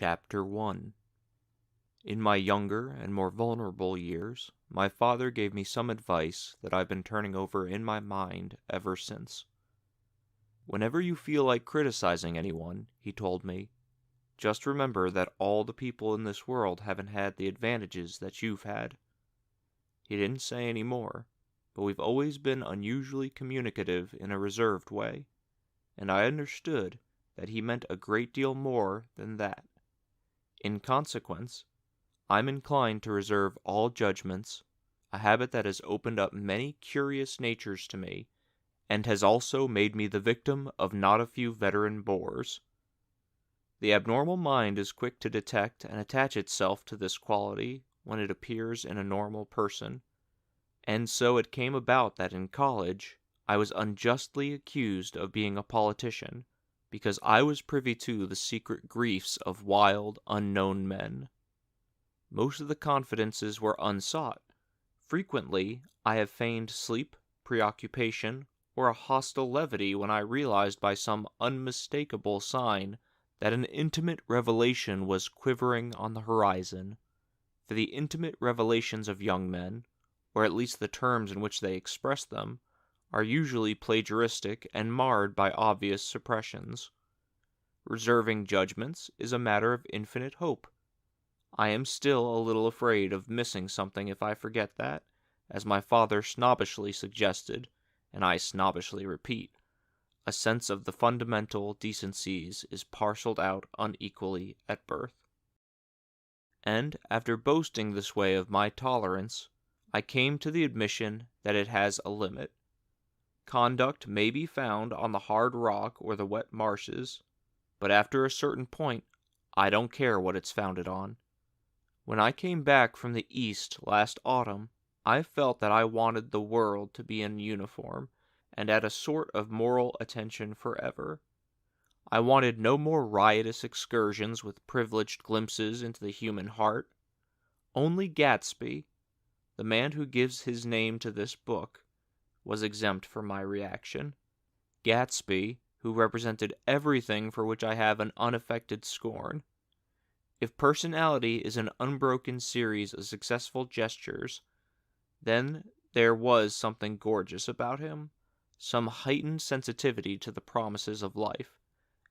Chapter 1. In my younger and more vulnerable years, my father gave me some advice that I've been turning over in my mind ever since. Whenever you feel like criticizing anyone, he told me, just remember that all the people in this world haven't had the advantages that you've had. He didn't say any more, but we've always been unusually communicative in a reserved way, and I understood that he meant a great deal more than that. In consequence, I'm inclined to reserve all judgments, a habit that has opened up many curious natures to me, and has also made me the victim of not a few veteran bores. The abnormal mind is quick to detect and attach itself to this quality when it appears in a normal person, and so it came about that in college I was unjustly accused of being a politician, because I was privy to the secret griefs of wild, unknown men. Most of the confidences were unsought. Frequently, I have feigned sleep, preoccupation, or a hostile levity when I realized by some unmistakable sign that an intimate revelation was quivering on the horizon. For the intimate revelations of young men, or at least the terms in which they express them, are usually plagiaristic and marred by obvious suppressions. Reserving judgments is a matter of infinite hope. I am still a little afraid of missing something if I forget that, as my father snobbishly suggested, and I snobbishly repeat, a sense of the fundamental decencies is parceled out unequally at birth. And after boasting this way of my tolerance, I came to the admission that it has a limit. Conduct may be found on the hard rock or the wet marshes, but after a certain point, I don't care what it's founded on. When I came back from the East last autumn, I felt that I wanted the world to be in uniform and at a sort of moral attention forever. I wanted no more riotous excursions with privileged glimpses into the human heart. Only Gatsby, the man who gives his name to this book, was exempt from my reaction. Gatsby, who represented everything for which I have an unaffected scorn. If personality is an unbroken series of successful gestures, then there was something gorgeous about him, some heightened sensitivity to the promises of life,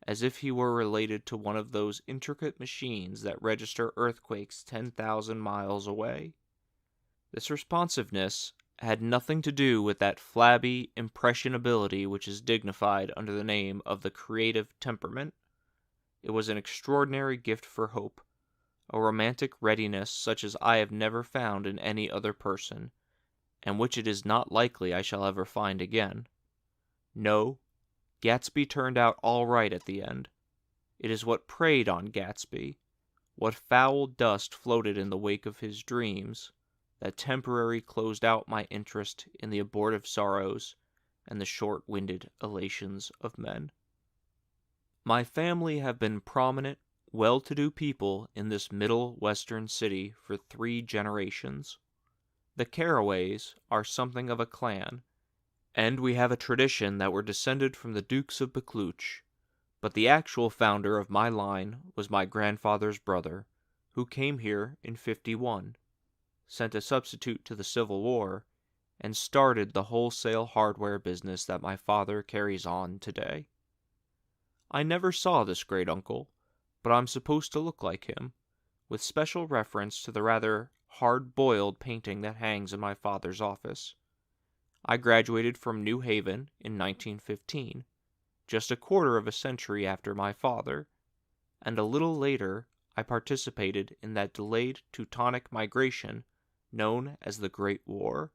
as if he were related to one of those intricate machines that register earthquakes 10,000 miles away. This responsiveness had nothing to do with that flabby impressionability which is dignified under the name of the creative temperament. It was an extraordinary gift for hope, a romantic readiness such as I have never found in any other person, and which it is not likely I shall ever find again. No, Gatsby turned out all right at the end. It is what preyed on Gatsby, what foul dust floated in the wake of his dreams, that temporarily closed out my interest in the abortive sorrows and the short-winded elations of men. My family have been prominent, well-to-do people in this middle western city for 3 generations. The Carraways are something of a clan, and we have a tradition that we're descended from the Dukes of Buccleuch, but the actual founder of my line was my grandfather's brother, who came here in '51, sent a substitute to the Civil War, and started the wholesale hardware business that my father carries on today. I never saw this great uncle, but I'm supposed to look like him, with special reference to the rather hard-boiled painting that hangs in my father's office. I graduated from New Haven in 1915, just a quarter of a century after my father, and a little later I participated in that delayed Teutonic migration known as the Great War.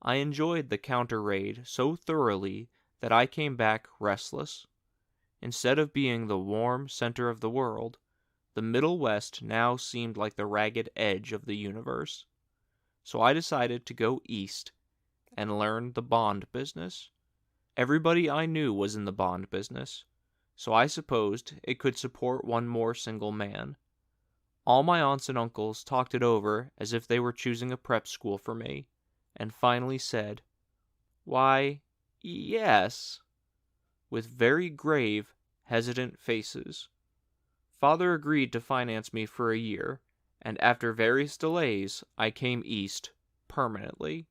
I enjoyed the counter-raid so thoroughly that I came back restless. Instead of being the warm center of the world, the Middle West now seemed like the ragged edge of the universe. So I decided to go east and learn the bond business. Everybody I knew was in the bond business, so I supposed it could support one more single man. All my aunts and uncles talked it over as if they were choosing a prep school for me, and finally said, "Why, yes," with very grave, hesitant faces. Father agreed to finance me for a year, and after various delays, I came east permanently.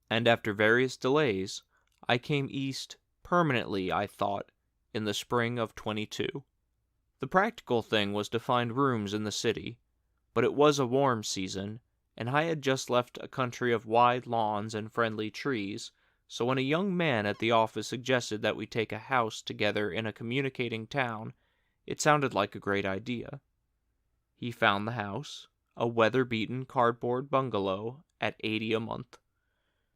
And after various delays, I came east permanently, I thought, in the spring of 22. The practical thing was to find rooms in the city, but it was a warm season, and I had just left a country of wide lawns and friendly trees, so when a young man at the office suggested that we take a house together in a communicating town, it sounded like a great idea. He found the house, a weather-beaten cardboard bungalow, at $80 a month.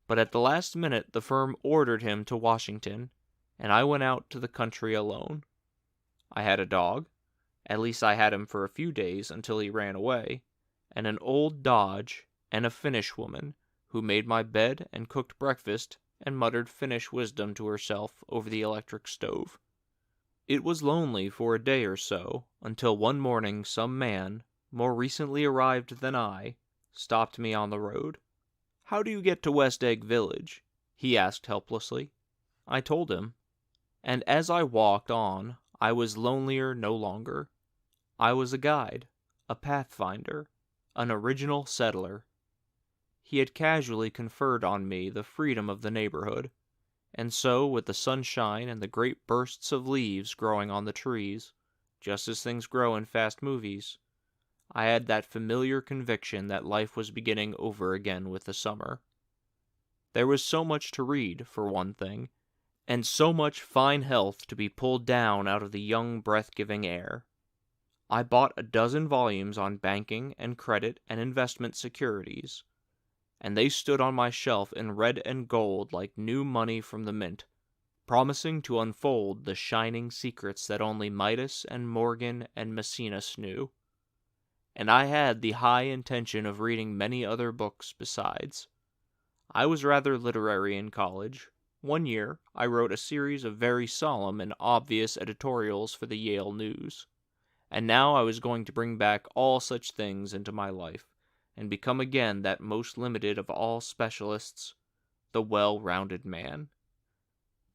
But at the last minute the firm ordered him to Washington, and I went out to the country alone. I had a dog, at least I had him for a few days until he ran away, and an old Dodge, and a Finnish woman, who made my bed and cooked breakfast and muttered Finnish wisdom to herself over the electric stove. It was lonely for a day or so, until one morning some man, more recently arrived than I, stopped me on the road. "How do you get to West Egg Village?" he asked helplessly. I told him, and as I walked on I was lonelier no longer. I was a guide, a pathfinder, an original settler. He had casually conferred on me the freedom of the neighborhood, and so with the sunshine and the great bursts of leaves growing on the trees, just as things grow in fast movies, I had that familiar conviction that life was beginning over again with the summer. There was so much to read, for one thing, and so much fine health to be pulled down out of the young breath-giving air. I bought a dozen volumes on banking and credit and investment securities, and they stood on my shelf in red and gold like new money from the mint, promising to unfold the shining secrets that only Midas and Morgan and Maecenas knew. And I had the high intention of reading many other books besides. I was rather literary in college. One year, I wrote a series of very solemn and obvious editorials for the Yale News. And now I was going to bring back all such things into my life, and become again that most limited of all specialists, the well-rounded man.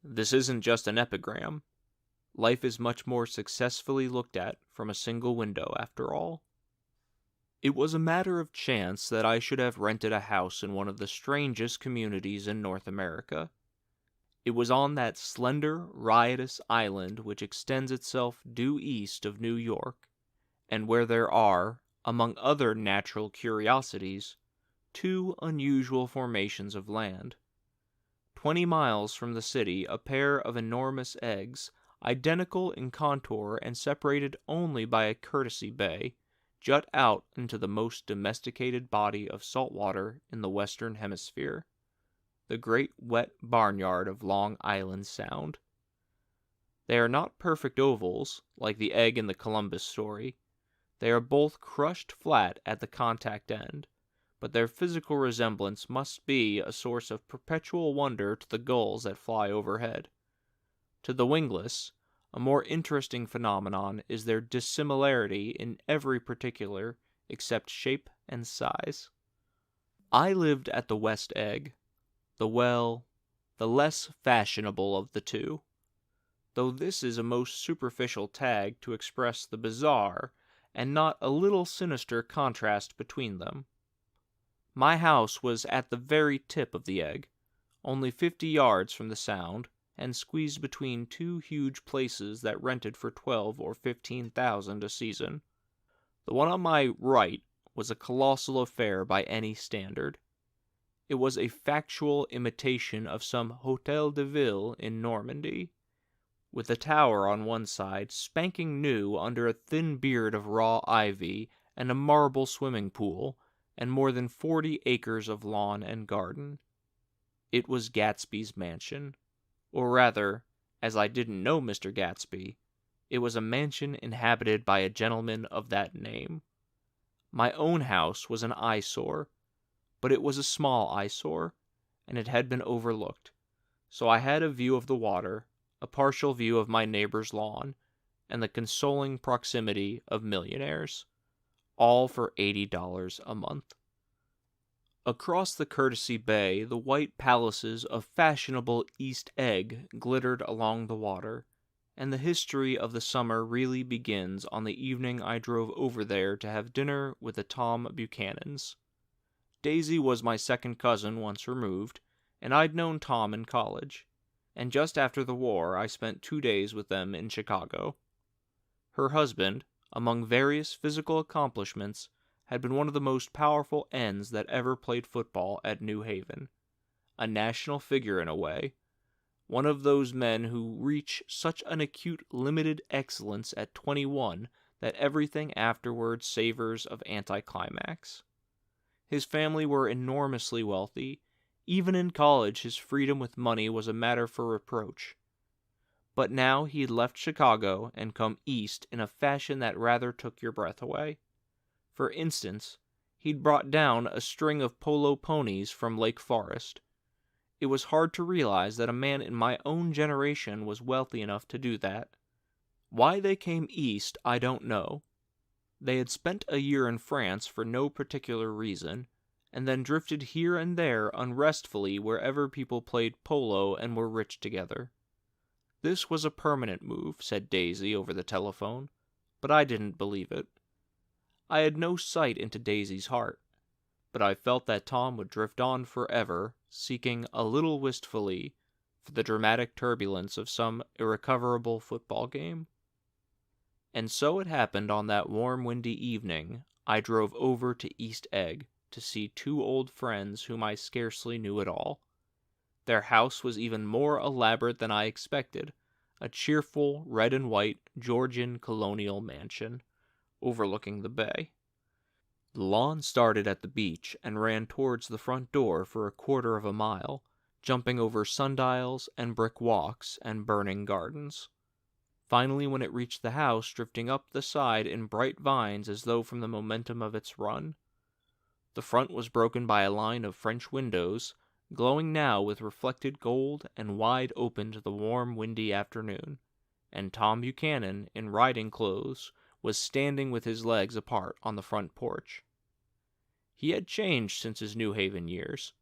This isn't just an epigram. Life is much more successfully looked at from a single window, after all. It was a matter of chance that I should have rented a house in one of the strangest communities in North America. It was on that slender, riotous island which extends itself due east of New York, and where there are, among other natural curiosities, two unusual formations of land. 20 miles from the city, a pair of enormous eggs, identical in contour and separated only by a courtesy bay, jut out into the most domesticated body of salt water in the Western Hemisphere, the great wet barnyard of Long Island Sound. They are not perfect ovals, like the egg in the Columbus story. They are both crushed flat at the contact end, but their physical resemblance must be a source of perpetual wonder to the gulls that fly overhead. To the wingless, a more interesting phenomenon is their dissimilarity in every particular except shape and size. I lived at the West Egg, the less fashionable of the two, though this is a most superficial tag to express the bizarre and not a little sinister contrast between them. My house was at the very tip of the egg, only 50 yards from the Sound, and squeezed between two huge places that rented for $12,000 or $15,000 a season. The one on my right was a colossal affair by any standard. It was a factual imitation of some Hôtel de Ville in Normandy, with a tower on one side spanking new under a thin beard of raw ivy and a marble swimming pool, and more than 40 acres of lawn and garden. It was Gatsby's mansion. Or rather, as I didn't know Mr. Gatsby, it was a mansion inhabited by a gentleman of that name. My own house was an eyesore, but it was a small eyesore, and it had been overlooked, so I had a view of the water, a partial view of my neighbor's lawn, and the consoling proximity of millionaires, all for $80 a month. Across the courtesy bay, the white palaces of fashionable East Egg glittered along the water, and the history of the summer really begins on the evening I drove over there to have dinner with the Tom Buchanans. Daisy was my second cousin once removed, and I'd known Tom in college, and just after the war I spent 2 days with them in Chicago. Her husband, among various physical accomplishments, had been one of the most powerful ends that ever played football at New Haven, a national figure in a way, one of those men who reach such an acute limited excellence at 21 that everything afterwards savors of anticlimax. His family were enormously wealthy. Even in college, his freedom with money was a matter for reproach. But now he had left Chicago and come east in a fashion that rather took your breath away. For instance, he'd brought down a string of polo ponies from Lake Forest. It was hard to realize that a man in my own generation was wealthy enough to do that. Why they came east, I don't know. They had spent a year in France for no particular reason, and then drifted here and there unrestfully wherever people played polo and were rich together. This was a permanent move, said Daisy over the telephone, but I didn't believe it. I had no sight into Daisy's heart, but I felt that Tom would drift on forever, seeking a little wistfully for the dramatic turbulence of some irrecoverable football game. And so it happened on that warm, windy evening I drove over to East Egg to see two old friends whom I scarcely knew at all. Their house was even more elaborate than I expected, a cheerful red and white Georgian colonial mansion, overlooking the bay. The lawn started at the beach and ran towards the front door for a quarter of a mile, jumping over sundials and brick walks and burning gardens. Finally, when it reached the house, drifting up the side in bright vines as though from the momentum of its run. The front was broken by a line of French windows, glowing now with reflected gold and wide open to the warm, windy afternoon, and Tom Buchanan, in riding clothes, was standing with his legs apart on the front porch. He had changed since his New Haven years.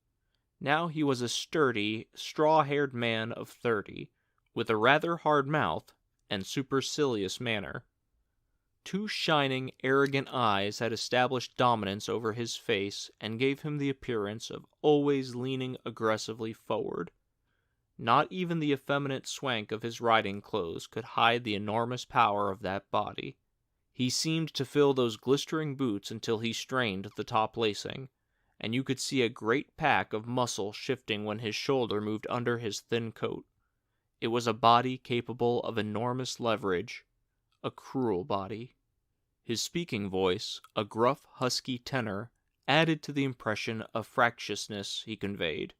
Now he was a sturdy, straw-haired man of 30, with a rather hard mouth and supercilious manner. Two shining, arrogant eyes had established dominance over his face and gave him the appearance of always leaning aggressively forward. Not even the effeminate swank of his riding clothes could hide the enormous power of that body. He seemed to fill those glistering boots until he strained the top lacing, and you could see a great pack of muscle shifting when his shoulder moved under his thin coat. It was a body capable of enormous leverage, a cruel body. His speaking voice, a gruff, husky tenor, added to the impression of fractiousness he conveyed.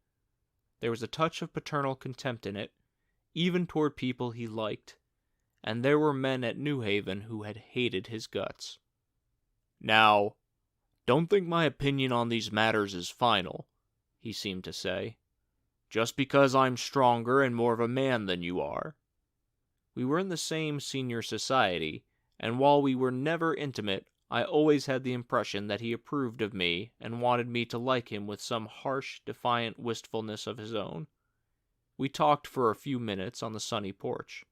There was a touch of paternal contempt in it, even toward people he liked, and there were men at New Haven who had hated his guts. "Now, don't think my opinion on these matters is final," he seemed to say, "just because I'm stronger and more of a man than you are." We were in the same senior society, and while we were never intimate, I always had the impression that he approved of me and wanted me to like him with some harsh, defiant wistfulness of his own. We talked for a few minutes on the sunny porch.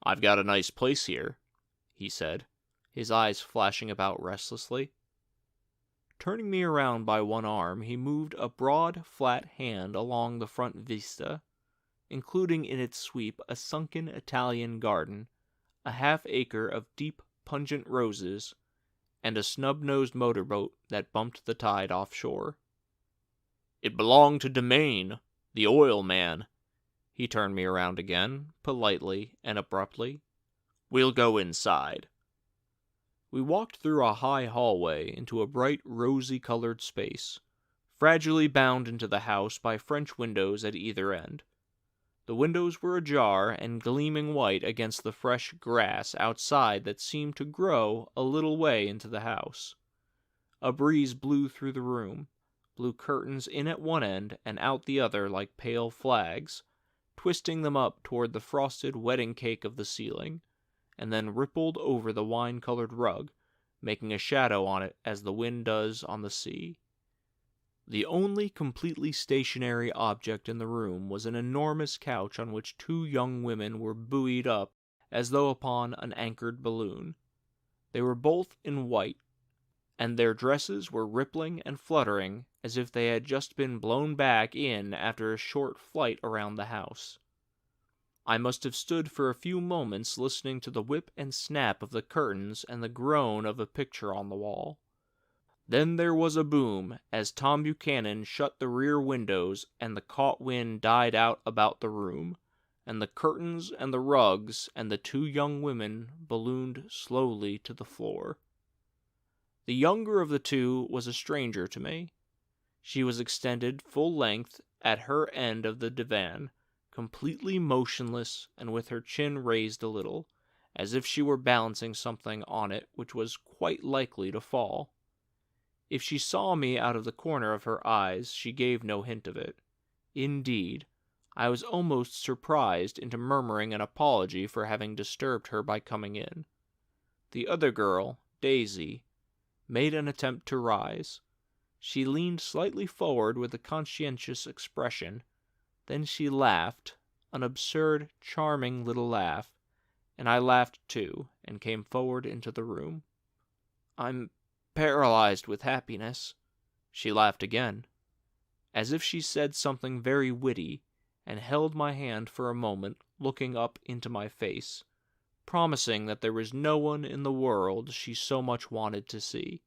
"I've got a nice place here," he said, his eyes flashing about restlessly. Turning me around by one arm, he moved a broad, flat hand along the front vista, including in its sweep a sunken Italian garden, a half-acre of deep, pungent roses, and a snub-nosed motorboat that bumped the tide offshore. "It belonged to Demain, the oil man." He turned me around again, politely and abruptly. "We'll go inside." We walked through a high hallway into a bright, rosy-colored space, fragilely bound into the house by French windows at either end. The windows were ajar and gleaming white against the fresh grass outside that seemed to grow a little way into the house. A breeze blew through the room, blew curtains in at one end and out the other like pale flags, twisting them up toward the frosted wedding cake of the ceiling, and then rippled over the wine-colored rug, making a shadow on it as the wind does on the sea. The only completely stationary object in the room was an enormous couch on which two young women were buoyed up as though upon an anchored balloon. They were both in white, and their dresses were rippling and fluttering as if they had just been blown back in after a short flight around the house. I must have stood for a few moments listening to the whip and snap of the curtains and the groan of a picture on the wall. Then there was a boom as Tom Buchanan shut the rear windows and the caught wind died out about the room, and the curtains and the rugs and the two young women ballooned slowly to the floor. The younger of the two was a stranger to me. She was extended full length at her end of the divan, completely motionless and with her chin raised a little, as if she were balancing something on it which was quite likely to fall. If she saw me out of the corner of her eyes, she gave no hint of it. Indeed, I was almost surprised into murmuring an apology for having disturbed her by coming in. The other girl, Daisy, made an attempt to rise. She leaned slightly forward with a conscientious expression. Then she laughed, an absurd, charming little laugh, and I laughed too, and came forward into the room. "I'm paralyzed with happiness." She laughed again, as if she said something very witty, and held my hand for a moment, looking up into my face, promising that there was no one in the world she so much wanted to see.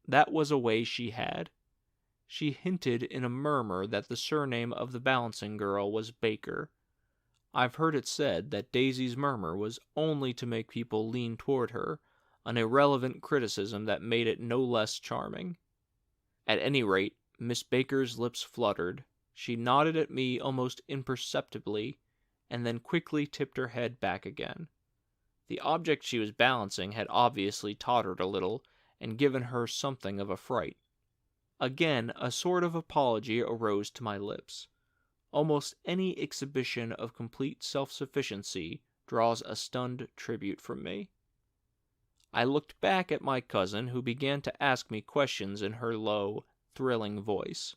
That was a way she had. She hinted in a murmur that the surname of the balancing girl was Baker. I've heard it said that Daisy's murmur was only to make people lean toward her, an irrelevant criticism that made it no less charming. At any rate, Miss Baker's lips fluttered. She nodded at me almost imperceptibly, and then quickly tipped her head back again. The object she was balancing had obviously tottered a little, and given her something of a fright. Again, a sort of apology arose to my lips. Almost any exhibition of complete self-sufficiency draws a stunned tribute from me. I looked back at my cousin, who began to ask me questions in her low, thrilling voice.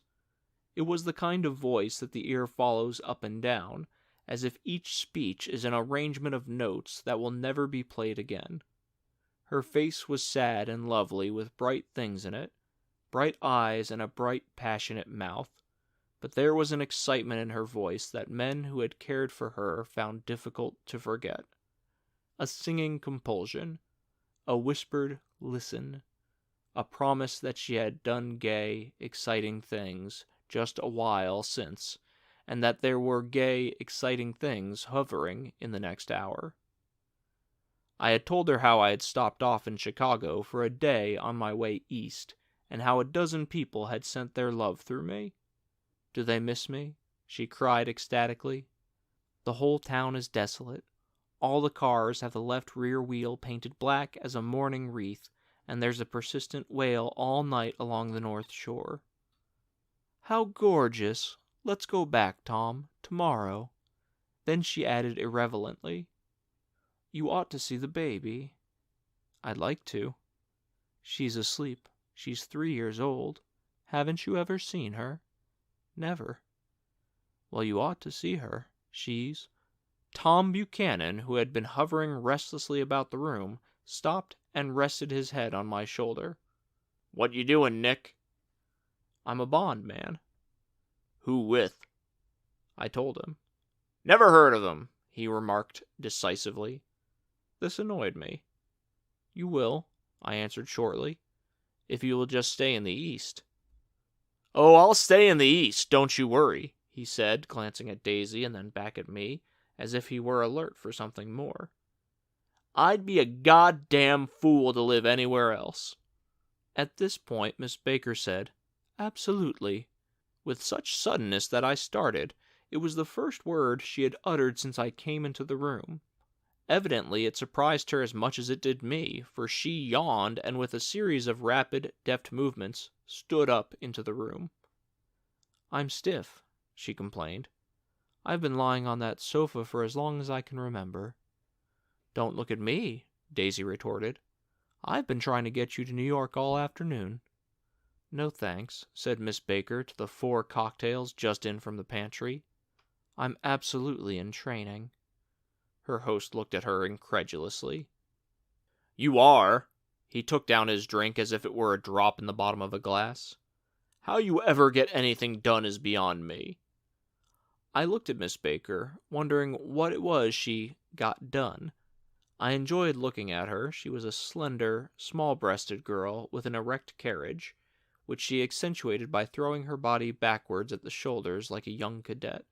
It was the kind of voice that the ear follows up and down, as if each speech is an arrangement of notes that will never be played again. Her face was sad and lovely, with bright things in it, bright eyes and a bright, passionate mouth, but there was an excitement in her voice that men who had cared for her found difficult to forget. A singing compulsion, a whispered listen, a promise that she had done gay, exciting things just a while since, and that there were gay, exciting things hovering in the next hour. I had told her how I had stopped off in Chicago for a day on my way east, and how a dozen people had sent their love through me. "Do they miss me?" she cried ecstatically. "The whole town is desolate. All the cars have the left rear wheel painted black as a mourning wreath, and there's a persistent wail all night along the North Shore." "How gorgeous! Let's go back, Tom, tomorrow." Then she added irrelevantly, "You ought to see the baby." "I'd like to." "She's asleep. She's 3 years old. Haven't you ever seen her?" "Never." "Well, you ought to see her. She's—" Tom Buchanan, who had been hovering restlessly about the room, stopped and rested his head on my shoulder. "What you doing, Nick?" "I'm a bondman." "Who with?" I told him. "Never heard of them," he remarked decisively. This annoyed me. "You will," I answered shortly, "if you will just stay in the East." "Oh, I'll stay in the East, don't you worry," he said, glancing at Daisy and then back at me, as if he were alert for something more. "I'd be a goddamn fool to live anywhere else." At this point, Miss Baker said, "Absolutely," with such suddenness that I started. It was the first word she had uttered since I came into the room. Evidently it surprised her as much as it did me, for she yawned and with a series of rapid, deft movements, stood up into the room. "I'm stiff," she complained. "I've been lying on that sofa for as long as I can remember." "Don't look at me," Daisy retorted. "I've been trying to get you to New York all afternoon." "No thanks," said Miss Baker to the 4 cocktails just in from the pantry. "I'm absolutely in training." Her host looked at her incredulously. "You are." He took down his drink as if it were a drop in the bottom of a glass. "How you ever get anything done is beyond me." I looked at Miss Baker, wondering what it was she got done. I enjoyed looking at her. She was a slender, small-breasted girl with an erect carriage, which she accentuated by throwing her body backwards at the shoulders like a young cadet.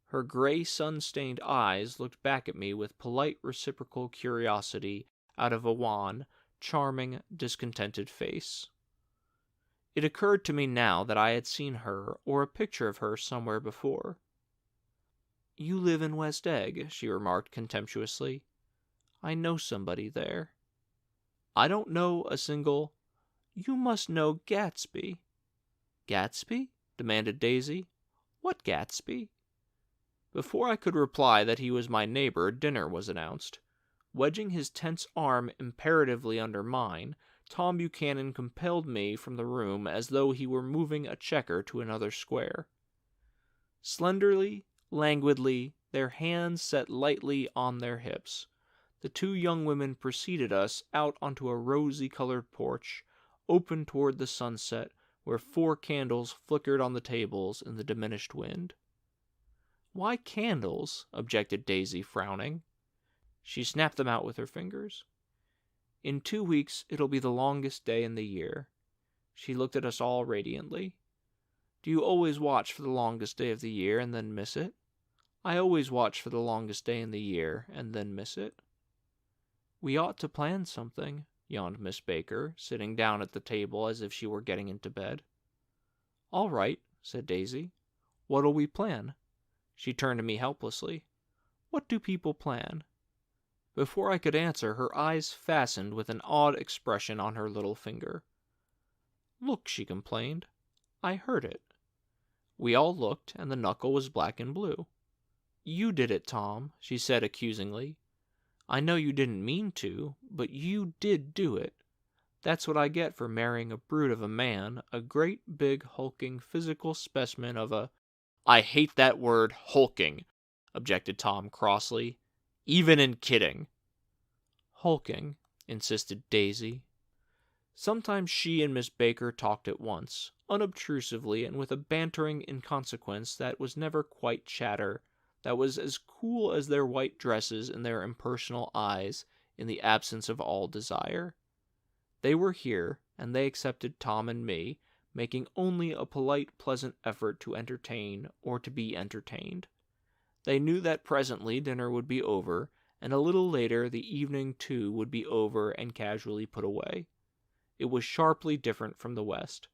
Her gray, sun-stained eyes looked back at me with polite reciprocal curiosity out of a wan, charming, discontented face. It occurred to me now that I had seen her or a picture of her somewhere before. "You live in West Egg," she remarked contemptuously. "I know somebody there." "I don't know a single—" "You must know Gatsby." "Gatsby?" demanded Daisy. "What Gatsby?" Before I could reply that he was my neighbor, dinner was announced. Wedging his tense arm imperatively under mine, Tom Buchanan compelled me from the room as though he were moving a checker to another square. Slenderly, languidly, their hands set lightly on their hips, the two young women preceded us out onto a rosy-colored porch, open toward the sunset, where 4 candles flickered on the tables in the diminished wind. "Why candles?" objected Daisy, frowning. She snapped them out with her fingers. "In 2 weeks it'll be the longest day in the year." She looked at us all radiantly. "Do you always watch for the longest day of the year and then miss it?" "I always watch for the longest day in the year and then miss it." "We ought to plan something," yawned Miss Baker, sitting down at the table as if she were getting into bed. "All right," said Daisy. "What'll we plan?" She turned to me helplessly. "What do people plan?" Before I could answer, her eyes fastened with an odd expression on her little finger. "Look," she complained. "I heard it." We all looked, and the knuckle was black and blue. "You did it, Tom," she said accusingly. "I know you didn't mean to, but you did do it. That's what I get for marrying a brute of a man, a great big hulking physical specimen of a—" "I hate that word, hulking," objected Tom crossly, "even in kidding." "Hulking," insisted Daisy. Sometimes she and Miss Baker talked at once, unobtrusively and with a bantering inconsequence that was never quite chatter, that was as cool as their white dresses in their impersonal eyes in the absence of all desire. They were here, and they accepted Tom and me, making only a polite, pleasant effort to entertain or to be entertained. They knew that presently dinner would be over, and a little later the evening too would be over and casually put away. It was sharply different from the West,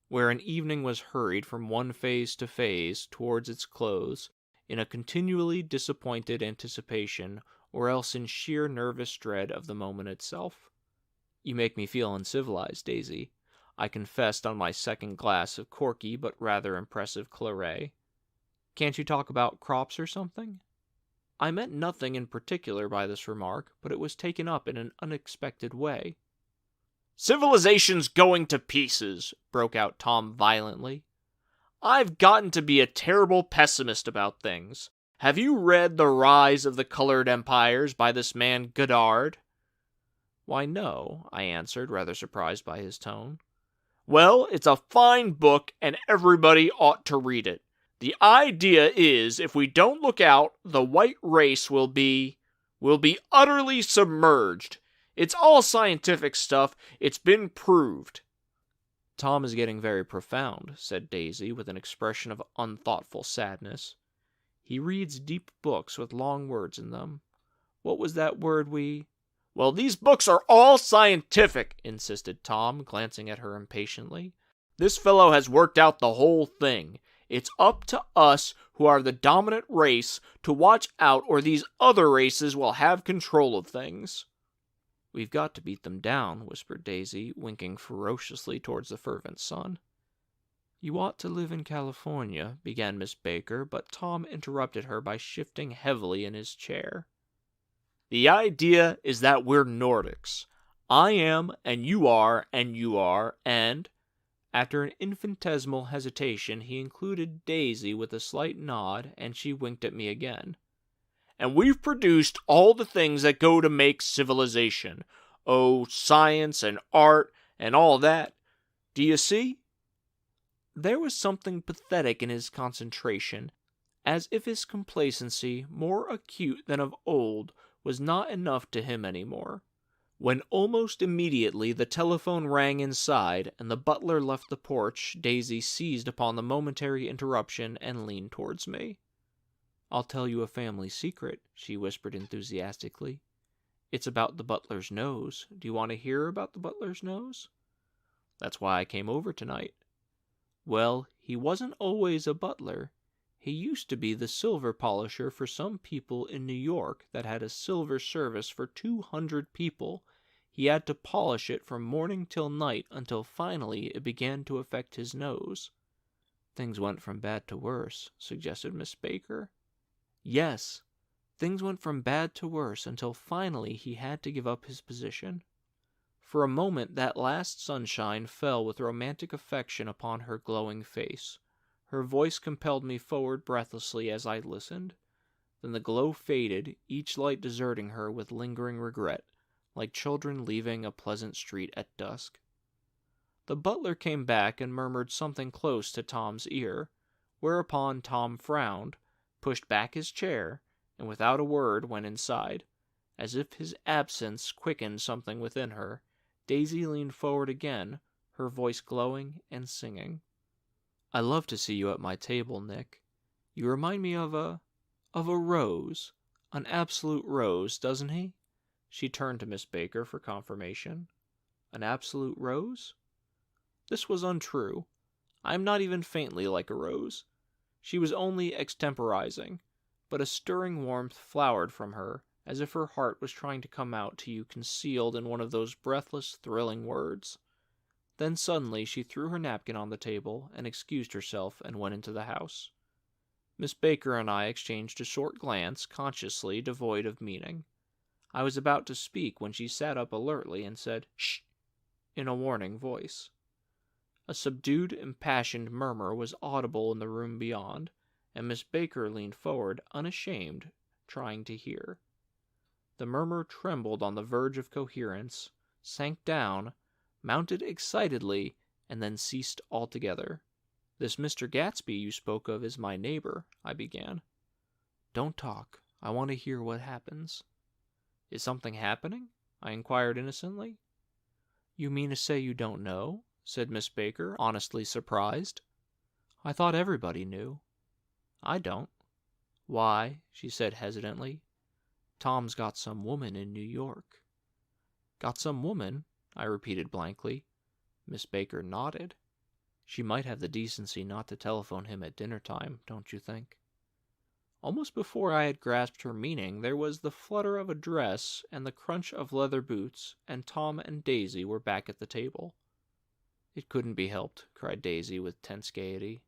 where an evening was hurried from one phase to phase towards its close, in a continually disappointed anticipation, or else in sheer nervous dread of the moment itself. "You make me feel uncivilized, Daisy," I confessed on my second glass of corky but rather impressive claret. "Can't you talk about crops or something?" I meant nothing in particular by this remark, but it was taken up in an unexpected way. "Civilization's going to pieces," broke out Tom violently. "I've gotten to be a terrible pessimist about things. Have you read The Rise of the Colored Empires by this man Goddard?" "Why, no," I answered, rather surprised by his tone. "Well, it's a fine book, and everybody ought to read it. The idea is, if we don't look out, the white race will be utterly submerged. It's all scientific stuff. It's been proved." "Tom is getting very profound," said Daisy, with an expression of unthoughtful sadness. "He reads deep books with long words in them. What was that word we—" "Well, these books are all scientific," insisted Tom, glancing at her impatiently. "This fellow has worked out the whole thing. It's up to us, who are the dominant race, to watch out, or these other races will have control of things." "We've got to beat them down," whispered Daisy, winking ferociously towards the fervent sun. "You ought to live in California," began Miss Baker, but Tom interrupted her by shifting heavily in his chair. "The idea is that we're Nordics. I am, and you are, and—" After an infinitesimal hesitation, he included Daisy with a slight nod, and she winked at me again. and we've produced all the things that go to make civilization. Oh, science and art and all that. Do you see?" There was something pathetic in his concentration, as if his complacency, more acute than of old, was not enough to him any more. When almost immediately the telephone rang inside, and the butler left the porch, Daisy seized upon the momentary interruption and leaned towards me. "I'll tell you a family secret," she whispered enthusiastically. "It's about the butler's nose. Do you want to hear about the butler's nose?" "That's why I came over tonight." "Well, he wasn't always a butler. He used to be the silver polisher for some people in New York that had a silver service for 200 people. He had to polish it from morning till night until finally it began to affect his nose." "Things went from bad to worse," suggested Miss Baker. "Yes, things went from bad to worse until finally he had to give up his position." For a moment that last sunshine fell with romantic affection upon her glowing face. Her voice compelled me forward breathlessly as I listened. Then the glow faded, each light deserting her with lingering regret, like children leaving a pleasant street at dusk. The butler came back and murmured something close to Tom's ear, whereupon Tom frowned, pushed back his chair, and without a word went inside. As if his absence quickened something within her, Daisy leaned forward again, her voice glowing and singing. "I love to see you at my table, Nick. You remind me of a rose, an absolute rose, doesn't he?" She turned to Miss Baker for confirmation. "An absolute rose?" This was untrue. I am not even faintly like a rose. She was only extemporizing, but a stirring warmth flowered from her, as if her heart was trying to come out to you concealed in one of those breathless, thrilling words. Then suddenly she threw her napkin on the table and excused herself and went into the house. Miss Baker and I exchanged a short glance, consciously devoid of meaning. I was about to speak when she sat up alertly and said, "Shh!" in a warning voice. A subdued, impassioned murmur was audible in the room beyond, and Miss Baker leaned forward, unashamed, trying to hear. The murmur trembled on the verge of coherence, sank down, mounted excitedly, and then ceased altogether. "This Mr. Gatsby you spoke of is my neighbor," I began. "Don't talk. I want to hear what happens." "Is something happening?" I inquired innocently. "You mean to say you don't know?" said Miss Baker, honestly surprised. "I thought everybody knew." "I don't." "Why," she said hesitantly, "Tom's got some woman in New York." "Got some woman?" I repeated blankly. Miss Baker nodded. "She might have the decency not to telephone him at dinner time, don't you think?" Almost before I had grasped her meaning, there was the flutter of a dress and the crunch of leather boots, and Tom and Daisy were back at the table. "It couldn't be helped," cried Daisy with tense gaiety.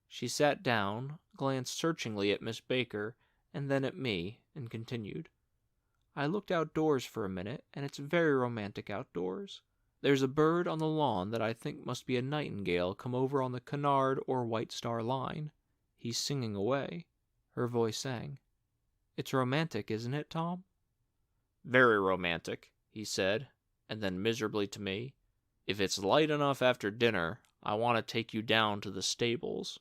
She sat down, glanced searchingly at Miss Baker, and then at me, and continued. "I looked outdoors for a minute, and it's very romantic outdoors. There's a bird on the lawn that I think must be a nightingale come over on the Cunard or White Star Line. He's singing away." Her voice sang. "It's romantic, isn't it, Tom?" "Very romantic," he said, and then miserably to me, "If it's light enough after dinner, I want to take you down to the stables."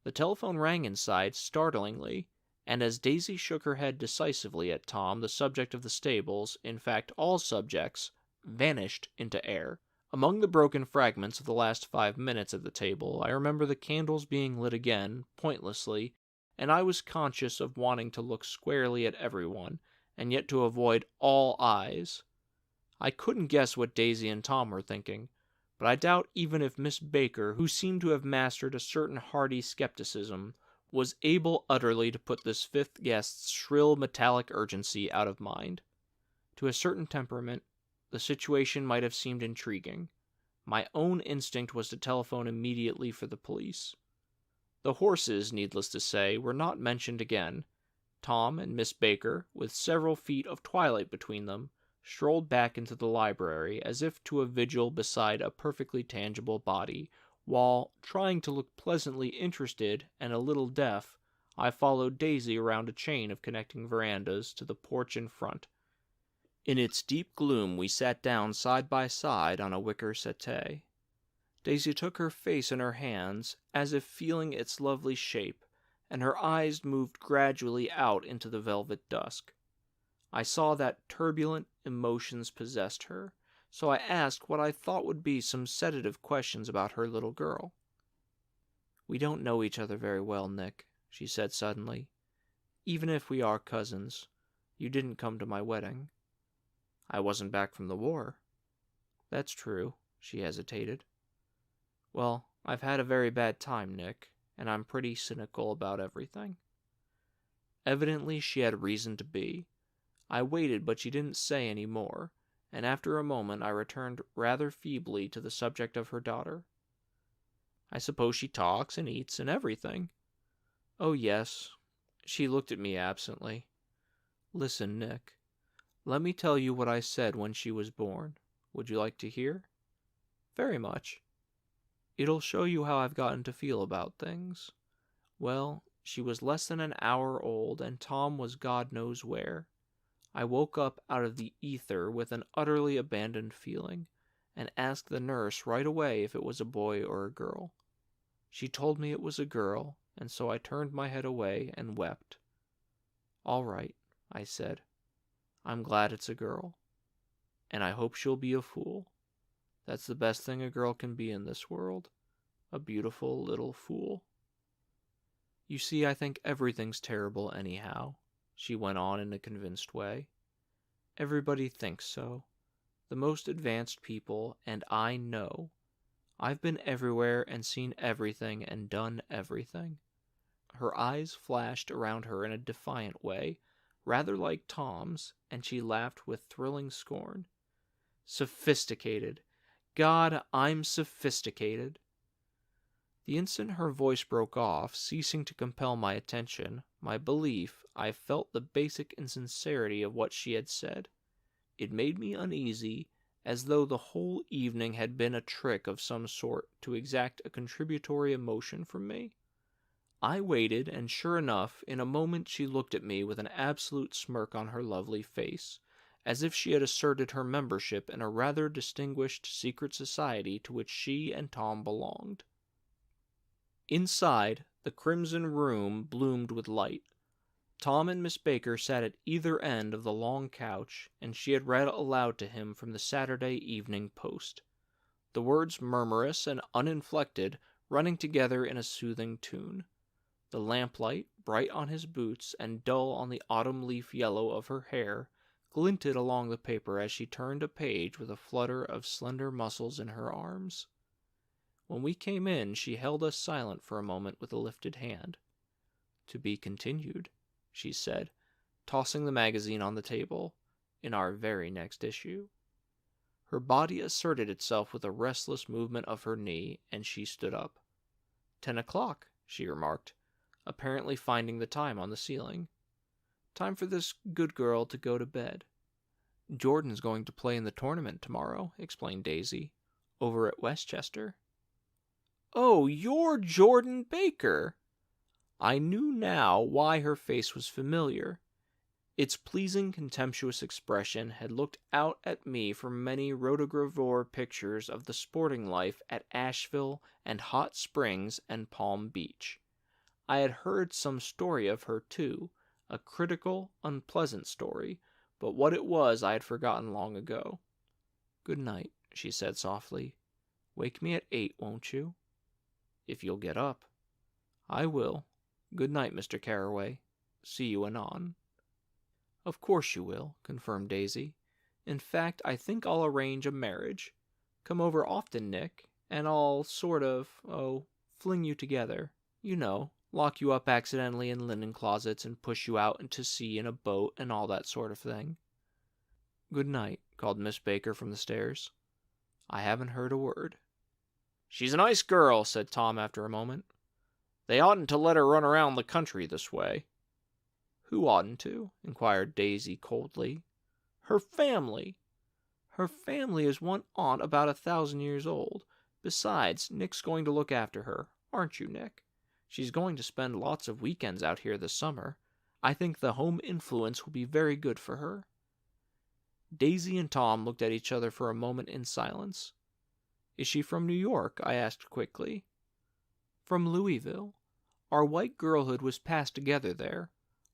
The telephone rang inside startlingly, and as Daisy shook her head decisively at Tom, the subject of the stables, in fact all subjects, vanished into air. Among the broken fragments of the last 5 minutes at the table, I remember the candles being lit again, pointlessly, and I was conscious of wanting to look squarely at everyone, and yet to avoid all eyes. I couldn't guess what Daisy and Tom were thinking, but I doubt even if Miss Baker, who seemed to have mastered a certain hearty skepticism, was able utterly to put this fifth guest's shrill metallic urgency out of mind. To a certain temperament, the situation might have seemed intriguing. My own instinct was to telephone immediately for the police. The horses, needless to say, were not mentioned again. Tom and Miss Baker, with several feet of twilight between them, strolled back into the library as if to a vigil beside a perfectly tangible body, while, trying to look pleasantly interested and a little deaf, I followed Daisy around a chain of connecting verandas to the porch in front. In its deep gloom, we sat down side by side on a wicker settee. Daisy took her face in her hands, as if feeling its lovely shape, and her eyes moved gradually out into the velvet dusk. I saw that turbulent emotions possessed her, so I asked what I thought would be some sedative questions about her little girl. "We don't know each other very well, Nick," she said suddenly. "Even if we are cousins, you didn't come to my wedding." "I wasn't back from the war." "That's true," she hesitated. "Well, I've had a very bad time, Nick, and I'm pretty cynical about everything." Evidently she had reason to be. I waited, but she didn't say any more, and after a moment I returned rather feebly to the subject of her daughter. "I suppose she talks and eats and everything." "Oh, yes." She looked at me absently. "Listen, Nick. Let me tell you what I said when she was born. Would you like to hear?" "Very much." "It'll show you how I've gotten to feel about things. Well, she was less than an hour old, and Tom was God knows where. I woke up out of the ether with an utterly abandoned feeling, and asked the nurse right away if it was a boy or a girl. She told me it was a girl, and so I turned my head away and wept. 'All right,' I said. 'I'm glad it's a girl. And I hope she'll be a fool. That's the best thing a girl can be in this world. A beautiful little fool.' You see, I think everything's terrible anyhow," she went on in a convinced way. "Everybody thinks so. The most advanced people, and I know. I've been everywhere and seen everything and done everything." Her eyes flashed around her in a defiant way, rather like Tom's, and she laughed with thrilling scorn. "Sophisticated! God, I'm sophisticated!" The instant her voice broke off, ceasing to compel my attention, my belief, I felt the basic insincerity of what she had said. It made me uneasy, as though the whole evening had been a trick of some sort to exact a contributory emotion from me. I waited, and sure enough, in a moment she looked at me with an absolute smirk on her lovely face, as if she had asserted her membership in a rather distinguished secret society to which she and Tom belonged. Inside, the crimson room bloomed with light. Tom and Miss Baker sat at either end of the long couch, and she had read aloud to him from the Saturday Evening Post, the words murmurous and uninflected, running together in a soothing tune. The lamplight, bright on his boots and dull on the autumn leaf yellow of her hair, glinted along the paper as she turned a page with a flutter of slender muscles in her arms. When we came in, she held us silent for a moment with a lifted hand. "To be continued," she said, tossing the magazine on the table, "in our very next issue." Her body asserted itself with a restless movement of her knee, and she stood up. 10 o'clock, she remarked, apparently finding the time on the ceiling. "Time for this good girl to go to bed." "Jordan's going to play in the tournament tomorrow," explained Daisy, "over at Westchester." "Oh, you're Jordan Baker!" I knew now why her face was familiar. Its pleasing, contemptuous expression had looked out at me from many rotogravure pictures of the sporting life at Asheville and Hot Springs and Palm Beach. I had heard some story of her, too, a critical, unpleasant story, but what it was I had forgotten long ago. "Good night," she said softly. "Wake me at 8, won't you?" "If you'll get up." "I will. Good night, Mr. Carroway. See you anon." "Of course you will," confirmed Daisy. "In fact, I think I'll arrange a marriage. Come over often, Nick, and I'll fling you together. You know, lock you up accidentally in linen closets and push you out into sea in a boat and all that sort of thing." "Good night," called Miss Baker from the stairs. I haven't heard a word. "She's a nice girl," said Tom after a moment. "They oughtn't to let her run around the country this way." "Who oughtn't to?" inquired Daisy coldly. "Her family." "Her family is one aunt about 1,000 years old. Besides, Nick's going to look after her. Aren't you, Nick? She's going to spend lots of weekends out here this summer. I think the home influence will be very good for her." Daisy and Tom looked at each other for a moment in silence. "Is she from New York?" I asked quickly. "From Louisville. Our white girlhood was passed together there.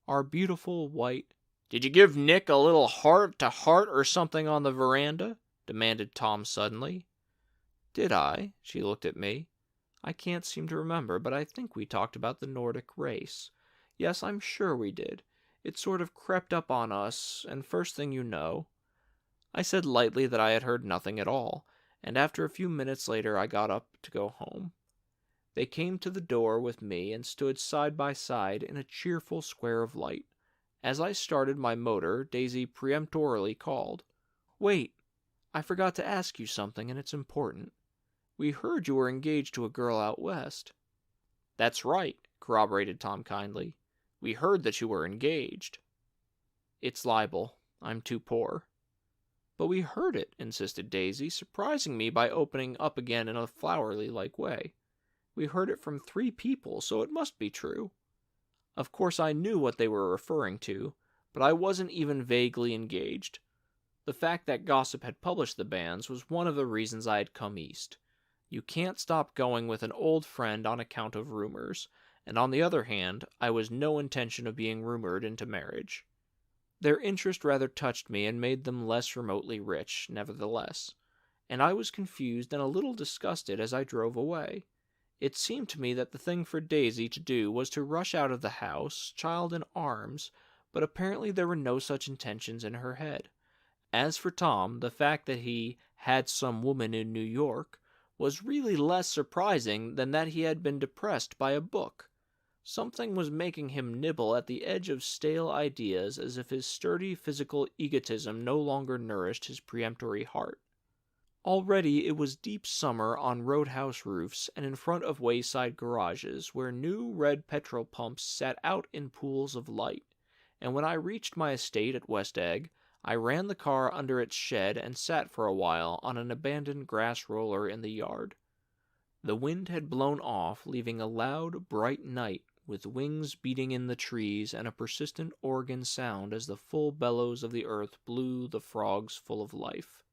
Our beautiful white—" "Did you give Nick a little heart-to-heart or something on the veranda?" demanded Tom suddenly. "Did I?" She looked at me. "I can't seem to remember, but I think we talked about the Nordic race. Yes, I'm sure we did. It sort of crept up on us, and first thing you know—" I said lightly that I had heard nothing at all, and after a few minutes later I got up to go home. They came to the door with me and stood side by side in a cheerful square of light. As I started my motor, Daisy peremptorily called, "Wait! I forgot to ask you something, and it's important. We heard you were engaged to a girl out west." "That's right," corroborated Tom kindly. "We heard that you were engaged." "It's libel. I'm too poor." "But we heard it," insisted Daisy, surprising me by opening up again in a flowery-like way. "We heard it from 3 people, so it must be true." Of course I knew what they were referring to, but I wasn't even vaguely engaged. The fact that gossip had published the banns was one of the reasons I had come east. You can't stop going with an old friend on account of rumors, and on the other hand, I was no intention of being rumored into marriage. Their interest rather touched me and made them less remotely rich, nevertheless, and I was confused and a little disgusted as I drove away. It seemed to me that the thing for Daisy to do was to rush out of the house, child in arms, but apparently there were no such intentions in her head. As for Tom, the fact that he had some woman in New York was really less surprising than that he had been depressed by a book. Something was making him nibble at the edge of stale ideas as if his sturdy physical egotism no longer nourished his peremptory heart. Already it was deep summer on roadhouse roofs and in front of wayside garages where new red petrol pumps sat out in pools of light, and when I reached my estate at West Egg, I ran the car under its shed and sat for a while on an abandoned grass roller in the yard. The wind had blown off, leaving a loud, bright night with wings beating in the trees and a persistent organ sound as the full bellows of the earth blew the frogs full of life.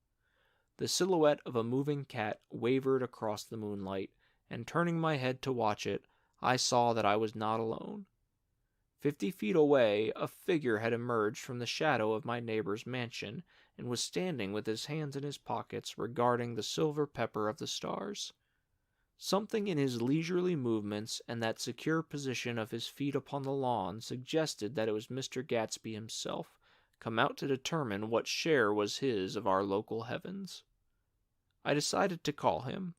The silhouette of a moving cat wavered across the moonlight, and turning my head to watch it, I saw that I was not alone. 50 feet away, a figure had emerged from the shadow of my neighbor's mansion, and was standing with his hands in his pockets regarding the silver pepper of the stars. Something in his leisurely movements and that secure position of his feet upon the lawn suggested that it was Mr. Gatsby himself, come out to determine what share was his of our local heavens. I decided to call him.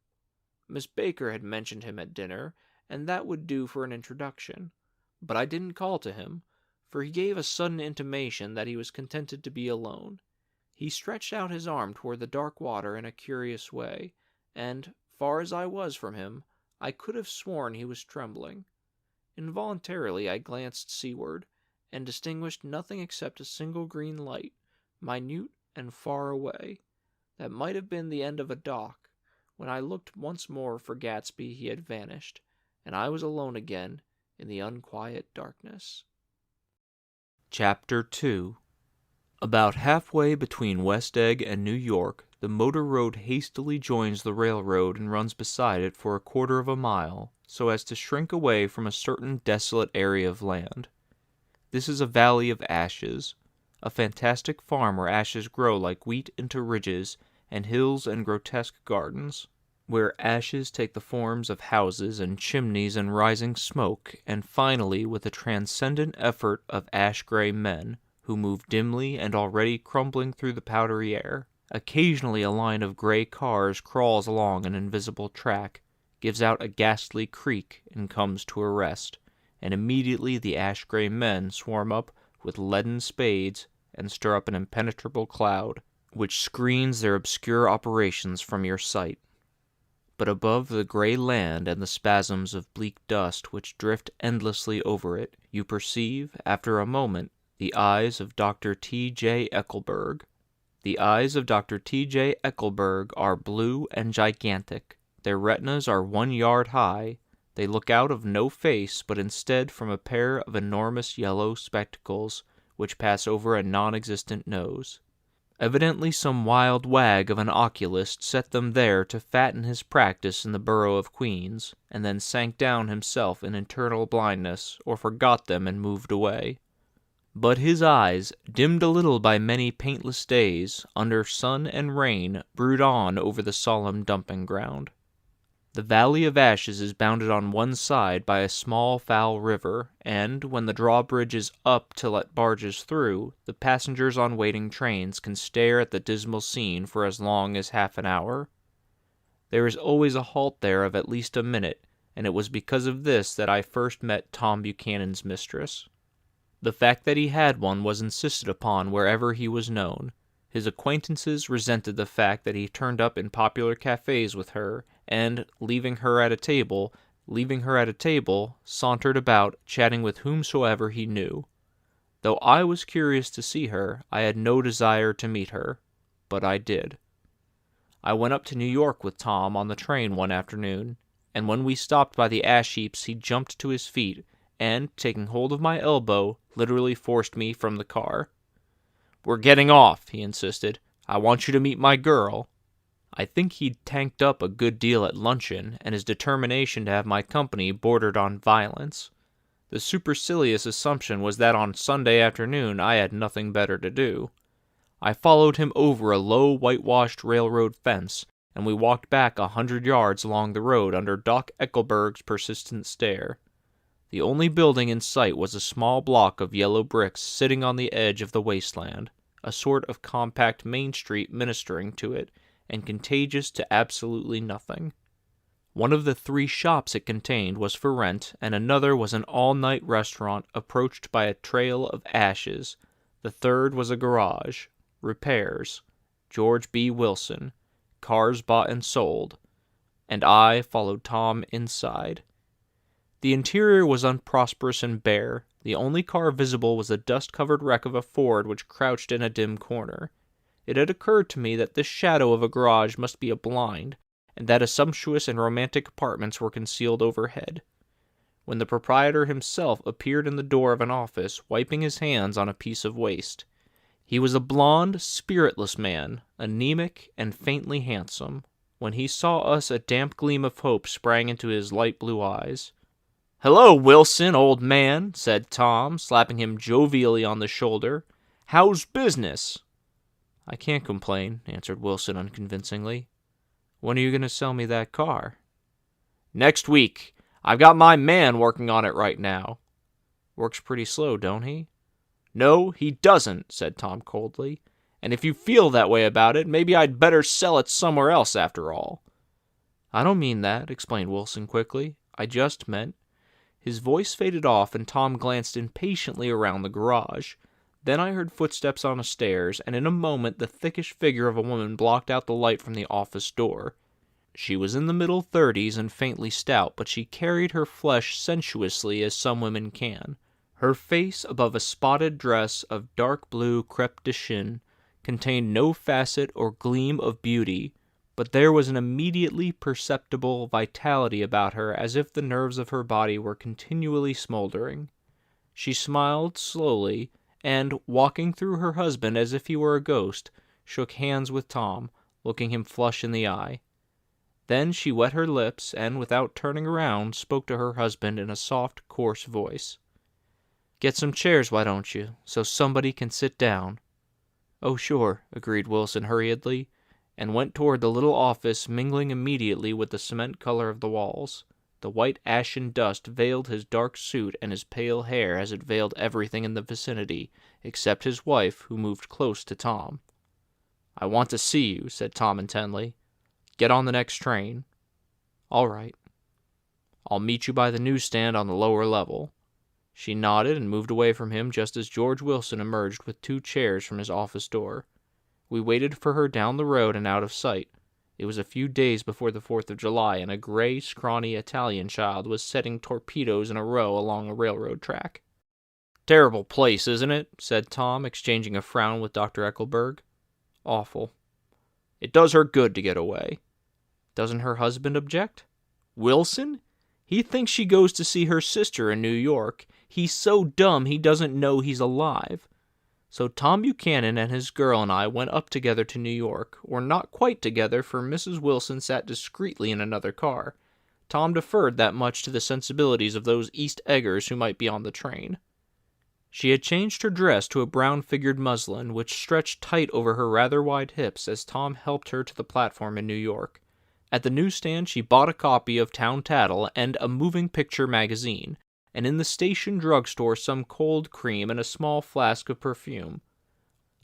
Miss Baker had mentioned him at dinner, and that would do for an introduction. But I didn't call to him, for he gave a sudden intimation that he was contented to be alone. He stretched out his arm toward the dark water in a curious way, and, far as I was from him, I could have sworn he was trembling. Involuntarily I glanced seaward, and distinguished nothing except a single green light, minute and far away. That might have been the end of a dock. When I looked once more for Gatsby, he had vanished, and I was alone again in the unquiet darkness. Chapter 2. About halfway between West Egg and New York, the motor road hastily joins the railroad and runs beside it for 1/4 of a mile, so as to shrink away from a certain desolate area of land. This is a valley of ashes, a fantastic farm where ashes grow like wheat into ridges, and hills and grotesque gardens, where ashes take the forms of houses and chimneys and rising smoke, and finally with a transcendent effort of ash-gray men, who move dimly and already crumbling through the powdery air. Occasionally a line of gray cars crawls along an invisible track, gives out a ghastly creak, and comes to a rest, and immediately the ash-gray men swarm up with leaden spades and stir up an impenetrable cloud, which screens their obscure operations from your sight. But above the gray land and the spasms of bleak dust which drift endlessly over it, you perceive, after a moment, the eyes of Dr. T.J. Eckelberg. The eyes of Dr. T.J. Eckelberg are blue and gigantic. Their retinas are 1 yard high. They look out of no face, but instead from a pair of enormous yellow spectacles, which pass over a non-existent nose. Evidently some wild wag of an oculist set them there to fatten his practice in the borough of Queens, and then sank down himself in eternal blindness, or forgot them and moved away. But his eyes, dimmed a little by many paintless days, under sun and rain, brood on over the solemn dumping ground. The Valley of Ashes is bounded on one side by a small foul river, and, when the drawbridge is up to let barges through, the passengers on waiting trains can stare at the dismal scene for as long as half an hour. There is always a halt there of at least a minute, and it was because of this that I first met Tom Buchanan's mistress. The fact that he had one was insisted upon wherever he was known. His acquaintances resented the fact that he turned up in popular cafes with her, and, leaving her at a table, sauntered about, chatting with whomsoever he knew. Though I was curious to see her, I had no desire to meet her, but I did. I went up to New York with Tom on the train one afternoon, and when we stopped by the ash heaps he jumped to his feet, and, taking hold of my elbow, literally forced me from the car. "We're getting off," he insisted. "I want you to meet my girl." I think he'd tanked up a good deal at luncheon, and his determination to have my company bordered on violence. The supercilious assumption was that on Sunday afternoon I had nothing better to do. I followed him over a low whitewashed railroad fence, and we walked back 100 yards along the road under Doc Eckelberg's persistent stare. The only building in sight was a small block of yellow bricks sitting on the edge of the wasteland, a sort of compact Main Street ministering to it, and contagious to absolutely nothing. One of the 3 shops it contained was for rent, and another was an all-night restaurant approached by a trail of ashes. The third was a garage. Repairs. George B. Wilson. Cars bought and sold. And I followed Tom inside. The interior was unprosperous and bare. The only car visible was the dust-covered wreck of a Ford which crouched in a dim corner. It had occurred to me that this shadow of a garage must be a blind, and that a sumptuous and romantic apartments were concealed overhead. When the proprietor himself appeared in the door of an office, wiping his hands on a piece of waste. He was a blond, spiritless man, anemic and faintly handsome. When he saw us, a damp gleam of hope sprang into his light blue eyes. "Hello, Wilson, old man," said Tom, slapping him jovially on the shoulder. "How's business?" "I can't complain," answered Wilson unconvincingly. "When are you going to sell me that car?" "Next week. I've got my man working on it right now." "Works pretty slow, don't he?" "No, he doesn't," said Tom coldly. "And if you feel that way about it, maybe I'd better sell it somewhere else after all." "I don't mean that," explained Wilson quickly. "I just meant—" His voice faded off, and Tom glanced impatiently around the garage. Then I heard footsteps on the stairs, and in a moment the thickish figure of a woman blocked out the light from the office door. She was in the middle 30s and faintly stout, but she carried her flesh sensuously as some women can. Her face, above a spotted dress of dark blue crêpe de chine, contained no facet or gleam of beauty, but there was an immediately perceptible vitality about her, as if the nerves of her body were continually smoldering. She smiled slowly, and, walking through her husband as if he were a ghost, shook hands with Tom, looking him flush in the eye. Then she wet her lips, and, without turning around, spoke to her husband in a soft, coarse voice. "Get some chairs, why don't you, so somebody can sit down?" "Oh, sure," agreed Wilson hurriedly, and went toward the little office, mingling immediately with the cement color of the walls. The white ashen dust veiled his dark suit and his pale hair as it veiled everything in the vicinity, except his wife, who moved close to Tom. "I want to see you," said Tom intently. "Get on the next train." "All right." "I'll meet you by the newsstand on the lower level." She nodded and moved away from him just as George Wilson emerged with 2 chairs from his office door. We waited for her down the road and out of sight. It was a few days before the 4th of July, and a gray, scrawny Italian child was setting torpedoes in a row along a railroad track. "Terrible place, isn't it?" said Tom, exchanging a frown with Dr. Eckelberg. "Awful." "It does her good to get away." "Doesn't her husband object?" "Wilson? He thinks she goes to see her sister in New York. He's so dumb he doesn't know he's alive. So Tom Buchanan and his girl and I went up together to New York, or not quite together, for Mrs. Wilson sat discreetly in another car. Tom deferred that much to the sensibilities of those East Eggers who might be on the train. She had changed her dress to a brown-figured muslin, which stretched tight over her rather wide hips as Tom helped her to the platform in New York. At the newsstand she bought a copy of Town Tattle and a moving picture magazine, and in the station drugstore some cold cream and a small flask of perfume.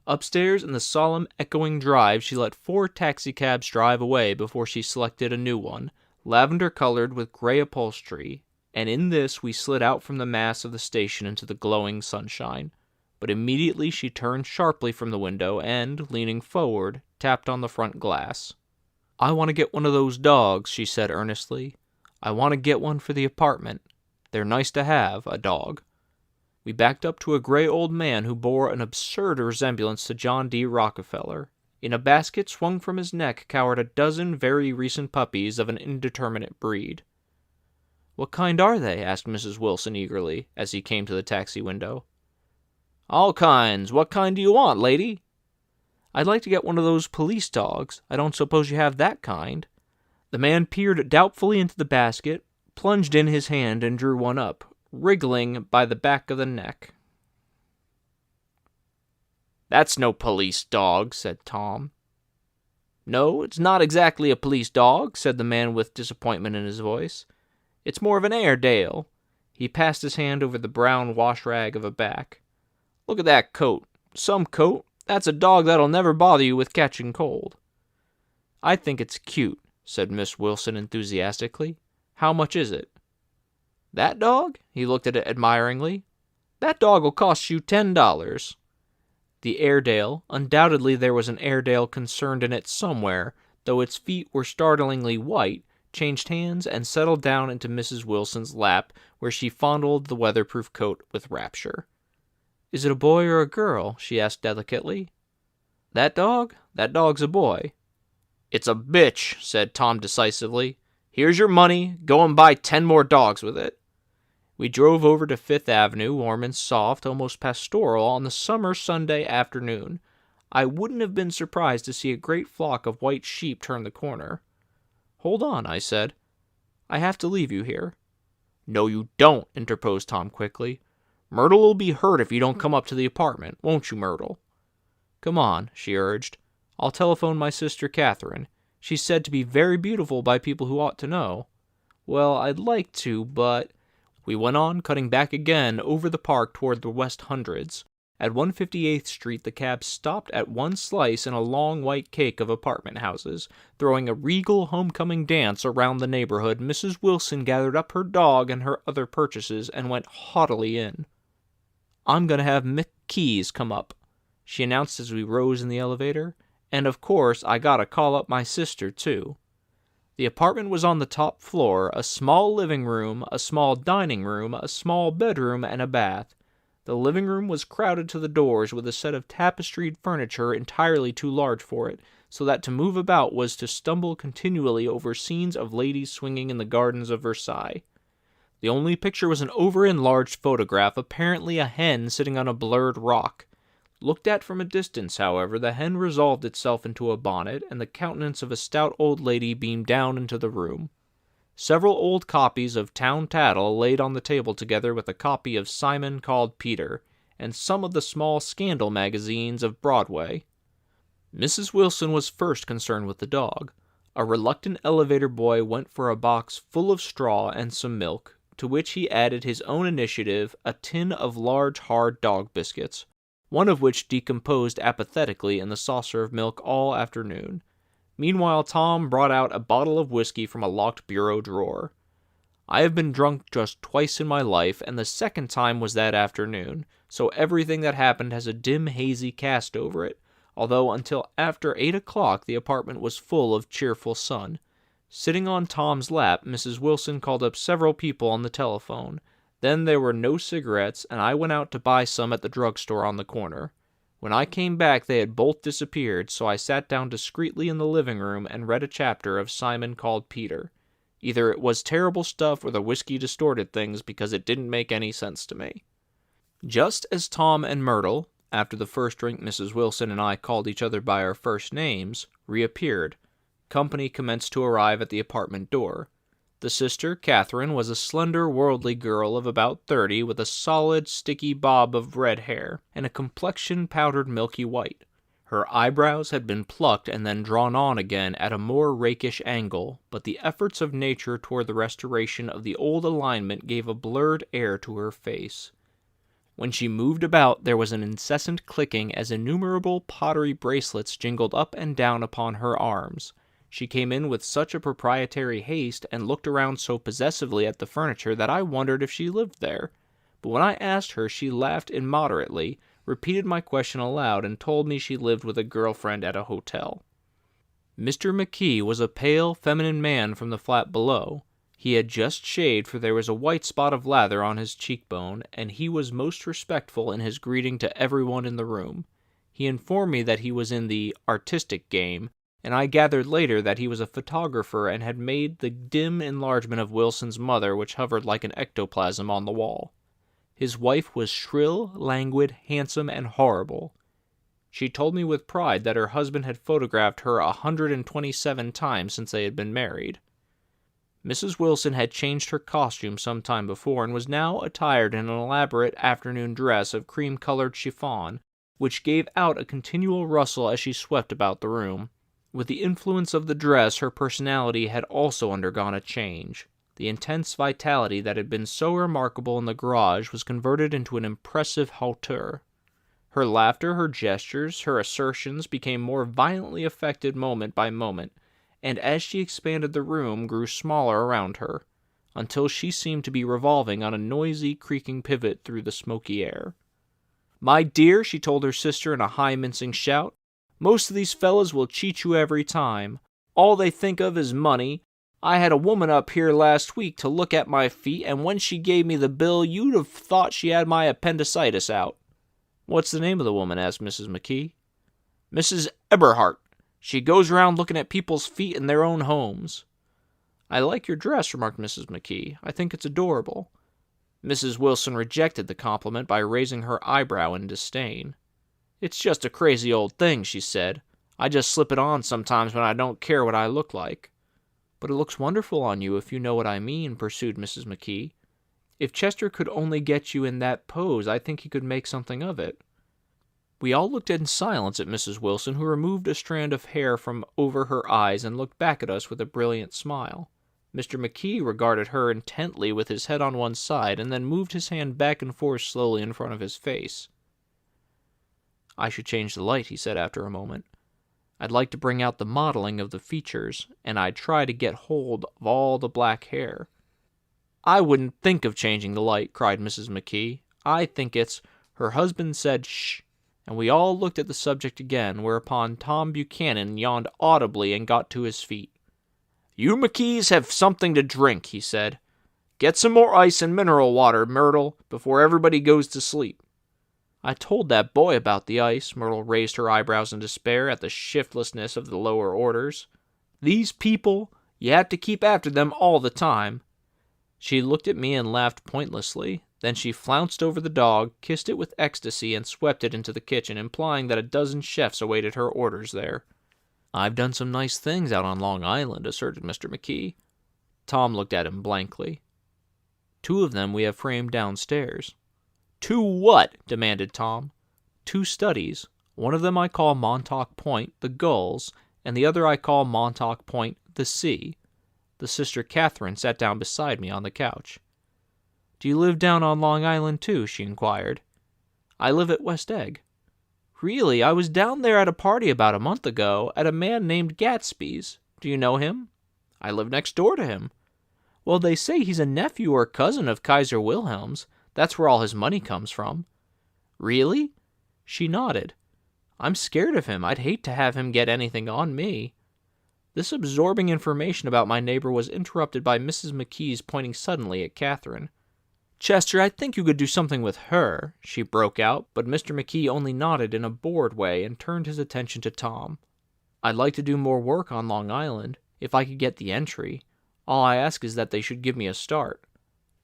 Upstairs in the solemn, echoing drive she let 4 taxicabs drive away before she selected a new one, lavender-colored with gray upholstery, and in this we slid out from the mass of the station into the glowing sunshine. But immediately she turned sharply from the window and, leaning forward, tapped on the front glass. "I want to get one of those dogs," she said earnestly. "I want to get one for the apartment. They're nice to have, a dog." We backed up to a gray old man who bore an absurd resemblance to John D. Rockefeller. In a basket swung from his neck cowered a dozen very recent puppies of an indeterminate breed. "What kind are they?" asked Mrs. Wilson eagerly, as he came to the taxi window. "All kinds. What kind do you want, lady?" "I'd like to get one of those police dogs. I don't suppose you have that kind." The man peered doubtfully into the basket, plunged in his hand, and drew one up, wriggling by the back of the neck. "That's no police dog," said Tom. "No, it's not exactly a police dog," said the man with disappointment in his voice. "It's more of an Airedale." He passed his hand over the brown wash rag of a back. "Look at that coat. Some coat. That's a dog that'll never bother you with catching cold." "I think it's cute," said Miss Wilson enthusiastically. "How much is it?" "That dog?" He looked at it admiringly. "That dog will cost you $10. The Airedale, undoubtedly there was an Airedale concerned in it somewhere, though its feet were startlingly white, changed hands and settled down into Mrs. Wilson's lap, where she fondled the weatherproof coat with rapture. "Is it a boy or a girl?" she asked delicately. That dog's a boy." "It's a bitch," said Tom decisively. "Here's your money. Go and buy 10 more dogs with it." We drove over to Fifth Avenue, warm and soft, almost pastoral, on the summer Sunday afternoon. I wouldn't have been surprised to see a great flock of white sheep turn the corner. "Hold on," I said. "I have to leave you here." "No, you don't," interposed Tom quickly. "Myrtle will be hurt if you don't come up to the apartment, won't you, Myrtle?" "Come on," she urged. "I'll telephone my sister Catherine. She's said to be very beautiful by people who ought to know." "Well, I'd like to, but—" We went on, cutting back again over the park toward the West Hundreds. At 158th Street the cab stopped at one slice in a long white cake of apartment houses. Throwing a regal homecoming dance around the neighborhood, Mrs. Wilson gathered up her dog and her other purchases and went haughtily in. "I'm going to have Mick Keys come up," she announced as we rose in the elevator. "And of course I got to call up my sister, too." The apartment was on the top floor, a small living room, a small dining room, a small bedroom, and a bath. The living room was crowded to the doors with a set of tapestried furniture entirely too large for it, so that to move about was to stumble continually over scenes of ladies swinging in the gardens of Versailles. The only picture was an over-enlarged photograph, apparently a hen sitting on a blurred rock. Looked at from a distance, however, the hen resolved itself into a bonnet, and the countenance of a stout old lady beamed down into the room. Several old copies of Town Tattle laid on the table together with a copy of Simon Called Peter, and some of the small scandal magazines of Broadway. Mrs. Wilson was first concerned with the dog. A reluctant elevator boy went for a box full of straw and some milk, to which he added his own initiative, a tin of large hard dog biscuits, one of which decomposed apathetically in the saucer of milk all afternoon. Meanwhile, Tom brought out a bottle of whiskey from a locked bureau drawer. I have been drunk just twice in my life, and the second time was that afternoon, so everything that happened has a dim, hazy cast over it, although until after 8 o'clock the apartment was full of cheerful sun. Sitting on Tom's lap, Mrs. Wilson called up several people on the telephone. Then there were no cigarettes, and I went out to buy some at the drugstore on the corner. When I came back they had both disappeared, so I sat down discreetly in the living room and read a chapter of Simon Called Peter. Either it was terrible stuff or the whiskey distorted things because it didn't make any sense to me. Just as Tom and Myrtle, after the first drink Mrs. Wilson and I called each other by our first names, reappeared, company commenced to arrive at the apartment door. The sister, Catherine, was a slender, worldly girl of about 30 with a solid, sticky bob of red hair and a complexion powdered milky white. Her eyebrows had been plucked and then drawn on again at a more rakish angle, but the efforts of nature toward the restoration of the old alignment gave a blurred air to her face. When she moved about, there was an incessant clicking as innumerable pottery bracelets jingled up and down upon her arms. She came in with such a proprietary haste and looked around so possessively at the furniture that I wondered if she lived there. But when I asked her, she laughed immoderately, repeated my question aloud, and told me she lived with a girlfriend at a hotel. Mr. McKee was a pale, feminine man from the flat below. He had just shaved, for there was a white spot of lather on his cheekbone, and he was most respectful in his greeting to everyone in the room. He informed me that he was in the artistic game, and I gathered later that he was a photographer and had made the dim enlargement of Wilson's mother which hovered like an ectoplasm on the wall. His wife was shrill, languid, handsome, and horrible. She told me with pride that her husband had photographed her 127 times since they had been married. Mrs. Wilson had changed her costume some time before and was now attired in an elaborate afternoon dress of cream-colored chiffon, which gave out a continual rustle as she swept about the room. With the influence of the dress, her personality had also undergone a change. The intense vitality that had been so remarkable in the garage was converted into an impressive hauteur. Her laughter, her gestures, her assertions became more violently affected moment by moment, and as she expanded the room grew smaller around her, until she seemed to be revolving on a noisy, creaking pivot through the smoky air. "My dear," she told her sister in a high mincing shout, "most of these fellas will cheat you every time. All they think of is money. I had a woman up here last week to look at my feet, and when she gave me the bill, you'd have thought she had my appendicitis out." "What's the name of the woman?" asked Mrs. McKee. "Mrs. Eberhart. She goes around looking at people's feet in their own homes." "I like your dress," remarked Mrs. McKee. "I think it's adorable." Mrs. Wilson rejected the compliment by raising her eyebrow in disdain. "It's just a crazy old thing," she said. "I just slip it on sometimes when I don't care what I look like." "But it looks wonderful on you, if you know what I mean," pursued Mrs. McKee. "If Chester could only get you in that pose, I think he could make something of it." We all looked in silence at Mrs. Wilson, who removed a strand of hair from over her eyes and looked back at us with a brilliant smile. Mr. McKee regarded her intently with his head on one side, and then moved his hand back and forth slowly in front of his face. "I should change the light," he said after a moment. "I'd like to bring out the modeling of the features, and I'd try to get hold of all the black hair." "I wouldn't think of changing the light," cried Mrs. McKee. "I think it's—" Her husband said, "Shh," and we all looked at the subject again, whereupon Tom Buchanan yawned audibly and got to his feet. "You McKees have something to drink," he said. "Get some more ice and mineral water, Myrtle, before everybody goes to sleep." "I told that boy about the ice." Myrtle raised her eyebrows in despair at the shiftlessness of the lower orders. "These people, you have to keep after them all the time." She looked at me and laughed pointlessly. Then she flounced over the dog, kissed it with ecstasy, and swept it into the kitchen, implying that a dozen chefs awaited her orders there. "I've done some nice things out on Long Island," asserted Mr. McKee. Tom looked at him blankly. "2 of them we have framed downstairs." "2 what?" demanded Tom. "2 studies. One of them I call Montauk Point, the Gulls, and the other I call Montauk Point, the Sea." The sister Catherine sat down beside me on the couch. "Do you live down on Long Island, too?" she inquired. "I live at West Egg." "Really? I was down there at a party about a month ago, at a man named Gatsby's. Do you know him?" "I live next door to him." "Well, they say he's a nephew or cousin of Kaiser Wilhelm's. That's where all his money comes from." "Really?" She nodded. "I'm scared of him. I'd hate to have him get anything on me." This absorbing information about my neighbor was interrupted by Mrs. McKee's pointing suddenly at Catherine. "Chester, I think you could do something with her," she broke out, but Mr. McKee only nodded in a bored way and turned his attention to Tom. "I'd like to do more work on Long Island, if I could get the entry. All I ask is that they should give me a start."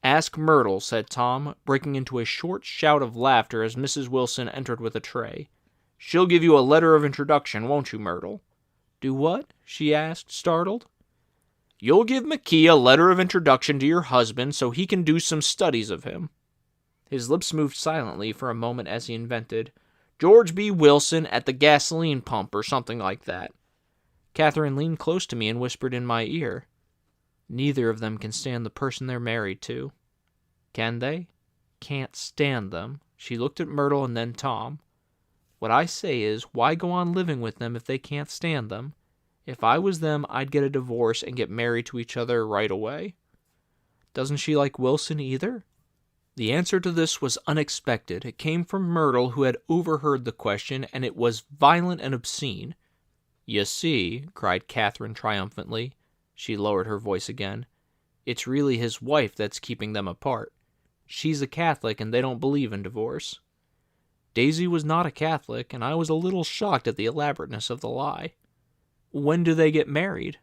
"Ask Myrtle," said Tom, breaking into a short shout of laughter as Mrs. Wilson entered with a tray. "She'll give you a letter of introduction, won't you, Myrtle?" "Do what?" she asked, startled. "You'll give McKee a letter of introduction to your husband so he can do some studies of him." His lips moved silently for a moment as he invented, "George B. Wilson at the gasoline pump," or something like that. Catherine leaned close to me and whispered in my ear, "Neither of them can stand the person they're married to." "Can they?" "Can't stand them." She looked at Myrtle and then Tom. "What I say is, why go on living with them if they can't stand them? If I was them, I'd get a divorce and get married to each other right away." "Doesn't she like Wilson either?" The answer to this was unexpected. It came from Myrtle, who had overheard the question, and it was violent and obscene. "You see," cried Catherine triumphantly. She lowered her voice again. "It's really his wife that's keeping them apart. She's a Catholic, and they don't believe in divorce." Daisy was not a Catholic, and I was a little shocked at the elaborateness of the lie. "When do they get married?"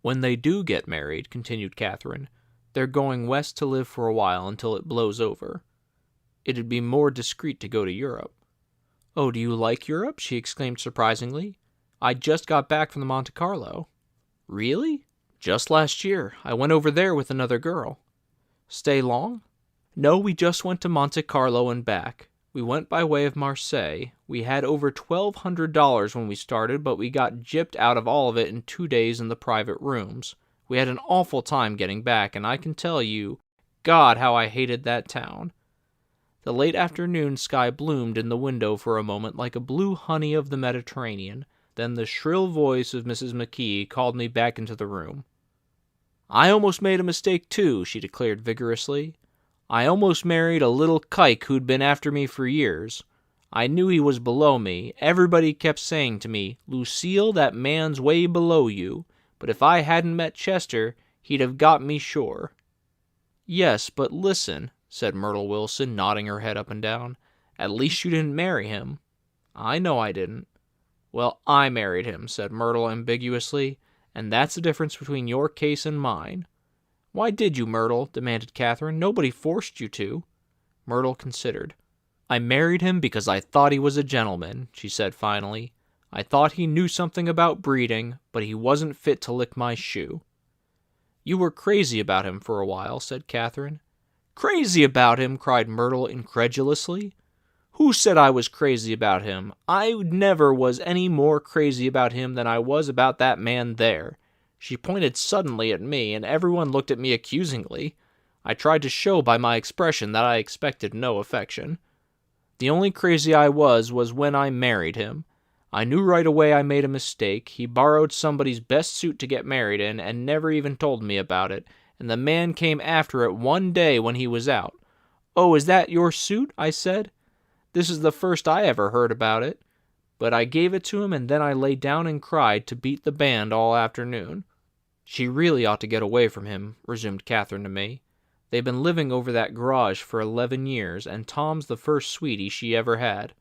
"When they do get married," continued Catherine, "they're going west to live for a while until it blows over. It'd be more discreet to go to Europe." "Oh, do you like Europe?" she exclaimed surprisingly. "I just got back from the Monte Carlo." "Really?" "Just last year. I went over there with another girl." "Stay long?" "No, we just went to Monte Carlo and back. We went by way of Marseille. We had over $1,200 when we started, but we got gypped out of all of it in 2 days in the private rooms. We had an awful time getting back, and I can tell you, God, how I hated that town." The late afternoon sky bloomed in the window for a moment like a blue honey of the Mediterranean. Then the shrill voice of Mrs. McKee called me back into the room. "I almost made a mistake, too," she declared vigorously. "I almost married a little kike who'd been after me for years. I knew he was below me. Everybody kept saying to me, 'Lucille, that man's way below you.' But if I hadn't met Chester, he'd have got me sure." "Yes, but listen," said Myrtle Wilson, nodding her head up and down. "At least you didn't marry him." "I know I didn't." "Well, I married him," said Myrtle ambiguously, "and that's the difference between your case and mine." "Why did you, Myrtle?" demanded Catherine. "Nobody forced you to." Myrtle considered. "I married him because I thought he was a gentleman," she said finally. "I thought he knew something about breeding, but he wasn't fit to lick my shoe." "You were crazy about him for a while," said Catherine. "Crazy about him?" cried Myrtle incredulously. "Who said I was crazy about him? I never was any more crazy about him than I was about that man there." She pointed suddenly at me, and everyone looked at me accusingly. I tried to show by my expression that I expected no affection. "The only crazy I was when I married him. I knew right away I made a mistake. He borrowed somebody's best suit to get married in, and never even told me about it, and the man came after it one day when he was out. 'Oh, is that your suit?' I said. This is the first I ever heard about it. But I gave it to him, and then I lay down and cried to beat the band all afternoon." "She really ought to get away from him," resumed Catherine to me. "They've been living over that garage for 11 years, and Tom's the first sweetie she ever had."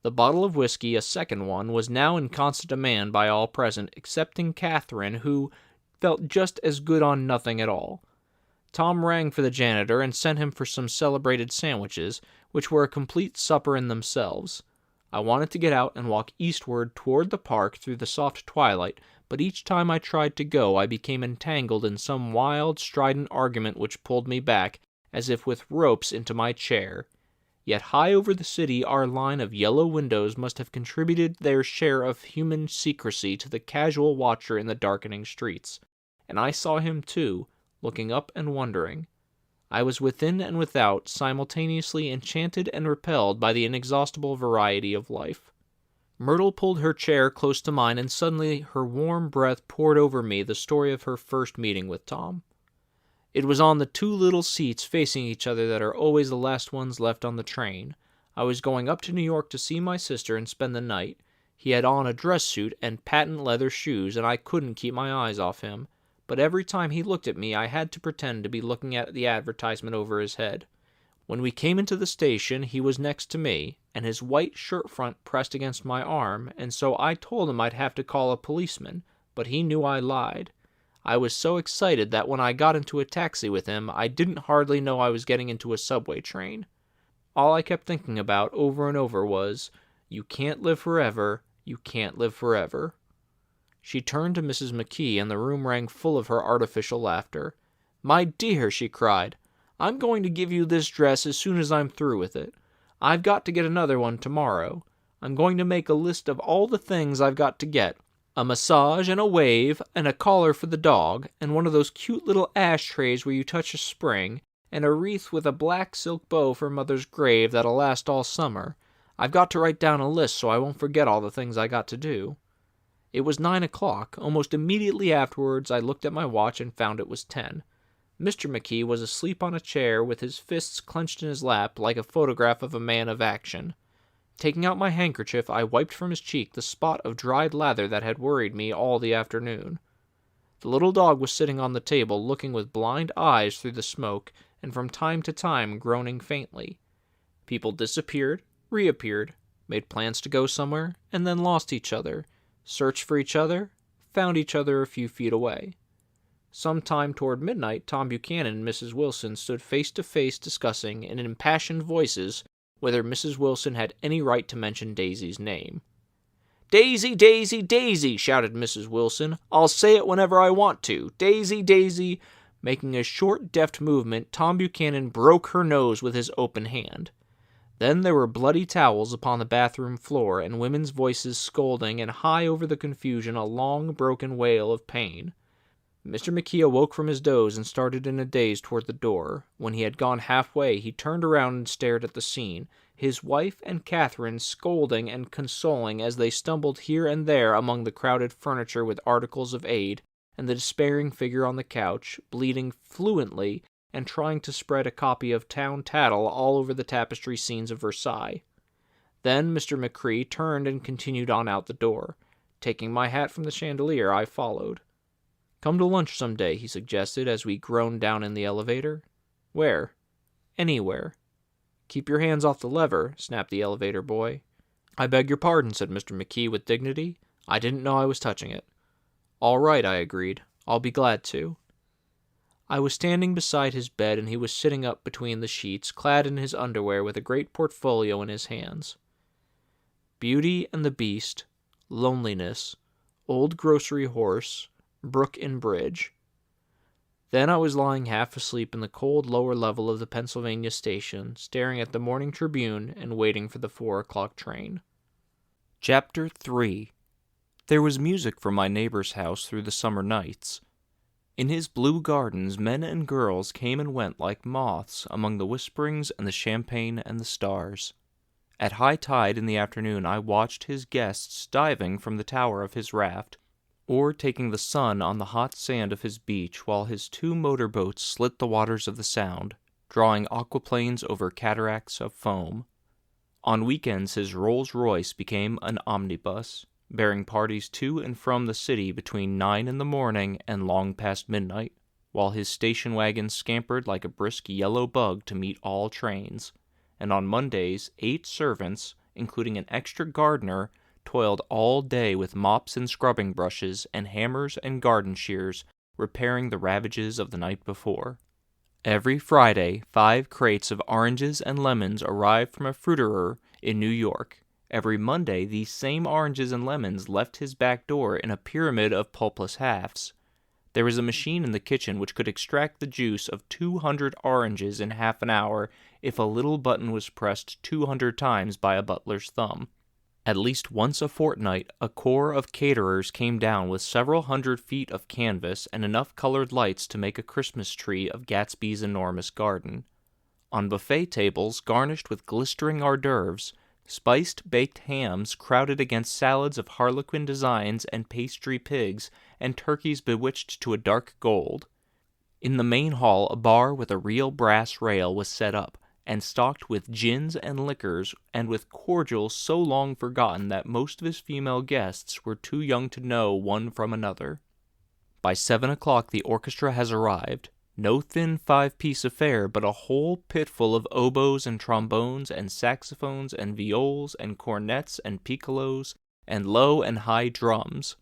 The bottle of whiskey, a second one, was now in constant demand by all present, excepting Catherine, who felt just as good on nothing at all. Tom rang for the janitor and sent him for some celebrated sandwiches, which were a complete supper in themselves. I wanted to get out and walk eastward toward the park through the soft twilight, but each time I tried to go I became entangled in some wild, strident argument which pulled me back, as if with ropes, into my chair. Yet high over the city our line of yellow windows must have contributed their share of human secrecy to the casual watcher in the darkening streets, and I saw him too, looking up and wondering. I was within and without, simultaneously enchanted and repelled by the inexhaustible variety of life. Myrtle pulled her chair close to mine, and suddenly her warm breath poured over me the story of her first meeting with Tom. It was on the 2 little seats facing each other that are always the last ones left on the train. I was going up to New York to see my sister and spend the night. He had on a dress suit and patent leather shoes, and I couldn't keep my eyes off him. But every time he looked at me, I had to pretend to be looking at the advertisement over his head. When we came into the station, he was next to me, and his white shirt front pressed against my arm, and so I told him I'd have to call a policeman, but he knew I lied. I was so excited that when I got into a taxi with him, I didn't hardly know I was getting into a subway train. All I kept thinking about over and over was, "You can't live forever, you can't live forever." She turned to Mrs. McKee, and the room rang full of her artificial laughter. "My dear," she cried, "I'm going to give you this dress as soon as I'm through with it. I've got to get another one tomorrow. I'm going to make a list of all the things I've got to get. A massage and a wave and a collar for the dog and one of those cute little ashtrays where you touch a spring and a wreath with a black silk bow for Mother's grave that'll last all summer. I've got to write down a list so I won't forget all the things I got to do." It was 9 o'clock. Almost immediately afterwards, I looked at my watch and found it was 10. Mr. McKee was asleep on a chair with his fists clenched in his lap like a photograph of a man of action. Taking out my handkerchief, I wiped from his cheek the spot of dried lather that had worried me all the afternoon. The little dog was sitting on the table, looking with blind eyes through the smoke, and from time to time groaning faintly. People disappeared, reappeared, made plans to go somewhere, and then lost each other, searched for each other, found each other a few feet away. Sometime toward midnight, Tom Buchanan and Mrs. Wilson stood face to face discussing, in impassioned voices, whether Mrs. Wilson had any right to mention Daisy's name. "Daisy, Daisy, Daisy!" shouted Mrs. Wilson. "I'll say it whenever I want to. Daisy, Daisy!" Making a short, deft movement, Tom Buchanan broke her nose with his open hand. Then there were bloody towels upon the bathroom floor, and women's voices scolding, and high over the confusion a long, broken wail of pain. Mr. McKee awoke from his doze and started in a daze toward the door. When he had gone halfway, he turned around and stared at the scene, his wife and Catherine scolding and consoling as they stumbled here and there among the crowded furniture with articles of aid, and the despairing figure on the couch, bleeding fluently and trying to spread a copy of Town Tattle all over the tapestry scenes of Versailles. Then Mr. McCree turned and continued on out the door. Taking my hat from the chandelier, I followed. "Come to lunch some day," he suggested as we groaned down in the elevator. "Where?" "Anywhere." "Keep your hands off the lever," snapped the elevator boy. "I beg your pardon," said Mr. McKee with dignity. "I didn't know I was touching it." "All right," I agreed. "I'll be glad to." I was standing beside his bed, and he was sitting up between the sheets, clad in his underwear with a great portfolio in his hands. Beauty and the Beast, Loneliness, Old Grocery Horse, Brook and Bridge. Then I was lying half asleep in the cold lower level of the Pennsylvania station, staring at the Morning Tribune and waiting for the 4 o'clock train. Chapter 3. There was music from my neighbor's house through the summer nights. In his blue gardens, men and girls came and went like moths among the whisperings and the champagne and the stars. At high tide in the afternoon, I watched his guests diving from the tower of his raft, or taking the sun on the hot sand of his beach while his 2 motorboats slit the waters of the Sound, drawing aquaplanes over cataracts of foam. On weekends, his Rolls-Royce became an omnibus, bearing parties to and from the city between 9 in the morning and long past midnight, while his station wagon scampered like a brisk yellow bug to meet all trains, and on Mondays 8 servants, including an extra gardener, toiled all day with mops and scrubbing brushes and hammers and garden shears, repairing the ravages of the night before. Every Friday 5 crates of oranges and lemons arrived from a fruiterer in New York. Every Monday, these same oranges and lemons left his back door in a pyramid of pulpless halves. There was a machine in the kitchen which could extract the juice of 200 oranges in half an hour if a little button was pressed 200 times by a butler's thumb. At least once a fortnight, a corps of caterers came down with several hundred feet of canvas and enough colored lights to make a Christmas tree of Gatsby's enormous garden. On buffet tables, garnished with glistering hors d'oeuvres, spiced baked hams crowded against salads of harlequin designs and pastry pigs and turkeys bewitched to a dark gold. In the main hall a bar with a real brass rail was set up, and stocked with gins and liquors and with cordials so long forgotten that most of his female guests were too young to know one from another. By 7 o'clock the orchestra has arrived. No thin 5-piece affair, but a whole pitful of oboes and trombones and saxophones and viols and cornets and piccolos and low and high drums.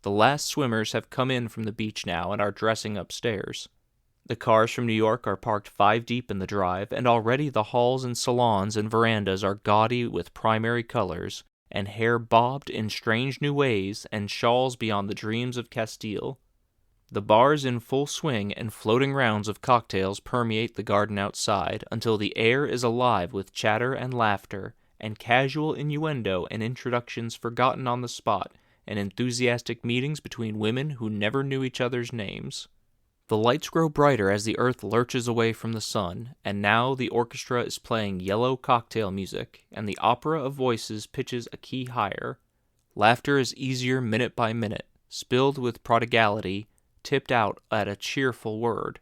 The last swimmers have come in from the beach now and are dressing upstairs. The cars from New York are parked 5 deep in the drive, and already the halls and salons and verandas are gaudy with primary colors, and hair bobbed in strange new ways, and shawls beyond the dreams of Castile. The bars in full swing, and floating rounds of cocktails permeate the garden outside, until the air is alive with chatter and laughter, and casual innuendo and introductions forgotten on the spot, and enthusiastic meetings between women who never knew each other's names. The lights grow brighter as the earth lurches away from the sun, and now the orchestra is playing yellow cocktail music, and the opera of voices pitches a key higher. Laughter is easier minute by minute, spilled with prodigality, tipped out at a cheerful word.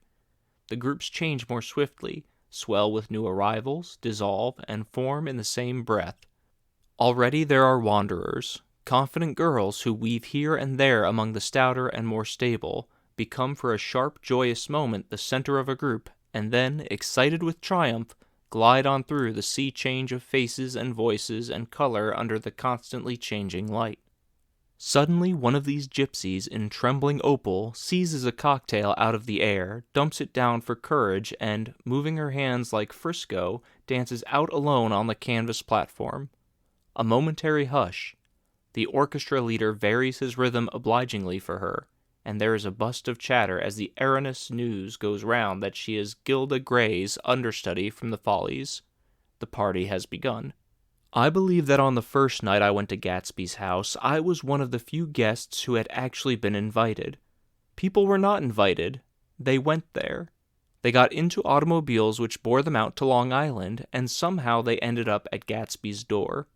The groups change more swiftly, swell with new arrivals, dissolve, and form in the same breath. Already there are wanderers, confident girls who weave here and there among the stouter and more stable, become for a sharp, joyous moment the center of a group, and then, excited with triumph, glide on through the sea change of faces and voices and color under the constantly changing light. Suddenly one of these gypsies in trembling opal seizes a cocktail out of the air, dumps it down for courage, and, moving her hands like Frisco, dances out alone on the canvas platform. A momentary hush. The orchestra leader varies his rhythm obligingly for her, and there is a bust of chatter as the erroneous news goes round that she is Gilda Gray's understudy from the Follies. The party has begun. I believe that on the first night I went to Gatsby's house, I was one of the few guests who had actually been invited. People were not invited. They went there. They got into automobiles which bore them out to Long Island, and somehow they ended up at Gatsby's door.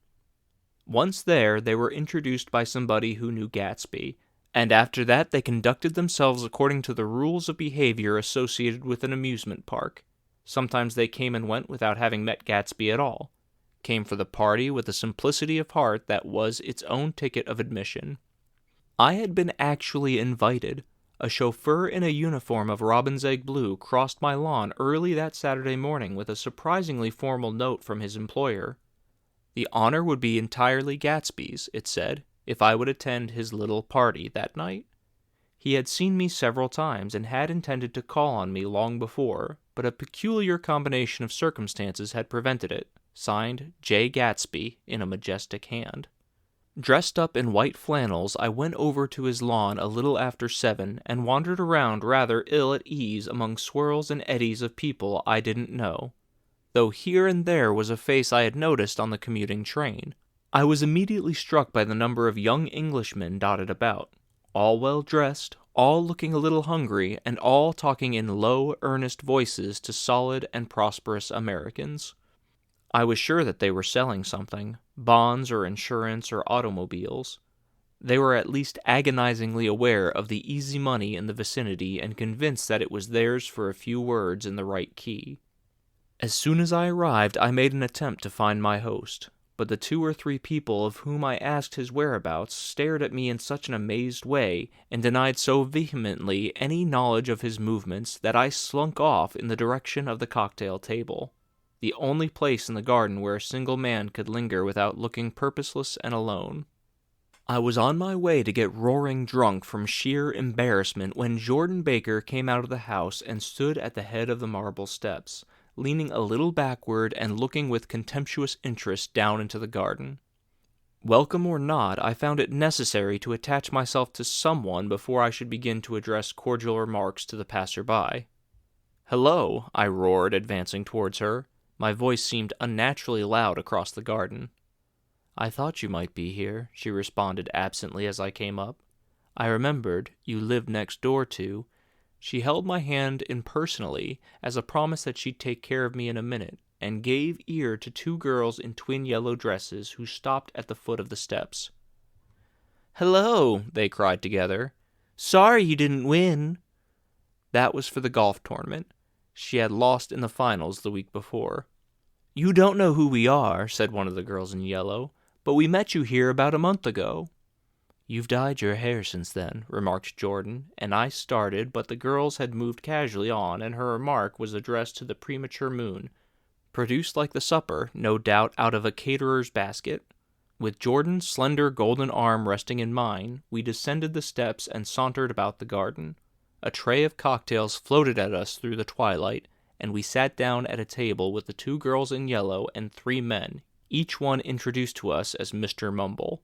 Once there, they were introduced by somebody who knew Gatsby, and after that they conducted themselves according to the rules of behavior associated with an amusement park. Sometimes they came and went without having met Gatsby at all, came for the party with a simplicity of heart that was its own ticket of admission. I had been actually invited. A chauffeur in a uniform of robin's egg blue crossed my lawn early that Saturday morning with a surprisingly formal note from his employer. The honor would be entirely Gatsby's, it said, if I would attend his little party that night. He had seen me several times and had intended to call on me long before, but a peculiar combination of circumstances had prevented it. Signed, J. Gatsby, in a majestic hand. Dressed up in white flannels, I went over to his lawn a little after 7 and wandered around rather ill at ease among swirls and eddies of people I didn't know, though here and there was a face I had noticed on the commuting train. I was immediately struck by the number of young Englishmen dotted about, all well dressed, all looking a little hungry, and all talking in low, earnest voices to solid and prosperous Americans. I was sure that they were selling something, bonds or insurance or automobiles. They were at least agonizingly aware of the easy money in the vicinity and convinced that it was theirs for a few words in the right key. As soon as I arrived, I made an attempt to find my host, but the 2 or 3 people of whom I asked his whereabouts stared at me in such an amazed way and denied so vehemently any knowledge of his movements that I slunk off in the direction of the cocktail table, the only place in the garden where a single man could linger without looking purposeless and alone. I was on my way to get roaring drunk from sheer embarrassment when Jordan Baker came out of the house and stood at the head of the marble steps, leaning a little backward and looking with contemptuous interest down into the garden. Welcome or not, I found it necessary to attach myself to someone before I should begin to address cordial remarks to the passer-by. "Hello," I roared, advancing towards her. My voice seemed unnaturally loud across the garden. "I thought you might be here," she responded absently as I came up. "I remembered you lived next door to—" She held my hand impersonally as a promise that she'd take care of me in a minute, and gave ear to 2 girls in twin yellow dresses who stopped at the foot of the steps. "Hello," they cried together. "Sorry you didn't win." That was for the golf tournament. She had lost in the finals the week before. "You don't know who we are," said one of the girls in yellow, "but we met you here about a month ago." "You've dyed your hair since then," remarked Jordan, and I started, but the girls had moved casually on, and her remark was addressed to the premature moon, produced like the supper, no doubt, out of a caterer's basket. With Jordan's slender golden arm resting in mine, we descended the steps and sauntered about the garden. A tray of cocktails floated at us through the twilight, and we sat down at a table with the 2 girls in yellow and 3 men, each one introduced to us as Mr. Mumble.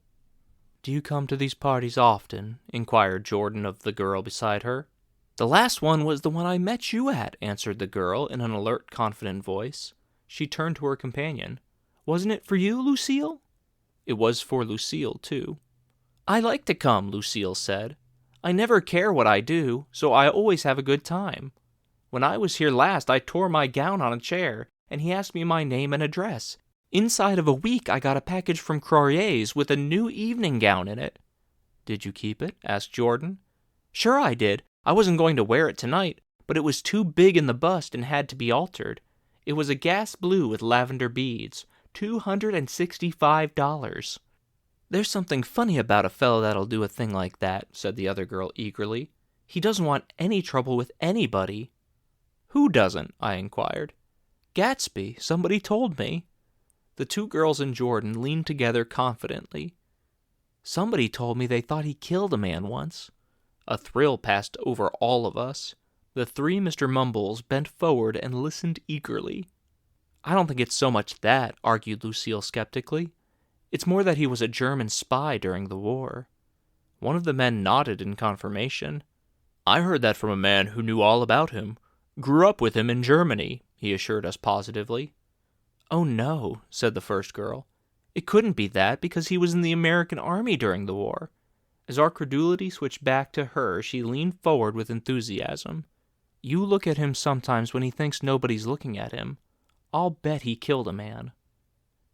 "Do you come to these parties often?" inquired Jordan of the girl beside her. "The last one was the one I met you at," answered the girl in an alert, confident voice. She turned to her companion. "Wasn't it for you, Lucille?" It was for Lucille, too. "I like to come," Lucille said. "I never care what I do, so I always have a good time. When I was here last, I tore my gown on a chair, and he asked me my name and address. Inside of a week, I got a package from Crorier's with a new evening gown in it." "Did you keep it?" asked Jordan. "Sure I did. I wasn't going to wear it tonight, but it was too big in the bust and had to be altered. It was a gas blue with lavender beads. $265. "There's something funny about a fellow that'll do a thing like that," said the other girl eagerly. "He doesn't want any trouble with anybody." "Who doesn't?" I inquired. "Gatsby. Somebody told me." The 2 girls and Jordan leaned together confidently. "Somebody told me they thought he killed a man once." A thrill passed over all of us. The 3 Mr. Mumbles bent forward and listened eagerly. "I don't think it's so much that," argued Lucille skeptically. "It's more that he was a German spy during the war." One of the men nodded in confirmation. "I heard that from a man who knew all about him. Grew up with him in Germany," he assured us positively. "Oh no," said the first girl. "It couldn't be that, because he was in the American Army during the war." As our credulity switched back to her, she leaned forward with enthusiasm. "You look at him sometimes when he thinks nobody's looking at him. I'll bet he killed a man."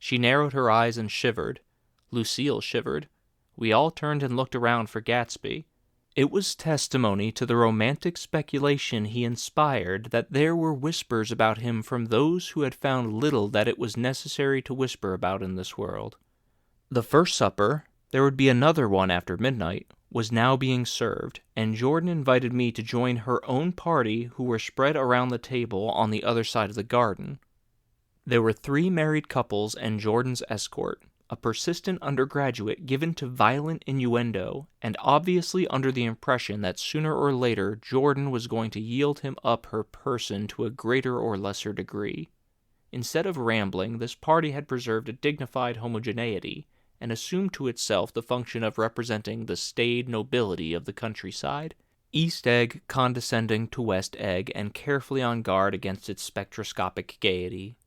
She narrowed her eyes and shivered. Lucille shivered. We all turned and looked around for Gatsby. It was testimony to the romantic speculation he inspired that there were whispers about him from those who had found little that it was necessary to whisper about in this world. The first supper, there would be another one after midnight, was now being served, and Jordan invited me to join her own party who were spread around the table on the other side of the garden. There were 3 married couples and Jordan's escort, a persistent undergraduate given to violent innuendo, and obviously under the impression that sooner or later Jordan was going to yield him up her person to a greater or lesser degree. Instead of rambling, this party had preserved a dignified homogeneity, and assumed to itself the function of representing the staid nobility of the countryside, East Egg condescending to West Egg and carefully on guard against its spectroscopic gaiety.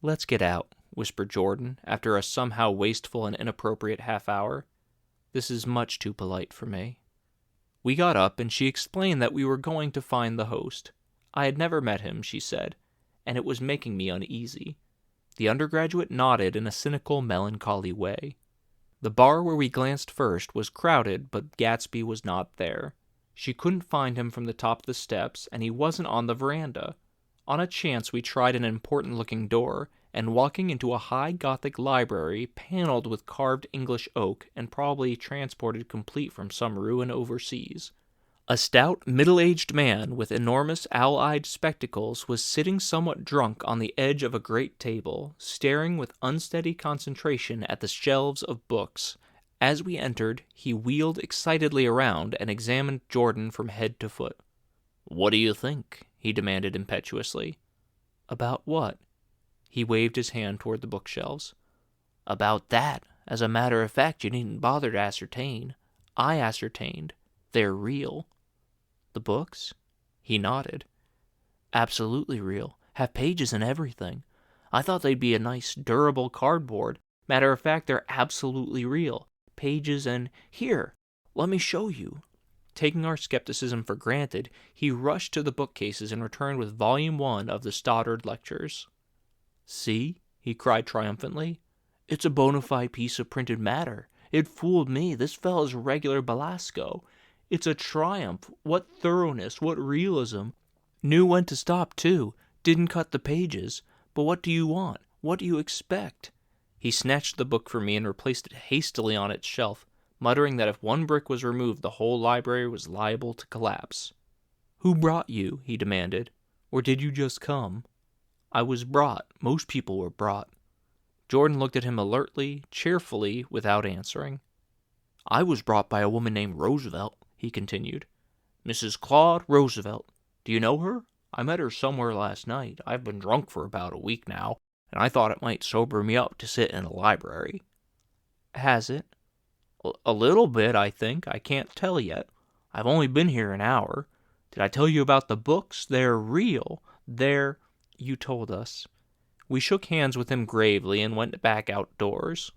"Let's get out," whispered Jordan, after a somehow wasteful and inappropriate half-hour. "This is much too polite for me." We got up, and she explained that we were going to find the host. I had never met him, she said, and it was making me uneasy. The undergraduate nodded in a cynical, melancholy way. The bar where we glanced first was crowded, but Gatsby was not there. She couldn't find him from the top of the steps, and he wasn't on the veranda. On a chance, we tried an important-looking door, and walking into a high Gothic library paneled with carved English oak and probably transported complete from some ruin overseas. A stout, middle-aged man with enormous owl-eyed spectacles was sitting somewhat drunk on the edge of a great table, staring with unsteady concentration at the shelves of books. As we entered, he wheeled excitedly around and examined Jordan from head to foot. "What do you think?" he demanded impetuously. "About what?" He waved his hand toward the bookshelves. "About that. As a matter of fact, you needn't bother to ascertain. I ascertained. They're real." "The books?" He nodded. "Absolutely real. Have pages and everything. I thought they'd be a nice, durable cardboard. Matter of fact, they're absolutely real. Pages and... Here, let me show you." Taking our skepticism for granted, he rushed to the bookcases and returned with Volume 1 of the Stoddard Lectures. "See?" he cried triumphantly. "It's a bona fide piece of printed matter. It fooled me. This fellow's regular Belasco. It's a triumph. What thoroughness, what realism. Knew when to stop, too. Didn't cut the pages. But what do you want? What do you expect?" He snatched the book from me and replaced it hastily on its shelf, muttering that if one brick was removed, the whole library was liable to collapse. "Who brought you?" he demanded. "Or did you just come?" "I was brought. Most people were brought." Jordan looked at him alertly, cheerfully, without answering. "I was brought by a woman named Roosevelt," he continued. "Mrs. Claude Roosevelt. Do you know her? I met her somewhere last night. I've been drunk for about a week now, and I thought it might sober me up to sit in a library." "Has it?" "A little bit, I think. I can't tell yet. I've only been here an hour. Did I tell you about the books? They're real. You told us." We shook hands with him gravely and went back outdoors.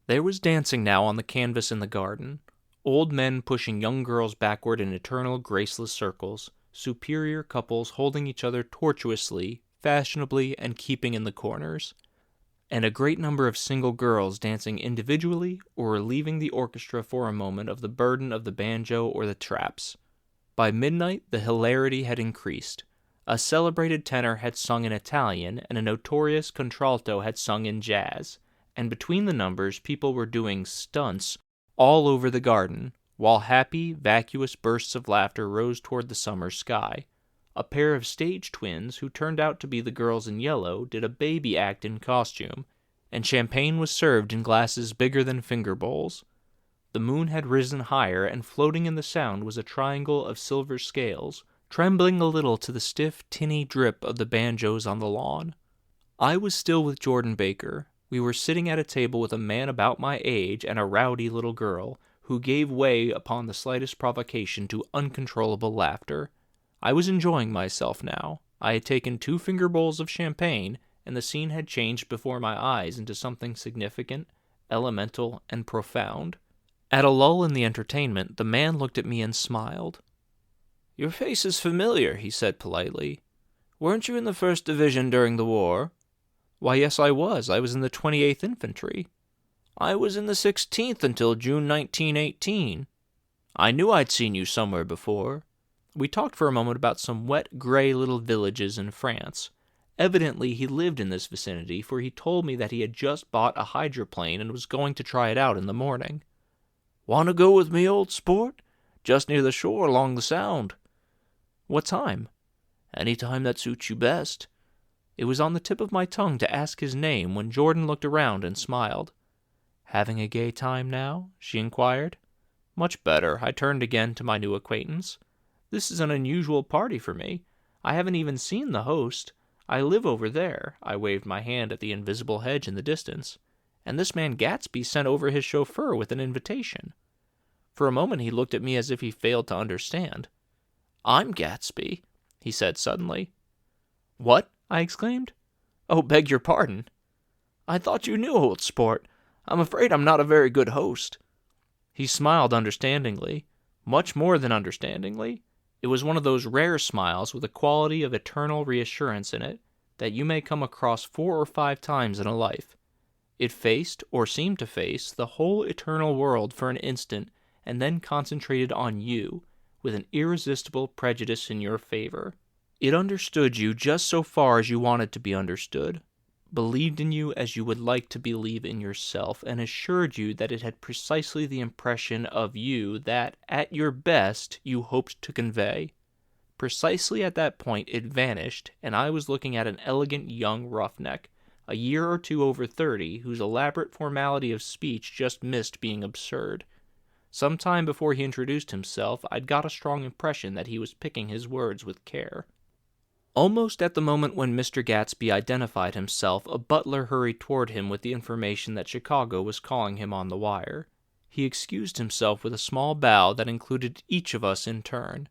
There was dancing now on the canvas in the garden. Old men pushing young girls backward in eternal graceless circles, superior couples holding each other tortuously, fashionably, and keeping in the corners, and a great number of single girls dancing individually or relieving the orchestra for a moment of the burden of the banjo or the traps. By midnight the hilarity had increased. A celebrated tenor had sung in Italian, and a notorious contralto had sung in jazz, and between the numbers people were doing stunts all over the garden, while happy, vacuous bursts of laughter rose toward the summer sky. A pair of stage twins, who turned out to be the girls in yellow, did a baby act in costume, and champagne was served in glasses bigger than finger bowls. The moon had risen higher, and floating in the sound was a triangle of silver scales, trembling a little to the stiff, tinny drip of the banjos on the lawn. I was still with Jordan Baker. We were sitting at a table with a man about my age and a rowdy little girl, who gave way upon the slightest provocation to uncontrollable laughter. I was enjoying myself now. I had taken 2 finger bowls of champagne, and the scene had changed before my eyes into something significant, elemental, and profound. At a lull in the entertainment, the man looked at me and smiled. "Your face is familiar," he said politely. "Weren't you in the 1st Division during the war?" "Why, yes, I was. I was in the 28th Infantry." "I was in the 16th until June 1918. I knew I'd seen you somewhere before." We talked for a moment about some wet, gray little villages in France. Evidently he lived in this vicinity, for he told me that he had just bought a hydroplane and was going to try it out in the morning. "Want to go with me, old sport? Just near the shore along the Sound." "What time?" "Any time that suits you best." It was on the tip of my tongue to ask his name when Jordan looked around and smiled. "Having a gay time now?" she inquired. "Much better." I turned again to my new acquaintance. "This is an unusual party for me. I haven't even seen the host. I live over there." I waved my hand at the invisible hedge in the distance. "And this man Gatsby sent over his chauffeur with an invitation." For a moment he looked at me as if he failed to understand. "I'm Gatsby," he said suddenly. "What?" I exclaimed. "Oh, beg your pardon." "I thought you knew, old sport. I'm afraid I'm not a very good host." He smiled understandingly, much more than understandingly. It was one of those rare smiles with a quality of eternal reassurance in it that you may come across 4 or 5 times in a life. It faced, or seemed to face, the whole eternal world for an instant, and then concentrated on you, with an irresistible prejudice in your favor. It understood you just so far as you wanted to be understood, believed in you as you would like to believe in yourself, and assured you that it had precisely the impression of you that, at your best, you hoped to convey. Precisely at that point it vanished, and I was looking at an elegant young roughneck, a year or 2 over 30, whose elaborate formality of speech just missed being absurd. Some time before he introduced himself, I'd got a strong impression that he was picking his words with care. Almost at the moment when Mr. Gatsby identified himself, a butler hurried toward him with the information that Chicago was calling him on the wire. He excused himself with a small bow that included each of us in turn.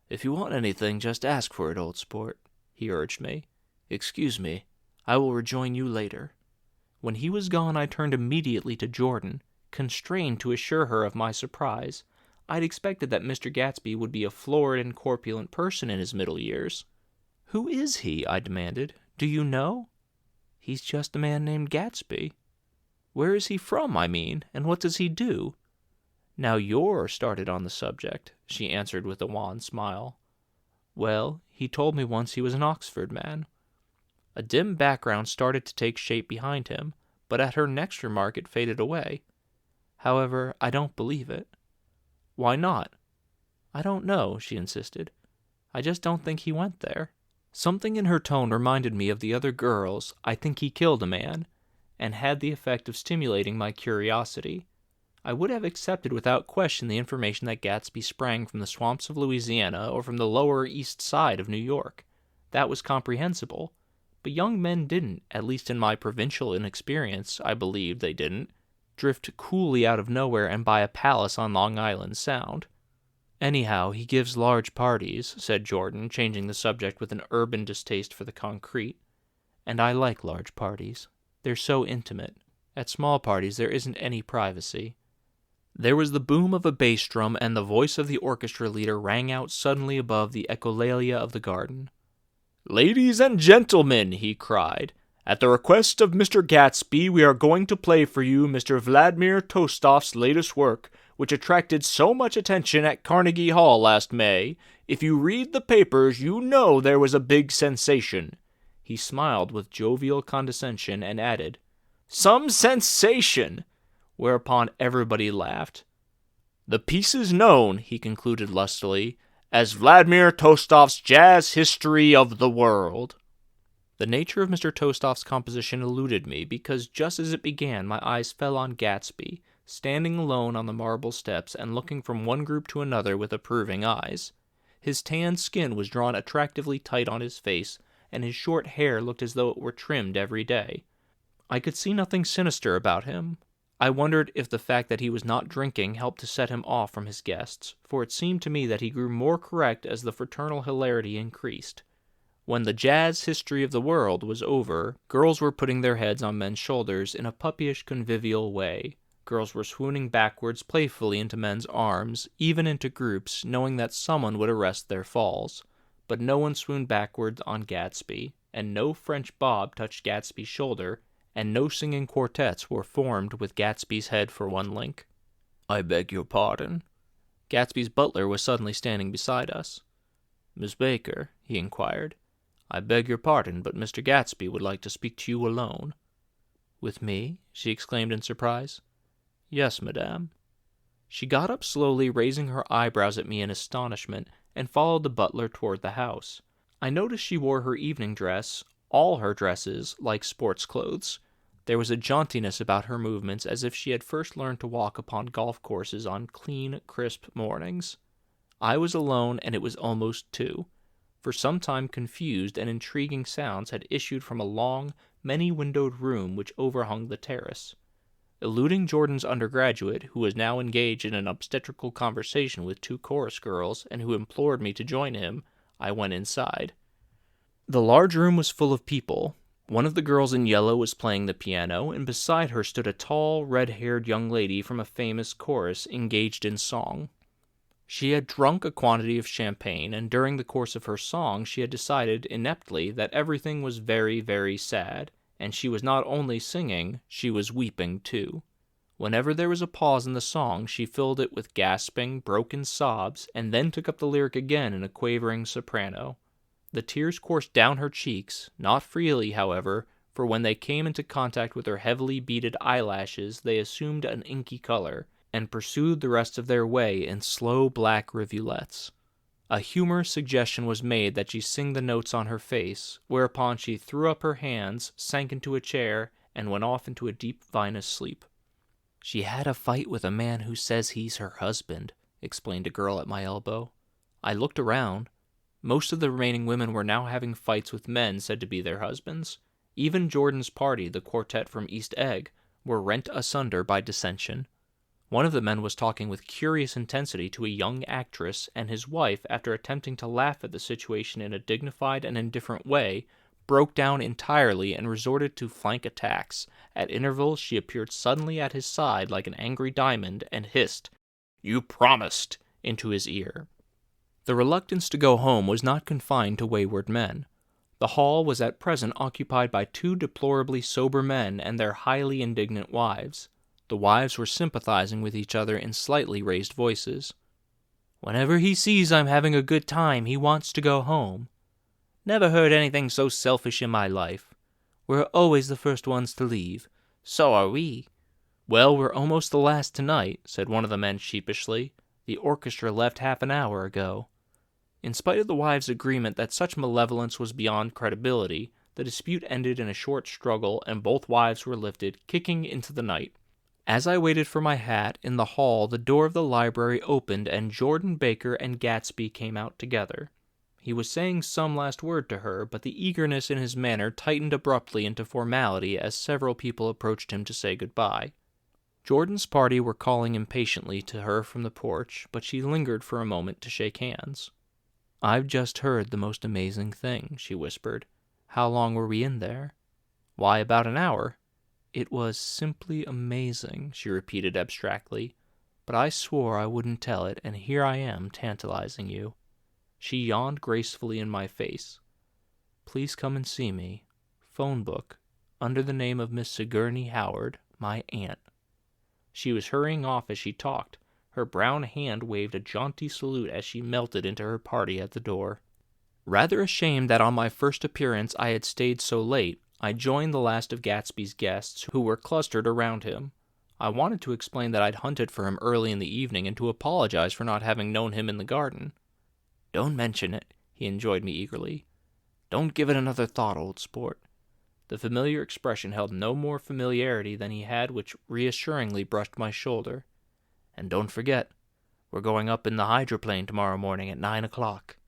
"If you want anything, just ask for it, old sport," he urged me. "Excuse me. I will rejoin you later." When he was gone, I turned immediately to Jordan, constrained to assure her of my surprise. I'd expected that Mr. Gatsby would be a florid and corpulent person in his middle years. "Who is he?" I demanded. "Do you know?" "He's just a man named Gatsby." "Where is he from, I mean, and what does he do?" "Now you're started on the subject," she answered with a wan smile. "Well, he told me once he was an Oxford man." A dim background started to take shape behind him, but at her next remark it faded away. "However, I don't believe it." "Why not?" "I don't know," she insisted. "I just don't think he went there." Something in her tone reminded me of the other girls. "I think he killed a man," and had the effect of stimulating my curiosity. I would have accepted without question the information that Gatsby sprang from the swamps of Louisiana or from the lower east side of New York. That was comprehensible. But young men didn't, at least in my provincial inexperience, I believed they didn't, drift coolly out of nowhere and buy a palace on Long Island Sound. Anyhow, he gives large parties, said Jordan, changing the subject with an urban distaste for the concrete. And I like large parties. They're so intimate. At small parties there isn't any privacy. There was the boom of a bass drum, and the voice of the orchestra leader rang out suddenly above the echolalia of the garden. "Ladies and gentlemen," he cried, "at the request of Mr. Gatsby, we are going to play for you Mr. Vladimir Tostof's latest work, which attracted so much attention at Carnegie Hall last May. If you read the papers, you know there was a big sensation." He smiled with jovial condescension and added, "Some sensation!" Whereupon everybody laughed. "The piece is known," he concluded lustily, "as Vladimir Tostof's Jazz History of the World." The nature of Mr. Tostof's composition eluded me, because just as it began my eyes fell on Gatsby, standing alone on the marble steps and looking from one group to another with approving eyes. His tanned skin was drawn attractively tight on his face, and his short hair looked as though it were trimmed every day. I could see nothing sinister about him. I wondered if the fact that he was not drinking helped to set him off from his guests, for it seemed to me that he grew more correct as the fraternal hilarity increased. When the Jazz History of the World was over, girls were putting their heads on men's shoulders in a puppyish convivial way. Girls were swooning backwards playfully into men's arms, even into groups, knowing that someone would arrest their falls. But no one swooned backwards on Gatsby, and no French bob touched Gatsby's shoulder, and no singing quartets were formed with Gatsby's head for one link. "I beg your pardon." Gatsby's butler was suddenly standing beside us. "Miss Baker," he inquired, "I beg your pardon, but Mr. Gatsby would like to speak to you alone." "With me?" she exclaimed in surprise. "Yes, madame." She got up slowly, raising her eyebrows at me in astonishment, and followed the butler toward the house. I noticed she wore her evening dress, all her dresses, like sports clothes. There was a jauntiness about her movements as if she had first learned to walk upon golf courses on clean, crisp mornings. I was alone, and it was almost 2. For some time confused and intriguing sounds had issued from a long, many-windowed room which overhung the terrace. Eluding Jordan's undergraduate, who was now engaged in an obstetrical conversation with 2 chorus girls, and who implored me to join him, I went inside. The large room was full of people. One of the girls in yellow was playing the piano, and beside her stood a tall, red-haired young lady from a famous chorus engaged in song. She had drunk a quantity of champagne, and during the course of her song she had decided, ineptly, that everything was very, very sad, and she was not only singing, she was weeping too. Whenever there was a pause in the song, she filled it with gasping, broken sobs, and then took up the lyric again in a quavering soprano. The tears coursed down her cheeks, not freely, however, for when they came into contact with her heavily beaded eyelashes they assumed an inky color, and pursued the rest of their way in slow black rivulets. A humorous suggestion was made that she sing the notes on her face, whereupon she threw up her hands, sank into a chair, and went off into a deep vinous sleep. "She had a fight with a man who says he's her husband," explained a girl at my elbow. I looked around. Most of the remaining women were now having fights with men said to be their husbands. Even Jordan's party, the quartet from East Egg, were rent asunder by dissension. One of the men was talking with curious intensity to a young actress, and his wife, after attempting to laugh at the situation in a dignified and indifferent way, broke down entirely and resorted to flank attacks. At intervals she appeared suddenly at his side like an angry diamond and hissed, "You promised," into his ear. The reluctance to go home was not confined to wayward men. The hall was at present occupied by 2 deplorably sober men and their highly indignant wives. The wives were sympathizing with each other in slightly raised voices. "Whenever he sees I'm having a good time, he wants to go home. Never heard anything so selfish in my life. We're always the first ones to leave. So are we." "Well, we're almost the last tonight," said one of the men sheepishly. "The orchestra left half an hour ago." In spite of the wives' agreement that such malevolence was beyond credibility, The dispute ended in a short struggle, and both wives were lifted, kicking into the night. As I waited for my hat in the hall, the door of the library opened, and Jordan Baker and Gatsby came out together. He was saying some last word to her, but the eagerness in his manner tightened abruptly into formality as several people approached him to say goodbye. Jordan's party were calling impatiently to her from the porch, but she lingered for a moment to shake hands. "I've just heard the most amazing thing," she whispered. "How long were we in there?" "Why, about an hour." "It was simply amazing," she repeated abstractly. "But I swore I wouldn't tell it, and here I am tantalizing you." She yawned gracefully in my face. "Please come and see me. Phone book, under the name of Miss Sigourney Howard, my aunt." She was hurrying off as she talked. Her brown hand waved a jaunty salute as she melted into her party at the door. Rather ashamed that on my first appearance I had stayed so late, I joined the last of Gatsby's guests, who were clustered around him. I wanted to explain that I'd hunted for him early in the evening and to apologize for not having known him in the garden. "Don't mention it," he enjoined me eagerly. "Don't give it another thought, old sport." The familiar expression held no more familiarity than he had which reassuringly brushed my shoulder. "And don't forget, we're going up in the hydroplane tomorrow morning at 9 o'clock.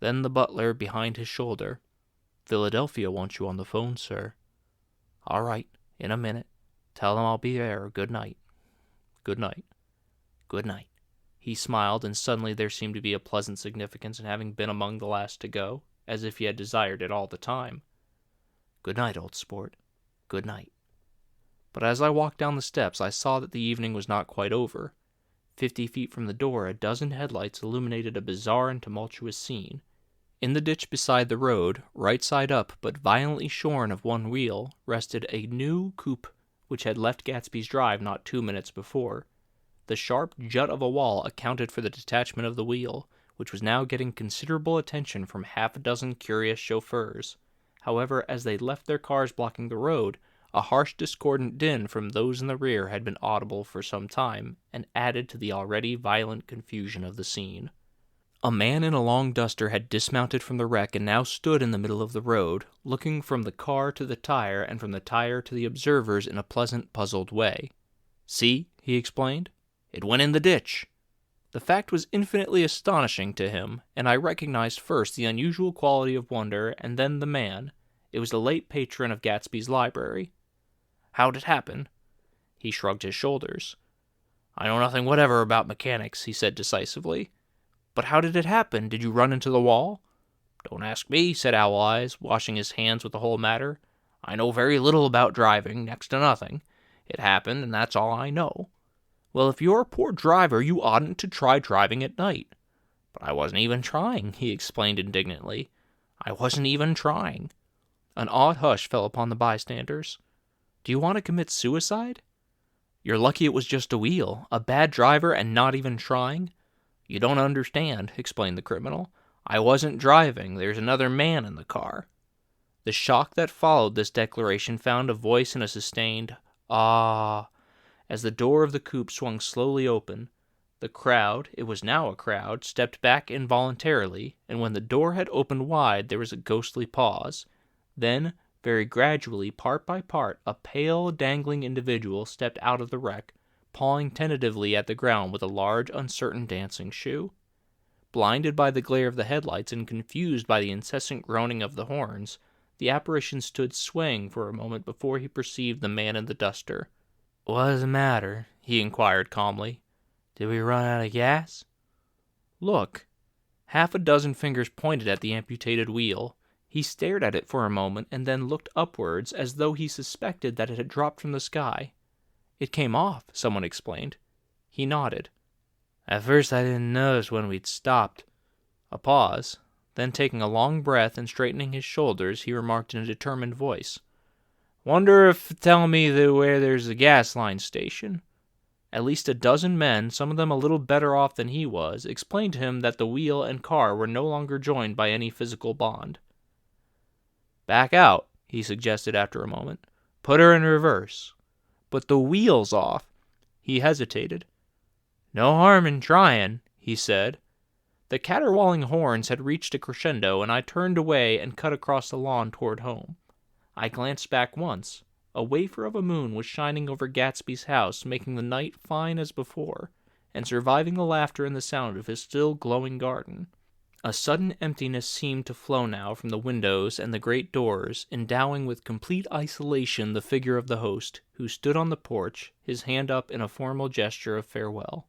Then the butler behind his shoulder. "Philadelphia wants you on the phone, sir." "All right, in a minute. Tell them I'll be there. Good night." "Good night." "Good night." He smiled, and suddenly there seemed to be a pleasant significance in having been among the last to go, as if he had desired it all the time. "Good night, old sport. Good night." But as I walked down the steps, I saw that the evening was not quite over. 50 feet from the door, a dozen headlights illuminated a bizarre and tumultuous scene. In the ditch beside the road, right side up but violently shorn of one wheel, rested a new coupe which had left Gatsby's drive not 2 minutes before. The sharp jut of a wall accounted for the detachment of the wheel, which was now getting considerable attention from half a dozen curious chauffeurs. However, as they left their cars blocking the road, a harsh discordant din from those in the rear had been audible for some time, and added to the already violent confusion of the scene. A man in a long duster had dismounted from the wreck and now stood in the middle of the road, looking from the car to the tire and from the tire to the observers in a pleasant, puzzled way. "See," he explained, "it went in the ditch." The fact was infinitely astonishing to him, and I recognized first the unusual quality of wonder and then the man. It was the late patron of Gatsby's library. "How'd it happen?" He shrugged his shoulders. "I know nothing whatever about mechanics," he said decisively. "But how did it happen? Did you run into the wall?" "Don't ask me," said Owl Eyes, washing his hands with the whole matter. "I know very little about driving, next to nothing. It happened, and that's all I know." "Well, if you're a poor driver, you oughtn't to try driving at night." "But I wasn't even trying," he explained indignantly. "I wasn't even trying." An odd hush fell upon the bystanders. "Do you want to commit suicide?" "You're lucky it was just a wheel. A bad driver and not even trying." "You don't understand," explained the criminal. "I wasn't driving. There's another man in the car." The shock that followed this declaration found a voice in a sustained "ah" as the door of the coupe swung slowly open. The crowd, it was now a crowd, stepped back involuntarily, and when the door had opened wide there was a ghostly pause. Then, very gradually, part by part, a pale, dangling individual stepped out of the wreck, pawing tentatively at the ground with a large, uncertain dancing shoe. Blinded by the glare of the headlights and confused by the incessant groaning of the horns, the apparition stood swaying for a moment before he perceived the man in the duster. "What's the matter?" he inquired calmly. "Did we run out of gas?" "Look." Half a dozen fingers pointed at the amputated wheel. He stared at it for a moment and then looked upwards as though he suspected that it had dropped from the sky. "It came off," someone explained. He nodded. "At first I didn't notice when we'd stopped." A pause. Then taking a long breath and straightening his shoulders, he remarked in a determined voice, "Wonder if tell me where there's a gas line station." At least a dozen men, some of them a little better off than he was, explained to him that the wheel and car were no longer joined by any physical bond. "Back out," he suggested after a moment. "Put her in reverse." "But the wheel's off." He hesitated. "No harm in trying," he said. The caterwauling horns had reached a crescendo, and I turned away and cut across the lawn toward home. I glanced back once. A wafer of a moon was shining over Gatsby's house, making the night fine as before, and surviving the laughter and the sound of his still glowing garden. A sudden emptiness seemed to flow now from the windows and the great doors, endowing with complete isolation the figure of the host, who stood on the porch, his hand up in a formal gesture of farewell.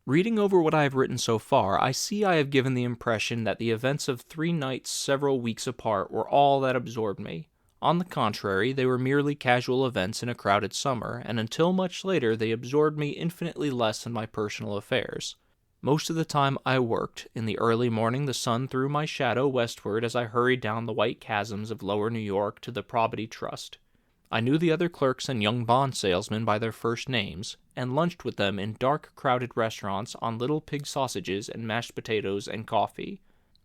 Reading over what I have written so far, I see I have given the impression that the events of 3 nights several weeks apart were all that absorbed me. On the contrary, they were merely casual events in a crowded summer, and until much later they absorbed me infinitely less than my personal affairs. Most of the time I worked. In the early morning the sun threw my shadow westward as I hurried down the white chasms of lower New York to the Probity Trust. I knew the other clerks and young bond salesmen by their first names, and lunched with them in dark, crowded restaurants on little pig sausages and mashed potatoes and coffee.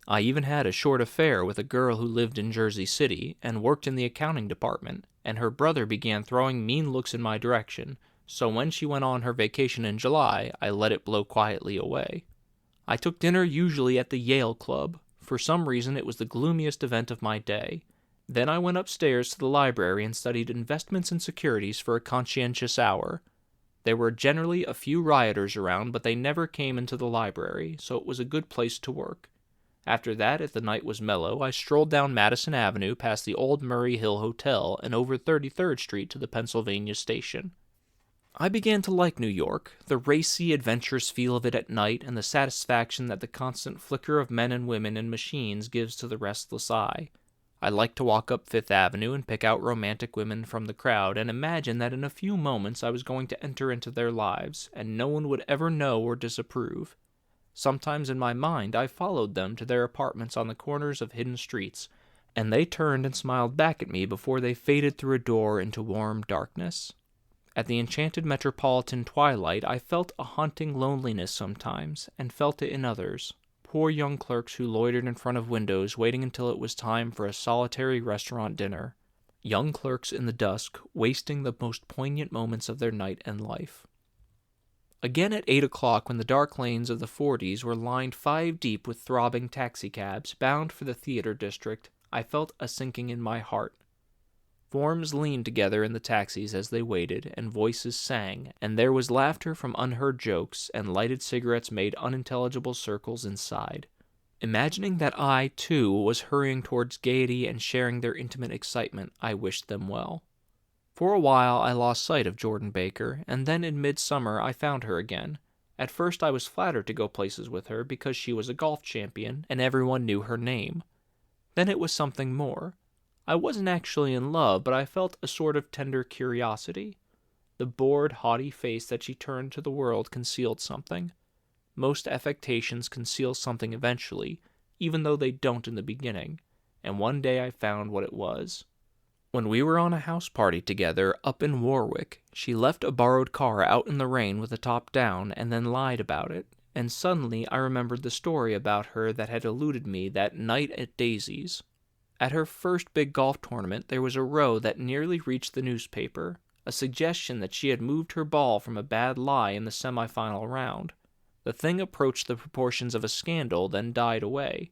I even had a short affair with a girl who lived in Jersey City and worked in the accounting department, and her brother began throwing mean looks in my direction, so when she went on her vacation in July, I let it blow quietly away. I took dinner usually at the Yale Club. For some reason it was the gloomiest event of my day. Then I went upstairs to the library and studied investments and securities for a conscientious hour. There were generally a few rioters around, but they never came into the library, so it was a good place to work. After that, if the night was mellow, I strolled down Madison Avenue past the old Murray Hill Hotel and over 33rd Street to the Pennsylvania Station. I began to like New York, the racy, adventurous feel of it at night, and the satisfaction that the constant flicker of men and women and machines gives to the restless eye. I liked to walk up Fifth Avenue and pick out romantic women from the crowd and imagine that in a few moments I was going to enter into their lives, and no one would ever know or disapprove. Sometimes in my mind I followed them to their apartments on the corners of hidden streets, and they turned and smiled back at me before they faded through a door into warm darkness. At the enchanted metropolitan twilight I felt a haunting loneliness sometimes, and felt it in others, poor young clerks who loitered in front of windows waiting until it was time for a solitary restaurant dinner. Young clerks in the dusk, wasting the most poignant moments of their night and life. Again at 8 o'clock, when the dark lanes of the 40s were lined 5 deep with throbbing taxicabs bound for the theater district, I felt a sinking in my heart. Forms leaned together in the taxis as they waited, and voices sang, and there was laughter from unheard jokes, and lighted cigarettes made unintelligible circles inside. Imagining that I, too, was hurrying towards gaiety and sharing their intimate excitement, I wished them well. For a while I lost sight of Jordan Baker, and then in midsummer I found her again. At first I was flattered to go places with her because she was a golf champion and everyone knew her name. Then it was something more. I wasn't actually in love, but I felt a sort of tender curiosity. The bored, haughty face that she turned to the world concealed something. Most affectations conceal something eventually, even though they don't in the beginning, and one day I found what it was. When we were on a house party together up in Warwick, she left a borrowed car out in the rain with the top down and then lied about it, and suddenly I remembered the story about her that had eluded me that night at Daisy's. At her first big golf tournament there was a row that nearly reached the newspaper, a suggestion that she had moved her ball from a bad lie in the semifinal round. The thing approached the proportions of a scandal, then died away.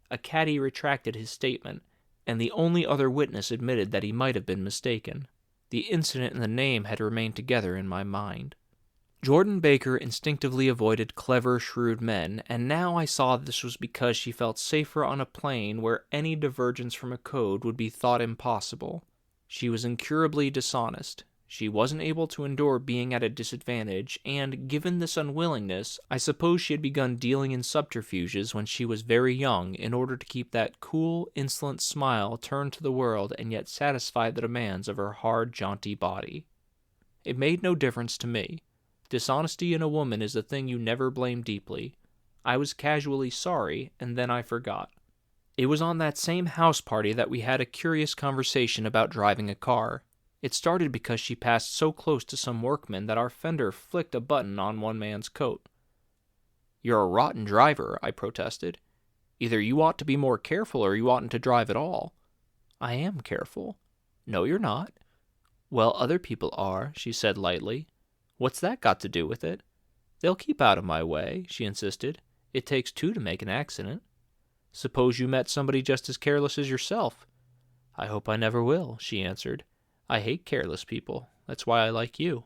A caddy retracted his statement, and the only other witness admitted that he might have been mistaken. The incident and the name had remained together in my mind. Jordan Baker instinctively avoided clever, shrewd men, and now I saw this was because she felt safer on a plane where any divergence from a code would be thought impossible. She was incurably dishonest. She wasn't able to endure being at a disadvantage, and, given this unwillingness, I suppose she had begun dealing in subterfuges when she was very young in order to keep that cool, insolent smile turned to the world and yet satisfy the demands of her hard, jaunty body. It made no difference to me. Dishonesty in a woman is the thing you never blame deeply. I was casually sorry, and then I forgot. It was on that same house party that we had a curious conversation about driving a car. It started because she passed so close to some workmen that our fender flicked a button on one man's coat. "You're a rotten driver," I protested. "Either you ought to be more careful or you oughtn't to drive at all." "I am careful." "No, you're not." "Well, other people are," she said lightly. "What's that got to do with it?" "They'll keep out of my way," she insisted. It takes two to make an accident. Suppose you met somebody just as careless as yourself. I hope I never will, she answered. I hate careless people. That's why I like you.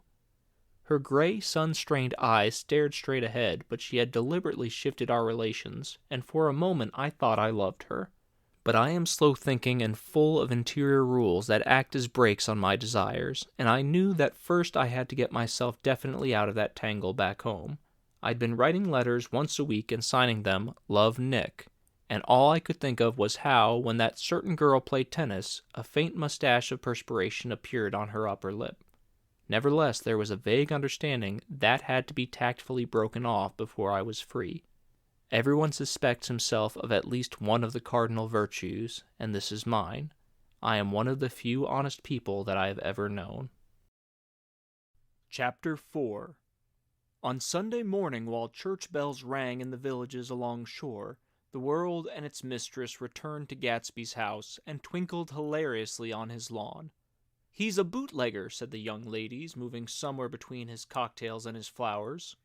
Her gray, sun-strained eyes stared straight ahead, but she had deliberately shifted our relations, and for a moment I thought I loved her. But I am slow-thinking and full of interior rules that act as brakes on my desires, and I knew that first I had to get myself definitely out of that tangle back home. I'd been writing letters once a week and signing them, Love, Nick, and all I could think of was how, when that certain girl played tennis, a faint mustache of perspiration appeared on her upper lip. Nevertheless, there was a vague understanding that had to be tactfully broken off before I was free. Everyone suspects himself of at least one of the cardinal virtues, and this is mine. I am one of the few honest people that I have ever known. Chapter 4. On Sunday morning, while church bells rang in the villages along shore, the world and its mistress returned to Gatsby's house and twinkled hilariously on his lawn. "He's a bootlegger," said the young ladies, moving somewhere between his cocktails and his flowers.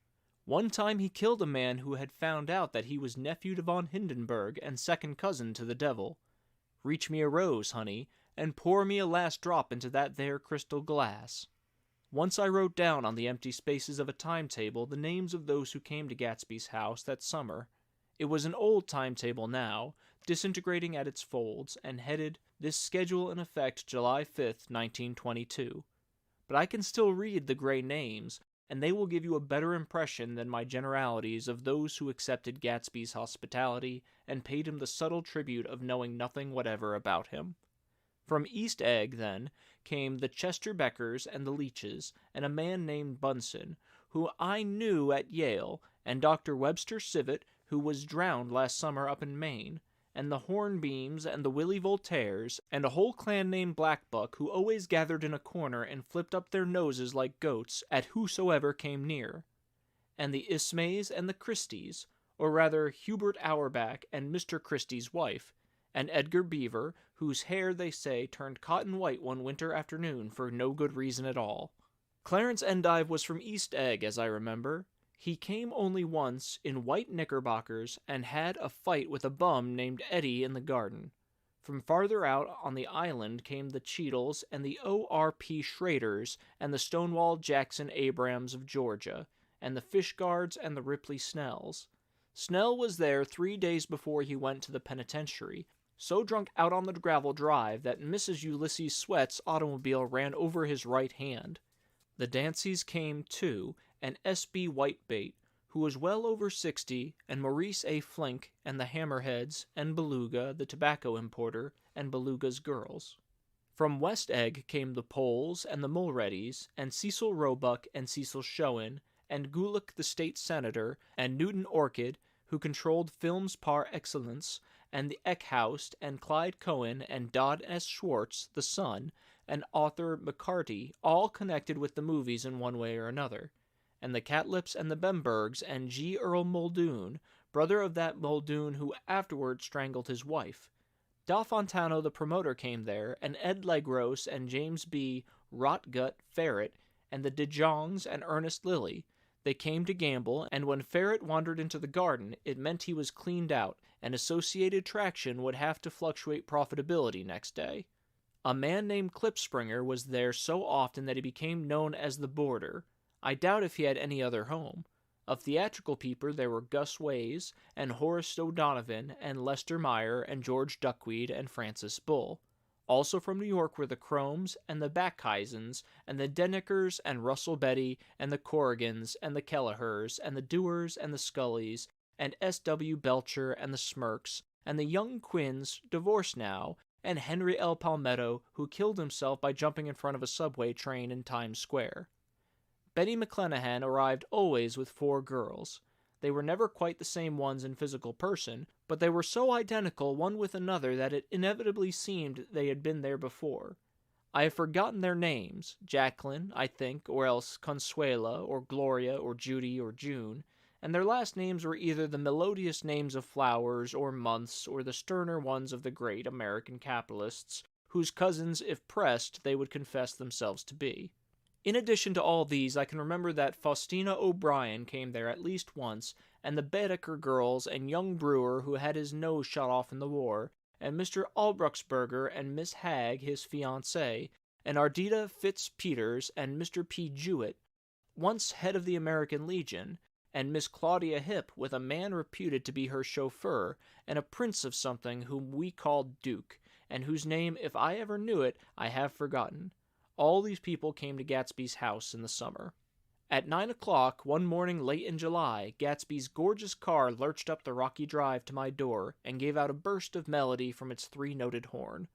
"One time he killed a man who had found out that he was nephew to von Hindenburg and second cousin to the devil. Reach me a rose, honey, and pour me a last drop into that there crystal glass." Once I wrote down on the empty spaces of a timetable the names of those who came to Gatsby's house that summer. It was an old timetable now, disintegrating at its folds, and headed, "This schedule in effect July 5th, 1922. But I can still read the gray names, and they will give you a better impression than my generalities of those who accepted Gatsby's hospitality and paid him the subtle tribute of knowing nothing whatever about him. From East Egg, then, came the Chester Beckers and the Leaches, and a man named Bunsen, who I knew at Yale, and Dr. Webster Civet, who was drowned last summer up in Maine, and the Hornbeams and the Willie Voltaires, and a whole clan named Blackbuck, who always gathered in a corner and flipped up their noses like goats at whosoever came near, and the Ismays and the Christies, or rather Hubert Auerbach and Mr. Christie's wife, and Edgar Beaver, whose hair, they say, turned cotton white one winter afternoon for no good reason at all. Clarence Endive was from East Egg, as I remember. He came only once, in white knickerbockers, and had a fight with a bum named Eddie in the garden. From farther out on the island came the Cheadles and the O.R.P. Schraders and the Stonewall Jackson Abrams of Georgia, and the Fishguards and the Ripley Snells. Snell was there 3 days before he went to the penitentiary, so drunk out on the gravel drive that Mrs. Ulysses Sweat's automobile ran over his right hand. The Danceys came, too, and S.B. Whitebait, who was well over 60, and Maurice A. Flink, and the Hammerheads, and Beluga, the tobacco importer, and Beluga's girls. From West Egg came the Poles, and the Mulreadys, and Cecil Roebuck, and Cecil Schoen, and Gulick the state senator, and Newton Orchid, who controlled films par excellence, and the Eckhouse, and Clyde Cohen, and Dodd S. Schwartz, the son, and Arthur McCarty, all connected with the movies in one way or another, and the Catlips and the Bembergs, and G. Earl Muldoon, brother of that Muldoon who afterward strangled his wife. Da Fontano the promoter came there, and Ed Legros and James B. Rotgut Ferret, and the De Jongs and Ernest Lilly. They came to gamble, and when Ferret wandered into the garden, it meant he was cleaned out, and Associated Traction would have to fluctuate profitability next day. A man named Klipspringer was there so often that he became known as the Boarder. I doubt if he had any other home. Of theatrical people there were Gus Ways, and Horace O'Donovan, and Lester Meyer, and George Duckweed, and Francis Bull. Also from New York were the Cromes, and the Backheisens, and the Dennickers, and Russell Betty, and the Corrigans, and the Kelleher's, and the Dewars, and the Scullys, and S.W. Belcher, and the Smirks, and the young Quinns, divorced now, and Henry L. Palmetto, who killed himself by jumping in front of a subway train in Times Square. Betty McClenahan arrived always with 4 girls. They were never quite the same ones in physical person, but they were so identical one with another that it inevitably seemed they had been there before. I have forgotten their names, Jacqueline, I think, or else Consuela, or Gloria, or Judy, or June, and their last names were either the melodious names of flowers or months, or the sterner ones of the great American capitalists, whose cousins, if pressed, they would confess themselves to be. In addition to all these, I can remember that Faustina O'Brien came there at least once, and the Baedeker girls, and young Brewer, who had his nose shot off in the war, and Mr. Albruchsberger, and Miss Hagg, his fiancée, and Ardita Fitz-Peters, and Mr. P. Jewett, once head of the American Legion, and Miss Claudia Hip, with a man reputed to be her chauffeur, and a prince of something whom we called Duke, and whose name, if I ever knew it, I have forgotten. All these people came to Gatsby's house in the summer. At 9 o'clock, one morning late in July, Gatsby's gorgeous car lurched up the rocky drive to my door and gave out a burst of melody from its three-noted horn.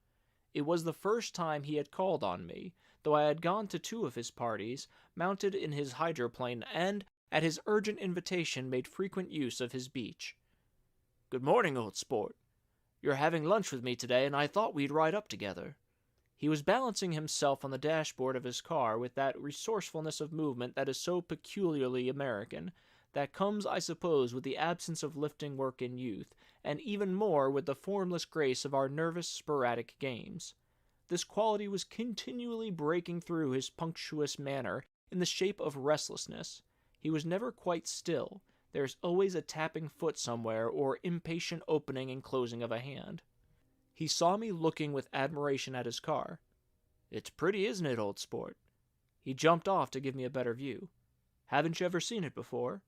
It was the first time he had called on me, though I had gone to 2 of his parties, mounted in his hydroplane, and, at his urgent invitation, made frequent use of his beach. "Good morning, old sport. You're having lunch with me today, and I thought we'd ride up together." He was balancing himself on the dashboard of his car with that resourcefulness of movement that is so peculiarly American, that comes, I suppose, with the absence of lifting work in youth, and even more with the formless grace of our nervous, sporadic games. This quality was continually breaking through his punctilious manner in the shape of restlessness. He was never quite still. There is always a tapping foot somewhere, or impatient opening and closing of a hand. He saw me looking with admiration at his car. "It's pretty, isn't it, old sport?" He jumped off to give me a better view. "Haven't you ever seen it before?"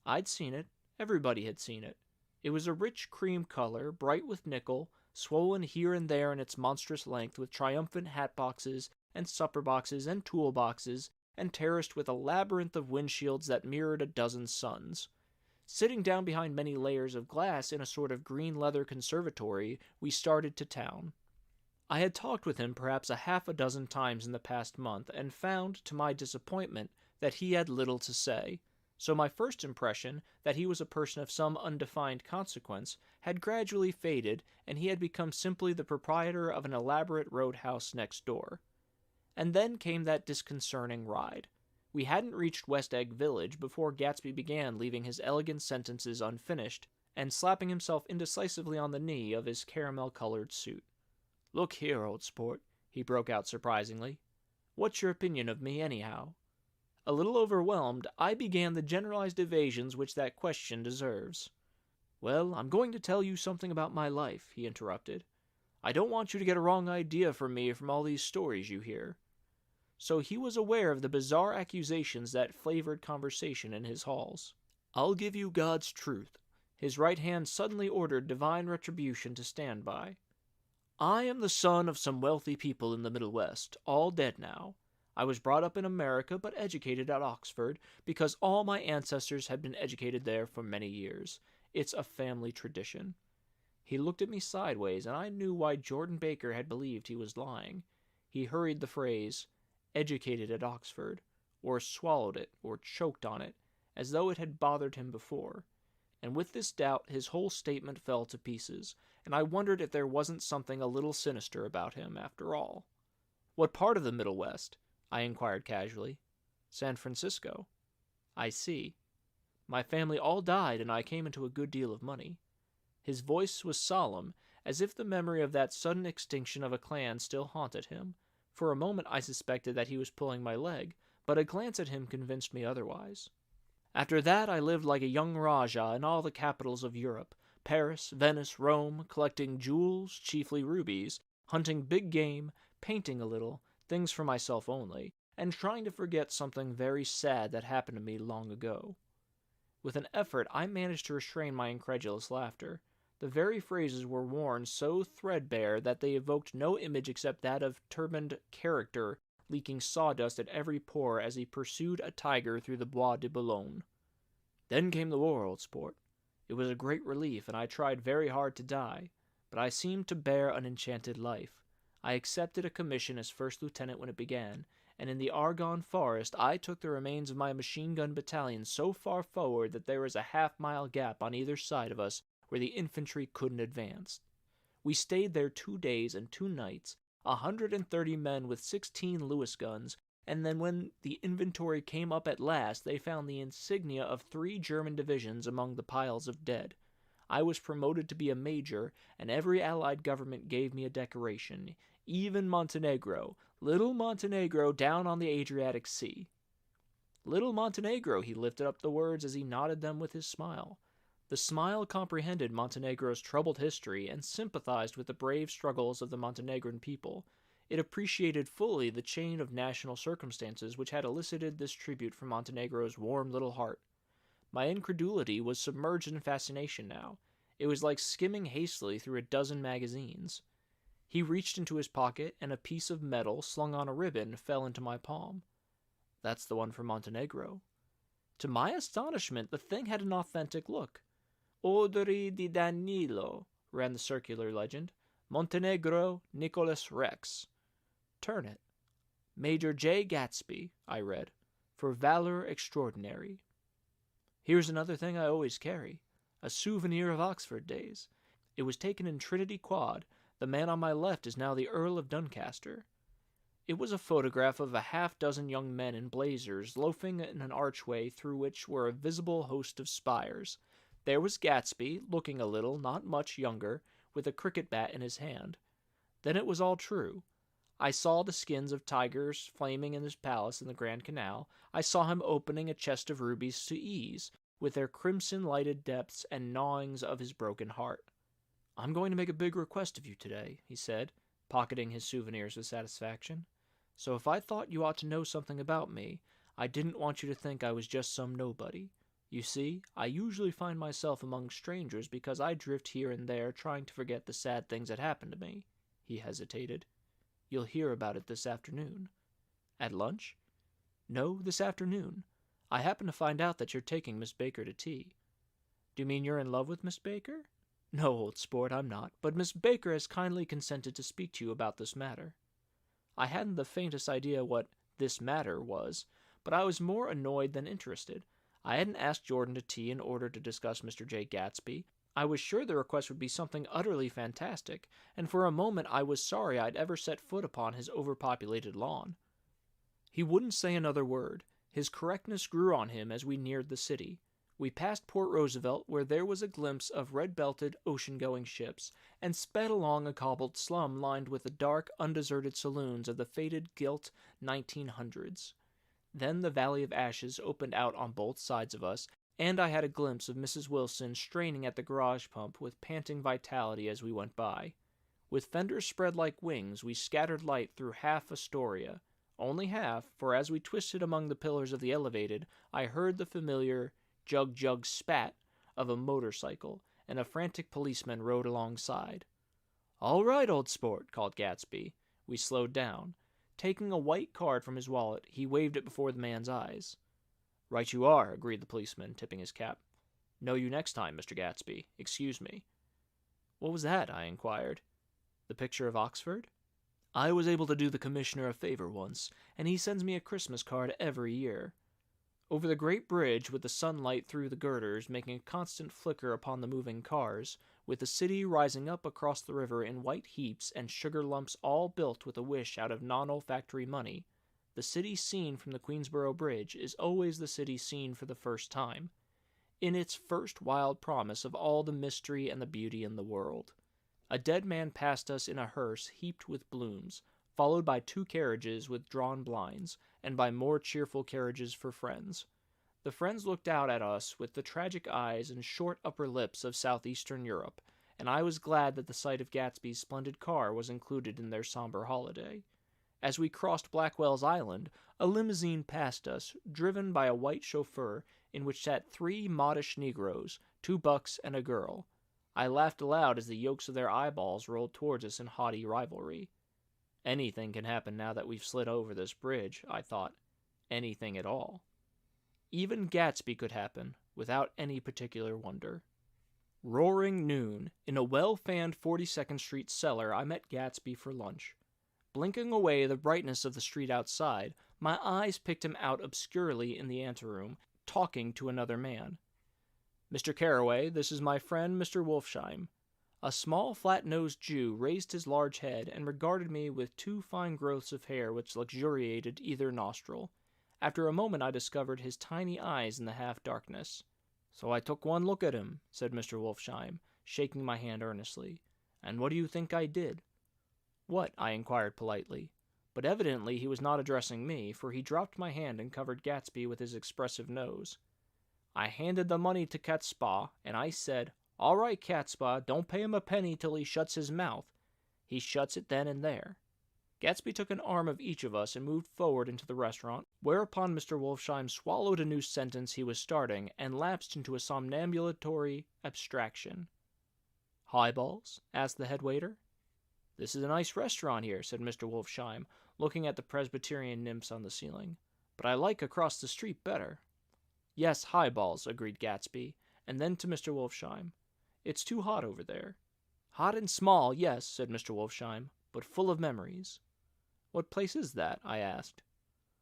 I'd seen it. Everybody had seen it. It was a rich cream color, bright with nickel, swollen here and there in its monstrous length with triumphant hat boxes and supper boxes and tool boxes, and terraced with a labyrinth of windshields that mirrored a dozen suns. Sitting down behind many layers of glass in a sort of green leather conservatory, we started to town. I had talked with him perhaps a half a dozen times in the past month, and found, to my disappointment, that he had little to say. So my first impression, that he was a person of some undefined consequence, had gradually faded, and he had become simply the proprietor of an elaborate roadhouse next door. And then came that disconcerting ride. We hadn't reached West Egg Village before Gatsby began leaving his elegant sentences unfinished, and slapping himself indecisively on the knee of his caramel-colored suit. "Look here, old sport," he broke out surprisingly. "What's your opinion of me, anyhow?" A little overwhelmed, I began the generalized evasions which that question deserves. "Well, I'm going to tell you something about my life," he interrupted. "I don't want you to get a wrong idea from me from all these stories you hear." So he was aware of the bizarre accusations that flavored conversation in his halls. "I'll give you God's truth." His right hand suddenly ordered divine retribution to stand by. "I am the son of some wealthy people in the Middle West, all dead now. I was brought up in America, but educated at Oxford, because all my ancestors had been educated there for many years. It's a family tradition." He looked at me sideways, and I knew why Jordan Baker had believed he was lying. He hurried the phrase, "educated at Oxford," or swallowed it, or choked on it, as though it had bothered him before. And with this doubt his whole statement fell to pieces, and I wondered if there wasn't something a little sinister about him, after all. "What part of the Middle West?" I inquired casually. "San Francisco." "I see. My family all died, and I came into a good deal of money." His voice was solemn, as if the memory of that sudden extinction of a clan still haunted him. For a moment I suspected that he was pulling my leg, but a glance at him convinced me otherwise. "After that I lived like a young Rajah in all the capitals of Europe, Paris, Venice, Rome, collecting jewels, chiefly rubies, hunting big game, painting a little, things for myself only, and trying to forget something very sad that happened to me long ago." With an effort I managed to restrain my incredulous laughter. The very phrases were worn so threadbare that they evoked no image except that of turbaned character leaking sawdust at every pore as he pursued a tiger through the Bois de Boulogne. "Then came the war, old sport. It was a great relief, and I tried very hard to die, but I seemed to bear an enchanted life. I accepted a commission as first lieutenant when it began, and in the Argonne Forest I took the remains of my machine-gun battalion so far forward that there was a half-mile gap on either side of us where the infantry couldn't advance. We stayed there 2 days and 2 nights, 130 men with 16 Lewis guns, and then when the inventory came up at last, they found the insignia of 3 German divisions among the piles of dead. I was promoted to be a major, and every Allied government gave me a decoration, even Montenegro, little Montenegro down on the Adriatic Sea. Little Montenegro, he lifted up the words as he nodded them with his smile. The smile comprehended Montenegro's troubled history and sympathized with the brave struggles of the Montenegrin people. It appreciated fully the chain of national circumstances which had elicited this tribute from Montenegro's warm little heart. My incredulity was submerged in fascination now. It was like skimming hastily through a dozen magazines. He reached into his pocket, and a piece of metal slung on a ribbon fell into my palm. That's the one for Montenegro. To my astonishment, the thing had an authentic look. Odori di Danilo, ran the circular legend. Montenegro, Nicholas Rex. Turn it. Major J. Gatsby, I read, for valor extraordinary. Here's another thing I always carry, a souvenir of Oxford days. It was taken in Trinity Quad. The man on my left is now the Earl of Doncaster. It was a photograph of a half-dozen young men in blazers loafing in an archway through which were a visible host of spires. There was Gatsby, looking a little, not much younger, with a cricket bat in his hand. Then it was all true. I saw the skins of tigers flaming in his palace in the Grand Canal. I saw him opening a chest of rubies to ease, with their crimson-lighted depths and gnawings of his broken heart. "I'm going to make a big request of you today," he said, pocketing his souvenirs with satisfaction. "So if I thought you ought to know something about me, I didn't want you to think I was just some nobody. You see, I usually find myself among strangers because I drift here and there trying to forget the sad things that happened to me." He hesitated. "You'll hear about it this afternoon." "At lunch?" "No, this afternoon. I happen to find out that you're taking Miss Baker to tea." "Do you mean you're in love with Miss Baker?" "No, old sport, I'm not, but Miss Baker has kindly consented to speak to you about this matter." I hadn't the faintest idea what "this matter" was, but I was more annoyed than interested. I hadn't asked Jordan to tea in order to discuss Mr. J. Gatsby. I was sure the request would be something utterly fantastic, and for a moment I was sorry I'd ever set foot upon his overpopulated lawn. He wouldn't say another word. His correctness grew on him as we neared the city. We passed Port Roosevelt, where there was a glimpse of red-belted, ocean-going ships, and sped along a cobbled slum lined with the dark, undeserted saloons of the faded, gilt 1900s. Then the Valley of Ashes opened out on both sides of us, and I had a glimpse of Mrs. Wilson straining at the garage pump with panting vitality as we went by. With fenders spread like wings, we scattered light through half Astoria. Only half, for as we twisted among the pillars of the elevated, I heard the familiar jug-jug spat of a motorcycle, and a frantic policeman rode alongside. "All right, old sport," called Gatsby. We slowed down. Taking a white card from his wallet, he waved it before the man's eyes. "Right you are," agreed the policeman, tipping his cap. "Know you next time, Mr. Gatsby. Excuse me." "What was that?" I inquired. "The picture of Oxford? I was able to do the commissioner a favor once, and he sends me a Christmas card every year." Over the great bridge, with the sunlight through the girders making a constant flicker upon the moving cars, with the city rising up across the river in white heaps and sugar lumps all built with a wish out of non-olfactory money, the city seen from the Queensboro Bridge is always the city seen for the first time, in its first wild promise of all the mystery and the beauty in the world. A dead man passed us in a hearse heaped with blooms, followed by 2 carriages with drawn blinds, and by more cheerful carriages for friends. The friends looked out at us with the tragic eyes and short upper lips of southeastern Europe, and I was glad that the sight of Gatsby's splendid car was included in their somber holiday. As we crossed Blackwell's Island, a limousine passed us, driven by a white chauffeur, in which sat 3 modish Negroes, 2 bucks and a girl. I laughed aloud as the yolks of their eyeballs rolled towards us in haughty rivalry. Anything can happen now that we've slid over this bridge, I thought. Anything at all. Even Gatsby could happen, without any particular wonder. Roaring noon. In a well-fanned 42nd Street cellar, I met Gatsby for lunch. Blinking away the brightness of the street outside, my eyes picked him out obscurely in the anteroom, talking to another man. "Mr. Carroway, this is my friend Mr. Wolfsheim." A small, flat-nosed Jew raised his large head and regarded me with 2 fine growths of hair which luxuriated either nostril. After a moment I discovered his tiny eyes in the half-darkness. "So I took one look at him," said Mr. Wolfsheim, shaking my hand earnestly. "And what do you think I did?" "What?" I inquired politely. But evidently he was not addressing me, for he dropped my hand and covered Gatsby with his expressive nose. I handed the money to Catspaw, and I said, "All right, Catspaw, don't pay him a penny till he shuts his mouth. He shuts it then and there." Gatsby took an arm of each of us and moved forward into the restaurant, whereupon Mr. Wolfsheim swallowed a new sentence he was starting and lapsed into a somnambulatory abstraction. "Highballs?" asked the head waiter. "This is a nice restaurant here," said Mr. Wolfsheim, looking at the Presbyterian nymphs on the ceiling, "but I like across the street better." "Yes, highballs," agreed Gatsby, and then to Mr. Wolfsheim, "It's too hot over there." "Hot and small, yes," said Mr. Wolfsheim, "but full of memories." "What place is that?" I asked.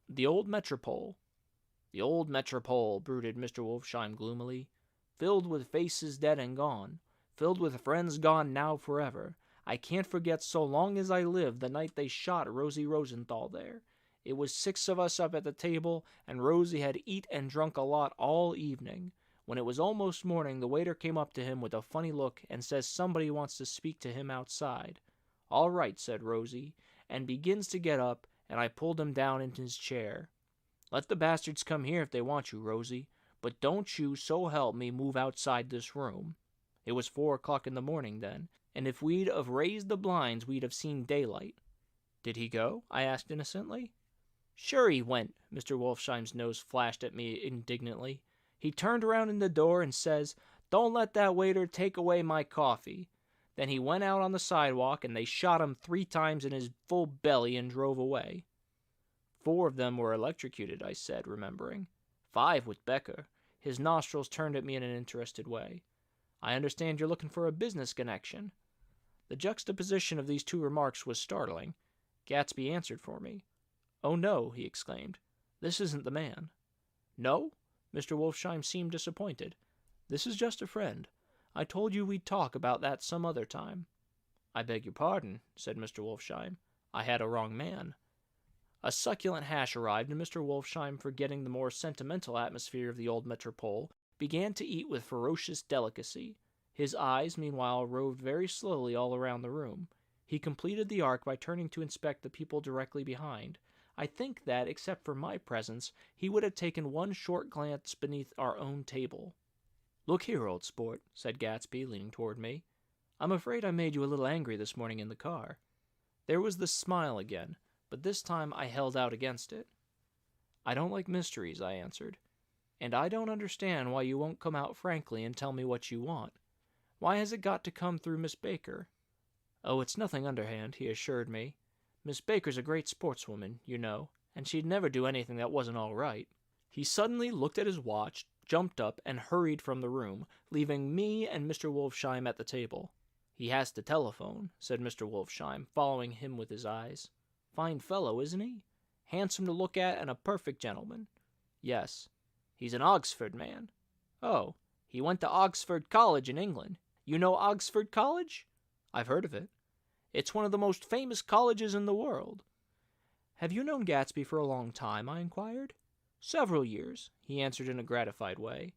"The old Metropole." "The old Metropole," brooded Mr. Wolfsheim gloomily, "filled with faces dead and gone, filled with friends gone now forever. I can't forget so long as I live the night they shot Rosie Rosenthal there. It was 6 of us up at the table, and Rosie had eat and drunk a lot all evening. When it was almost morning, the waiter came up to him with a funny look and says somebody wants to speak to him outside. 'All right,' said Rosie, and begins to get up, and I pulled him down in his chair. 'Let the bastards come here if they want you, Rosie, but don't you, so help me, move outside this room.' It was 4 o'clock in the morning then, and if we'd have raised the blinds we'd have seen daylight." "Did he go?" I asked innocently. "Sure he went." Mr. Wolfsheim's nose flashed at me indignantly. "He turned around in the door and says, 'Don't let that waiter take away my coffee.' Then he went out on the sidewalk, and they shot him 3 times in his full belly and drove away." "4 of them were electrocuted," I said, remembering. "5 with Becker." His nostrils turned at me in an interested way. "I understand you're looking for a business connection." The juxtaposition of these 2 remarks was startling. Gatsby answered for me. "Oh no," he exclaimed. "This isn't the man." "No?" Mr. Wolfsheim seemed disappointed. "This is just a friend. I told you we'd talk about that some other time." "I beg your pardon," said Mr. Wolfsheim. "I had a wrong man." A succulent hash arrived, and Mr. Wolfsheim, forgetting the more sentimental atmosphere of the old metropole, began to eat with ferocious delicacy. His eyes, meanwhile, roved very slowly all around the room. He completed the arc by turning to inspect the people directly behind. I think that, except for my presence, he would have taken one short glance beneath our own table. "Look here, old sport," said Gatsby, leaning toward me. "I'm afraid I made you a little angry this morning in the car." There was the smile again, but this time I held out against it. "I don't like mysteries," I answered. "And I don't understand why you won't come out frankly and tell me what you want. Why has it got to come through Miss Baker?" "Oh, it's nothing underhand," he assured me. "Miss Baker's a great sportswoman, you know, and she'd never do anything that wasn't all right." He suddenly looked at his watch, jumped up, and hurried from the room, leaving me and Mr. Wolfsheim at the table. "He has to telephone," said Mr. Wolfsheim, following him with his eyes. "Fine fellow, isn't he? Handsome to look at and a perfect gentleman." "Yes." "He's an Oxford man." "Oh, he went to Oxford College in England. You know Oxford College?" "I've heard of it." "It's one of the most famous colleges in the world." "Have you known Gatsby for a long time?" I inquired. "Several years," he answered in a gratified way.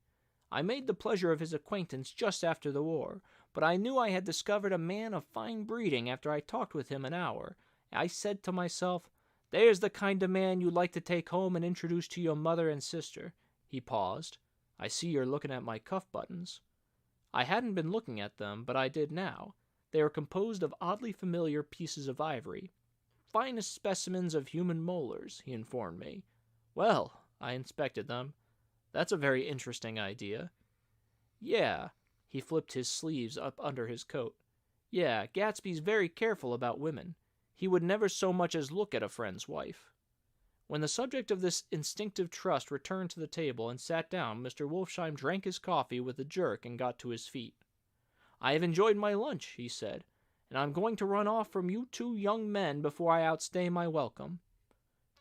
"I made the pleasure of his acquaintance just after the war, but I knew I had discovered a man of fine breeding after I talked with him an hour. I said to myself, 'There's the kind of man you'd like to take home and introduce to your mother and sister.'" He paused. "I see you're looking at my cuff buttons." I hadn't been looking at them, but I did now. They were composed of oddly familiar pieces of ivory. "Finest specimens of human molars," he informed me. "Well," I inspected them. "That's a very interesting idea." "Yeah." He flipped his sleeves up under his coat. "Yeah, Gatsby's very careful about women. He would never so much as look at a friend's wife." When the subject of this instinctive trust returned to the table and sat down, Mr. Wolfsheim drank his coffee with a jerk and got to his feet. "I have enjoyed my lunch," he said, "and I'm going to run off from you 2 young men before I outstay my welcome."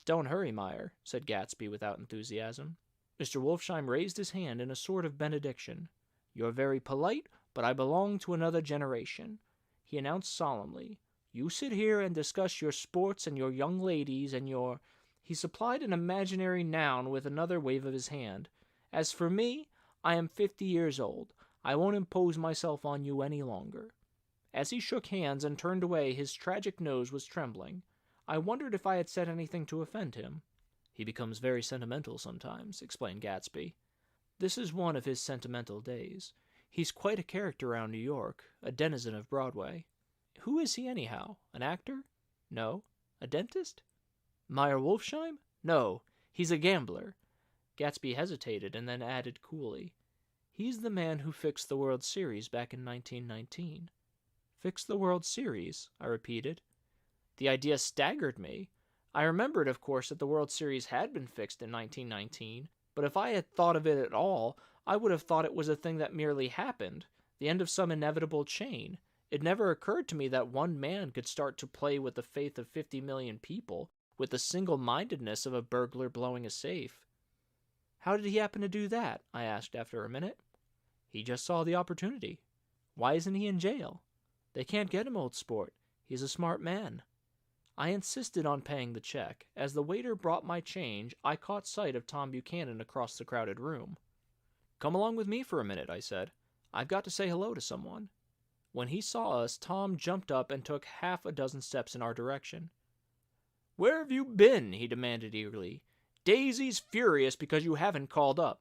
"Don't hurry, Meyer," said Gatsby without enthusiasm. Mr. Wolfsheim raised his hand in a sort of benediction. "You're very polite, but I belong to another generation," he announced solemnly. "You sit here and discuss your sports and your young ladies and your—" He supplied an imaginary noun with another wave of his hand. "As for me, I am 50 years old. I won't impose myself on you any longer." As he shook hands and turned away, his tragic nose was trembling. I wondered if I had said anything to offend him. He becomes very sentimental sometimes, explained Gatsby. This is one of his sentimental days. He's quite a character around New York, a denizen of Broadway. Who is he anyhow? An actor? No. A dentist? Meyer Wolfsheim? No. He's a gambler. Gatsby hesitated and then added coolly, He's the man who fixed the World Series back in 1919. Fixed the World Series, I repeated. The idea staggered me. I remembered, of course, that the World Series had been fixed in 1919, but if I had thought of it at all, I would have thought it was a thing that merely happened, the end of some inevitable chain. It never occurred to me that one man could start to play with the faith of 50 million people, with the single-mindedness of a burglar blowing a safe. How did he happen to do that? I asked after a minute. He just saw the opportunity. Why isn't he in jail? They can't get him, old sport. He's a smart man. I insisted on paying the check. As the waiter brought my change, I caught sight of Tom Buchanan across the crowded room. Come along with me for a minute, I said. I've got to say hello to someone. When he saw us, Tom jumped up and took half a dozen steps in our direction. Where have you been? He demanded eagerly. Daisy's furious because you haven't called up.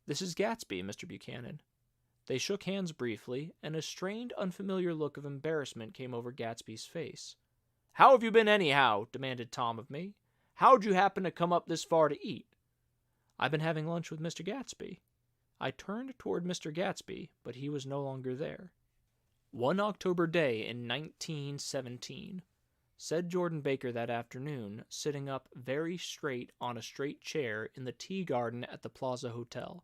This is Gatsby, Mr. Buchanan. They shook hands briefly, and a strained, unfamiliar look of embarrassment came over Gatsby's face. How have you been anyhow? Demanded Tom of me. How'd you happen to come up this far to eat? I've been having lunch with Mr. Gatsby. I turned toward Mr. Gatsby, but he was no longer there. One October day in 1917, said Jordan Baker that afternoon, sitting up very straight on a straight chair in the tea garden at the Plaza Hotel.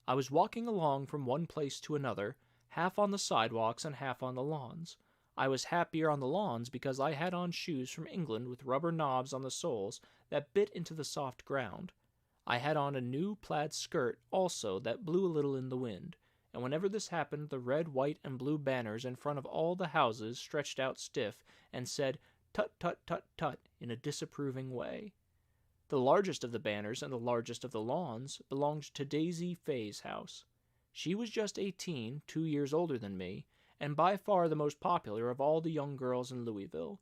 I was walking along from one place to another, half on the sidewalks and half on the lawns. I was happier on the lawns because I had on shoes from England with rubber knobs on the soles that bit into the soft ground. I had on a new plaid skirt also that blew a little in the wind, and whenever this happened the red, white, and blue banners in front of all the houses stretched out stiff and said, Tut, tut, tut, tut, in a disapproving way. The largest of the banners and the largest of the lawns belonged to Daisy Fay's house. She was just 18, 2 years older than me, and by far the most popular of all the young girls in Louisville.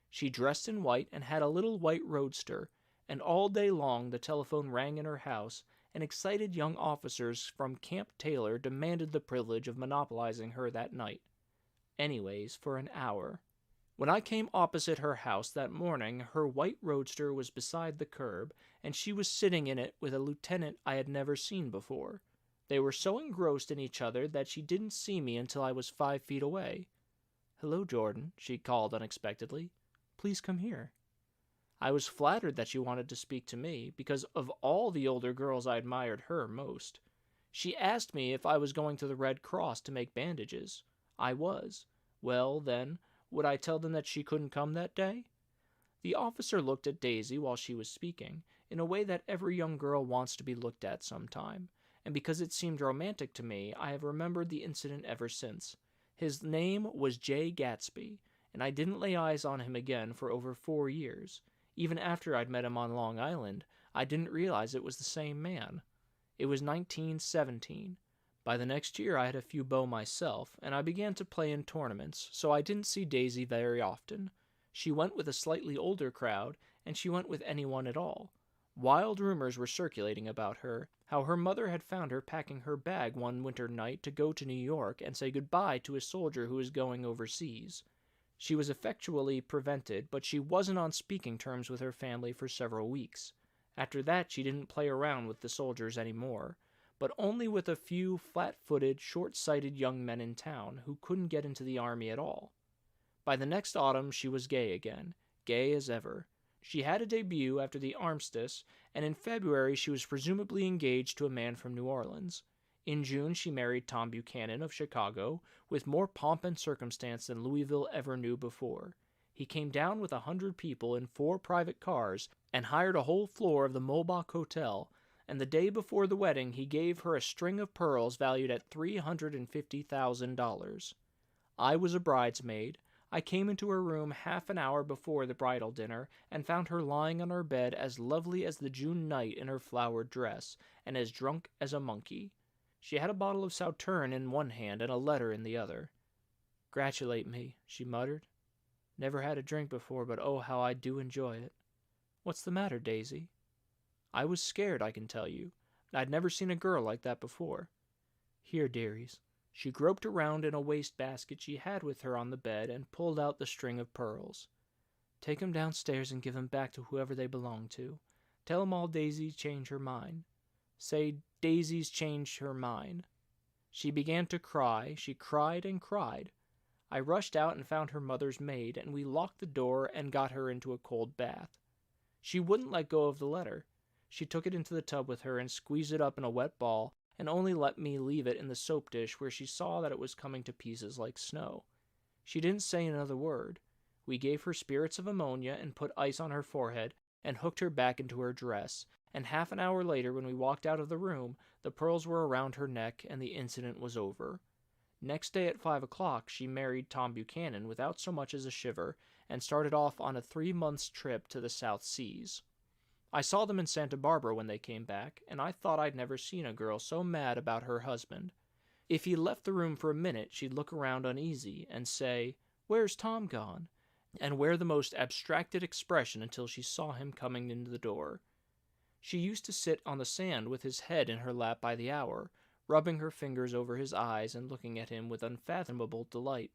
She dressed in white and had a little white roadster, and all day long the telephone rang in her house, and excited young officers from Camp Taylor demanded the privilege of monopolizing her that night. Anyways, for an hour. When I came opposite her house that morning, her white roadster was beside the curb, and she was sitting in it with a lieutenant I had never seen before. They were so engrossed in each other that she didn't see me until I was 5 feet away. Hello, Jordan, she called unexpectedly. Please come here. I was flattered that she wanted to speak to me, because of all the older girls I admired her most. She asked me if I was going to the Red Cross to make bandages. I was. Well, then, would I tell them that she couldn't come that day? The officer looked at Daisy while she was speaking, in a way that every young girl wants to be looked at sometime, and because it seemed romantic to me, I have remembered the incident ever since. His name was J. Gatsby, and I didn't lay eyes on him again for over 4 years. Even after I'd met him on Long Island, I didn't realize it was the same man. It was 1917. By the next year I had a few beaux myself, and I began to play in tournaments, so I didn't see Daisy very often. She went with a slightly older crowd, and she went with anyone at all. Wild rumors were circulating about her, how her mother had found her packing her bag one winter night to go to New York and say goodbye to a soldier who was going overseas. She was effectually prevented, but she wasn't on speaking terms with her family for several weeks. After that she didn't play around with the soldiers anymore, but only with a few flat-footed, short-sighted young men in town who couldn't get into the army at all. By the next autumn she was gay again, gay as ever. She had a debut after the armistice, and in February she was presumably engaged to a man from New Orleans. In June she married Tom Buchanan of Chicago, with more pomp and circumstance than Louisville ever knew before. He came down with 100 people in 4 private cars and hired a whole floor of the Mulbach Hotel, and the day before the wedding he gave her a string of pearls valued at $350,000. I was a bridesmaid. I came into her room half an hour before the bridal dinner and found her lying on her bed as lovely as the June night in her flowered dress, and as drunk as a monkey. She had a bottle of Sauterne in one hand and a letter in the other. "Gratulate me," she muttered. Never had a drink before, but oh, how I do enjoy it. What's the matter, Daisy? I was scared, I can tell you. I'd never seen a girl like that before. Here, dearies. She groped around in a wastebasket she had with her on the bed and pulled out the string of pearls. Take 'em downstairs and give 'em back to whoever they belong to. Tell 'em all Daisy's changed her mind. Say, Daisy's changed her mind. She began to cry. She cried and cried. I rushed out and found her mother's maid, and we locked the door and got her into a cold bath. She wouldn't let go of the letter. She took it into the tub with her and squeezed it up in a wet ball, and only let me leave it in the soap dish where she saw that it was coming to pieces like snow. She didn't say another word. We gave her spirits of ammonia and put ice on her forehead and hooked her back into her dress, and half an hour later when we walked out of the room, the pearls were around her neck and the incident was over. Next day at 5 o'clock, she married Tom Buchanan without so much as a shiver and started off on a 3 months' trip to the South Seas. I saw them in Santa Barbara when they came back, and I thought I'd never seen a girl so mad about her husband. If he left the room for a minute, she'd look around uneasy and say, "Where's Tom gone?" and wear the most abstracted expression until she saw him coming into the door. She used to sit on the sand with his head in her lap by the hour, rubbing her fingers over his eyes and looking at him with unfathomable delight.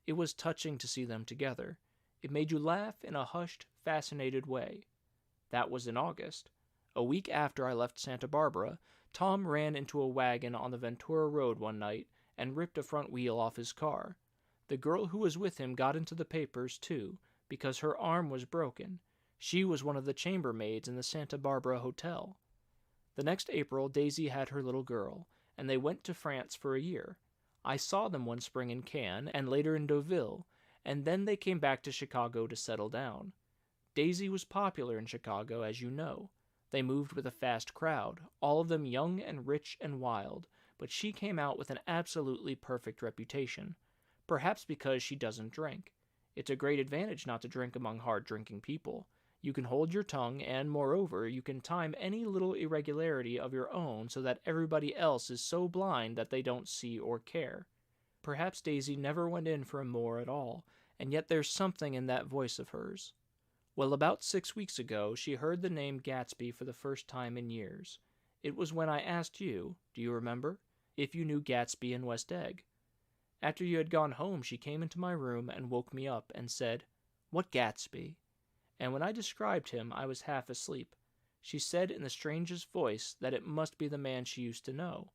It was touching to see them together. It made you laugh in a hushed, fascinated way. That was in August. A week after I left Santa Barbara, Tom ran into a wagon on the Ventura Road one night and ripped a front wheel off his car. The girl who was with him got into the papers, too, because her arm was broken. She was one of the chambermaids in the Santa Barbara Hotel. The next April, Daisy had her little girl, and they went to France for a year. I saw them one spring in Cannes, and later in Deauville, and then they came back to Chicago to settle down. Daisy was popular in Chicago, as you know. They moved with a fast crowd, all of them young and rich and wild, but she came out with an absolutely perfect reputation. Perhaps because she doesn't drink. It's a great advantage not to drink among hard-drinking people. You can hold your tongue, and, moreover, you can time any little irregularity of your own so that everybody else is so blind that they don't see or care. Perhaps Daisy never went in for a more at all, and yet there's something in that voice of hers. Well, about 6 weeks ago, she heard the name Gatsby for the first time in years. It was when I asked you, do you remember, if you knew Gatsby in West Egg. After you had gone home, she came into my room and woke me up and said, "What Gatsby?" And when I described him, I was half asleep. She said in the strangest voice that it must be the man she used to know.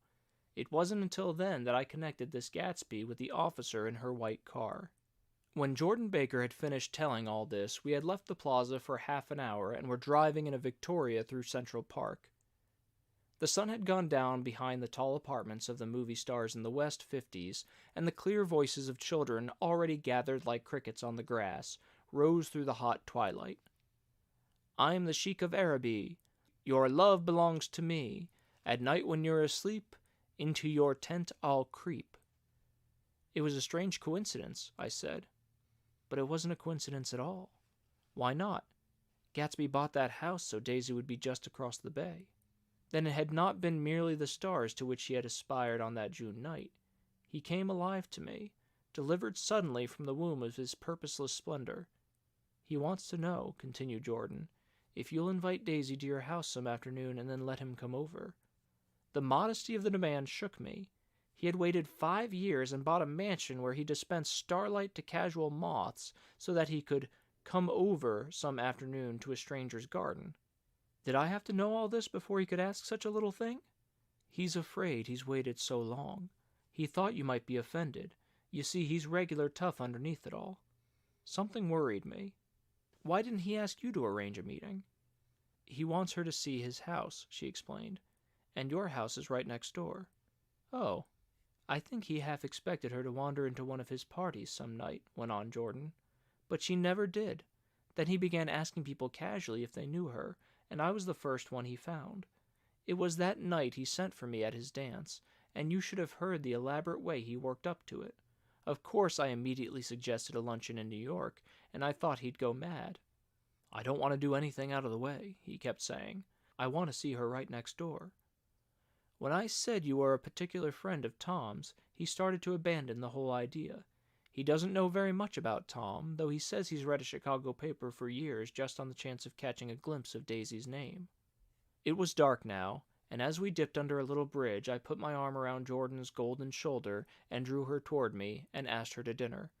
It wasn't until then that I connected this Gatsby with the officer in her white car. When Jordan Baker had finished telling all this, we had left the plaza for half an hour and were driving in a Victoria through Central Park. The sun had gone down behind the tall apartments of the movie stars in the West 50s, and the clear voices of children, already gathered like crickets on the grass, rose through the hot twilight. "I'm the Sheik of Araby. Your love belongs to me. At night when you're asleep, into your tent I'll creep." It was a strange coincidence, I said. But it wasn't a coincidence at all. Why not? Gatsby bought that house so Daisy would be just across the bay. Then it had not been merely the stars to which he had aspired on that June night. He came alive to me, delivered suddenly from the womb of his purposeless splendor. "He wants to know," continued Jordan, "if you'll invite Daisy to your house some afternoon and then let him come over." The modesty of the demand shook me. He had waited 5 years and bought a mansion where he dispensed starlight to casual moths so that he could come over some afternoon to a stranger's garden. Did I have to know all this before he could ask such a little thing? "He's afraid he's waited so long. He thought you might be offended. You see, he's regular tough underneath it all." Something worried me. "Why didn't he ask you to arrange a meeting?" "He wants her to see his house," she explained, "and your house is right next door." "Oh." "I think he half expected her to wander into one of his parties some night," went on Jordan. "But she never did. Then he began asking people casually if they knew her, and I was the first one he found. It was that night he sent for me at his dance, and you should have heard the elaborate way he worked up to it. Of course I immediately suggested a luncheon in New York, and I thought he'd go mad. 'I don't want to do anything out of the way,' he kept saying. 'I want to see her right next door.' When I said you were a particular friend of Tom's, he started to abandon the whole idea. He doesn't know very much about Tom, though he says he's read a Chicago paper for years just on the chance of catching a glimpse of Daisy's name. It was dark now, and as we dipped under a little bridge, I put my arm around Jordan's golden shoulder and drew her toward me and asked her to dinner.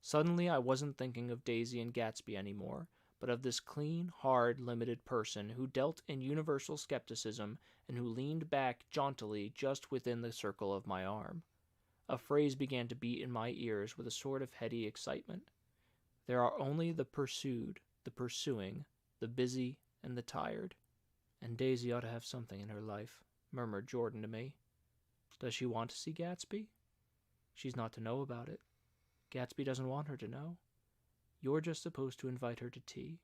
Suddenly I wasn't thinking of Daisy and Gatsby anymore, but of this clean, hard, limited person who dealt in universal skepticism and who leaned back jauntily just within the circle of my arm. A phrase began to beat in my ears with a sort of heady excitement. There are only the pursued, the pursuing, the busy, and the tired. And Daisy ought to have something in her life, murmured Jordan to me. Does she want to see Gatsby? She's not to know about it. Gatsby doesn't want her to know. You're just supposed to invite her to tea.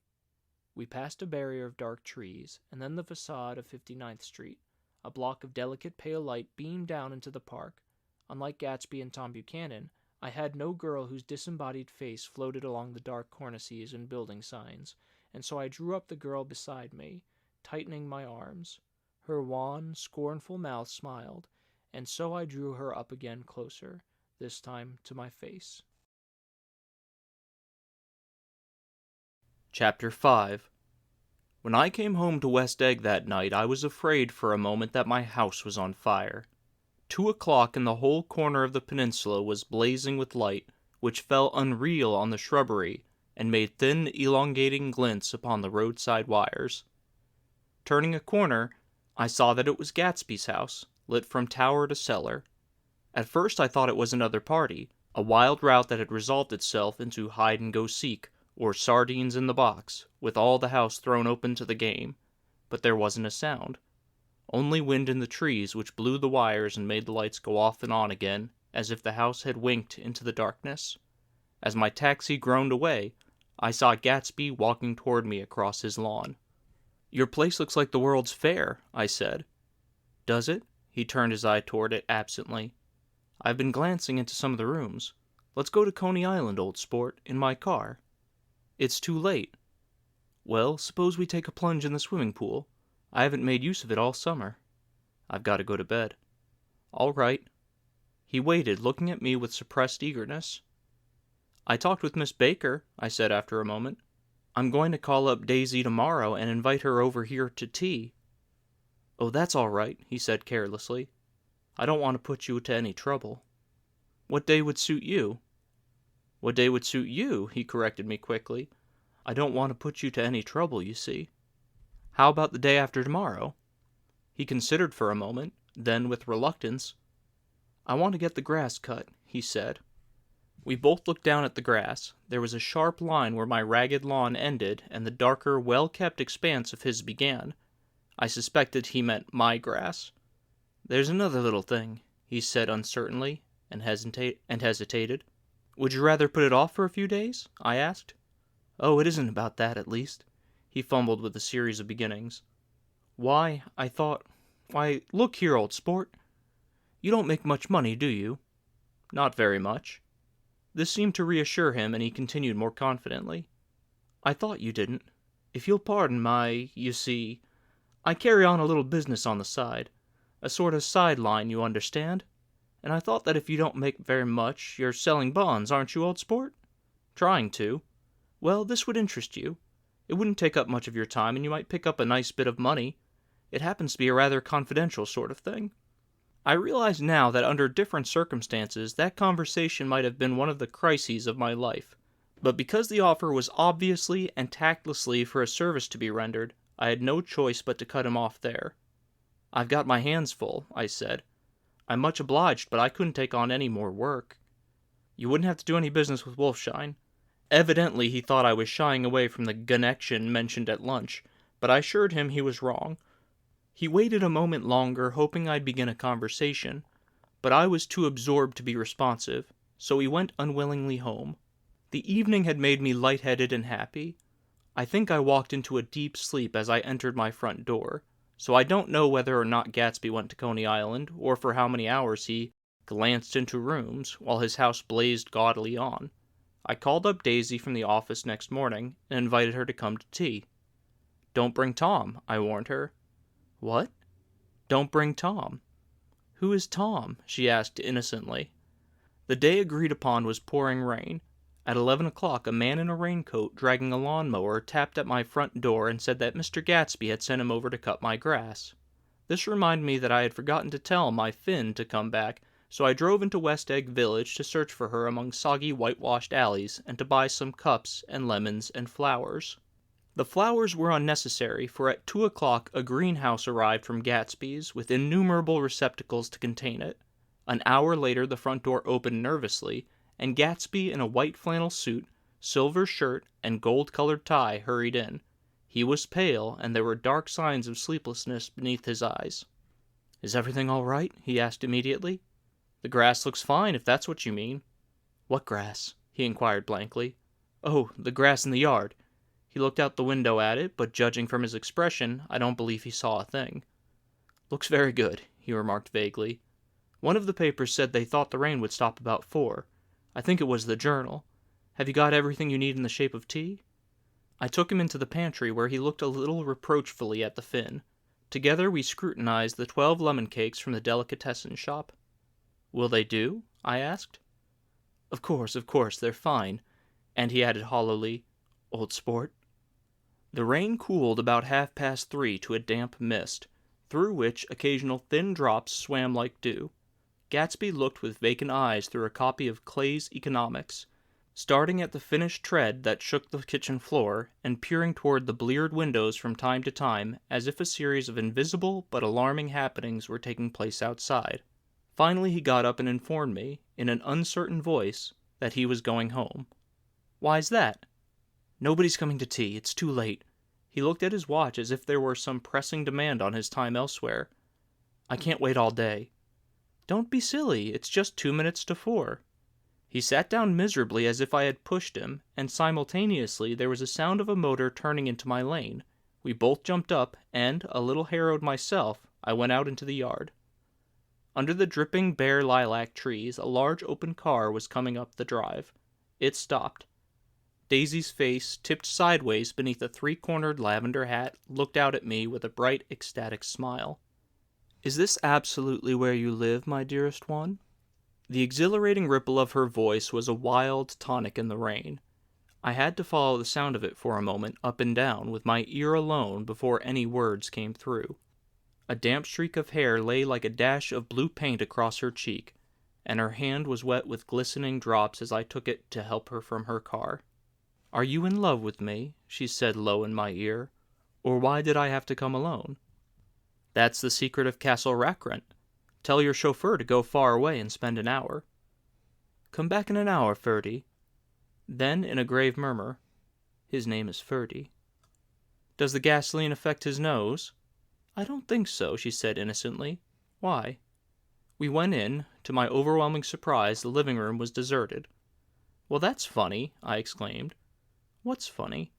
We passed a barrier of dark trees, and then the facade of 59th Street. A block of delicate pale light beamed down into the park. Unlike Gatsby and Tom Buchanan, I had no girl whose disembodied face floated along the dark cornices and building signs, and so I drew up the girl beside me, tightening my arms. Her wan, scornful mouth smiled, and so I drew her up again closer, this time to my face. Chapter 5. When I came home to West Egg that night, I was afraid for a moment that my house was on fire. 2 o'clock and the whole corner of the peninsula was blazing with light, which fell unreal on the shrubbery and made thin, elongating glints upon the roadside wires. Turning a corner, I saw that it was Gatsby's house, lit from tower to cellar. At first I thought it was another party, a wild rout that had resolved itself into hide-and-go-seek, or sardines in the box, with all the house thrown open to the game. But there wasn't a sound. Only wind in the trees, which blew the wires and made the lights go off and on again, as if the house had winked into the darkness. As my taxi groaned away, I saw Gatsby walking toward me across his lawn. "Your place looks like the World's Fair," I said. "Does it?" He turned his eye toward it absently. "I've been glancing into some of the rooms. Let's go to Coney Island, old sport, in my car." "It's too late." "Well, suppose we take a plunge in the swimming pool. I haven't made use of it all summer." "I've got to go to bed." "All right." He waited, looking at me with suppressed eagerness. "I talked with Miss Baker," I said after a moment. "I'm going to call up Daisy tomorrow and invite her over here to tea." "Oh, that's all right," he said carelessly. "I don't want to put you to any trouble." "What day would suit you?" "What day would suit you?" he corrected me quickly. "I don't want to put you to any trouble, you see." "How about the day after tomorrow?" He considered for a moment, then with reluctance, "I want to get the grass cut," he said. We both looked down at the grass. There was a sharp line where my ragged lawn ended and the darker, well-kept expanse of his began. I suspected he meant my grass. "There's another little thing," he said uncertainly, and hesitated. "Would you rather put it off for a few days?" I asked. "Oh, it isn't about that, at least." He fumbled with a series of beginnings. "Why, I thought... Why, look here, old sport. You don't make much money, do you?" "Not very much." This seemed to reassure him, and he continued more confidently. "I thought you didn't. If you'll pardon you see, I carry on a little business on the side. A sort of sideline, you understand? And I thought that if you don't make very much, you're selling bonds, aren't you, old sport?" "Trying to." "Well, this would interest you. It wouldn't take up much of your time, and you might pick up a nice bit of money. It happens to be a rather confidential sort of thing." I realize now that under different circumstances that conversation might have been one of the crises of my life. But because the offer was obviously and tactlessly for a service to be rendered, I had no choice but to cut him off there. "I've got my hands full," I said. "I'm much obliged, but I couldn't take on any more work." "You wouldn't have to do any business with Wolfshine." Evidently he thought I was shying away from the connection mentioned at lunch, but I assured him he was wrong. He waited a moment longer, hoping I'd begin a conversation, but I was too absorbed to be responsive, so he went unwillingly home. The evening had made me lightheaded and happy. I think I walked into a deep sleep as I entered my front door, so I don't know whether or not Gatsby went to Coney Island, or for how many hours he glanced into rooms while his house blazed gaudily on. I called up Daisy from the office next morning and invited her to come to tea. "Don't bring Tom," I warned her. "What?" "Don't bring Tom." "Who is Tom?" she asked innocently. The day agreed upon was pouring rain. At 11 o'clock, a man in a raincoat dragging a lawnmower tapped at my front door and said that Mr. Gatsby had sent him over to cut my grass. This reminded me that I had forgotten to tell my Finn to come back, so I drove into West Egg Village to search for her among soggy whitewashed alleys and to buy some cups and lemons and flowers. The flowers were unnecessary, for at 2 o'clock a greenhouse arrived from Gatsby's with innumerable receptacles to contain it. An hour later the front door opened nervously, and Gatsby in a white flannel suit, silver shirt, and gold-colored tie hurried in. He was pale, and there were dark signs of sleeplessness beneath his eyes. "Is everything all right?" he asked immediately. "The grass looks fine, if that's what you mean." "What grass?" he inquired blankly. "Oh, the grass in the yard." He looked out the window at it, but judging from his expression, I don't believe he saw a thing. "Looks very good," he remarked vaguely. "One of the papers said they thought the rain would stop about 4. I think it was the Journal. Have you got everything you need in the shape of tea?" I took him into the pantry, where he looked a little reproachfully at the Finn. Together we scrutinized the 12 lemon cakes from the delicatessen shop. "Will they do?" I asked. Of course, they're fine." And he added hollowly, "Old sport." The rain cooled about 3:30 to a damp mist, through which occasional thin drops swam like dew. Gatsby looked with vacant eyes through a copy of Clay's Economics, starting at the finished tread that shook the kitchen floor, and peering toward the bleared windows from time to time, as if a series of invisible but alarming happenings were taking place outside. Finally he got up and informed me, in an uncertain voice, that he was going home. "Why's that?" "Nobody's coming to tea. It's too late." He looked at his watch as if there were some pressing demand on his time elsewhere. "I can't wait all day." "Don't be silly. It's just 2 minutes to 4. He sat down miserably as if I had pushed him, and simultaneously there was a sound of a motor turning into my lane. We both jumped up, and, a little harrowed myself, I went out into the yard. Under the dripping bare lilac trees, a large open car was coming up the drive. It stopped. Daisy's face, tipped sideways beneath a 3-cornered lavender hat, looked out at me with a bright, ecstatic smile. "Is this absolutely where you live, my dearest one?" The exhilarating ripple of her voice was a wild tonic in the rain. I had to follow the sound of it for a moment, up and down, with my ear alone, before any words came through. A damp streak of hair lay like a dash of blue paint across her cheek, and her hand was wet with glistening drops as I took it to help her from her car. "Are you in love with me?" she said low in my ear. "Or why did I have to come alone?" "That's the secret of Castle Rackrent. Tell your chauffeur to go far away and spend an hour." "Come back in an hour, Ferdy." Then, in a grave murmur, "His name is Ferdy." "Does the gasoline affect his nose?" "I don't think so," she said innocently. "Why?" We went in. To my overwhelming surprise, the living room was deserted. "Well, that's funny," I exclaimed. "What's funny?"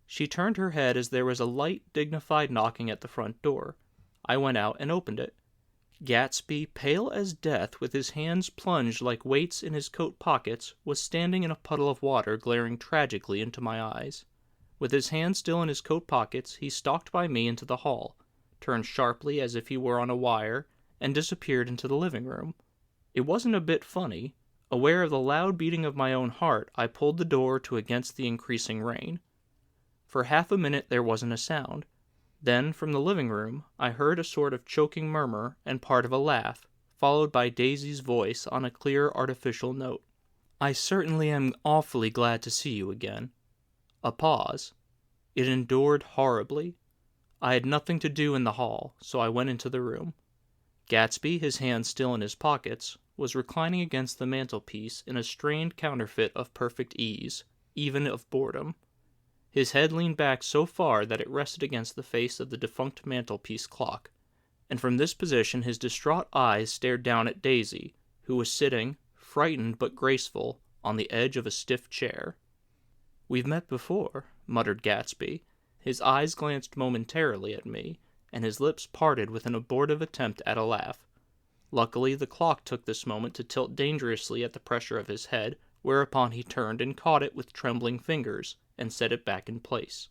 She turned her head as there was a light, dignified knocking at the front door. I went out and opened it. Gatsby, pale as death, with his hands plunged like weights in his coat pockets, was standing in a puddle of water, glaring tragically into my eyes. With his hands still in his coat pockets, he stalked by me into the hall, turned sharply as if he were on a wire, and disappeared into the living room. It wasn't a bit funny. Aware of the loud beating of my own heart, I pulled the door to against the increasing rain. For half a minute there wasn't a sound. Then, from the living room, I heard a sort of choking murmur and part of a laugh, followed by Daisy's voice on a clear artificial note. "I certainly am awfully glad to see you again." A pause. It endured horribly. I had nothing to do in the hall, so I went into the room. Gatsby, his hands still in his pockets, was reclining against the mantelpiece in a strained counterfeit of perfect ease, even of boredom. His head leaned back so far that it rested against the face of the defunct mantelpiece clock, and from this position his distraught eyes stared down at Daisy, who was sitting, frightened but graceful, on the edge of a stiff chair. "We've met before," muttered Gatsby. His eyes glanced momentarily at me, and his lips parted with an abortive attempt at a laugh. Luckily, the clock took this moment to tilt dangerously at the pressure of his head, whereupon he turned and caught it with trembling fingers, and set it back in place.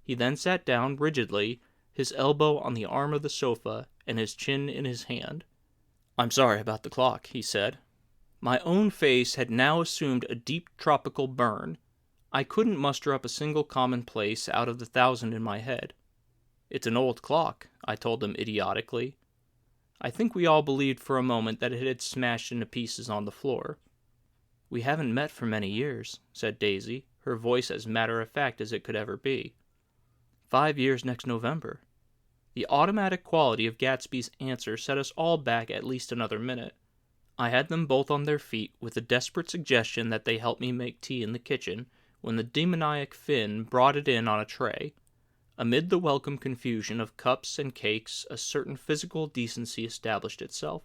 He then sat down rigidly, his elbow on the arm of the sofa, and his chin in his hand. "I'm sorry about the clock," he said. My own face had now assumed a deep tropical burn. I couldn't muster up a single commonplace out of the 1,000 in my head. "It's an old clock," I told him idiotically. I think we all believed for a moment that it had smashed into pieces on the floor. "We haven't met for many years," said Daisy, her voice as matter-of-fact as it could ever be. 5 years next November." The automatic quality of Gatsby's answer set us all back at least another minute. I had them both on their feet with a desperate suggestion that they help me make tea in the kitchen when the demoniac Finn brought it in on a tray. Amid the welcome confusion of cups and cakes, a certain physical decency established itself.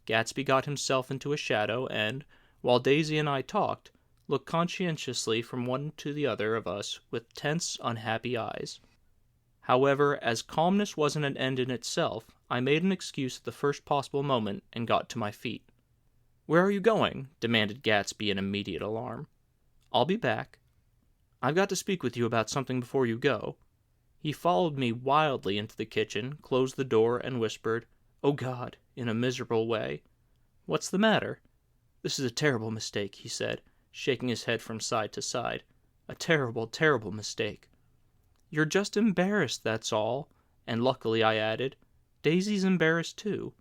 Gatsby got himself into a shadow and, while Daisy and I talked, looked conscientiously from one to the other of us with tense, unhappy eyes. However, as calmness wasn't an end in itself, I made an excuse at the first possible moment and got to my feet. "Where are you going?" demanded Gatsby in immediate alarm. "I'll be back." "I've got to speak with you about something before you go." He followed me wildly into the kitchen, closed the door, and whispered, "Oh God," in a miserable way. "What's the matter?" "This is a terrible mistake," he said, shaking his head from side to side. "A terrible, terrible mistake." "You're just embarrassed, that's all." And luckily, I added, "Daisy's embarrassed too."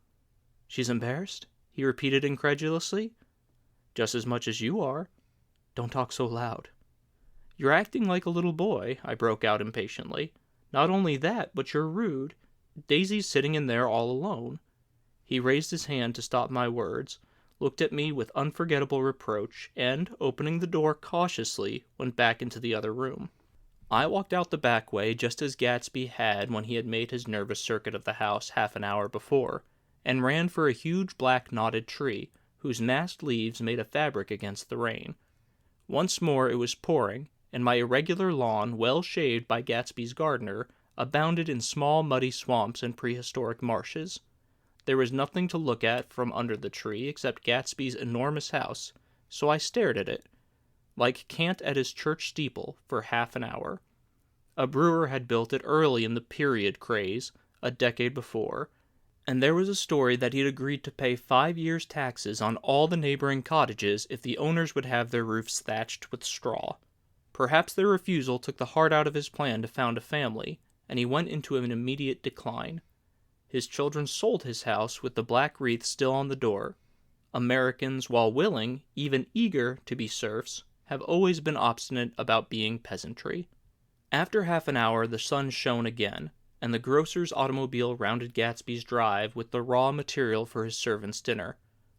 "She's embarrassed?" he repeated incredulously. "Just as much as you are." "Don't talk so loud." "You're acting like a little boy," I broke out impatiently. "Not only that, but you're rude. Daisy's sitting in there all alone." He raised his hand to stop my words, looked at me with unforgettable reproach, and, opening the door cautiously, went back into the other room. I walked out the back way just as Gatsby had when he had made his nervous circuit of the house half an hour before, and ran for a huge black knotted tree, whose massed leaves made a fabric against the rain. Once more it was pouring, and my irregular lawn, well shaved by Gatsby's gardener, abounded in small muddy swamps and prehistoric marshes. There was nothing to look at from under the tree except Gatsby's enormous house, so I stared at it, like Kant at his church steeple, for half an hour. A brewer had built it early in the period craze, a decade before, and there was a story that he'd agreed to pay 5 years' taxes on all the neighboring cottages if the owners would have their roofs thatched with straw. Perhaps their refusal took the heart out of his plan to found a family, and he went into an immediate decline. His children sold his house with the black wreath still on the door. Americans, while willing, even eager, to be serfs, have always been obstinate about being peasantry. After half an hour the sun shone again, and the grocer's automobile rounded Gatsby's drive with the raw material for his servant's dinner.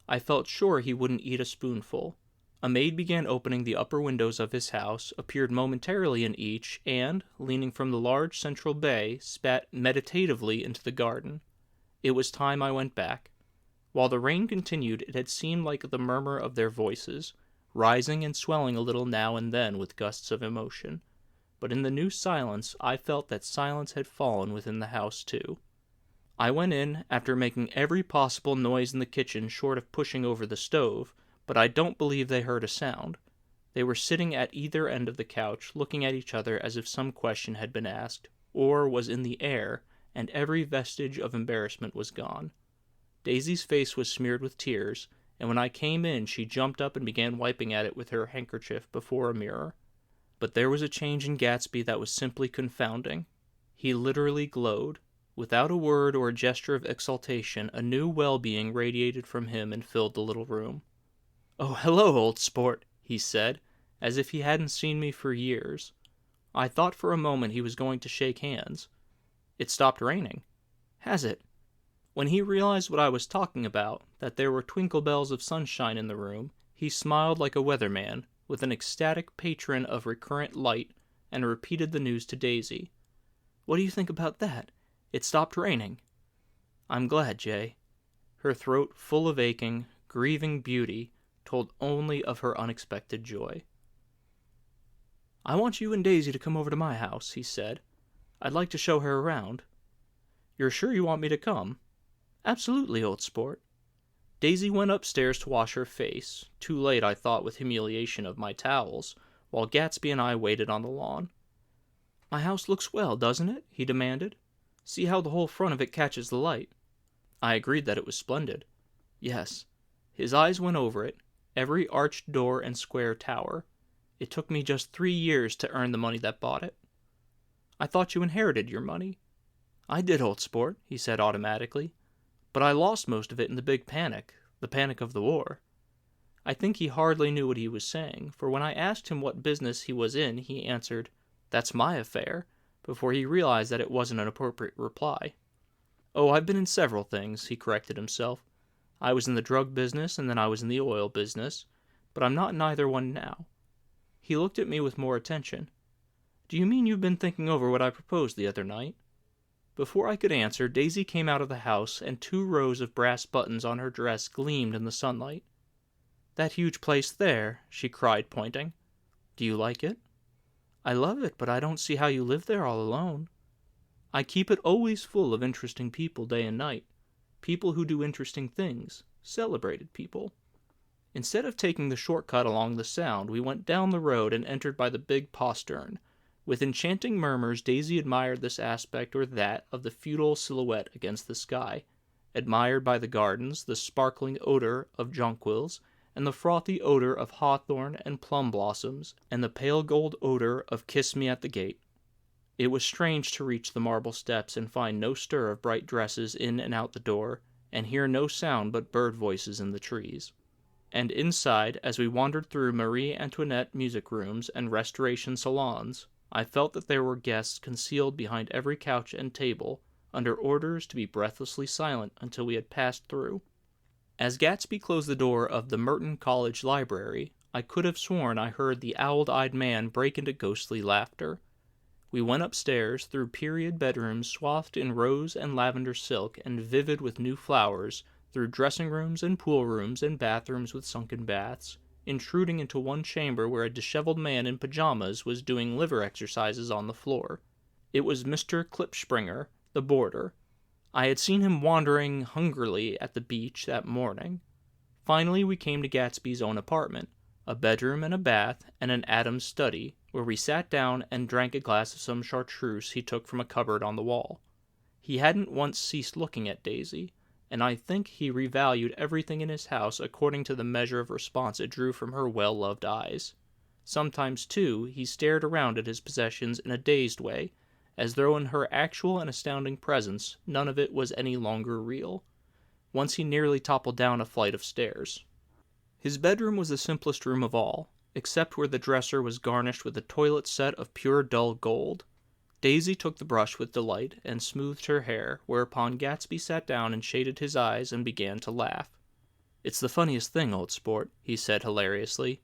I felt sure he wouldn't eat a spoonful. A maid began opening the upper windows of his house, appeared momentarily in each, and, leaning from the large central bay, spat meditatively into the garden. It was time I went back. While the rain continued, it had seemed like the murmur of their voices, rising and swelling a little now and then with gusts of emotion. But in the new silence, I felt that silence had fallen within the house too. I went in, after making every possible noise in the kitchen short of pushing over the stove, but I don't believe they heard a sound. They were sitting at either end of the couch, looking at each other as if some question had been asked, or was in the air, and every vestige of embarrassment was gone. Daisy's face was smeared with tears, and when I came in she jumped up and began wiping at it with her handkerchief before a mirror. But there was a change in Gatsby that was simply confounding. He literally glowed. Without a word or a gesture of exultation, a new well-being radiated from him and filled the little room. "Oh, hello, old sport," he said, as if he hadn't seen me for years. I thought for a moment he was going to shake hands. "It stopped raining." "Has it?" When he realized what I was talking about, that there were twinkle bells of sunshine in the room, he smiled like a weatherman, with an ecstatic patron of recurrent light, and repeated the news to Daisy. "What do you think about that? It stopped raining." "I'm glad, Jay." Her throat, full of aching, grieving beauty, told only of her unexpected joy. "I want you and Daisy to come over to my house," he said. "I'd like to show her around." "You're sure you want me to come?" "Absolutely, old sport." Daisy went upstairs to wash her face, too late I thought with humiliation of my towels, while Gatsby and I waited on the lawn. "My house looks well, doesn't it?" he demanded. "See how the whole front of it catches the light." I agreed that it was splendid. Yes. His eyes went over it, every arched door and square tower. It took me just 3 years to earn the money that bought it." "I thought you inherited your money." "I did, old sport," he said automatically. "But I lost most of it in the big panic, the panic of the war." I think he hardly knew what he was saying, for when I asked him what business he was in, he answered, "That's my affair," before he realized that it wasn't an appropriate reply. "Oh, I've been in several things," he corrected himself. "I was in the drug business, and then I was in the oil business, but I'm not in either one now." He looked at me with more attention. "Do you mean you've been thinking over what I proposed the other night?" Before I could answer, Daisy came out of the house, and 2 rows of brass buttons on her dress gleamed in the sunlight. "That huge place there," she cried, pointing. "Do you like it?" "I love it, but I don't see how you live there all alone." "I keep it always full of interesting people day and night. People who do interesting things. Celebrated people." Instead of taking the short cut along the Sound, we went down the road and entered by the big postern. With enchanting murmurs, Daisy admired this aspect or that of the feudal silhouette against the sky, admired by the gardens, the sparkling odor of jonquils, and the frothy odor of hawthorn and plum blossoms, and the pale gold odor of kiss me at the gate. It was strange to reach the marble steps and find no stir of bright dresses in and out the door, and hear no sound but bird voices in the trees. And inside, as we wandered through Marie Antoinette music rooms and restoration salons, I felt that there were guests concealed behind every couch and table, under orders to be breathlessly silent until we had passed through. As Gatsby closed the door of the Merton College Library, I could have sworn I heard the owl-eyed man break into ghostly laughter. We went upstairs, through period bedrooms swathed in rose and lavender silk and vivid with new flowers, through dressing rooms and pool rooms and bathrooms with sunken baths, intruding into one chamber where a disheveled man in pajamas was doing liver exercises on the floor. It was Mr. Klipspringer, the boarder. I had seen him wandering hungrily at the beach that morning. Finally we came to Gatsby's own apartment, a bedroom and a bath and an Adam's study, where we sat down and drank a glass of some chartreuse he took from a cupboard on the wall. He hadn't once ceased looking at Daisy, and I think he revalued everything in his house according to the measure of response it drew from her well-loved eyes. Sometimes, too, he stared around at his possessions in a dazed way, as though in her actual and astounding presence none of it was any longer real. Once he nearly toppled down a flight of stairs. His bedroom was the simplest room of all, except where the dresser was garnished with a toilet set of pure dull gold. Daisy took the brush with delight and smoothed her hair, whereupon Gatsby sat down and shaded his eyes and began to laugh. "It's the funniest thing, old sport," he said hilariously.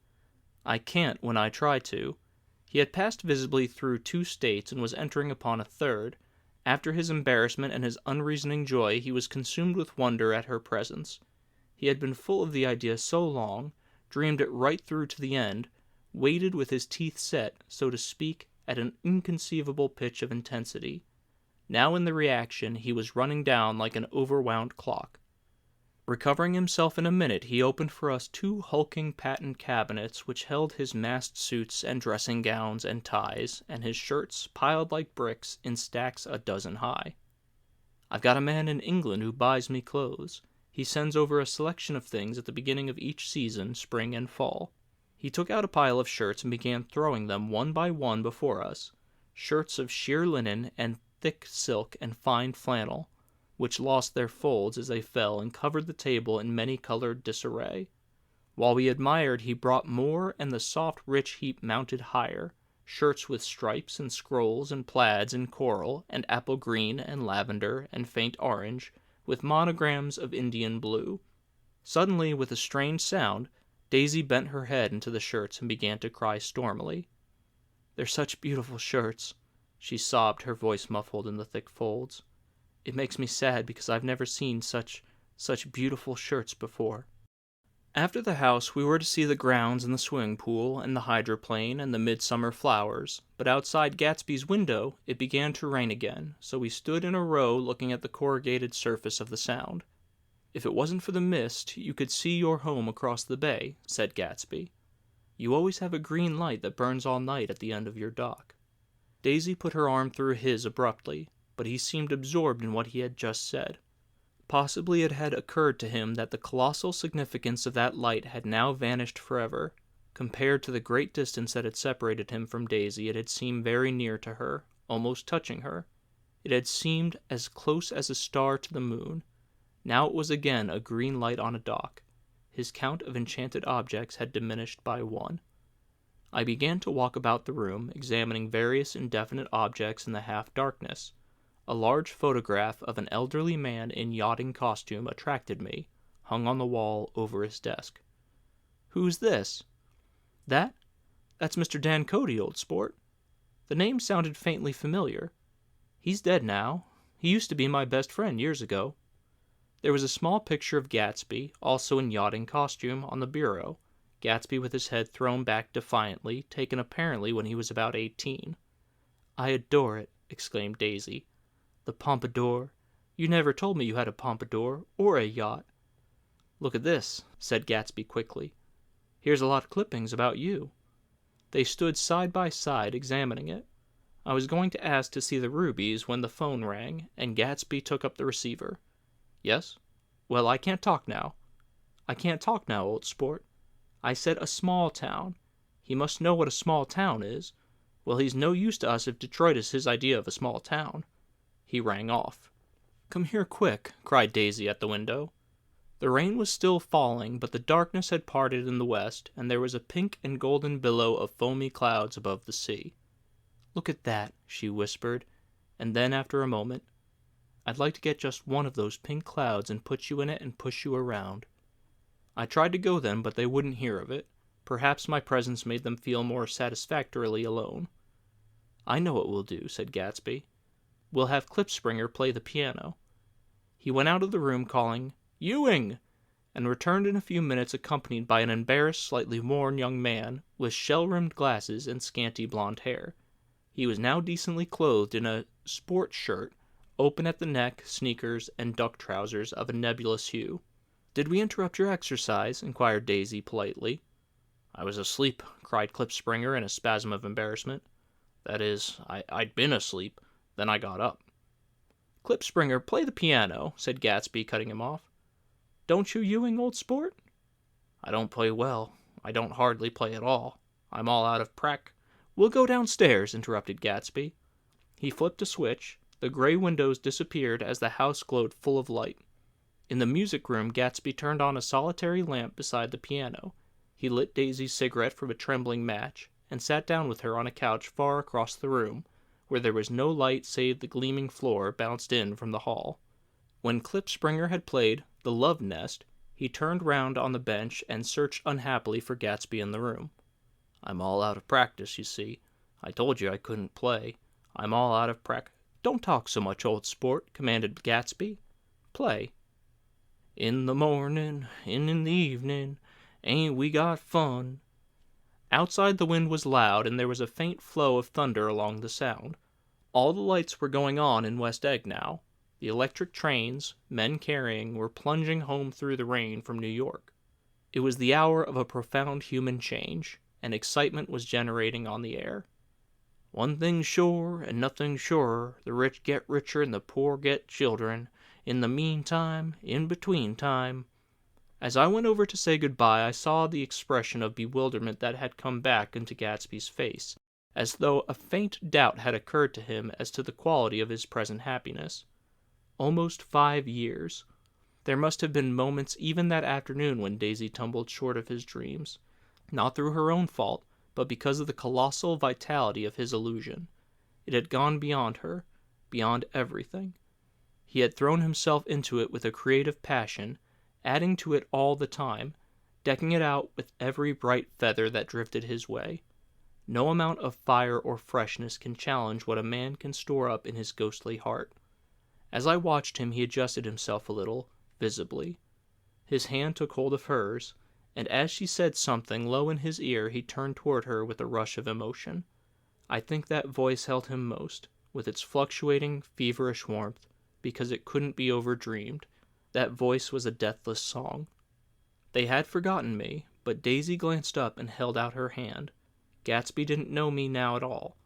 "I can't when I try to." He had passed visibly through 2 states and was entering upon a third. After his embarrassment and his unreasoning joy, he was consumed with wonder at her presence. He had been full of the idea so long, dreamed it right through to the end, waited with his teeth set, so to speak, at an inconceivable pitch of intensity. Now in the reaction, he was running down like an overwound clock. Recovering himself in a minute, he opened for us 2 hulking patent cabinets which held his massed suits and dressing gowns and ties, and his shirts, piled like bricks in stacks a dozen high. "I've got a man in England who buys me clothes. He sends over a selection of things at the beginning of each season, spring and fall." He took out a pile of shirts and began throwing them one by one before us, shirts of sheer linen and thick silk and fine flannel, which lost their folds as they fell and covered the table in many-colored disarray. While we admired, he brought more, and the soft, rich heap mounted higher, shirts with stripes and scrolls and plaids and coral and apple green and lavender and faint orange, with monograms of Indian blue. Suddenly, with a strange sound, Daisy bent her head into the shirts and began to cry stormily. "They're such beautiful shirts," she sobbed, her voice muffled in the thick folds. "It makes me sad because I've never seen such beautiful shirts before." After the house, we were to see the grounds and the swimming pool and the hydroplane and the midsummer flowers, but outside Gatsby's window it began to rain again, so we stood in a row looking at the corrugated surface of the Sound. "If it wasn't for the mist, you could see your home across the bay," said Gatsby. "You always have a green light that burns all night at the end of your dock." Daisy put her arm through his abruptly, but he seemed absorbed in what he had just said. Possibly it had occurred to him that the colossal significance of that light had now vanished forever. Compared to the great distance that had separated him from Daisy, it had seemed very near to her, almost touching her. It had seemed as close as a star to the moon. Now it was again a green light on a dock. His count of enchanted objects had diminished by 1. I began to walk about the room, examining various indefinite objects in the half-darkness. A large photograph of an elderly man in yachting costume attracted me, hung on the wall over his desk. "Who's this?" That's Mr. Dan Cody, old sport." The name sounded faintly familiar. "He's dead now. He used to be my best friend years ago." There was a small picture of Gatsby, also in yachting costume, on the bureau. Gatsby with his head thrown back defiantly, taken apparently when he was about 18. "I adore it," exclaimed Daisy. "The pompadour. You never told me you had a pompadour, or a yacht." "Look at this," said Gatsby quickly. "Here's a lot of clippings about you." They stood side by side, examining it. I was going to ask to see the rubies when the phone rang, and Gatsby took up the receiver. "Yes? Well, I can't talk now." "I can't talk now, old sport." "I said a small town. He must know what a small town is. Well, he's no use to us if Detroit is his idea of a small town." He rang off. "Come here quick," cried Daisy at the window. The rain was still falling, but the darkness had parted in the west, and there was a pink and golden billow of foamy clouds above the sea. "Look at that," she whispered, and then, after a moment, "I'd like to get just one of those pink clouds and put you in it and push you around." I tried to go then, but they wouldn't hear of it. Perhaps my presence made them feel more satisfactorily alone. "I know what we'll do," said Gatsby. "We'll have Klipspringer play the piano." He went out of the room calling, "Ewing!" and returned in a few minutes accompanied by an embarrassed, slightly worn young man, with shell-rimmed glasses and scanty blonde hair. He was now decently clothed in a sport shirt, open at the neck, sneakers, and duck trousers of a nebulous hue. "Did we interrupt your exercise?" inquired Daisy politely. "I was asleep," cried Klipspringer in a spasm of embarrassment. "That is, I'd been asleep. Then I got up." "Klipspringer, play the piano," said Gatsby, cutting him off. "Don't you, Ewing, old sport?" "I don't play well. I don't hardly play at all. I'm all out of "We'll go downstairs," interrupted Gatsby. He flipped a switch. The gray windows disappeared as the house glowed full of light. In the music room, Gatsby turned on a solitary lamp beside the piano. He lit Daisy's cigarette from a trembling match, and sat down with her on a couch far across the room, where there was no light save the gleaming floor bounced in from the hall. When Klipspringer had played "The Love Nest," he turned round on the bench and searched unhappily for Gatsby in the room. "I'm all out of practice, you see. I told you I couldn't play. I'm all out of "Don't talk so much, old sport," commanded Gatsby. "Play." "In the morning, in the evening, ain't we got fun." Outside the wind was loud, and there was a faint flow of thunder along the sound. All the lights were going on in West Egg now. The electric trains, men carrying, were plunging home through the rain from New York. It was the hour of a profound human change, and excitement was generating on the air. "One thing's sure, and nothing's surer, the rich get richer and the poor get children. In the meantime, in between time." As I went over to say goodbye, I saw the expression of bewilderment that had come back into Gatsby's face, as though a faint doubt had occurred to him as to the quality of his present happiness. Almost 5 years. There must have been moments even that afternoon when Daisy tumbled short of his dreams, not through her own fault, but because of the colossal vitality of his illusion. It had gone beyond her, beyond everything. He had thrown himself into it with a creative passion, adding to it all the time, decking it out with every bright feather that drifted his way. No amount of fire or freshness can challenge what a man can store up in his ghostly heart. As I watched him, he adjusted himself a little, visibly. His hand took hold of hers, and as she said something low in his ear, he turned toward her with a rush of emotion. I think that voice held him most, with its fluctuating, feverish warmth, because it couldn't be overdreamed. That voice was a deathless song. They had forgotten me, but Daisy glanced up and held out her hand. Gatsby didn't know me now at all.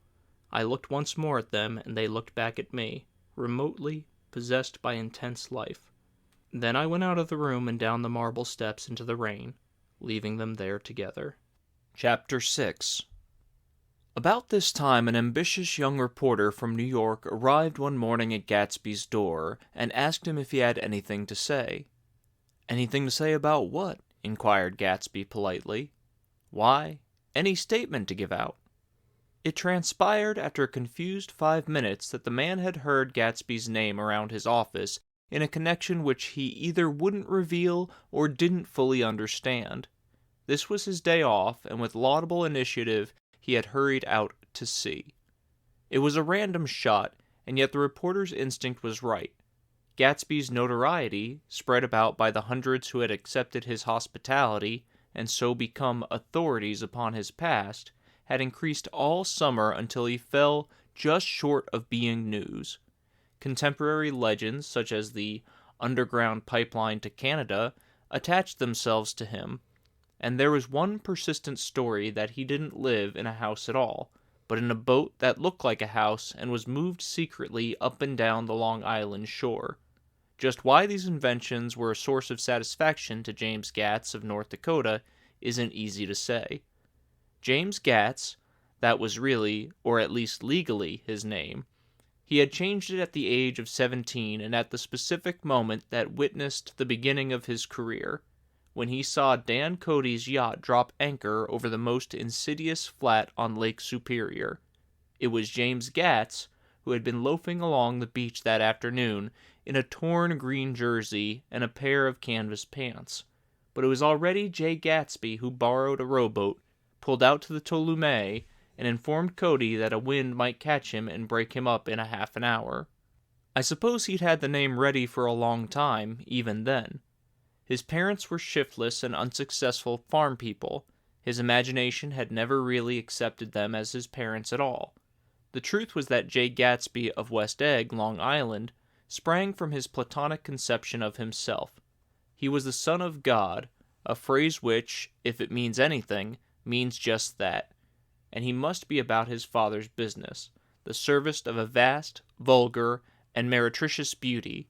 I looked once more at them, and they looked back at me, remotely, possessed by intense life. Then I went out of the room and down the marble steps into the rain, leaving them there together. Chapter 6. About this time an ambitious young reporter from New York arrived one morning at Gatsby's door and asked him if he had anything to say. "Anything to say about what?" inquired Gatsby politely. "Why, any statement to give out." It transpired after a confused 5 minutes that the man had heard Gatsby's name around his office in a connection which he either wouldn't reveal or didn't fully understand. This was his day off, and with laudable initiative he had hurried out to see. It was a random shot, and yet the reporter's instinct was right. Gatsby's notoriety, spread about by the hundreds who had accepted his hospitality and so become authorities upon his past, had increased all summer until he fell just short of being news. Contemporary legends, such as the underground pipeline to Canada, attached themselves to him, and there was one persistent story that he didn't live in a house at all, but in a boat that looked like a house and was moved secretly up and down the Long Island shore. Just why these inventions were a source of satisfaction to James Gatz of North Dakota isn't easy to say. James Gatz, that was really, or at least legally, his name. He had changed it at the age of 17 and at the specific moment that witnessed the beginning of his career, when he saw Dan Cody's yacht drop anchor over the most insidious flat on Lake Superior. It was James Gatz who had been loafing along the beach that afternoon in a torn green jersey and a pair of canvas pants. But it was already Jay Gatsby who borrowed a rowboat, pulled out to the Tolume, and informed Cody that a wind might catch him and break him up in a half an hour. I suppose he'd had the name ready for a long time, even then. His parents were shiftless and unsuccessful farm people. His imagination had never really accepted them as his parents at all. The truth was that Jay Gatsby of West Egg, Long Island, sprang from his platonic conception of himself. He was the son of God, a phrase which, if it means anything, means just that, and he must be about his father's business, the service of a vast, vulgar, and meretricious beauty.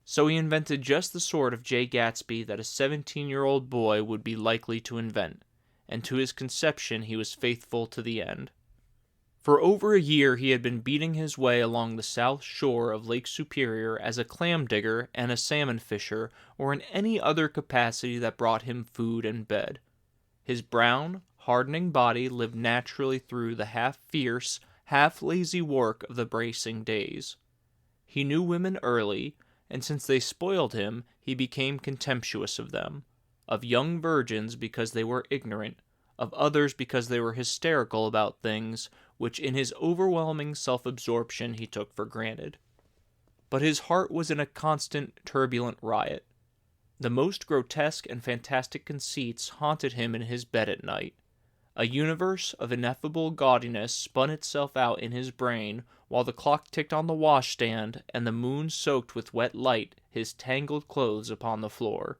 So he invented just the sort of Jay Gatsby that a 17-year-old boy would be likely to invent, and to his conception he was faithful to the end. For over a year he had been beating his way along the south shore of Lake Superior as a clam digger and a salmon fisher, or in any other capacity that brought him food and bed. His brown, hardening body lived naturally through the half-fierce, half-lazy work of the bracing days. He knew women early, and since they spoiled him, he became contemptuous of them, of young virgins because they were ignorant, of others because they were hysterical about things which in his overwhelming self-absorption he took for granted. But his heart was in a constant, turbulent riot. The most grotesque and fantastic conceits haunted him in his bed at night. A universe of ineffable gaudiness spun itself out in his brain while the clock ticked on the washstand and the moon soaked with wet light his tangled clothes upon the floor.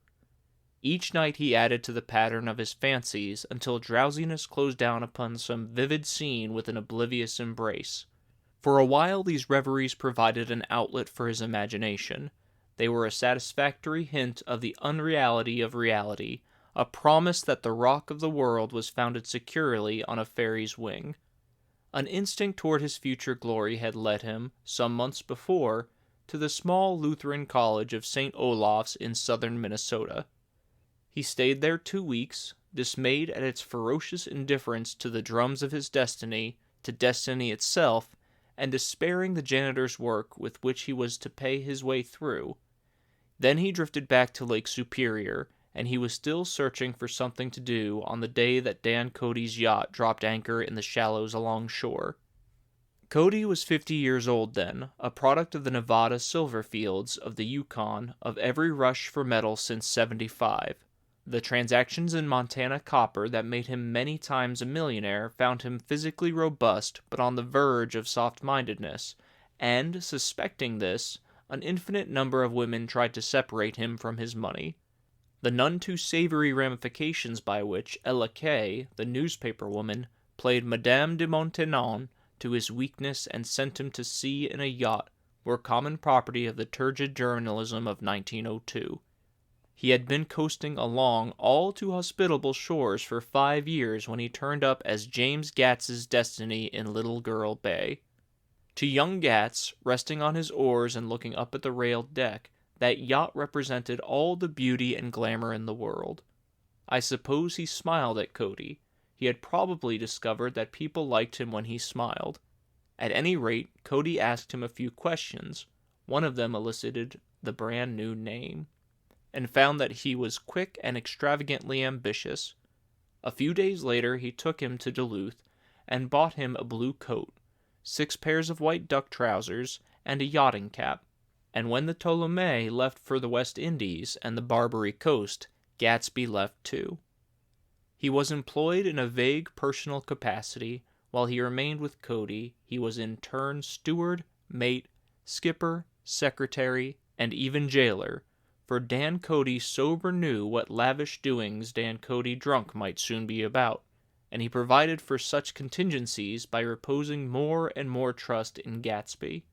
Each night he added to the pattern of his fancies until drowsiness closed down upon some vivid scene with an oblivious embrace. For a while these reveries provided an outlet for his imagination. They were a satisfactory hint of the unreality of reality, a promise that the rock of the world was founded securely on a fairy's wing. An instinct toward his future glory had led him, some months before, to the small Lutheran college of St. Olaf's in southern Minnesota. He stayed there 2 weeks, dismayed at its ferocious indifference to the drums of his destiny, to destiny itself, and despairing the janitor's work with which he was to pay his way through. Then he drifted back to Lake Superior, and he was still searching for something to do on the day that Dan Cody's yacht dropped anchor in the shallows alongshore. Cody was 50 years old then, a product of the Nevada silver fields of the Yukon, of every rush for metal since '75. The transactions in Montana copper that made him many times a millionaire found him physically robust but on the verge of soft-mindedness, and, suspecting this, an infinite number of women tried to separate him from his money. The none too savory ramifications by which Ella Kay, the newspaper woman, played Madame de Maintenon to his weakness and sent him to sea in a yacht were common property of the turgid journalism of 1902. He had been coasting along all too hospitable shores for 5 years when he turned up as James Gats's destiny in Little Girl Bay. To young Gats, resting on his oars and looking up at the railed deck, that yacht represented all the beauty and glamour in the world. I suppose he smiled at Cody. He had probably discovered that people liked him when he smiled. At any rate, Cody asked him a few questions. One of them elicited the brand new name, and found that he was quick and extravagantly ambitious. A few days later he took him to Duluth and bought him a blue coat, 6 pairs of white duck trousers, and a yachting cap. And when the Ptolemy left for the West Indies and the Barbary Coast, Gatsby left too. He was employed in a vague personal capacity. While he remained with Cody, he was in turn steward, mate, skipper, secretary, and even jailer, for Dan Cody sober knew what lavish doings Dan Cody drunk might soon be about, and he provided for such contingencies by reposing more and more trust in Gatsby.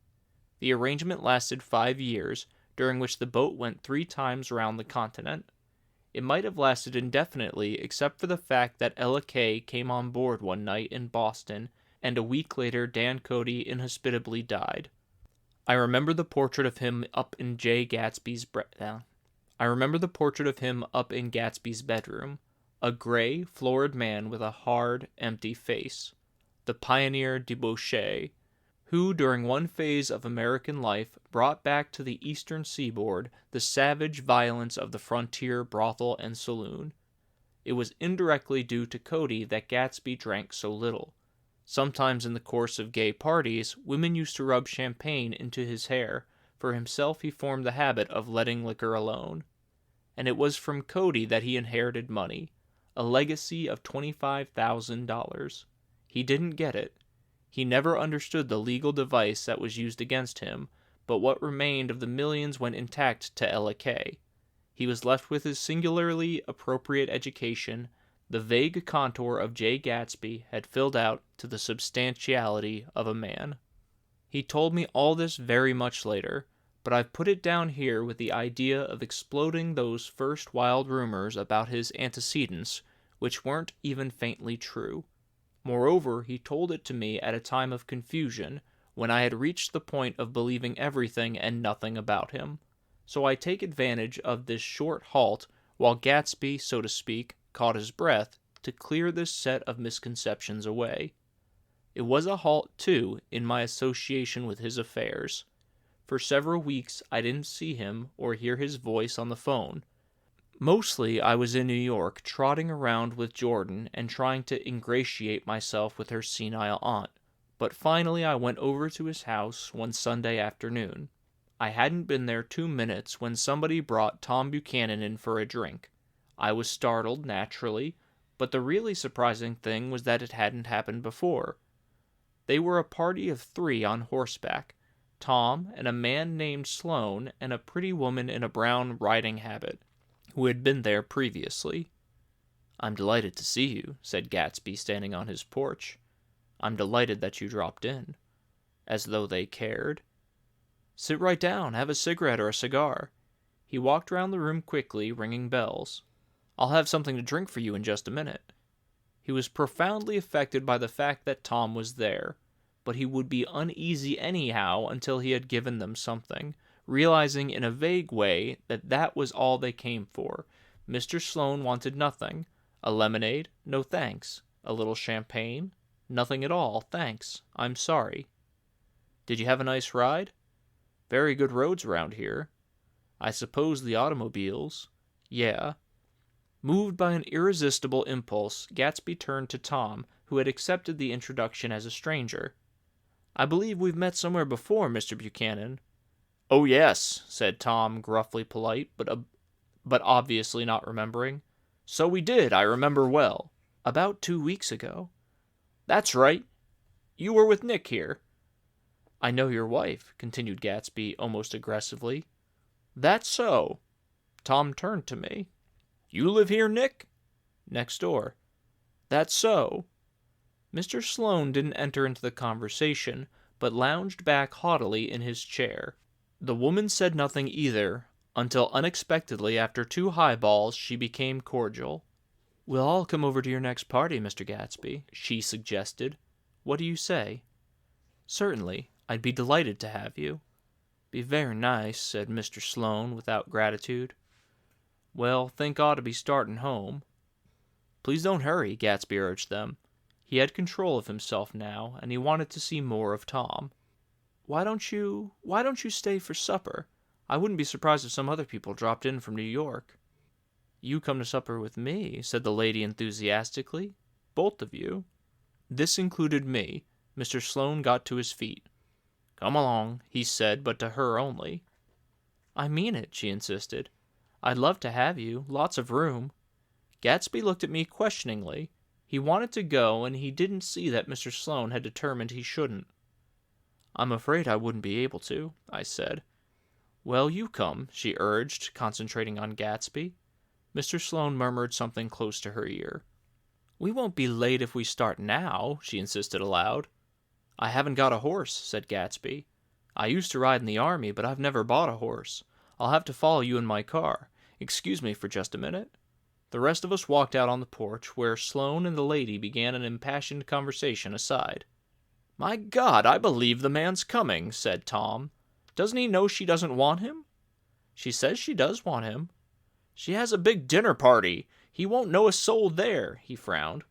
The arrangement lasted 5 years, during which the boat went 3 times round the continent. It might have lasted indefinitely except for the fact that Ella Kay came on board one night in Boston, and a week later Dan Cody inhospitably died. I remember the portrait of him up in Gatsby's bedroom, a gray, florid man with a hard, empty face, the pioneer debauchee, who during one phase of American life brought back to the eastern seaboard the savage violence of the frontier brothel and saloon. It was indirectly due to Cody that Gatsby drank so little. Sometimes in the course of gay parties, women used to rub champagne into his hair. For himself he formed the habit of letting liquor alone. And it was from Cody that he inherited money, a legacy of $25,000. He didn't get it. He never understood the legal device that was used against him, but what remained of the millions went intact to Ella Kay. He was left with his singularly appropriate education. The vague contour of J. Gatsby had filled out to the substantiality of a man. He told me all this very much later, but I've put it down here with the idea of exploding those first wild rumors about his antecedents, which weren't even faintly true. Moreover, he told it to me at a time of confusion, when I had reached the point of believing everything and nothing about him. So I take advantage of this short halt, while Gatsby, so to speak, caught his breath, to clear this set of misconceptions away. It was a halt, too, in my association with his affairs. For several weeks I didn't see him or hear his voice on the phone. Mostly I was in New York, trotting around with Jordan and trying to ingratiate myself with her senile aunt, but finally I went over to his house one Sunday afternoon. I hadn't been there 2 minutes when somebody brought Tom Buchanan in for a drink. I was startled, naturally, but the really surprising thing was that it hadn't happened before. They were a party of 3 on horseback, Tom and a man named Sloane and a pretty woman in a brown riding habit, who had been there previously. "I'm delighted to see you," said Gatsby, standing on his porch. "I'm delighted that you dropped in." As though they cared. "Sit right down, have a cigarette or a cigar." He walked round the room quickly, ringing bells. "I'll have something to drink for you in just a minute." He was profoundly affected by the fact that Tom was there, but he would be uneasy anyhow until he had given them something, realizing in a vague way that that was all they came for. Mr. Sloane wanted nothing. A lemonade? No thanks. A little champagne? Nothing at all, thanks. I'm sorry. "Did you have a nice ride?" "Very good roads around here." "I suppose the automobiles?" "Yeah." Moved by an irresistible impulse, Gatsby turned to Tom, who had accepted the introduction as a stranger. "I believe we've met somewhere before, Mr. Buchanan." "Oh, yes," said Tom, gruffly polite, but obviously not remembering. "So we did, I remember well." "About 2 weeks ago." "That's right. You were with Nick here." "I know your wife," continued Gatsby almost aggressively. "That's so." Tom turned to me. "You live here, Nick?" "Next door." "That's so." Mr. Sloane didn't enter into the conversation, but lounged back haughtily in his chair. The woman said nothing either, until unexpectedly after 2 highballs she became cordial. "We'll all come over to your next party, Mr. Gatsby," she suggested. "What do you say?" "Certainly. I'd be delighted to have you." "Be very nice," said Mr. Sloane without gratitude. "Well, think ought to be starting home." "Please don't hurry," Gatsby urged them. He had control of himself now, and he wanted to see more of Tom. Why don't you stay for supper? I wouldn't be surprised if some other people dropped in from New York." "You come to supper with me," said the lady enthusiastically. "Both of you." This included me. Mr. Sloane got to his feet. "Come along," he said, but to her only. "I mean it," she insisted. "I'd love to have you. Lots of room." Gatsby looked at me questioningly. He wanted to go, and he didn't see that Mr. Sloane had determined he shouldn't. "I'm afraid I wouldn't be able to," I said. "Well, you come," she urged, concentrating on Gatsby. Mr. Sloane murmured something close to her ear. "We won't be late if we start now," she insisted aloud. "I haven't got a horse," said Gatsby. "I used to ride in the army, but I've never bought a horse. I'll have to follow you in my car. Excuse me for just a minute." The rest of us walked out on the porch, where Sloane and the lady began an impassioned conversation aside. "My God, I believe the man's coming," said Tom. "Doesn't he know she doesn't want him?" "She says she does want him." "She has a big dinner party. He won't know a soul there," he frowned.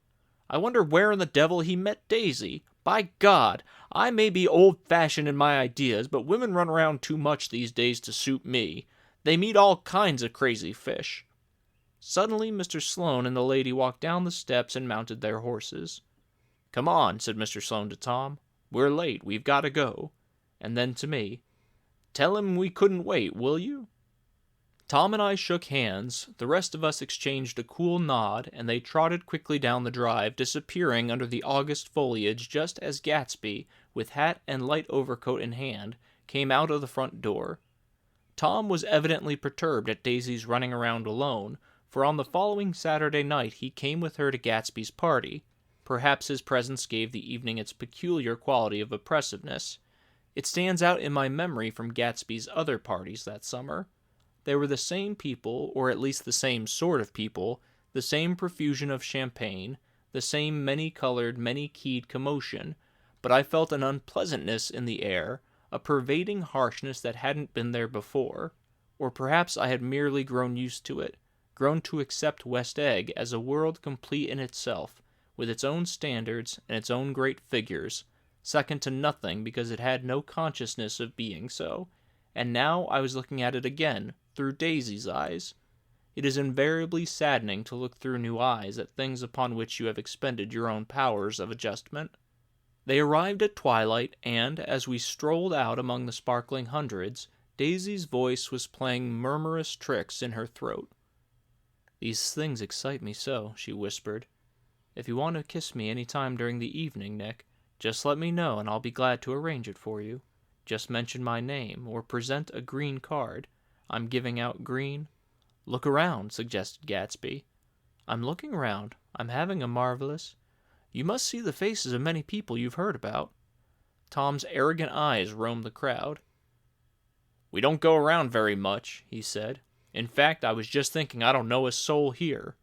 "I wonder where in the devil he met Daisy. By God, I may be old-fashioned in my ideas, but women run around too much these days to suit me. They meet all kinds of crazy fish." Suddenly Mr. Sloane and the lady walked down the steps and mounted their horses. "Come on," said Mr. Sloane to Tom. "We're late. We've got to go." And then to me, "Tell him we couldn't wait, will you?" Tom and I shook hands. The rest of us exchanged a cool nod, and they trotted quickly down the drive, disappearing under the August foliage just as Gatsby, with hat and light overcoat in hand, came out of the front door. Tom was evidently perturbed at Daisy's running around alone, for on the following Saturday night he came with her to Gatsby's party. Perhaps his presence gave the evening its peculiar quality of oppressiveness. It stands out in my memory from Gatsby's other parties that summer. They were the same people, or at least the same sort of people, the same profusion of champagne, the same many-colored, many-keyed commotion, but I felt an unpleasantness in the air, a pervading harshness that hadn't been there before, or perhaps I had merely grown used to it, grown to accept West Egg as a world complete in itself, with its own standards and its own great figures, second to nothing because it had no consciousness of being so, and now I was looking at it again, through Daisy's eyes. It is invariably saddening to look through new eyes at things upon which you have expended your own powers of adjustment. They arrived at twilight, and, as we strolled out among the sparkling hundreds, Daisy's voice was playing murmurous tricks in her throat. "These things excite me so," she whispered. "If you want to kiss me any time during the evening, Nick, just let me know and I'll be glad to arrange it for you. Just mention my name, or present a green card. I'm giving out green." "Look around," suggested Gatsby. "I'm looking around. I'm having a marvelous—" "You must see the faces of many people you've heard about." Tom's arrogant eyes roamed the crowd. "We don't go around very much," he said. "In fact, I was just thinking I don't know a soul here."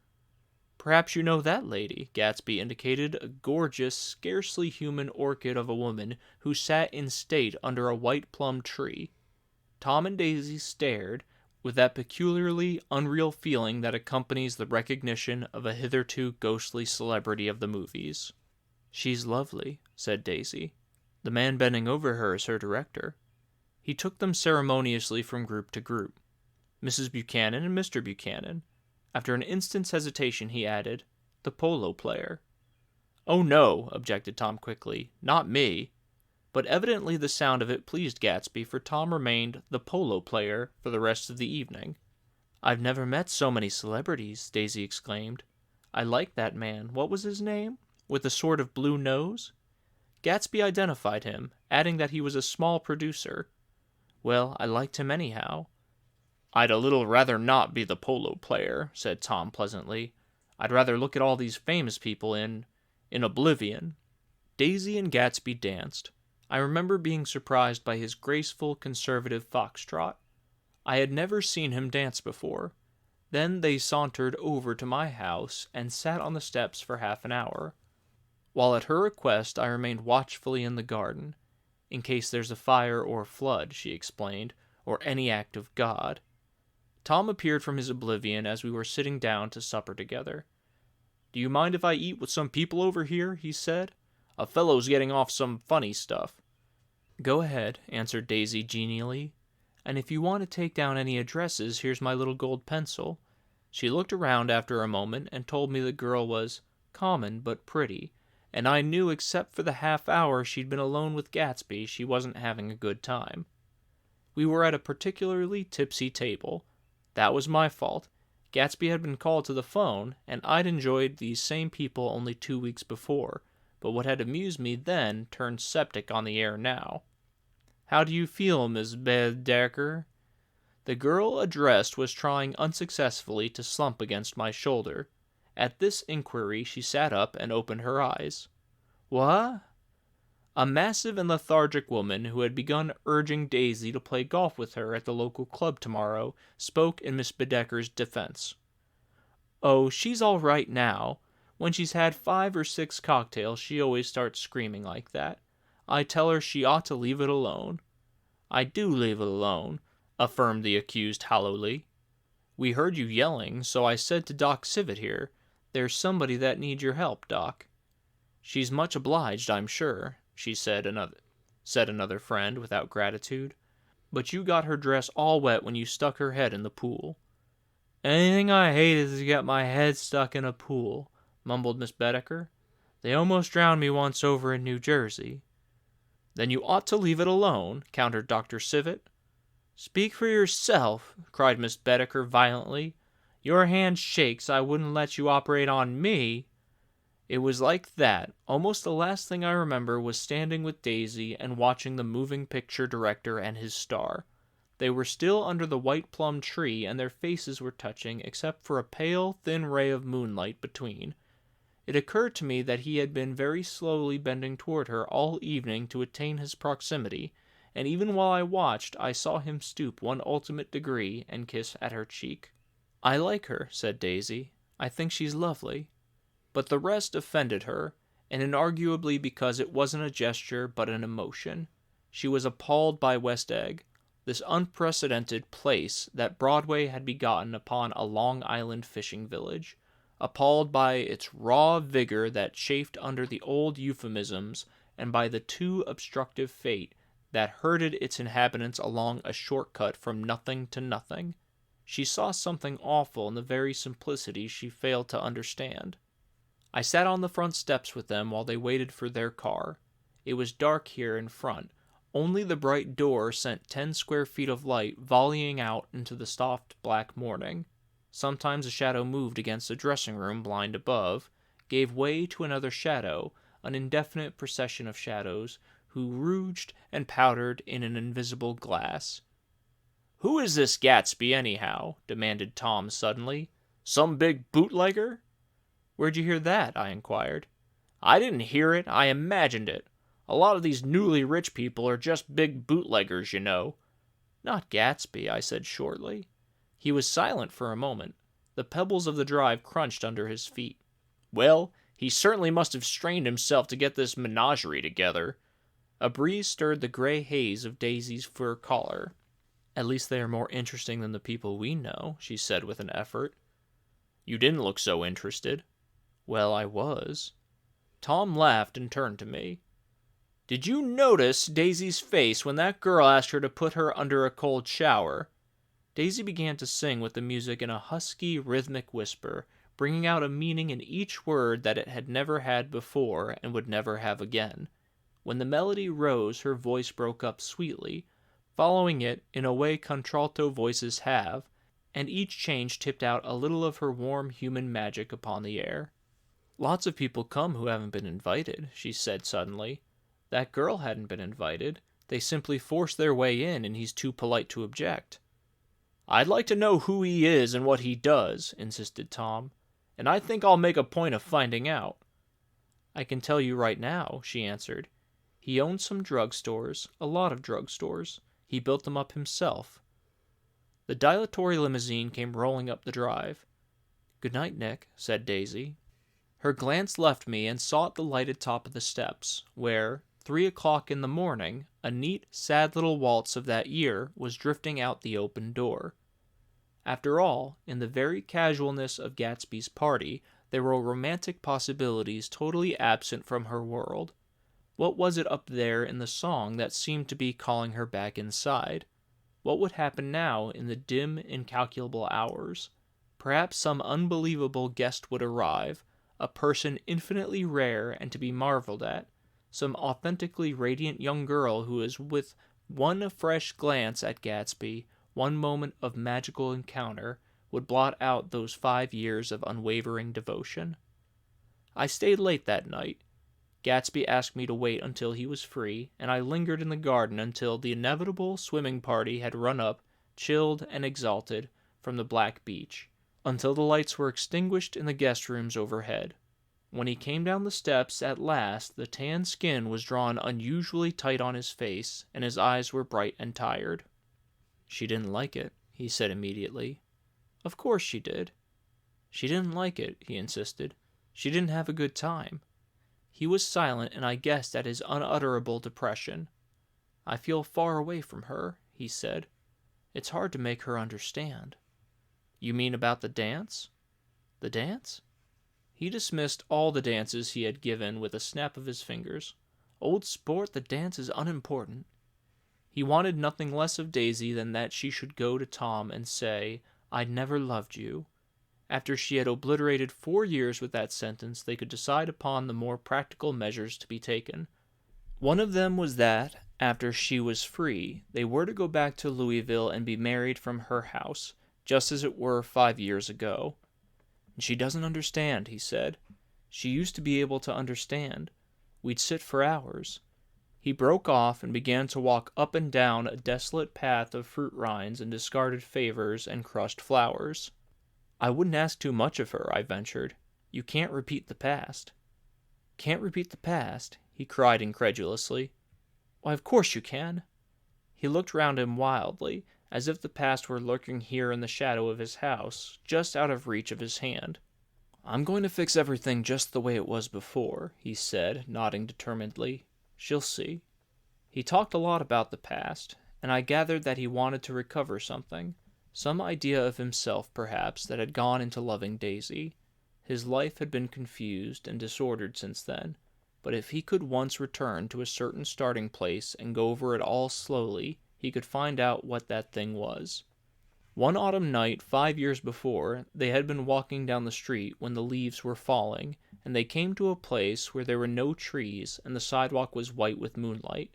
"Perhaps you know that lady," Gatsby indicated, a gorgeous, scarcely human orchid of a woman who sat in state under a white plum tree. Tom and Daisy stared, with that peculiarly unreal feeling that accompanies the recognition of a hitherto ghostly celebrity of the movies. "She's lovely," said Daisy. "The man bending over her is her director." He took them ceremoniously from group to group. "Mrs. Buchanan and Mr. Buchanan." After an instant's hesitation, he added, "The polo player." "Oh, no," objected Tom quickly. "Not me." But evidently the sound of it pleased Gatsby, for Tom remained the polo player for the rest of the evening. "I've never met so many celebrities," Daisy exclaimed. "I like that man. What was his name? With a sort of blue nose?" Gatsby identified him, adding that he was a small producer. "Well, I liked him anyhow." "I'd a little rather not be the polo player," said Tom pleasantly. "I'd rather look at all these famous people in oblivion." Daisy and Gatsby danced. I remember being surprised by his graceful, conservative foxtrot. I had never seen him dance before. Then they sauntered over to my house and sat on the steps for half an hour, while at her request I remained watchfully in the garden. In case there's a fire or flood, she explained, or any act of God. Tom appeared from his oblivion as we were sitting down to supper together. "Do you mind if I eat with some people over here?" he said. "A fellow's getting off some funny stuff." "Go ahead," answered Daisy genially. "And if you want to take down any addresses, here's my little gold pencil." She looked around after a moment and told me the girl was common but pretty, and I knew except for the half hour she'd been alone with Gatsby, she wasn't having a good time. We were at a particularly tipsy table. That was my fault. Gatsby had been called to the phone, and I'd enjoyed these same people only 2 weeks before, but what had amused me then turned septic on the air now. "How do you feel, Miss Bedecker?" The girl addressed was trying unsuccessfully to slump against my shoulder. At this inquiry she sat up and opened her eyes. "What?" A massive and lethargic woman who had begun urging Daisy to play golf with her at the local club tomorrow spoke in Miss Bedecker's defense. "Oh, she's all right now. When she's had 5 or 6 cocktails, she always starts screaming like that. I tell her she ought to leave it alone." "I do leave it alone," affirmed the accused hollowly. "We heard you yelling, so I said to Doc Sivet here, 'There's somebody that needs your help, Doc.'" "She's much obliged, I'm sure," said another friend without gratitude. "But you got her dress all wet when you stuck her head in the pool." "Anything I hate is to get my head stuck in a pool," mumbled Miss Bedecker. "They almost drowned me once over in New Jersey." "Then you ought to leave it alone," countered Dr. Sivet. "Speak for yourself," cried Miss Bedecker violently. "Your hand shakes. I wouldn't let you operate on me." It was like that. Almost the last thing I remember was standing with Daisy and watching the moving picture director and his star. They were still under the white plum tree, and their faces were touching, except for a pale, thin ray of moonlight between. It occurred to me that he had been very slowly bending toward her all evening to attain his proximity, and even while I watched, I saw him stoop one ultimate degree and kiss at her cheek. "I like her," said Daisy. "I think she's lovely." But the rest offended her, and inarguably because it wasn't a gesture but an emotion. She was appalled by West Egg, this unprecedented place that Broadway had begotten upon a Long Island fishing village, appalled by its raw vigor that chafed under the old euphemisms and by the too obstructive fate that herded its inhabitants along a shortcut from nothing to nothing. She saw something awful in the very simplicity she failed to understand. I sat on the front steps with them while they waited for their car. It was dark here in front. Only the bright door sent 10 square feet of light volleying out into the soft black morning. Sometimes a shadow moved against the dressing room blind above, gave way to another shadow, an indefinite procession of shadows, who rouged and powdered in an invisible glass. "Who is this Gatsby, anyhow?" demanded Tom suddenly. "Some big bootlegger?" "Where'd you hear that?" I inquired. "I didn't hear it. I imagined it. A lot of these newly rich people are just big bootleggers, you know." "Not Gatsby," I said shortly. He was silent for a moment. The pebbles of the drive crunched under his feet. "Well, he certainly must have strained himself to get this menagerie together." A breeze stirred the gray haze of Daisy's fur collar. "At least they are more interesting than the people we know," she said with an effort. "You didn't look so interested." "Well, I was." Tom laughed and turned to me. "Did you notice Daisy's face when that girl asked her to put her under a cold shower?" Daisy began to sing with the music in a husky, rhythmic whisper, bringing out a meaning in each word that it had never had before and would never have again. When the melody rose, her voice broke up sweetly, following it in a way contralto voices have, and each change tipped out a little of her warm human magic upon the air. "Lots of people come who haven't been invited," she said suddenly. "That girl hadn't been invited. They simply forced their way in, and he's too polite to object." "I'd like to know who he is and what he does," insisted Tom, "and I think I'll make a point of finding out." "I can tell you right now," she answered. He owned some drugstores, a lot of drugstores. He built them up himself. The dilatory limousine came rolling up the drive. "Good night, Nick," said Daisy. Her glance left me and sought the lighted top of the steps, where, 3 o'clock in the morning, a neat, sad little waltz of that year was drifting out the open door. After all, in the very casualness of Gatsby's party, there were romantic possibilities totally absent from her world. What was it up there in the song that seemed to be calling her back inside? What would happen now in the dim, incalculable hours? Perhaps some unbelievable guest would arrive, a person infinitely rare and to be marveled at, some authentically radiant young girl who is with one fresh glance at Gatsby, one moment of magical encounter, would blot out those 5 years of unwavering devotion. I stayed late that night. Gatsby asked me to wait until he was free, and I lingered in the garden until the inevitable swimming party had run up, chilled and exalted, from the black beach, until the lights were extinguished in the guest rooms overhead. When he came down the steps at last, the tan skin was drawn unusually tight on his face, and his eyes were bright and tired. "She didn't like it," he said immediately. "Of course she did." "She didn't like it," he insisted. "She didn't have a good time." He was silent, and I guessed at his unutterable depression. "I feel far away from her," he said. "It's hard to make her understand." "You mean about the dance?" "The dance?" He dismissed all the dances he had given with a snap of his fingers. "Old sport, the dance is unimportant." He wanted nothing less of Daisy than that she should go to Tom and say, "I never loved you." After she had obliterated 4 years with that sentence, they could decide upon the more practical measures to be taken. One of them was that, after she was free, they were to go back to Louisville and be married from her house, just as it were 5 years ago. "She doesn't understand," he said. "She used to be able to understand. We'd sit for hours." He broke off and began to walk up and down a desolate path of fruit rinds and discarded favors and crushed flowers. "I wouldn't ask too much of her," I ventured. "You can't repeat the past." "Can't repeat the past?" he cried incredulously. "Why, of course you can." He looked round him wildly, as if the past were lurking here in the shadow of his house, just out of reach of his hand. "I'm going to fix everything just the way it was before," he said, nodding determinedly. "She'll see." He talked a lot about the past, and I gathered that he wanted to recover something. Some idea of himself, perhaps, that had gone into loving Daisy. His life had been confused and disordered since then, but if he could once return to a certain starting place and go over it all slowly, he could find out what that thing was. One autumn night 5 years before, they had been walking down the street when the leaves were falling, and they came to a place where there were no trees and the sidewalk was white with moonlight.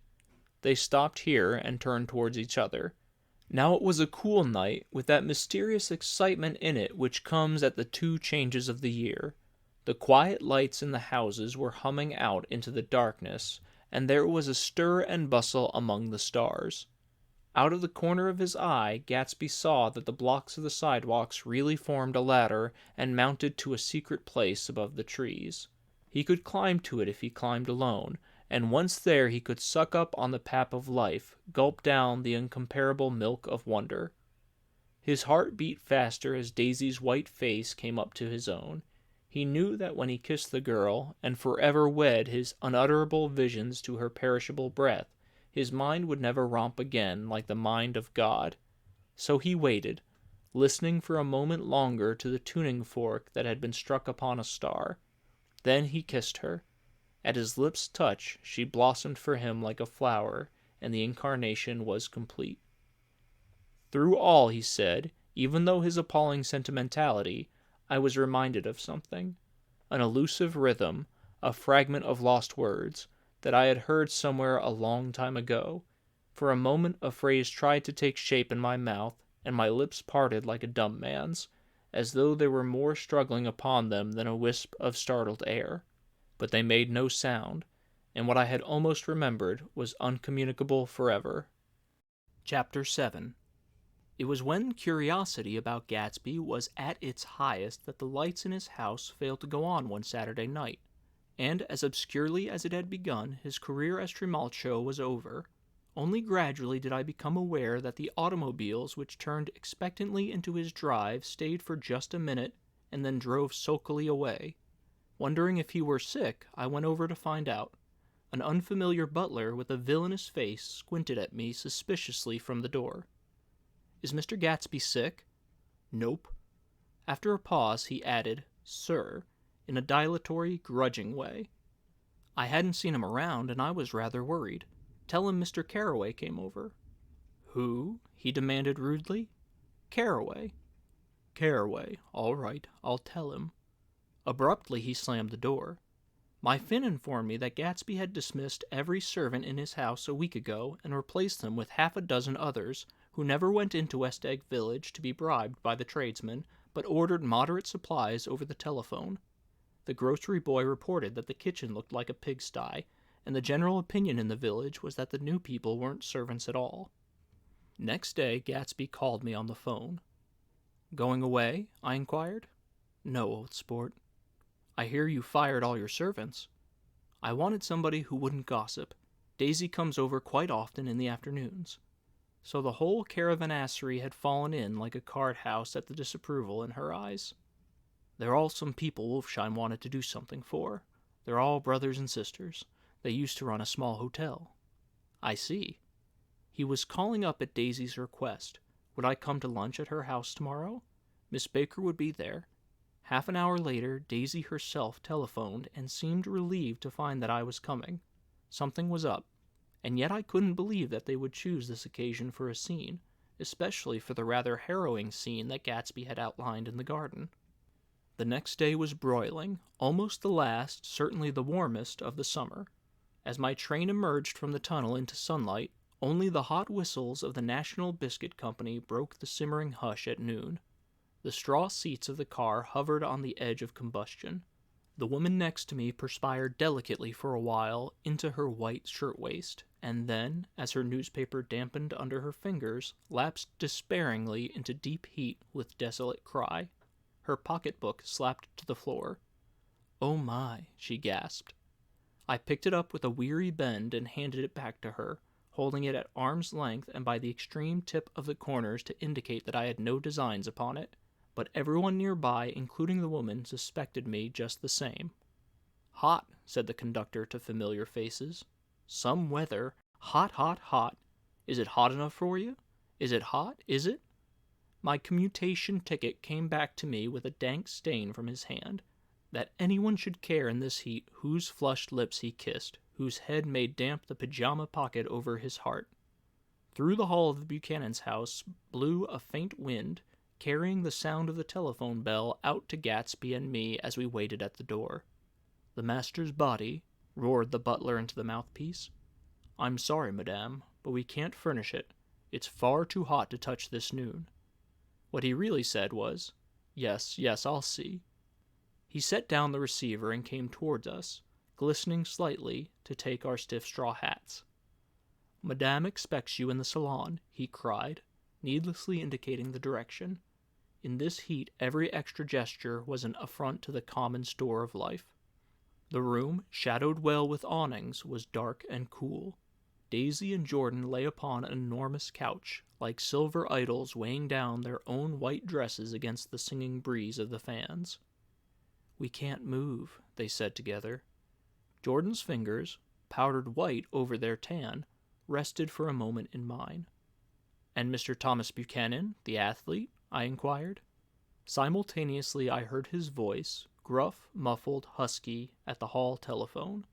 They stopped here and turned towards each other. Now it was a cool night, with that mysterious excitement in it which comes at the 2 changes of the year. The quiet lights in the houses were humming out into the darkness, and there was a stir and bustle among the stars. Out of the corner of his eye, Gatsby saw that the blocks of the sidewalks really formed a ladder and mounted to a secret place above the trees. He could climb to it if he climbed alone, and once there he could suck up on the pap of life, gulp down the incomparable milk of wonder. His heart beat faster as Daisy's white face came up to his own. He knew that when he kissed the girl, and forever wed his unutterable visions to her perishable breath, his mind would never romp again like the mind of God. So he waited, listening for a moment longer to the tuning fork that had been struck upon a star. Then he kissed her. At his lips' touch, she blossomed for him like a flower, and the incarnation was complete. Through all, he said, even though his appalling sentimentality, I was reminded of something. An elusive rhythm, a fragment of lost words, that I had heard somewhere a long time ago. For a moment a phrase tried to take shape in my mouth, and my lips parted like a dumb man's, as though there were more struggling upon them than a wisp of startled air. But they made no sound, and what I had almost remembered was uncommunicable forever. Chapter 7. It was when curiosity about Gatsby was at its highest that the lights in his house failed to go on one Saturday night, and as obscurely as it had begun, his career as Trimalcio was over. Only gradually did I become aware that the automobiles which turned expectantly into his drive stayed for just a minute and then drove sulkily away. Wondering if he were sick, I went over to find out. An unfamiliar butler with a villainous face squinted at me suspiciously from the door. "Is Mr. Gatsby sick?" "Nope." After a pause, he added, "Sir," in a dilatory, grudging way. I hadn't seen him around, and I was rather worried. "Tell him Mr. Carroway came over." "Who?" he demanded rudely. "Carroway." "Carroway. All right, I'll tell him." Abruptly, he slammed the door. My Finn informed me that Gatsby had dismissed every servant in his house a week ago and replaced them with half a dozen others who never went into West Egg Village to be bribed by the tradesmen, but ordered moderate supplies over the telephone. The grocery boy reported that the kitchen looked like a pigsty, and the general opinion in the village was that the new people weren't servants at all. Next day, Gatsby called me on the phone. "Going away?" I inquired. "No, old sport." "I hear you fired all your servants." "I wanted somebody who wouldn't gossip. Daisy comes over quite often in the afternoons." So the whole caravanserai had fallen in like a card house at the disapproval in her eyes. "They're all some people Wolfsheim wanted to do something for. They're all brothers and sisters. They used to run a small hotel." "I see." He was calling up at Daisy's request. Would I come to lunch at her house tomorrow? Miss Baker would be there. Half an hour later, Daisy herself telephoned and seemed relieved to find that I was coming. Something was up, and yet I couldn't believe that they would choose this occasion for a scene, especially for the rather harrowing scene that Gatsby had outlined in the garden. The next day was broiling, almost the last, certainly the warmest, of the summer. As my train emerged from the tunnel into sunlight, only the hot whistles of the National Biscuit Company broke the simmering hush at noon. The straw seats of the car hovered on the edge of combustion. The woman next to me perspired delicately for a while into her white shirtwaist, and then, as her newspaper dampened under her fingers, lapsed despairingly into deep heat with desolate cry. Her pocketbook slapped to the floor. "Oh my," she gasped. I picked it up with a weary bend and handed it back to her, holding it at arm's length and by the extreme tip of the corners to indicate that I had no designs upon it. But everyone nearby, including the woman, suspected me just the same. "Hot," said the conductor to familiar faces. "Some weather. Hot, hot, hot. Is it hot enough for you? Is it hot, is it?" My commutation ticket came back to me with a dank stain from his hand. That anyone should care in this heat whose flushed lips he kissed, whose head made damp the pajama pocket over his heart. Through the hall of the Buchanan's house blew a faint wind, carrying the sound of the telephone bell out to Gatsby and me as we waited at the door. "The master's body," roared the butler into the mouthpiece. "I'm sorry, madame, but we can't furnish it. It's far too hot to touch this noon." What he really said was, "Yes, yes, I'll see." He set down the receiver and came towards us, glistening slightly, to take our stiff straw hats. "Madame expects you in the salon," he cried, needlessly indicating the direction. In this heat, every extra gesture was an affront to the common store of life. The room, shadowed well with awnings, was dark and cool. Daisy and Jordan lay upon an enormous couch, like silver idols weighing down their own white dresses against the singing breeze of the fans. "We can't move," they said together. Jordan's fingers, powdered white over their tan, rested for a moment in mine. "And Mr. Thomas Buchanan, the athlete?" I inquired. Simultaneously I heard his voice, gruff, muffled, husky, at the hall telephone.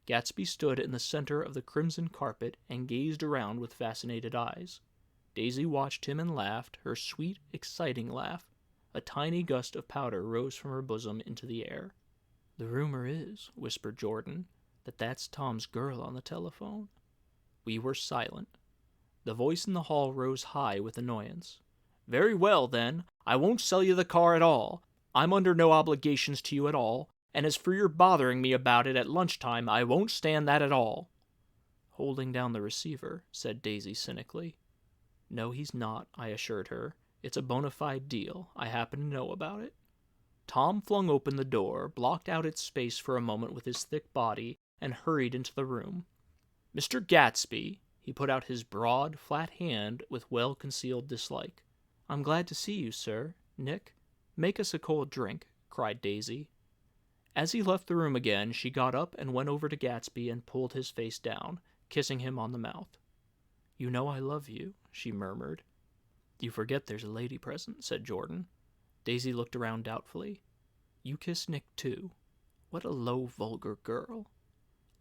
Gatsby stood in the center of the crimson carpet and gazed around with fascinated eyes. Daisy watched him and laughed, her sweet, exciting laugh. A tiny gust of powder rose from her bosom into the air. "The rumor is," whispered Jordan, "that that's Tom's girl on the telephone." We were silent. The voice in the hall rose high with annoyance. "Very well, then. I won't sell you the car at all. I'm under no obligations to you at all. And as for your bothering me about it at lunchtime, I won't stand that at all." "Holding down the receiver," said Daisy cynically. "No, he's not," I assured her. "It's a bona fide deal. I happen to know about it." Tom flung open the door, blocked out its space for a moment with his thick body, and hurried into the room. "Mr. Gatsby," he put out his broad, flat hand with well-concealed dislike. "I'm glad to see you, sir. Nick, make us a cold drink," cried Daisy. As he left the room again, she got up and went over to Gatsby and pulled his face down, kissing him on the mouth. "You know I love you," she murmured. "You forget there's a lady present," said Jordan. Daisy looked around doubtfully. "You kiss Nick, too. What a low, vulgar girl."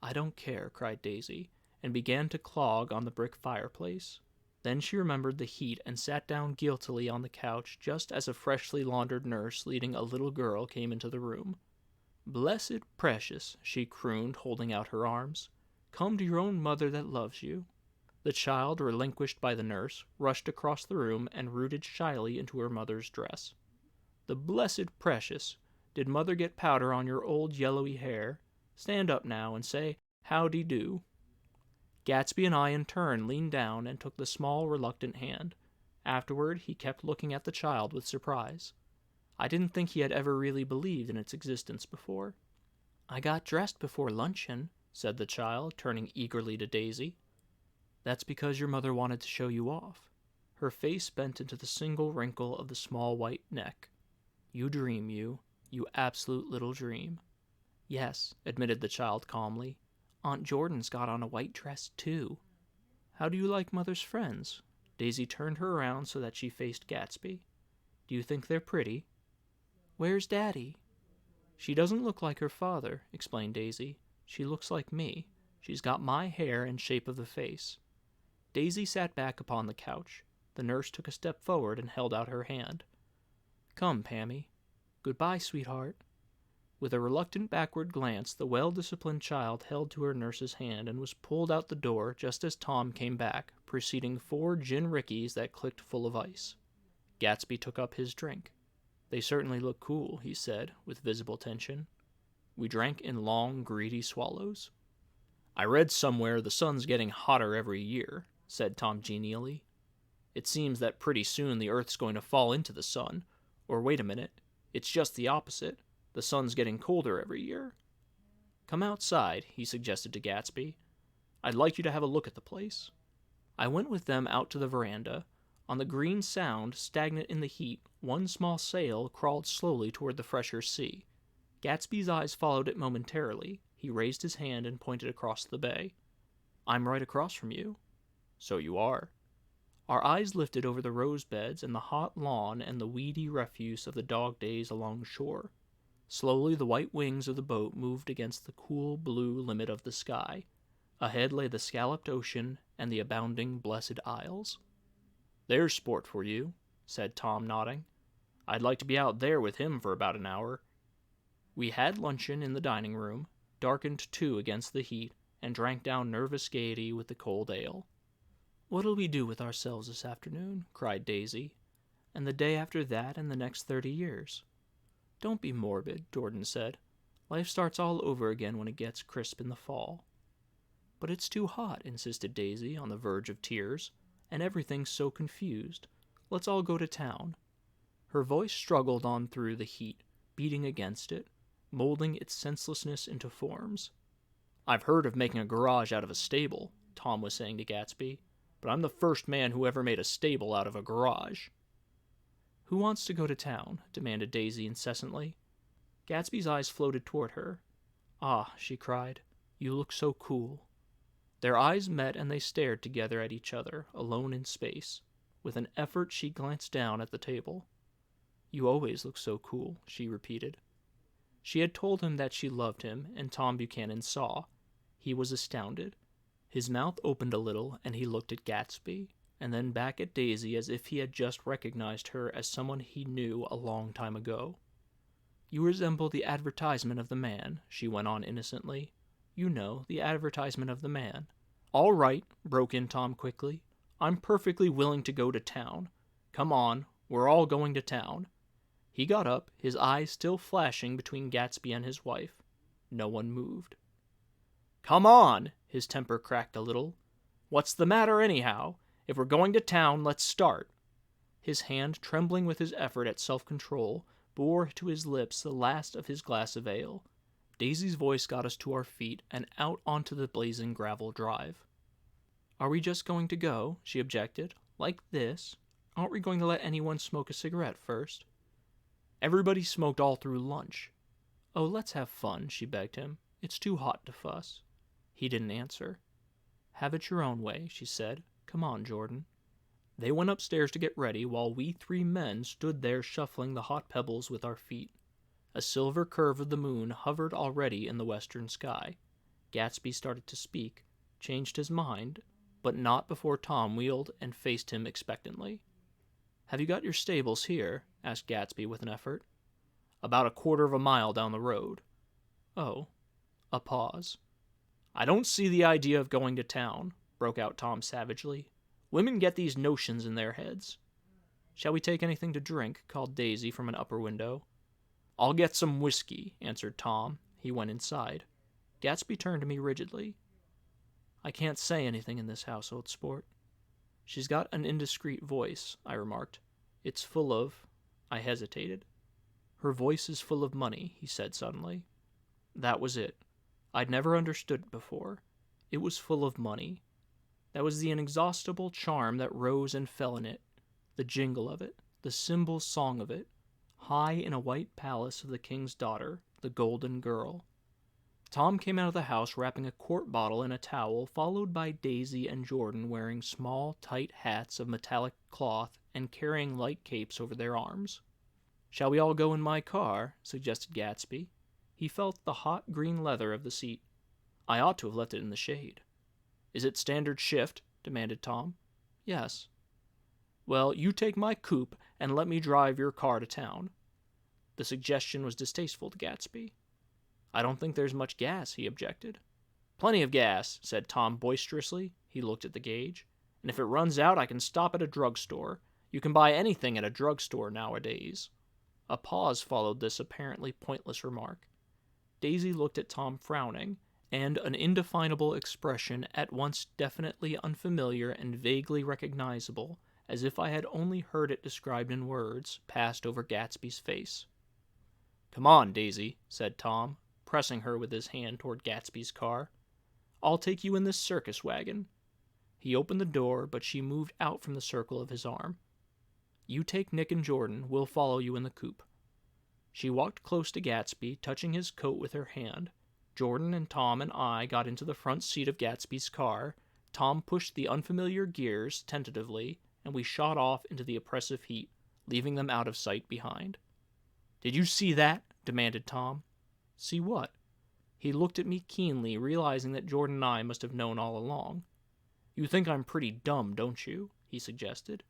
"I don't care," cried Daisy, and began to clog on the brick fireplace. Then she remembered the heat and sat down guiltily on the couch just as a freshly laundered nurse leading a little girl came into the room. "Blessed precious," she crooned, holding out her arms. "Come to your own mother that loves you." The child, relinquished by the nurse, rushed across the room and rooted shyly into her mother's dress. "The blessed precious! Did mother get powder on your old yellowy hair? Stand up now and say, 'Howdy-do.'" Gatsby and I in turn leaned down and took the small, reluctant hand. Afterward, he kept looking at the child with surprise. I didn't think he had ever really believed in its existence before. "I got dressed before luncheon," said the child, turning eagerly to Daisy. "That's because your mother wanted to show you off." Her face bent into the single wrinkle of the small white neck. "You dream, you absolute little dream." "Yes," admitted the child calmly. "Aunt Jordan's got on a white dress, too." "How do you like mother's friends?" Daisy turned her around so that she faced Gatsby. "Do you think they're pretty?" "Where's Daddy?" "She doesn't look like her father," explained Daisy. "She looks like me. She's got my hair and shape of the face." Daisy sat back upon the couch. The nurse took a step forward and held out her hand. "Come, Pammy." "Goodbye, sweetheart." With a reluctant backward glance, the well-disciplined child held to her nurse's hand and was pulled out the door just as Tom came back, preceding 4 gin rickeys that clicked full of ice. Gatsby took up his drink. "They certainly look cool," he said, with visible tension. We drank in long, greedy swallows. "I read somewhere the sun's getting hotter every year," said Tom genially. "It seems that pretty soon the Earth's going to fall into the sun. Or wait a minute, it's just the opposite. The sun's getting colder every year." "Come outside," he suggested to Gatsby. "I'd like you to have a look at the place." I went with them out to the veranda. On the green Sound, stagnant in the heat, one small sail crawled slowly toward the fresher sea. Gatsby's eyes followed it momentarily. He raised his hand and pointed across the bay. "I'm right across from you." "So you are." Our eyes lifted over the rose beds and the hot lawn and the weedy refuse of the dog days along shore. Slowly the white wings of the boat moved against the cool blue limit of the sky. Ahead lay the scalloped ocean and the abounding Blessed Isles. "There's sport for you," said Tom, nodding. "I'd like to be out there with him for about an hour." We had luncheon in the dining room, darkened too against the heat, and drank down nervous gaiety with the cold ale. "What'll we do with ourselves this afternoon?" cried Daisy. "And the day after that and the next 30 years?" "Don't be morbid," Jordan said. "Life starts all over again when it gets crisp in the fall." "But it's too hot," insisted Daisy, on the verge of tears. "And everything's so confused. Let's all go to town." Her voice struggled on through the heat, beating against it, molding its senselessness into forms. "I've heard of making a garage out of a stable," Tom was saying to Gatsby, "but I'm the first man who ever made a stable out of a garage." "Who wants to go to town?" demanded Daisy incessantly. Gatsby's eyes floated toward her. "Ah," she cried, "you look so cool." Their eyes met and they stared together at each other, alone in space. With an effort she glanced down at the table. "You always look so cool," she repeated. She had told him that she loved him, and Tom Buchanan saw. He was astounded. His mouth opened a little, and he looked at Gatsby, and then back at Daisy as if he had just recognized her as someone he knew a long time ago. "You resemble the advertisement of the man," she went on innocently. "You know, the advertisement of the man." "All right," broke in Tom quickly. "I'm perfectly willing to go to town. Come on, we're all going to town." He got up, his eyes still flashing between Gatsby and his wife. No one moved. "Come on!" His temper cracked a little. "What's the matter anyhow? If we're going to town, let's start." His hand, trembling with his effort at self-control, bore to his lips the last of his glass of ale. Daisy's voice got us to our feet and out onto the blazing gravel drive. "Are we just going to go?" she objected. "Like this? Aren't we going to let anyone smoke a cigarette first?" "Everybody smoked all through lunch." "Oh, let's have fun," she begged him. "It's too hot to fuss." He didn't answer. "Have it your own way," she said. "Come on, Jordan." They went upstairs to get ready while we three men stood there shuffling the hot pebbles with our feet. A silver curve of the moon hovered already in the western sky. Gatsby started to speak, changed his mind, but not before Tom wheeled and faced him expectantly. "Have you got your stables here?" asked Gatsby with an effort. "About a quarter of a mile down the road." "Oh." A pause. "I don't see the idea of going to town," broke out Tom savagely. "Women get these notions in their heads." "Shall we take anything to drink?" called Daisy from an upper window. "I'll get some whiskey," answered Tom. He went inside. Gatsby turned to me rigidly. "I can't say anything in this house, old sport." "She's got an indiscreet voice," I remarked. "It's full of—" I hesitated. "Her voice is full of money," he said suddenly. That was it. I'd never understood it before. It was full of money. That was the inexhaustible charm that rose and fell in it, the jingle of it, the cymbal song of it, high in a white palace of the king's daughter, the golden girl. Tom came out of the house wrapping a quart bottle in a towel, followed by Daisy and Jordan wearing small, tight hats of metallic cloth and carrying light capes over their arms. "Shall we all go in my car?" suggested Gatsby. He felt the hot green leather of the seat. I ought to have left it in the shade. "Is it standard shift?" demanded Tom. "Yes." "Well, you take my coupe and let me drive your car to town." The suggestion was distasteful to Gatsby. "I don't think there's much gas," he objected. "Plenty of gas," said Tom boisterously. He looked at the gauge. "And if it runs out, I can stop at a drugstore. You can buy anything at a drugstore nowadays." A pause followed this apparently pointless remark. Daisy looked at Tom frowning, and an indefinable expression at once definitely unfamiliar and vaguely recognizable, as if I had only heard it described in words, passed over Gatsby's face. "Come on, Daisy," said Tom, pressing her with his hand toward Gatsby's car. "I'll take you in this circus wagon." He opened the door, but she moved out from the circle of his arm. "You take Nick and Jordan. We'll follow you in the coupe." She walked close to Gatsby, touching his coat with her hand. Jordan and Tom and I got into the front seat of Gatsby's car. Tom pushed the unfamiliar gears tentatively, and we shot off into the oppressive heat, leaving them out of sight behind. "Did you see that?" demanded Tom. "See what?" He looked at me keenly, realizing that Jordan and I must have known all along. "You think I'm pretty dumb, don't you?" he suggested.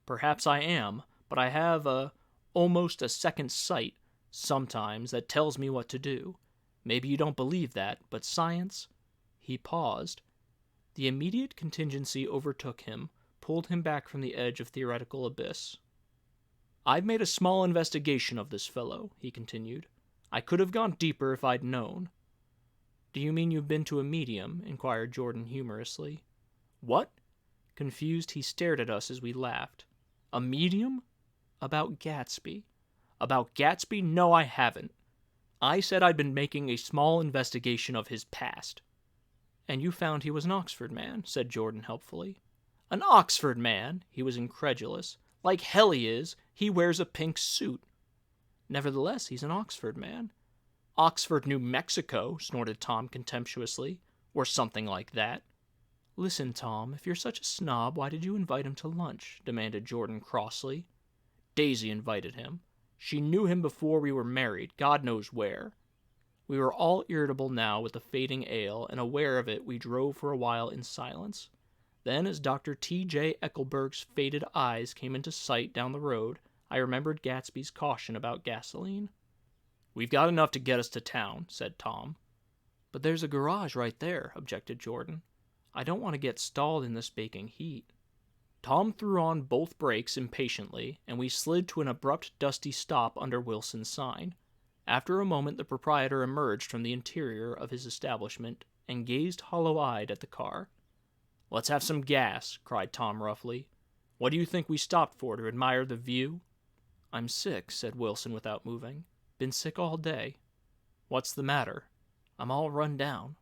"Perhaps I am, but I have almost a second sight, sometimes, that tells me what to do. Maybe you don't believe that, but science—" He paused. The immediate contingency overtook him, pulled him back from the edge of theoretical abyss. "I've made a small investigation of this fellow," he continued. "I could have gone deeper if I'd known." "Do you mean you've been to a medium?" inquired Jordan humorously. "What?" Confused, he stared at us as we laughed. "A medium?" "About Gatsby." "About Gatsby? No, I haven't. I said I'd been making a small investigation of his past." "And you found he was an Oxford man," said Jordan helpfully. "An Oxford man?" He was incredulous. "Like hell he is. He wears a pink suit." "Nevertheless, he's an Oxford man." "Oxford, New Mexico," snorted Tom contemptuously. "Or something like that." "Listen, Tom, if you're such a snob, why did you invite him to lunch?" demanded Jordan crossly. "Daisy invited him. She knew him before we were married, God knows where." We were all irritable now with the fading ale, and aware of it, we drove for a while in silence. Then, as Dr. T.J. Eckelberg's faded eyes came into sight down the road, I remembered Gatsby's caution about gasoline. "We've got enough to get us to town," said Tom. "But there's a garage right there," objected Jordan. "I don't want to get stalled in this baking heat." Tom threw on both brakes impatiently, and we slid to an abrupt, dusty stop under Wilson's sign. After a moment, the proprietor emerged from the interior of his establishment and gazed hollow-eyed at the car. "Let's have some gas," cried Tom roughly. "What do you think we stopped for, to admire the view?" "I'm sick," said Wilson without moving. "Been sick all day." "What's the matter?" "I'm all run down."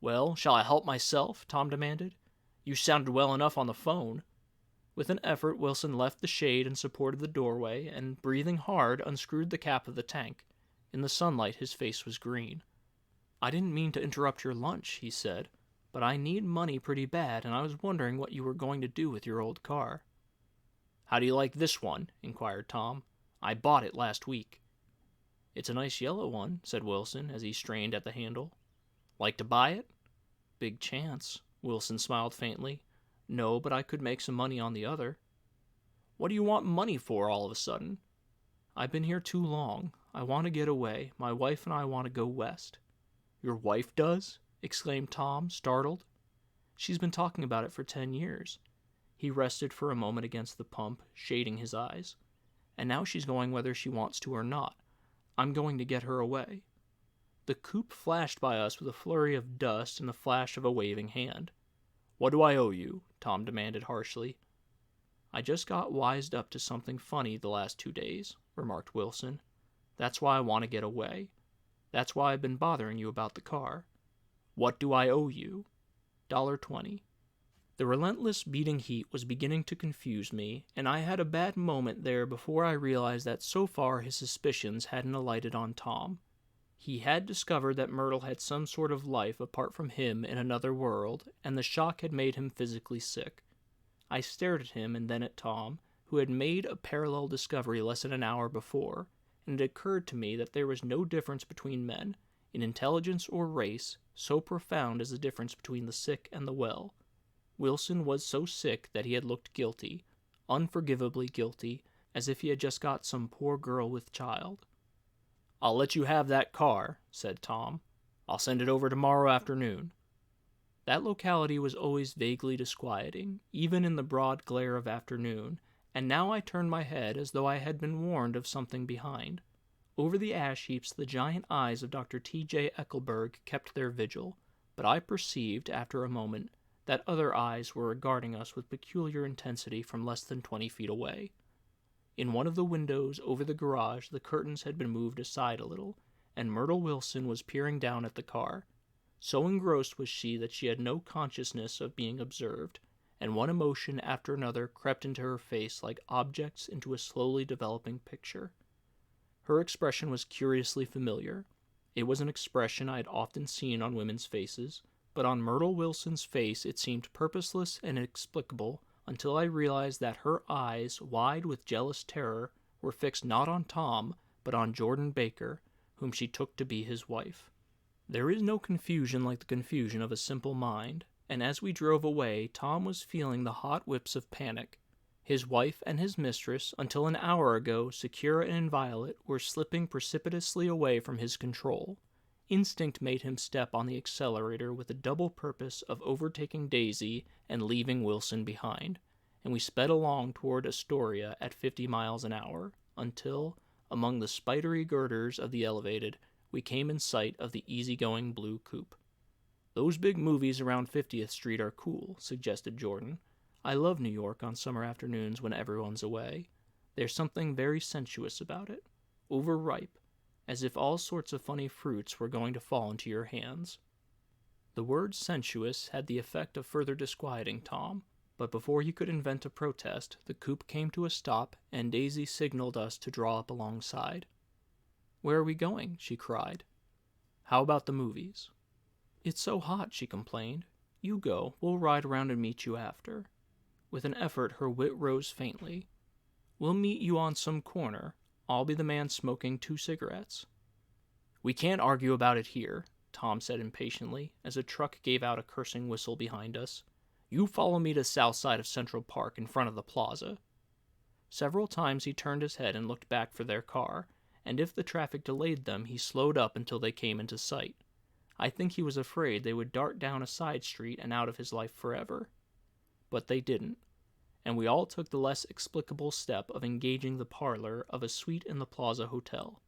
"Well, shall I help myself?" Tom demanded. "You sounded well enough on the phone." With an effort, Wilson left the shade and supported the doorway, and, breathing hard, unscrewed the cap of the tank. In the sunlight, his face was green. "I didn't mean to interrupt your lunch," he said, "but I need money pretty bad, and I was wondering what you were going to do with your old car." "How do you like this one?" inquired Tom. "I bought it last week." "It's a nice yellow one," said Wilson, as he strained at the handle. "Like to buy it?" "Big chance." Wilson smiled faintly. "No, but I could make some money on the other." "What do you want money for all of a sudden?" "I've been here too long. I want to get away. My wife and I want to go west." "Your wife does?" exclaimed Tom, startled. "She's been talking about it for 10 years." He rested for a moment against the pump, shading his eyes. "And now she's going whether she wants to or not. I'm going to get her away." The coupe flashed by us with a flurry of dust and the flash of a waving hand. "What do I owe you?" Tom demanded harshly. "I just got wised up to something funny the last 2 days," remarked Wilson. "That's why I want to get away. That's why I've been bothering you about the car." "What do I owe you?" $1.20. The relentless beating heat was beginning to confuse me, and I had a bad moment there before I realized that so far his suspicions hadn't alighted on Tom. He had discovered that Myrtle had some sort of life apart from him in another world, and the shock had made him physically sick. I stared at him and then at Tom, who had made a parallel discovery less than an hour before, and it occurred to me that there was no difference between men, in intelligence or race, so profound as the difference between the sick and the well. Wilson was so sick that he had looked guilty, unforgivably guilty, as if he had just got some poor girl with child. "I'll let you have that car," said Tom. "I'll send it over tomorrow afternoon." That locality was always vaguely disquieting, even in the broad glare of afternoon, and now I turned my head as though I had been warned of something behind. Over the ash heaps the giant eyes of Dr. T.J. Eckelberg kept their vigil, but I perceived, after a moment, that other eyes were regarding us with peculiar intensity from less than 20 feet away. In one of the windows over the garage, the curtains had been moved aside a little, and Myrtle Wilson was peering down at the car. So engrossed was she that she had no consciousness of being observed, and one emotion after another crept into her face like objects into a slowly developing picture. Her expression was curiously familiar. It was an expression I had often seen on women's faces, but on Myrtle Wilson's face it seemed purposeless and inexplicable, until I realized that her eyes, wide with jealous terror, were fixed not on Tom, but on Jordan Baker, whom she took to be his wife. There is no confusion like the confusion of a simple mind, and as we drove away, Tom was feeling the hot whips of panic. His wife and his mistress, until an hour ago secure and inviolate, were slipping precipitously away from his control. Instinct made him step on the accelerator with the double purpose of overtaking Daisy and leaving Wilson behind, and we sped along toward Astoria at 50 miles an hour, until, among the spidery girders of the elevated, we came in sight of the easygoing blue coupe. "Those big movies around 50th Street are cool," suggested Jordan. "I love New York on summer afternoons when everyone's away. There's something very sensuous about it, overripe, as if all sorts of funny fruits were going to fall into your hands." The word sensuous had the effect of further disquieting Tom, but before he could invent a protest, the coupe came to a stop, and Daisy signaled us to draw up alongside. "Where are we going?" she cried. "How about the movies?" "It's so hot," she complained. "You go. We'll ride around and meet you after." With an effort, her wit rose faintly. "We'll meet you on some corner. I'll be the man smoking 2 cigarettes." "We can't argue about it here," Tom said impatiently, as a truck gave out a cursing whistle behind us. "You follow me to the south side of Central Park in front of the plaza." Several times he turned his head and looked back for their car, and if the traffic delayed them, he slowed up until they came into sight. I think he was afraid they would dart down a side street and out of his life forever. But they didn't, and we all took the less explicable step of engaging the parlor of a suite in the Plaza Hotel.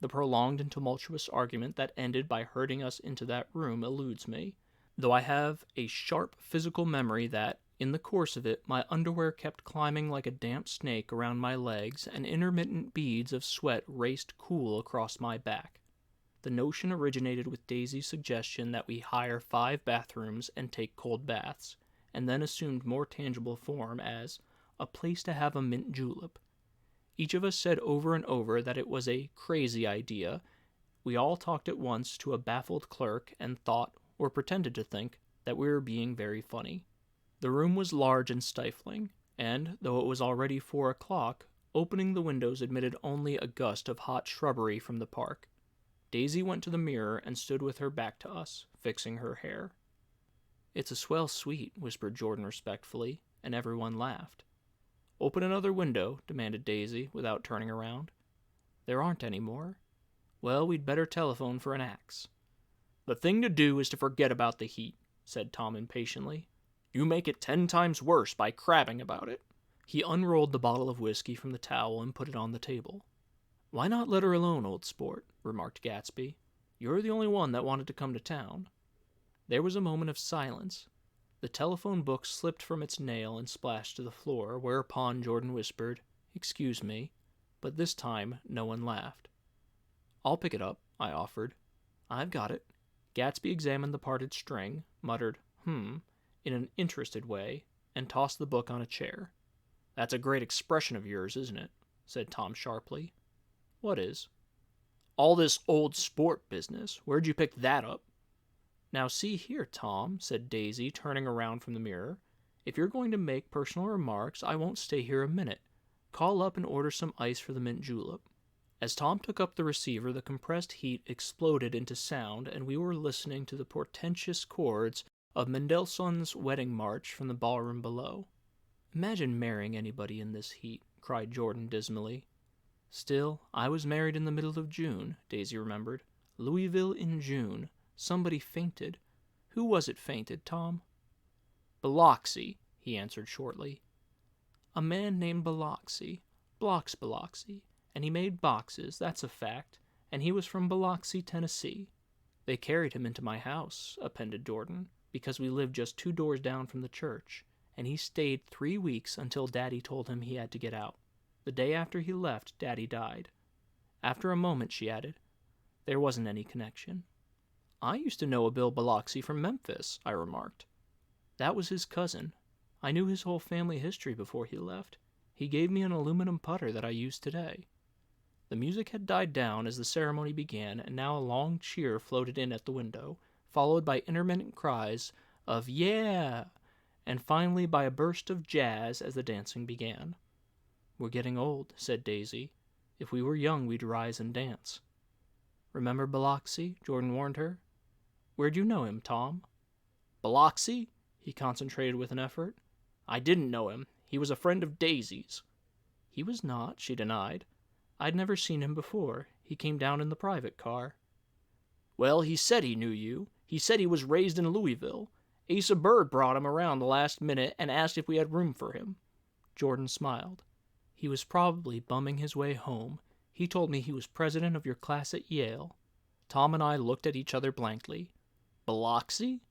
The prolonged and tumultuous argument that ended by herding us into that room eludes me, though I have a sharp physical memory that, In the course of it, my underwear kept climbing like a damp snake around my legs, and intermittent beads of sweat raced cool across my back. The notion originated with Daisy's suggestion that we hire 5 bathrooms and take cold baths, and then assumed more tangible form as a place to have a mint julep. Each of us said over and over that it was a crazy idea. We all talked at once to a baffled clerk and thought, or pretended to think, that we were being very funny. The room was large and stifling, and, though it was already 4 o'clock, opening the windows admitted only a gust of hot shrubbery from the park. Daisy went to the mirror and stood with her back to us, fixing her hair. "It's a swell suite," whispered Jordan respectfully, and everyone laughed. "Open another window," demanded Daisy, without turning around. "There aren't any more." "Well, we'd better telephone for an axe." "The thing to do is to forget about the heat," said Tom impatiently. "You make it 10 times worse by crabbing about it." He unrolled the bottle of whiskey from the towel and put it on the table. "Why not let her alone, old sport?" remarked Gatsby. "You're the only one that wanted to come to town." There was a moment of silence. The telephone book slipped from its nail and splashed to the floor, whereupon Jordan whispered, "Excuse me," but this time no one laughed. "I'll pick it up," I offered. "I've got it." Gatsby examined the parted string, muttered, in an interested way, and tossed the book on a chair. "That's a great expression of yours, isn't it?" said Tom sharply. "What is?" "All this old sport business. Where'd you pick that up?" "Now see here, Tom," said Daisy, turning around from the mirror. "If you're going to make personal remarks, I won't stay here a minute. Call up and order some ice for the mint julep." As Tom took up the receiver, the compressed heat exploded into sound, and we were listening to the portentous chords of Mendelssohn's Wedding March from the ballroom below. "Imagine marrying anybody in this heat," cried Jordan dismally. "Still, I was married in the middle of June," Daisy remembered. "Louisville in June. Somebody fainted. Who was it fainted, Tom?" "Biloxi," he answered shortly. "A man named Biloxi. Biloxi. And he made boxes, that's a fact, and he was from Biloxi, Tennessee." "They carried him into my house," appended Jordan, "because we lived just 2 doors down from the church, and he stayed 3 weeks until Daddy told him he had to get out. The day after he left, Daddy died." After a moment, she added, "There wasn't any connection." "I used to know a Bill Biloxi from Memphis," I remarked. "That was his cousin. I knew his whole family history before he left. He gave me an aluminum putter that I use today." The music had died down as the ceremony began, and now a long cheer floated in at the window, followed by intermittent cries of "Yeah!" and finally by a burst of jazz as the dancing began. "We're getting old," said Daisy. "If we were young, we'd rise and dance." "Remember Biloxi?" Jordan warned her. "Where'd you know him, Tom?" "Biloxi?" He concentrated with an effort. "I didn't know him. He was a friend of Daisy's." "He was not," she denied. "I'd never seen him before. He came down in the private car." "Well, he said he knew you. He said he was raised in Louisville. Asa Bird brought him around the last minute and asked if we had room for him." Jordan smiled. "He was probably bumming his way home. He told me he was president of your class at Yale." Tom and I looked at each other blankly. "Biloxi?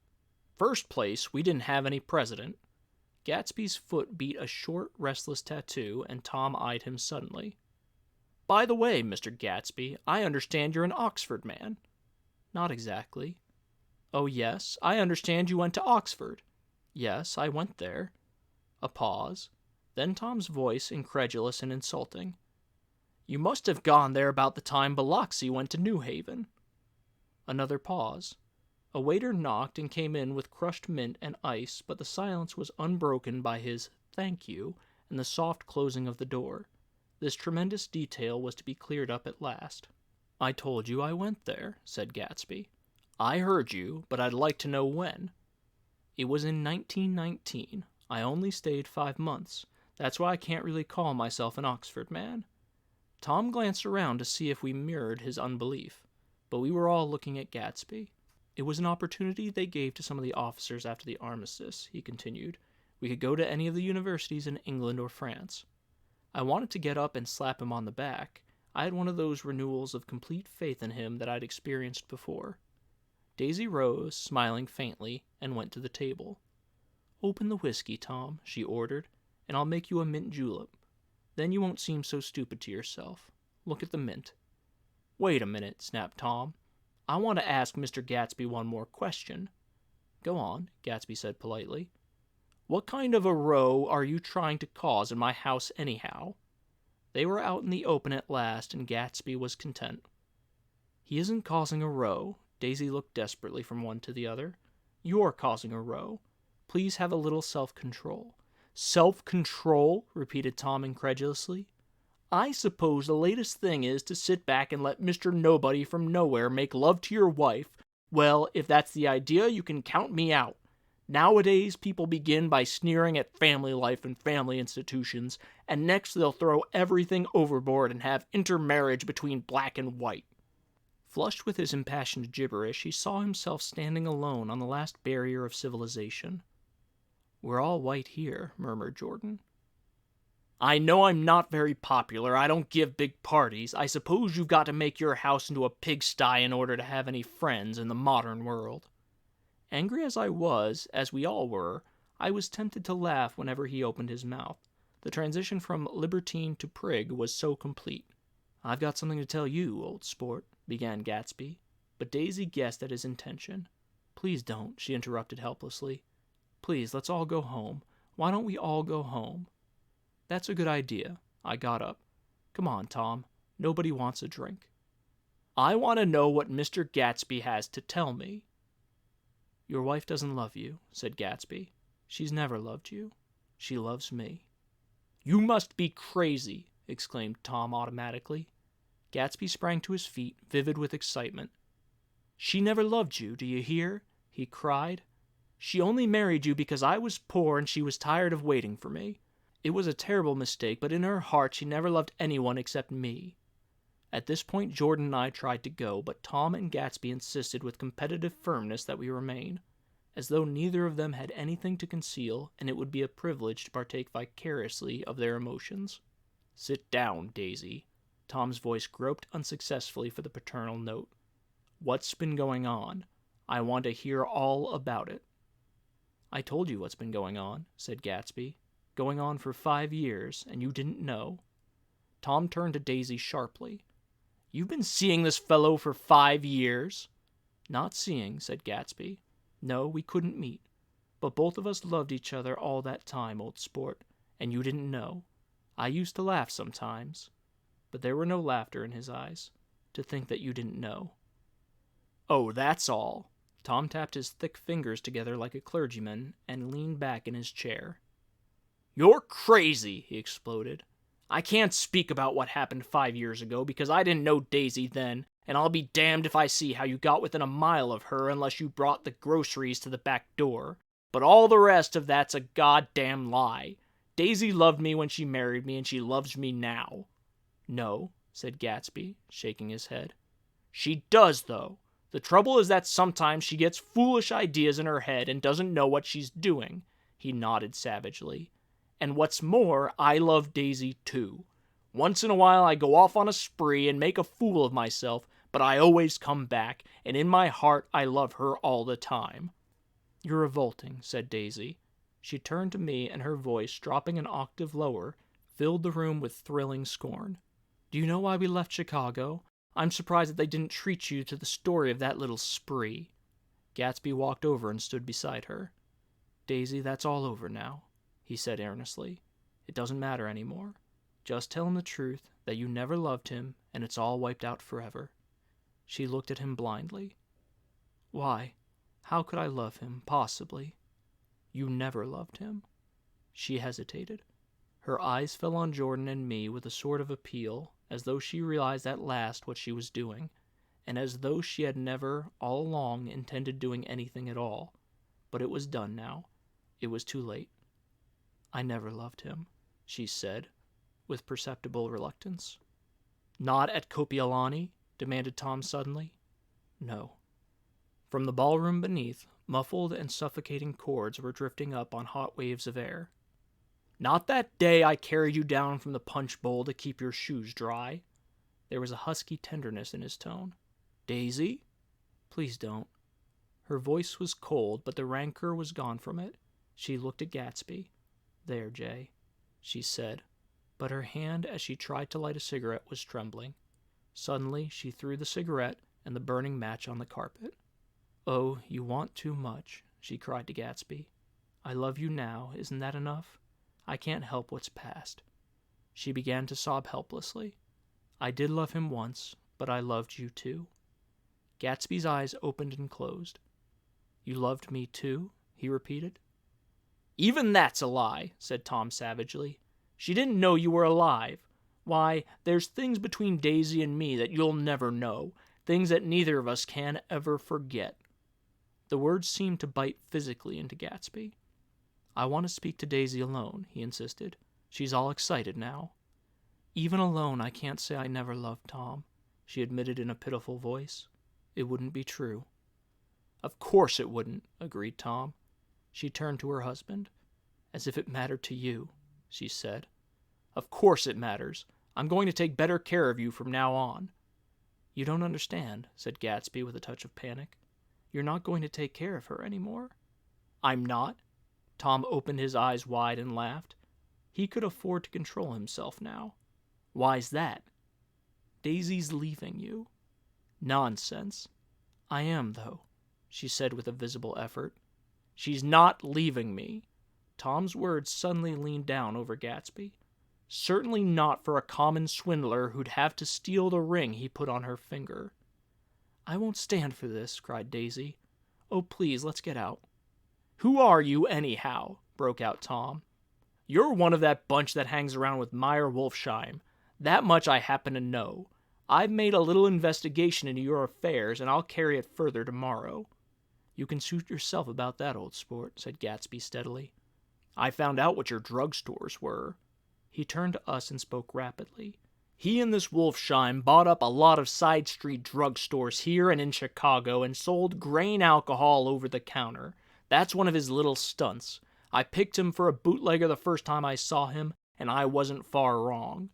First place, we didn't have any president." Gatsby's foot beat a short, restless tattoo, and Tom eyed him suddenly. "By the way, Mr. Gatsby, I understand you're an Oxford man." "Not exactly." "Oh, yes, I understand you went to Oxford." "Yes, I went there." A pause. Then Tom's voice, incredulous and insulting. "You must have gone there about the time Biloxi went to New Haven." Another pause. A waiter knocked and came in with crushed mint and ice, but the silence was unbroken by his "thank you" and the soft closing of the door. This tremendous detail was to be cleared up at last. "I told you I went there," said Gatsby. "I heard you, but I'd like to know when." "It was in 1919. I only stayed 5 months. That's why I can't really call myself an Oxford man." Tom glanced around to see if we mirrored his unbelief, but we were all looking at Gatsby. "It was an opportunity they gave to some of the officers after the armistice," he continued. "We could go to any of the universities in England or France." I wanted to get up and slap him on the back. I had one of those renewals of complete faith in him that I'd experienced before. Daisy rose, smiling faintly, and went to the table. "Open the whiskey, Tom," she ordered, "and I'll make you a mint julep. Then you won't seem so stupid to yourself. Look at the mint." "Wait a minute," snapped Tom. "I want to ask Mr. Gatsby one more question." "Go on," Gatsby said politely. "What kind of a row are you trying to cause in my house anyhow?" They were out in the open at last, and Gatsby was content. "He isn't causing a row." Daisy looked desperately from one to the other. "You're causing a row. Please have a little self-control." "Self-control?" repeated Tom incredulously. "I suppose the latest thing is to sit back and let Mr. Nobody from Nowhere make love to your wife. Well, if that's the idea, you can count me out. Nowadays, people begin by sneering at family life and family institutions, and next they'll throw everything overboard and have intermarriage between black and white." Flushed with his impassioned gibberish, he saw himself standing alone on the last barrier of civilization. "We're all white here," murmured Jordan. "I know I'm not very popular. I don't give big parties. I suppose you've got to make your house into a pigsty in order to have any friends in the modern world." Angry as I was, as we all were, I was tempted to laugh whenever he opened his mouth. The transition from libertine to prig was so complete. "I've got something to tell you, old sport," began Gatsby, but Daisy guessed at his intention. "Please don't," she interrupted helplessly. "Please, let's all go home. Why don't we all go home?" "That's a good idea." I got up. "Come on, Tom. Nobody wants a drink." "I want to know what Mr. Gatsby has to tell me." "Your wife doesn't love you," said Gatsby. "She's never loved you. She loves me." "You must be crazy," exclaimed Tom automatically. Gatsby sprang to his feet, vivid with excitement. "She never loved you, do you hear?" he cried. "She only married you because I was poor and she was tired of waiting for me. It was a terrible mistake, but in her heart she never loved anyone except me." At this point Jordan and I tried to go, but Tom and Gatsby insisted with competitive firmness that we remain, as though neither of them had anything to conceal and it would be a privilege to partake vicariously of their emotions. "Sit down, Daisy." Tom's voice groped unsuccessfully for the paternal note. "What's been going on? I want to hear all about it." "I told you what's been going on," said Gatsby. "Going on for 5 years, and you didn't know." Tom turned to Daisy sharply. "You've been seeing this fellow for 5 years?" "Not seeing," said Gatsby. "No, we couldn't meet. But both of us loved each other all that time, old sport, and you didn't know. I used to laugh sometimes." But there were no laughter in his eyes. "To think that you didn't know." "Oh, that's all." Tom tapped his thick fingers together like a clergyman and leaned back in his chair. "You're crazy," he exploded. "I can't speak about what happened 5 years ago because I didn't know Daisy then, and I'll be damned if I see how you got within a mile of her unless you brought the groceries to the back door. But all the rest of that's a goddamn lie. Daisy loved me when she married me, and she loves me now." "No," said Gatsby, shaking his head. "She does, though. The trouble is that sometimes she gets foolish ideas in her head and doesn't know what she's doing." He nodded savagely. "And what's more, I love Daisy too. Once in a while I go off on a spree and make a fool of myself, but I always come back, and in my heart I love her all the time." "You're revolting," said Daisy. She turned to me, and her voice, dropping an octave lower, filled the room with thrilling scorn. "Do you know why we left Chicago? I'm surprised that they didn't treat you to the story of that little spree." Gatsby walked over and stood beside her. "Daisy, that's all over now," he said earnestly. "It doesn't matter anymore. Just tell him the truth, that you never loved him, and it's all wiped out forever." She looked at him blindly. "Why? How could I love him, possibly?" "You never loved him." She hesitated. Her eyes fell on Jordan and me with a sort of appeal, as though she realized at last what she was doing, and as though she had never, all along, intended doing anything at all. But it was done now. It was too late. "I never loved him," she said, with perceptible reluctance. "Not at Kopiolani?" demanded Tom suddenly. "No." From the ballroom beneath, muffled and suffocating chords were drifting up on hot waves of air. "Not that day I carried you down from the punch bowl to keep your shoes dry?" There was a husky tenderness in his tone. "Daisy?" "Please don't." Her voice was cold, but the rancor was gone from it. She looked at Gatsby. "There, Jay," she said, but her hand as she tried to light a cigarette was trembling. Suddenly she threw the cigarette and the burning match on the carpet. "Oh, you want too much," she cried to Gatsby. "I love you now, isn't that enough? I can't help what's past." She began to sob helplessly. "I did love him once, but I loved you too." Gatsby's eyes opened and closed. "You loved me too?" he repeated. "Even that's a lie," said Tom savagely. "She didn't know you were alive. Why, there's things between Daisy and me that you'll never know, things that neither of us can ever forget." The words seemed to bite physically into Gatsby. "I want to speak to Daisy alone," he insisted. "She's all excited now." "Even alone, I can't say I never loved Tom," she admitted in a pitiful voice. "It wouldn't be true." "Of course it wouldn't," agreed Tom. She turned to her husband. "As if it mattered to you," she said. "Of course it matters. I'm going to take better care of you from now on." "You don't understand," said Gatsby with a touch of panic. "You're not going to take care of her anymore." "I'm not?" Tom opened his eyes wide and laughed. He could afford to control himself now. "Why's that?" "Daisy's leaving you." "Nonsense." "I am, though," she said with a visible effort. "She's not leaving me." Tom's words suddenly leaned down over Gatsby. "Certainly not for a common swindler who'd have to steal the ring he put on her finger." "I won't stand for this," cried Daisy. "Oh, please, let's get out." "Who are you, anyhow?" broke out Tom. "You're one of that bunch that hangs around with Meyer Wolfsheim. That much I happen to know. I've made a little investigation into your affairs, and I'll carry it further tomorrow." "You can suit yourself about that, old sport," said Gatsby steadily. "I found out what your drugstores were." He turned to us and spoke rapidly. "He and this Wolfsheim bought up a lot of side street drugstores here and in Chicago and sold grain alcohol over the counter. That's one of his little stunts. I picked him for a bootlegger the first time I saw him, and I wasn't far wrong."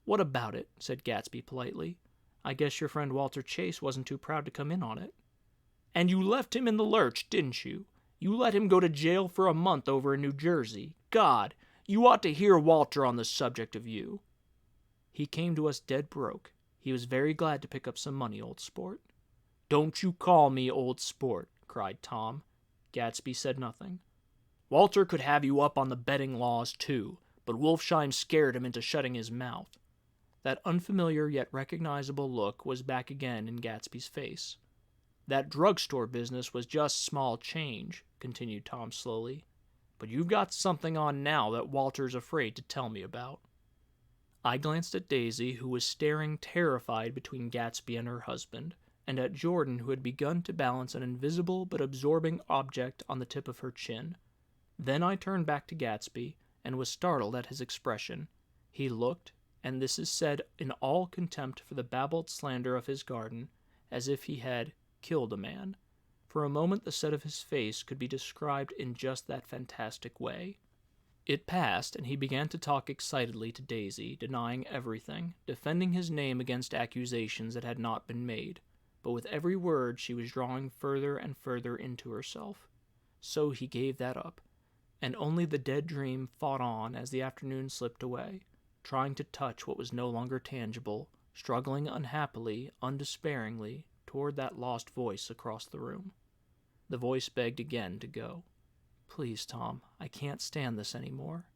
"What about it?" said Gatsby politely. "I guess your friend Walter Chase wasn't too proud to come in on it." "And you left him in the lurch, didn't you? You let him go to jail for a month over in New Jersey. God, you ought to hear Walter on the subject of you." "He came to us dead broke. He was very glad to pick up some money, old sport." "Don't you call me old sport," cried Tom. Gatsby said nothing. "Walter could have you up on the betting laws, too, but Wolfsheim scared him into shutting his mouth." That unfamiliar yet recognizable look was back again in Gatsby's face. "That drugstore business was just small change," continued Tom slowly. "But you've got something on now that Walter's afraid to tell me about." I glanced at Daisy, who was staring terrified between Gatsby and her husband, and at Jordan, who had begun to balance an invisible but absorbing object on the tip of her chin. Then I turned back to Gatsby, and was startled at his expression. He looked, and this is said in all contempt for the babbled slander of his garden, as if he had killed a man. For a moment the set of his face could be described in just that fantastic way. It passed, and he began to talk excitedly to Daisy, denying everything, defending his name against accusations that had not been made. But with every word she was drawing further and further into herself. So he gave that up, and only the dead dream fought on as the afternoon slipped away, trying to touch what was no longer tangible, struggling unhappily, undespairingly, toward that lost voice across the room. The voice begged again to go. "Please, Tom, I can't stand this any more."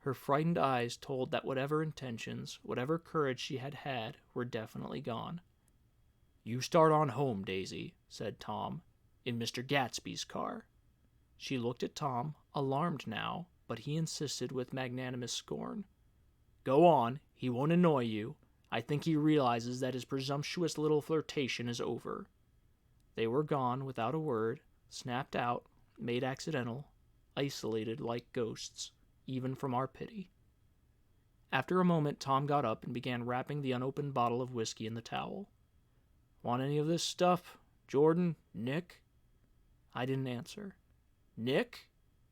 Her frightened eyes told that whatever intentions, whatever courage she had had, were definitely gone. "You start on home, Daisy," said Tom, "in Mr. Gatsby's car." She looked at Tom, alarmed now, but he insisted with magnanimous scorn. "Go on, he won't annoy you. I think he realizes that his presumptuous little flirtation is over." They were gone without a word, snapped out, made accidental, isolated like ghosts, even from our pity. After a moment Tom got up and began wrapping the unopened bottle of whiskey in the towel. "Want any of this stuff, Jordan? Nick?" I didn't answer. "Nick?"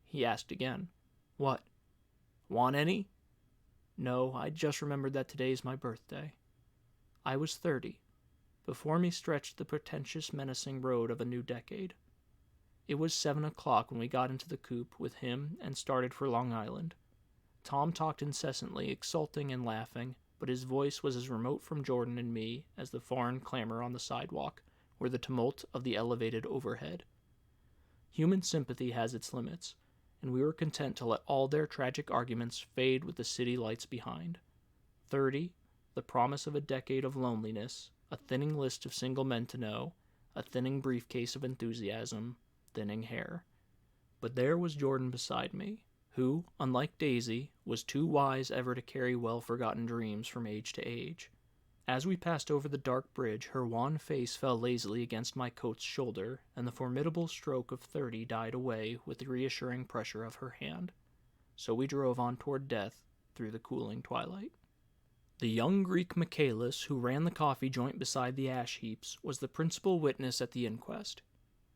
he asked again. "What?" "Want any?" "No, I just remembered that today's my birthday." I was 30. Before me stretched the pretentious, menacing road of a new decade. It was 7 o'clock when we got into the coupe with him and started for Long Island. Tom talked incessantly, exulting and laughing, but his voice was as remote from Jordan and me as the foreign clamor on the sidewalk or the tumult of the elevated overhead. Human sympathy has its limits, and we were content to let all their tragic arguments fade with the city lights behind. 30, the promise of a decade of loneliness, a thinning list of single men to know, a thinning briefcase of enthusiasm, thinning hair. But there was Jordan beside me, who, unlike Daisy, was too wise ever to carry well-forgotten dreams from age to age. As we passed over the dark bridge, her wan face fell lazily against my coat's shoulder, and the formidable stroke of 30 died away with the reassuring pressure of her hand. So we drove on toward death through the cooling twilight. The young Greek Michaelis, who ran the coffee joint beside the ash heaps, was the principal witness at the inquest.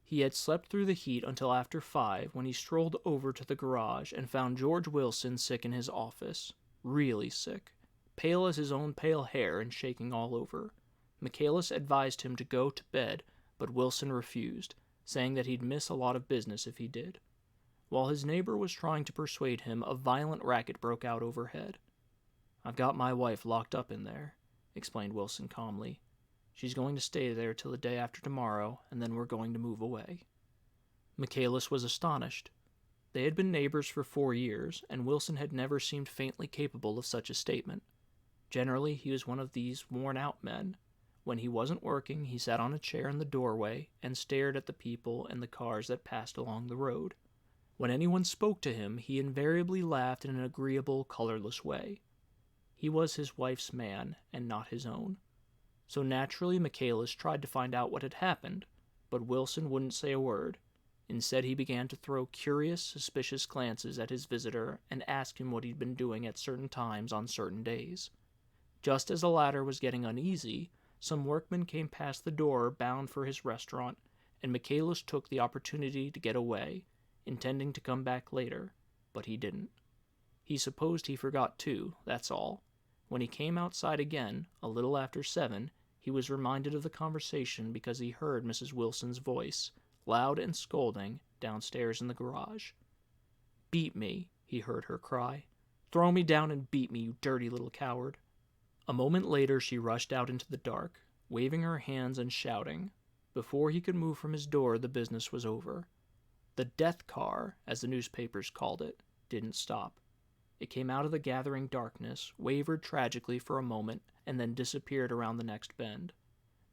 He had slept through the heat until after 5, when he strolled over to the garage and found George Wilson sick in his office. Really sick. Pale as his own pale hair and shaking all over. Michaelis advised him to go to bed, but Wilson refused, saying that he'd miss a lot of business if he did. While his neighbor was trying to persuade him, a violent racket broke out overhead. "I've got my wife locked up in there," explained Wilson calmly. "She's going to stay there till the day after tomorrow, and then we're going to move away." Michaelis was astonished. They had been neighbors for 4 years, and Wilson had never seemed faintly capable of such a statement. Generally, he was one of these worn-out men. When he wasn't working, he sat on a chair in the doorway and stared at the people and the cars that passed along the road. When anyone spoke to him, he invariably laughed in an agreeable, colorless way. He was his wife's man, and not his own. So naturally, Michaelis tried to find out what had happened, but Wilson wouldn't say a word. Instead, he began to throw curious, suspicious glances at his visitor and ask him what he'd been doing at certain times on certain days. Just as the latter was getting uneasy, some workmen came past the door bound for his restaurant, and Michaelis took the opportunity to get away, intending to come back later, but he didn't. He supposed he forgot too, that's all. When he came outside again, a little after 7, he was reminded of the conversation because he heard Mrs. Wilson's voice, loud and scolding, downstairs in the garage. "Beat me," he heard her cry. "Throw me down and beat me, you dirty little coward." A moment later she rushed out into the dark, waving her hands and shouting. Before he could move from his door, the business was over. The death car, as the newspapers called it, didn't stop. It came out of the gathering darkness, wavered tragically for a moment, and then disappeared around the next bend.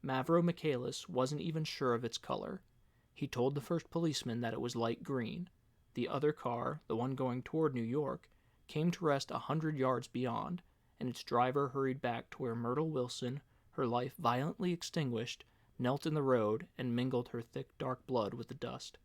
Mavro Michaelis wasn't even sure of its color. He told the first policeman that it was light green. The other car, the one going toward New York, came to rest 100 yards beyond, and its driver hurried back to where Myrtle Wilson, her life violently extinguished, knelt in the road and mingled her thick dark blood with the dust.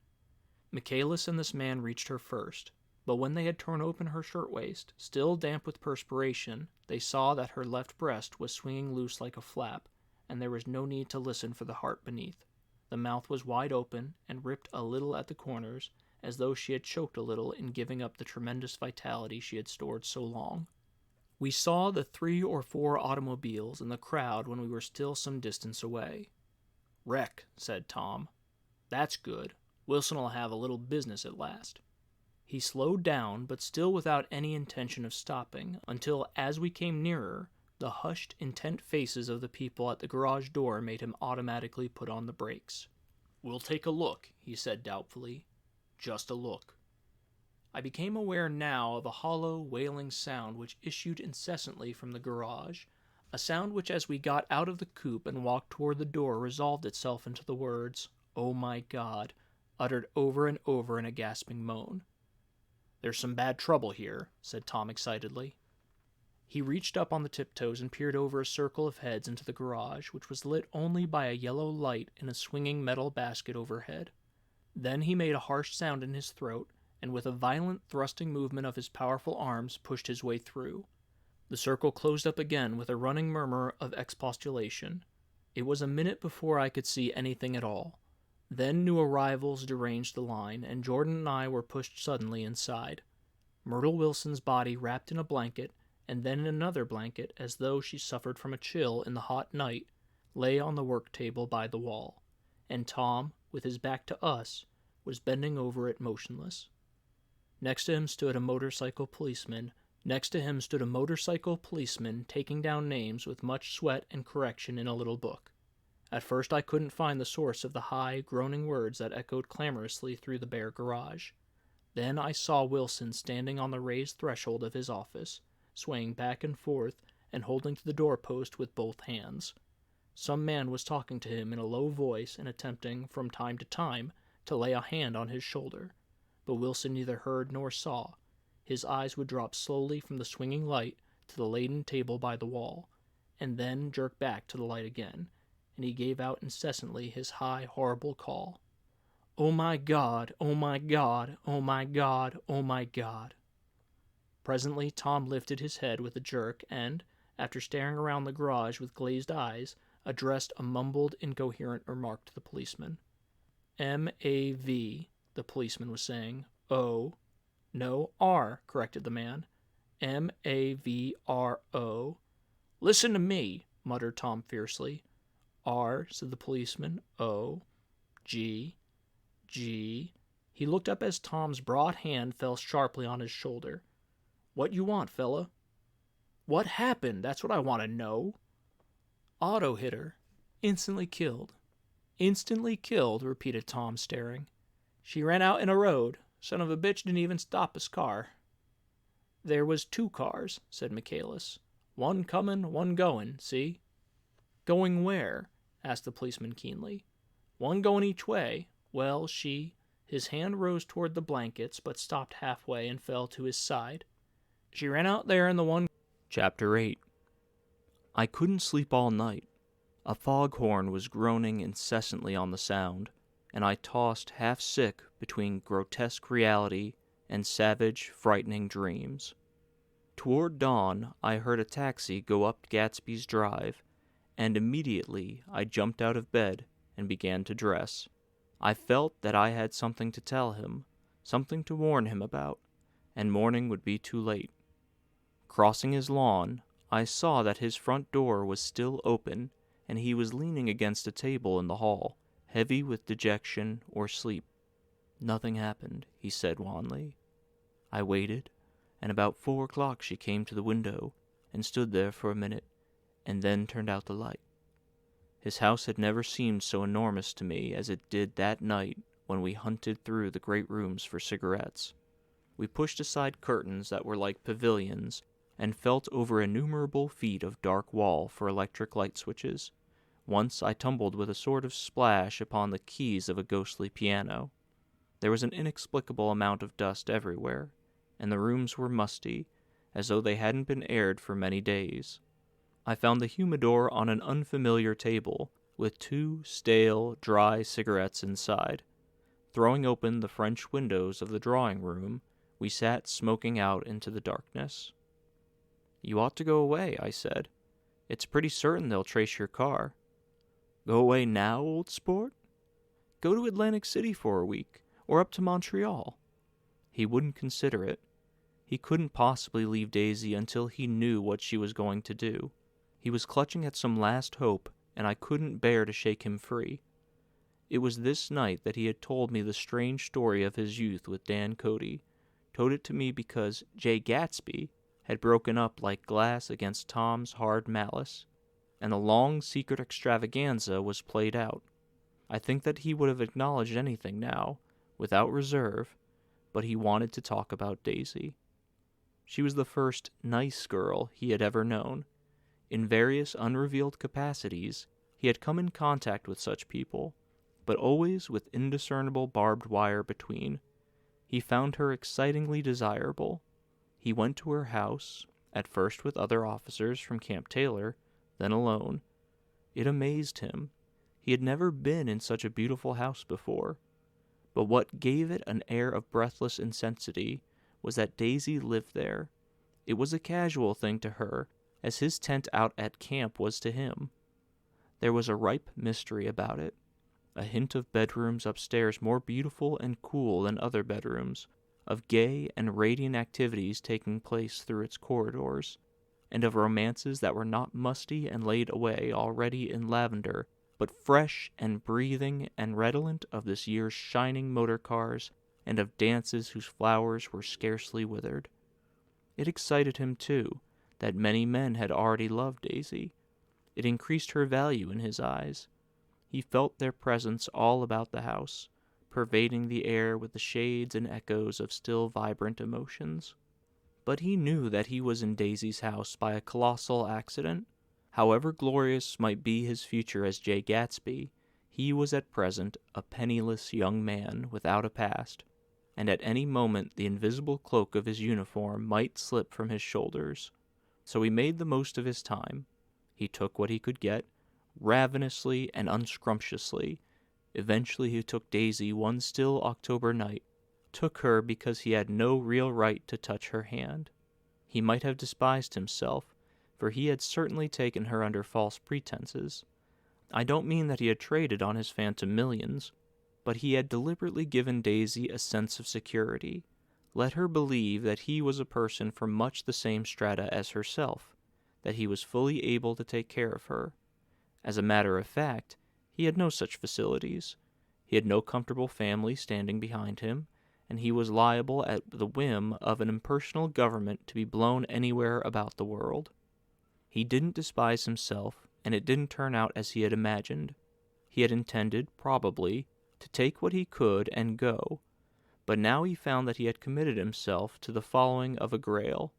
Michaelis and this man reached her first, but when they had torn open her shirtwaist, still damp with perspiration, they saw that her left breast was swinging loose like a flap, and there was no need to listen for the heart beneath. The mouth was wide open and ripped a little at the corners, as though she had choked a little in giving up the tremendous vitality she had stored so long. We saw the 3 or 4 automobiles in the crowd when we were still some distance away. "Wreck," said Tom. "That's good. Wilson'll have a little business at last." He slowed down, but still without any intention of stopping, until, as we came nearer, the hushed, intent faces of the people at the garage door made him automatically put on the brakes. "We'll take a look," he said doubtfully. "Just a look." I became aware now of a hollow, wailing sound which issued incessantly from the garage, a sound which as we got out of the coupe and walked toward the door resolved itself into the words, "Oh my God," uttered over and over in a gasping moan. "There's some bad trouble here," said Tom excitedly. He reached up on the tiptoes and peered over a circle of heads into the garage, which was lit only by a yellow light in a swinging metal basket overhead. Then he made a harsh sound in his throat, and with a violent thrusting movement of his powerful arms pushed his way through. The circle closed up again with a running murmur of expostulation. It was a minute before I could see anything at all. Then new arrivals deranged the line, and Jordan and I were pushed suddenly inside. Myrtle Wilson's body wrapped in a blanket, and then in another blanket, as though she suffered from a chill in the hot night, lay on the work table by the wall, and Tom, with his back to us, was bending over it motionless. Next to him stood a motorcycle policeman taking down names with much sweat and correction in a little book. At first I couldn't find the source of the high, groaning words that echoed clamorously through the bare garage. Then I saw Wilson standing on the raised threshold of his office, swaying back and forth and holding to the doorpost with both hands. Some man was talking to him in a low voice and attempting, from time to time, to lay a hand on his shoulder, but Wilson neither heard nor saw. His eyes would drop slowly from the swinging light to the laden table by the wall, and then jerk back to the light again, and he gave out incessantly his high, horrible call. "Oh my God! Oh my God! Oh my God! Oh my God!" Presently Tom lifted his head with a jerk and, after staring around the garage with glazed eyes, addressed a mumbled, incoherent remark to the policeman. "M-A-V," the policeman was saying. "O." "No, R," corrected the man. "M-A-V-R-O." "Listen to me," muttered Tom fiercely. "R," said the policeman. "O." "G." "G." He looked up as Tom's broad hand fell sharply on his shoulder. "What you want, fella?" "What happened? That's what I want to know." "Auto hit her. Instantly killed." "Instantly killed," repeated Tom, staring. "She ran out in a road. Son of a bitch didn't even stop his car." "There was 2 cars," said Michaelis. "One comin', one goin', see?" "Going where?" asked the policeman keenly. "One going each way. Well, His hand rose toward the blankets, but stopped halfway and fell to his side. "She ran out there in the one—" Chapter 8. I couldn't sleep all night. A foghorn was groaning incessantly on the sound, and I tossed half sick between grotesque reality and savage, frightening dreams. Toward dawn, I heard a taxi go up Gatsby's drive, and immediately I jumped out of bed and began to dress. I felt that I had something to tell him, something to warn him about, and morning would be too late. Crossing his lawn, I saw that his front door was still open, and he was leaning against a table in the hall, heavy with dejection or sleep. "Nothing happened," he said wanly. I waited, and about 4 o'clock she came to the window and stood there for a minute, and then turned out the light. His house had never seemed so enormous to me as it did that night when we hunted through the great rooms for cigarettes. We pushed aside curtains that were like pavilions and felt over innumerable feet of dark wall for electric light switches. Once I tumbled with a sort of splash upon the keys of a ghostly piano. There was an inexplicable amount of dust everywhere, and the rooms were musty, as though they hadn't been aired for many days. I found the humidor on an unfamiliar table, with 2 stale, dry cigarettes inside. Throwing open the French windows of the drawing room, we sat smoking out into the darkness. "You ought to go away," I said. "It's pretty certain they'll trace your car." "Go away now, old sport?" "Go to Atlantic City for a week, or up to Montreal." He wouldn't consider it. He couldn't possibly leave Daisy until he knew what she was going to do. He was clutching at some last hope, and I couldn't bear to shake him free. It was this night that he had told me the strange story of his youth with Dan Cody, told it to me because Great Gatsby had broken up like glass against Tom's hard malice, and a long secret extravaganza was played out. I think that he would have acknowledged anything now, without reserve, but he wanted to talk about Daisy. She was the first nice girl he had ever known. In various unrevealed capacities, he had come in contact with such people, but always with indiscernible barbed wire between. He found her excitingly desirable. He went to her house, at first with other officers from Camp Taylor, then alone. It amazed him. He had never been in such a beautiful house before. But what gave it an air of breathless intensity was that Daisy lived there. It was a casual thing to her, as his tent out at camp was to him. There was a ripe mystery about it, a hint of bedrooms upstairs more beautiful and cool than other bedrooms, of gay and radiant activities taking place through its corridors, and of romances that were not musty and laid away already in lavender but fresh and breathing and redolent of this year's shining motor cars and of dances whose flowers were scarcely withered. It excited him, too, that many men had already loved Daisy. It increased her value in his eyes. He felt their presence all about the house, pervading the air with the shades and echoes of still vibrant emotions. But he knew that he was in Daisy's house by a colossal accident. However glorious might be his future as Jay Gatsby, he was at present a penniless young man without a past, and at any moment the invisible cloak of his uniform might slip from his shoulders. So he made the most of his time. He took what he could get, ravenously and unscrumptiously. Eventually he took Daisy one still October night, took her because he had no real right to touch her hand. He might have despised himself, for he had certainly taken her under false pretenses. I don't mean that he had traded on his phantom millions, but he had deliberately given Daisy a sense of security, let her believe that he was a person from much the same strata as herself, that he was fully able to take care of her. As a matter of fact, he had no such facilities. He had no comfortable family standing behind him, and he was liable at the whim of an impersonal government to be blown anywhere about the world. He didn't despise himself, and it didn't turn out as he had imagined. He had intended, probably, to take what he could and go, but now he found that he had committed himself to the following of a grail.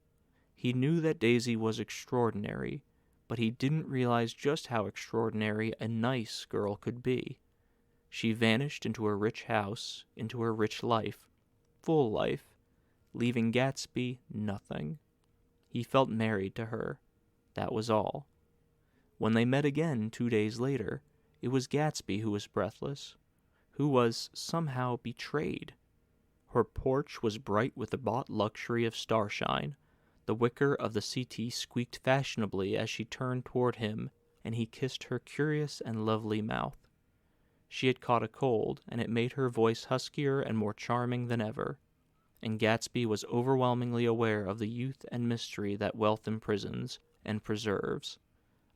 He knew that Daisy was extraordinary, but he didn't realize just how extraordinary a nice girl could be. She vanished into her rich house, into her rich life, full life, leaving Gatsby nothing. He felt married to her. That was all. When they met again 2 days later, it was Gatsby who was breathless, who was somehow betrayed. Her porch was bright with the bought luxury of starshine. The wicker of the settee squeaked fashionably as she turned toward him, and he kissed her curious and lovely mouth. She had caught a cold, and it made her voice huskier and more charming than ever, and Gatsby was overwhelmingly aware of the youth and mystery that wealth imprisons and preserves,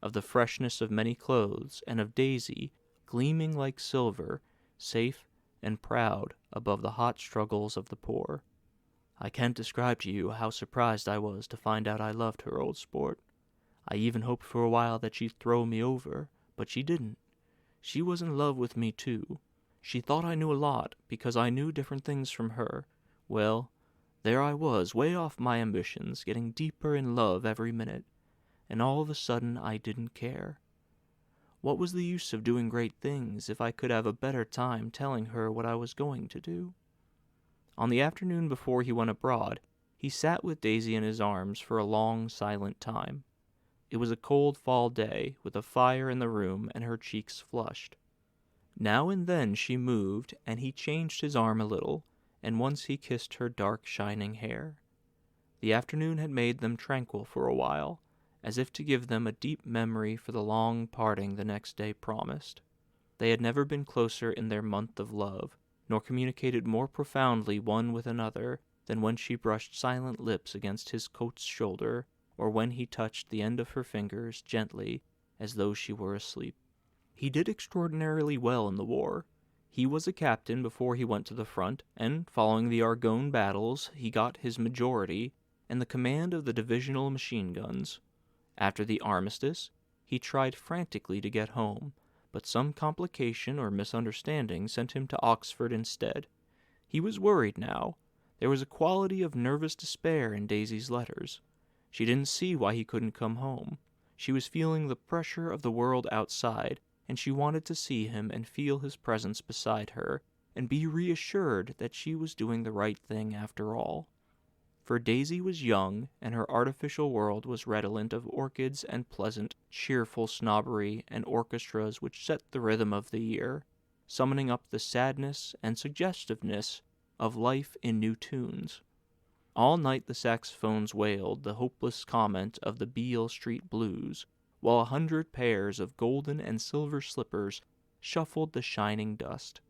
of the freshness of many clothes, and of Daisy, gleaming like silver, safe and proud above the hot struggles of the poor. I can't describe to you how surprised I was to find out I loved her, old sport. I even hoped for a while that she'd throw me over, but she didn't. She was in love with me, too. She thought I knew a lot, because I knew different things from her. Well, there I was, way off my ambitions, getting deeper in love every minute, and all of a sudden I didn't care. What was the use of doing great things if I could have a better time telling her what I was going to do? On the afternoon before he went abroad, he sat with Daisy in his arms for a long, silent time. It was a cold fall day, with a fire in the room and her cheeks flushed. Now and then she moved, and he changed his arm a little, and once he kissed her dark, shining hair. The afternoon had made them tranquil for a while, as if to give them a deep memory for the long parting the next day promised. They had never been closer in their month of love, nor communicated more profoundly one with another than when she brushed silent lips against his coat's shoulder, or when he touched the end of her fingers gently as though she were asleep. He did extraordinarily well in the war. He was a captain before he went to the front, and following the Argonne battles he got his majority and the command of the divisional machine guns. After the armistice, he tried frantically to get home, but some complication or misunderstanding sent him to Oxford instead. He was worried now. There was a quality of nervous despair in Daisy's letters. She didn't see why he couldn't come home. She was feeling the pressure of the world outside, and she wanted to see him and feel his presence beside her, and be reassured that she was doing the right thing after all. For Daisy was young, and her artificial world was redolent of orchids and pleasant, cheerful snobbery and orchestras which set the rhythm of the year, summoning up the sadness and suggestiveness of life in new tunes. All night the saxophones wailed the hopeless comment of the Beale Street blues, while 100 pairs of golden and silver slippers shuffled the shining dust.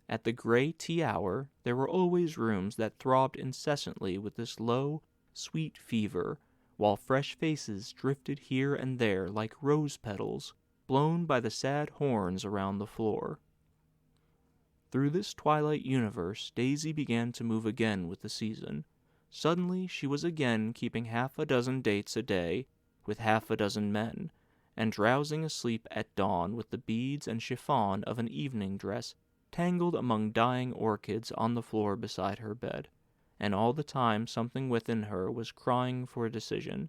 At the gray tea hour there were always rooms that throbbed incessantly with this low, sweet fever, while fresh faces drifted here and there like rose petals blown by the sad horns around the floor. Through this twilight universe, Daisy began to move again with the season. Suddenly, she was again keeping half a dozen dates a day with half a dozen men, and drowsing asleep at dawn with the beads and chiffon of an evening dress tangled among dying orchids on the floor beside her bed. And all the time something within her was crying for a decision.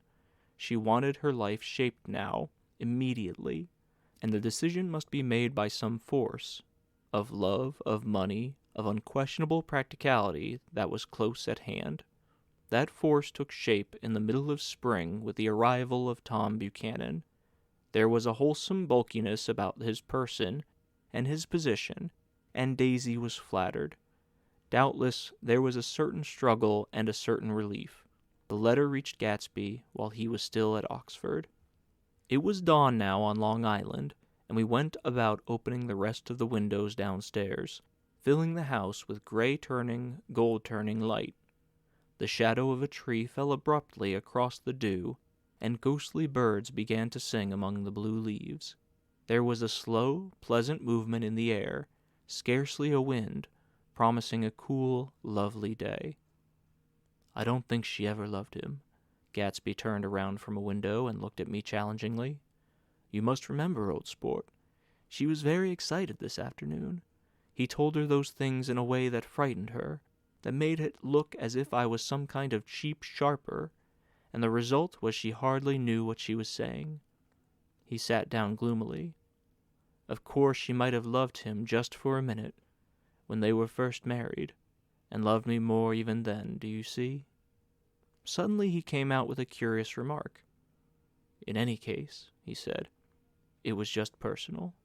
She wanted her life shaped now, immediately, and the decision must be made by some force, of love, of money, of unquestionable practicality that was close at hand. That force took shape in the middle of spring with the arrival of Tom Buchanan. There was a wholesome bulkiness about his person and his position, and Daisy was flattered. Doubtless there was a certain struggle and a certain relief. The letter reached Gatsby while he was still at Oxford. It was dawn now on Long Island, and we went about opening the rest of the windows downstairs, filling the house with gray-turning, gold-turning light. The shadow of a tree fell abruptly across the dew, and ghostly birds began to sing among the blue leaves. There was a slow, pleasant movement in the air, scarcely a wind, promising a cool, lovely day. "I don't think she ever loved him." Gatsby turned around from a window and looked at me challengingly. "You must remember, old sport, she was very excited this afternoon. He told her those things in a way that frightened her, that made it look as if I was some kind of cheap sharper, and the result was she hardly knew what she was saying." He sat down gloomily. "Of course she might have loved him just for a minute, when they were first married, and loved me more even then, do you see?" Suddenly he came out with a curious remark. "In any case," he said, "it was just personal."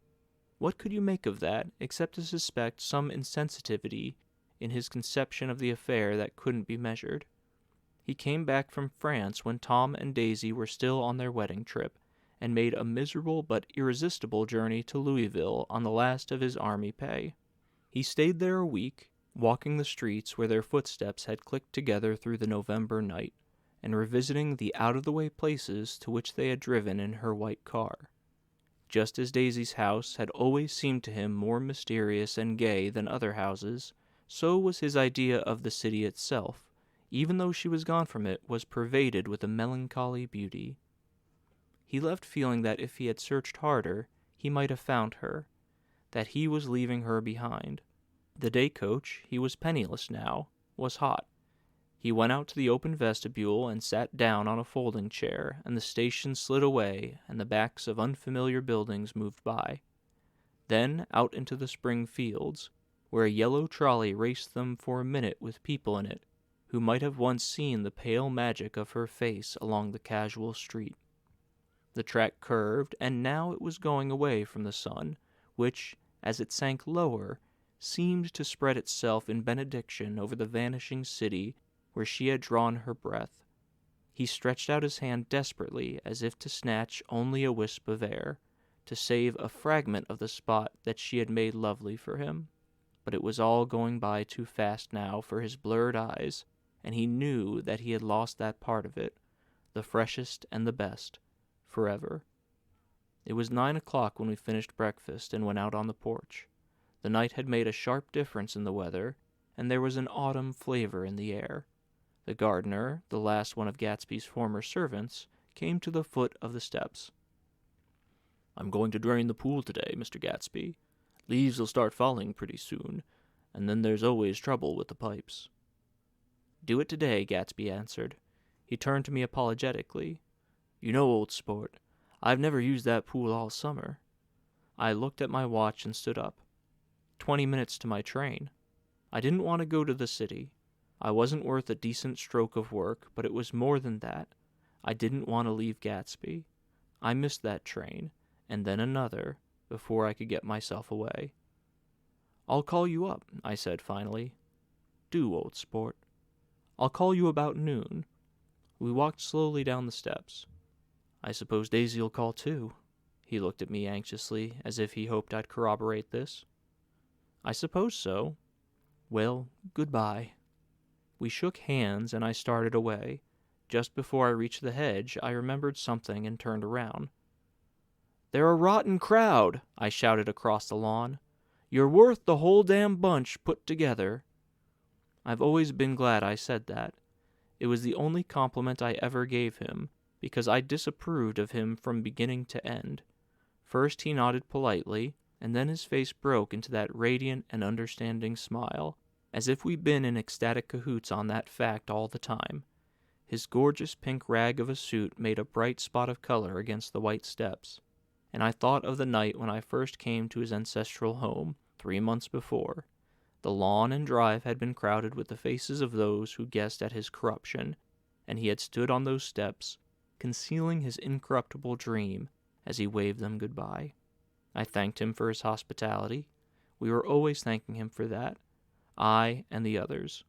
What could you make of that, except to suspect some insensitivity in his conception of the affair that couldn't be measured? He came back from France when Tom and Daisy were still on their wedding trip, and made a miserable but irresistible journey to Louisville on the last of his army pay. He stayed there a week, walking the streets where their footsteps had clicked together through the November night, and revisiting the out-of-the-way places to which they had driven in her white car. Just as Daisy's house had always seemed to him more mysterious and gay than other houses, so was his idea of the city itself, even though she was gone from it, was pervaded with a melancholy beauty. He left feeling that if he had searched harder, he might have found her, that he was leaving her behind. The day coach, he was penniless now, was hot. He went out to the open vestibule and sat down on a folding chair, and the station slid away, and the backs of unfamiliar buildings moved by. Then out into the spring fields, where a yellow trolley raced them for a minute with people in it, who might have once seen the pale magic of her face along the casual street. The track curved, and now it was going away from the sun, which, as it sank lower, seemed to spread itself in benediction over the vanishing city where she had drawn her breath. He stretched out his hand desperately, as if to snatch only a wisp of air, to save a fragment of the spot that she had made lovely for him. But it was all going by too fast now for his blurred eyes, and he knew that he had lost that part of it, the freshest and the best, forever. It was 9 o'clock when we finished breakfast and went out on the porch. The night had made a sharp difference in the weather, and there was an autumn flavor in the air. The gardener, the last one of Gatsby's former servants, came to the foot of the steps. "I'm going to drain the pool today, Mr. Gatsby. Leaves will start falling pretty soon, and then there's always trouble with the pipes." "Do it today," Gatsby answered. He turned to me apologetically. "You know, old sport, I've never used that pool all summer." I looked at my watch and stood up. 20 minutes to my train. I didn't want to go to the city. I wasn't worth a decent stroke of work, but it was more than that. I didn't want to leave Gatsby. I missed that train, and then another, before I could get myself away. "I'll call you up," I said finally. "Do, old sport." "I'll call you about noon." We walked slowly down the steps. "I suppose Daisy'll call too." He looked at me anxiously, as if he hoped I'd corroborate this. "I suppose so. Well, goodbye." We shook hands, and I started away. Just before I reached the hedge, I remembered something and turned around. "They're a rotten crowd," I shouted across the lawn. "You're worth the whole damn bunch put together." I've always been glad I said that. It was the only compliment I ever gave him, because I disapproved of him from beginning to end. First he nodded politely, and then his face broke into that radiant and understanding smile, as if we'd been in ecstatic cahoots on that fact all the time. His gorgeous pink rag of a suit made a bright spot of color against the white steps, and I thought of the night when I first came to his ancestral home, 3 months before. The lawn and drive had been crowded with the faces of those who guessed at his corruption, and he had stood on those steps, concealing his incorruptible dream as he waved them goodbye. I thanked him for his hospitality. We were always thanking him for that, I and the others.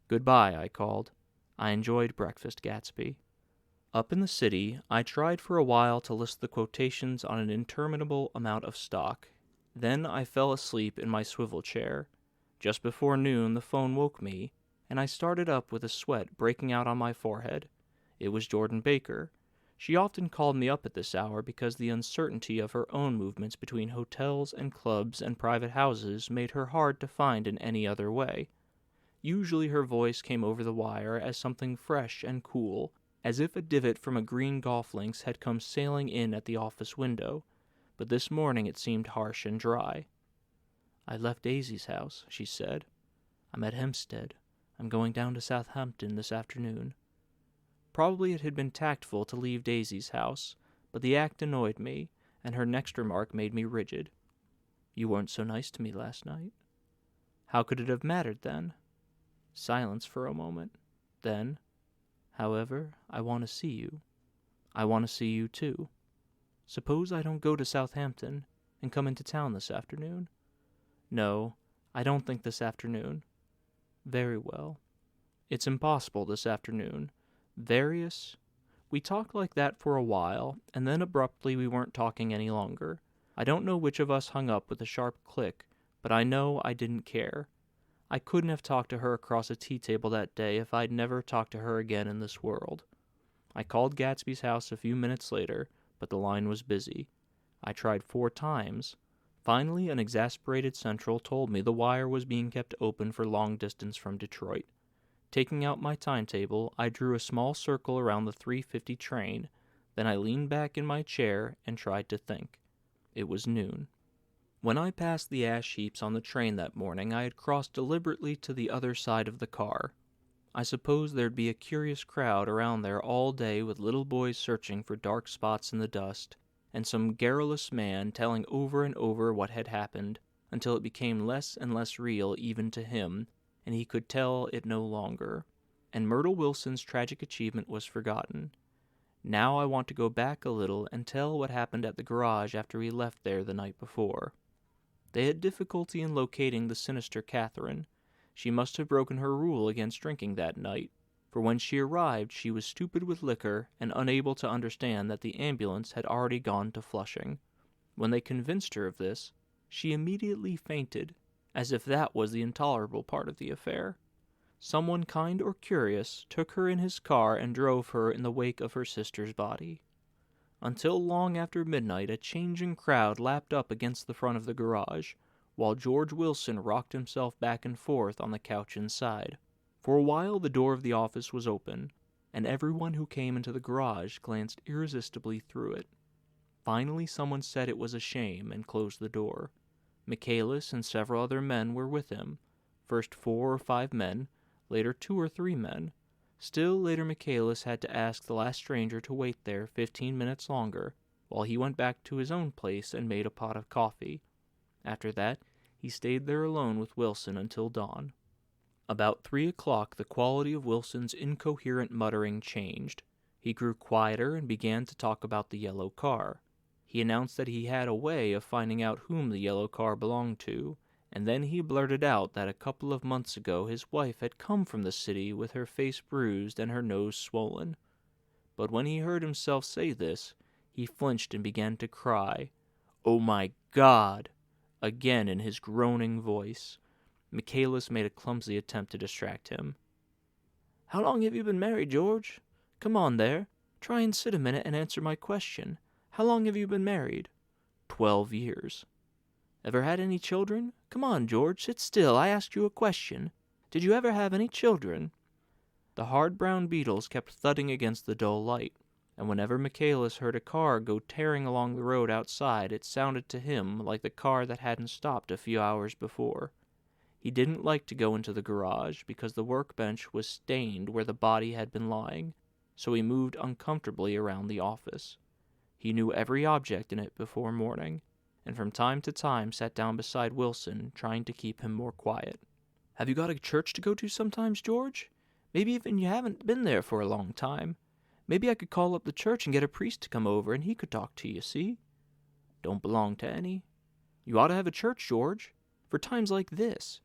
"Goodbye," I called. I enjoyed breakfast, Gatsby. Up in the city, I tried for a while to list the quotations on an interminable amount of stock. Then I fell asleep in my swivel chair. Just before noon, the phone woke me, and I started up with a sweat breaking out on my forehead. It was Jordan Baker. She often called me up at this hour because the uncertainty of her own movements between hotels and clubs and private houses made her hard to find in any other way. Usually her voice came over the wire as something fresh and cool, as if a divot from a green golf links had come sailing in at the office window, but this morning it seemed harsh and dry. "I left Daisy's house," she said. "I'm at Hempstead. I'm going down to Southampton this afternoon." Probably it had been tactful to leave Daisy's house, but the act annoyed me, and her next remark made me rigid. "You weren't so nice to me last night." How could it have mattered then? Silence for a moment. Then, "However, I want to see you. I want to see you too. Suppose I don't go to Southampton and come into town this afternoon?" "No, I don't think this afternoon." "Very well. It's impossible this afternoon. Various?" We talked like that for a while, and then abruptly we weren't talking any longer. I don't know which of us hung up with a sharp click, but I know I didn't care. I couldn't have talked to her across a tea table that day if I'd never talked to her again in this world. I called Gatsby's house a few minutes later, but the line was busy. I tried 4 times. Finally, an exasperated central told me the wire was being kept open for long distance from Detroit. Taking out my timetable, I drew a small circle around the 3:50 train. Then I leaned back in my chair and tried to think. It was noon. When I passed the ash heaps on the train that morning, I had crossed deliberately to the other side of the car. I suppose there'd be a curious crowd around there all day with little boys searching for dark spots in the dust, and some garrulous man telling over and over what had happened, until it became less and less real even to him, and he could tell it no longer. And Myrtle Wilson's tragic achievement was forgotten. Now I want to go back a little and tell what happened at the garage after we left there the night before. They had difficulty in locating the sinister Catherine. She must have broken her rule against drinking that night, for when she arrived she was stupid with liquor and unable to understand that the ambulance had already gone to Flushing. When they convinced her of this, she immediately fainted, as if that was the intolerable part of the affair. Someone kind or curious took her in his car and drove her in the wake of her sister's body. Until long after midnight, a changing crowd lapped up against the front of the garage, while George Wilson rocked himself back and forth on the couch inside. For a while the door of the office was open, and everyone who came into the garage glanced irresistibly through it. Finally someone said it was a shame and closed the door. Michaelis and several other men were with him. First 4 or 5 men, later 2 or 3 men. Still later Michaelis had to ask the last stranger to wait there 15 minutes longer, while he went back to his own place and made a pot of coffee. After that, he stayed there alone with Wilson until dawn. About 3 o'clock the quality of Wilson's incoherent muttering changed. He grew quieter and began to talk about the yellow car. He announced that he had a way of finding out whom the yellow car belonged to, and then he blurted out that a couple of months ago his wife had come from the city with her face bruised and her nose swollen. But when he heard himself say this, he flinched and began to cry, "Oh my God!" again in his groaning voice. Michaelis made a clumsy attempt to distract him. "How long have you been married, George? Come on there. Try and sit a minute and answer my question. How long have you been married?" 12 years. Ever had any children? Come on, George, sit still. I asked you a question. Did you ever have any children? The hard brown beetles kept thudding against the dull light, and whenever Michaelis heard a car go tearing along the road outside, it sounded to him like the car that hadn't stopped a few hours before. He didn't like to go into the garage because the workbench was stained where the body had been lying, so he moved uncomfortably around the office. He knew every object in it before morning, and from time to time sat down beside Wilson, trying to keep him more quiet. Have you got a church to go to sometimes, George? Maybe even you haven't been there for a long time. Maybe I could call up the church and get a priest to come over and he could talk to you, see? Don't belong to any. You ought to have a church, George, for times like this.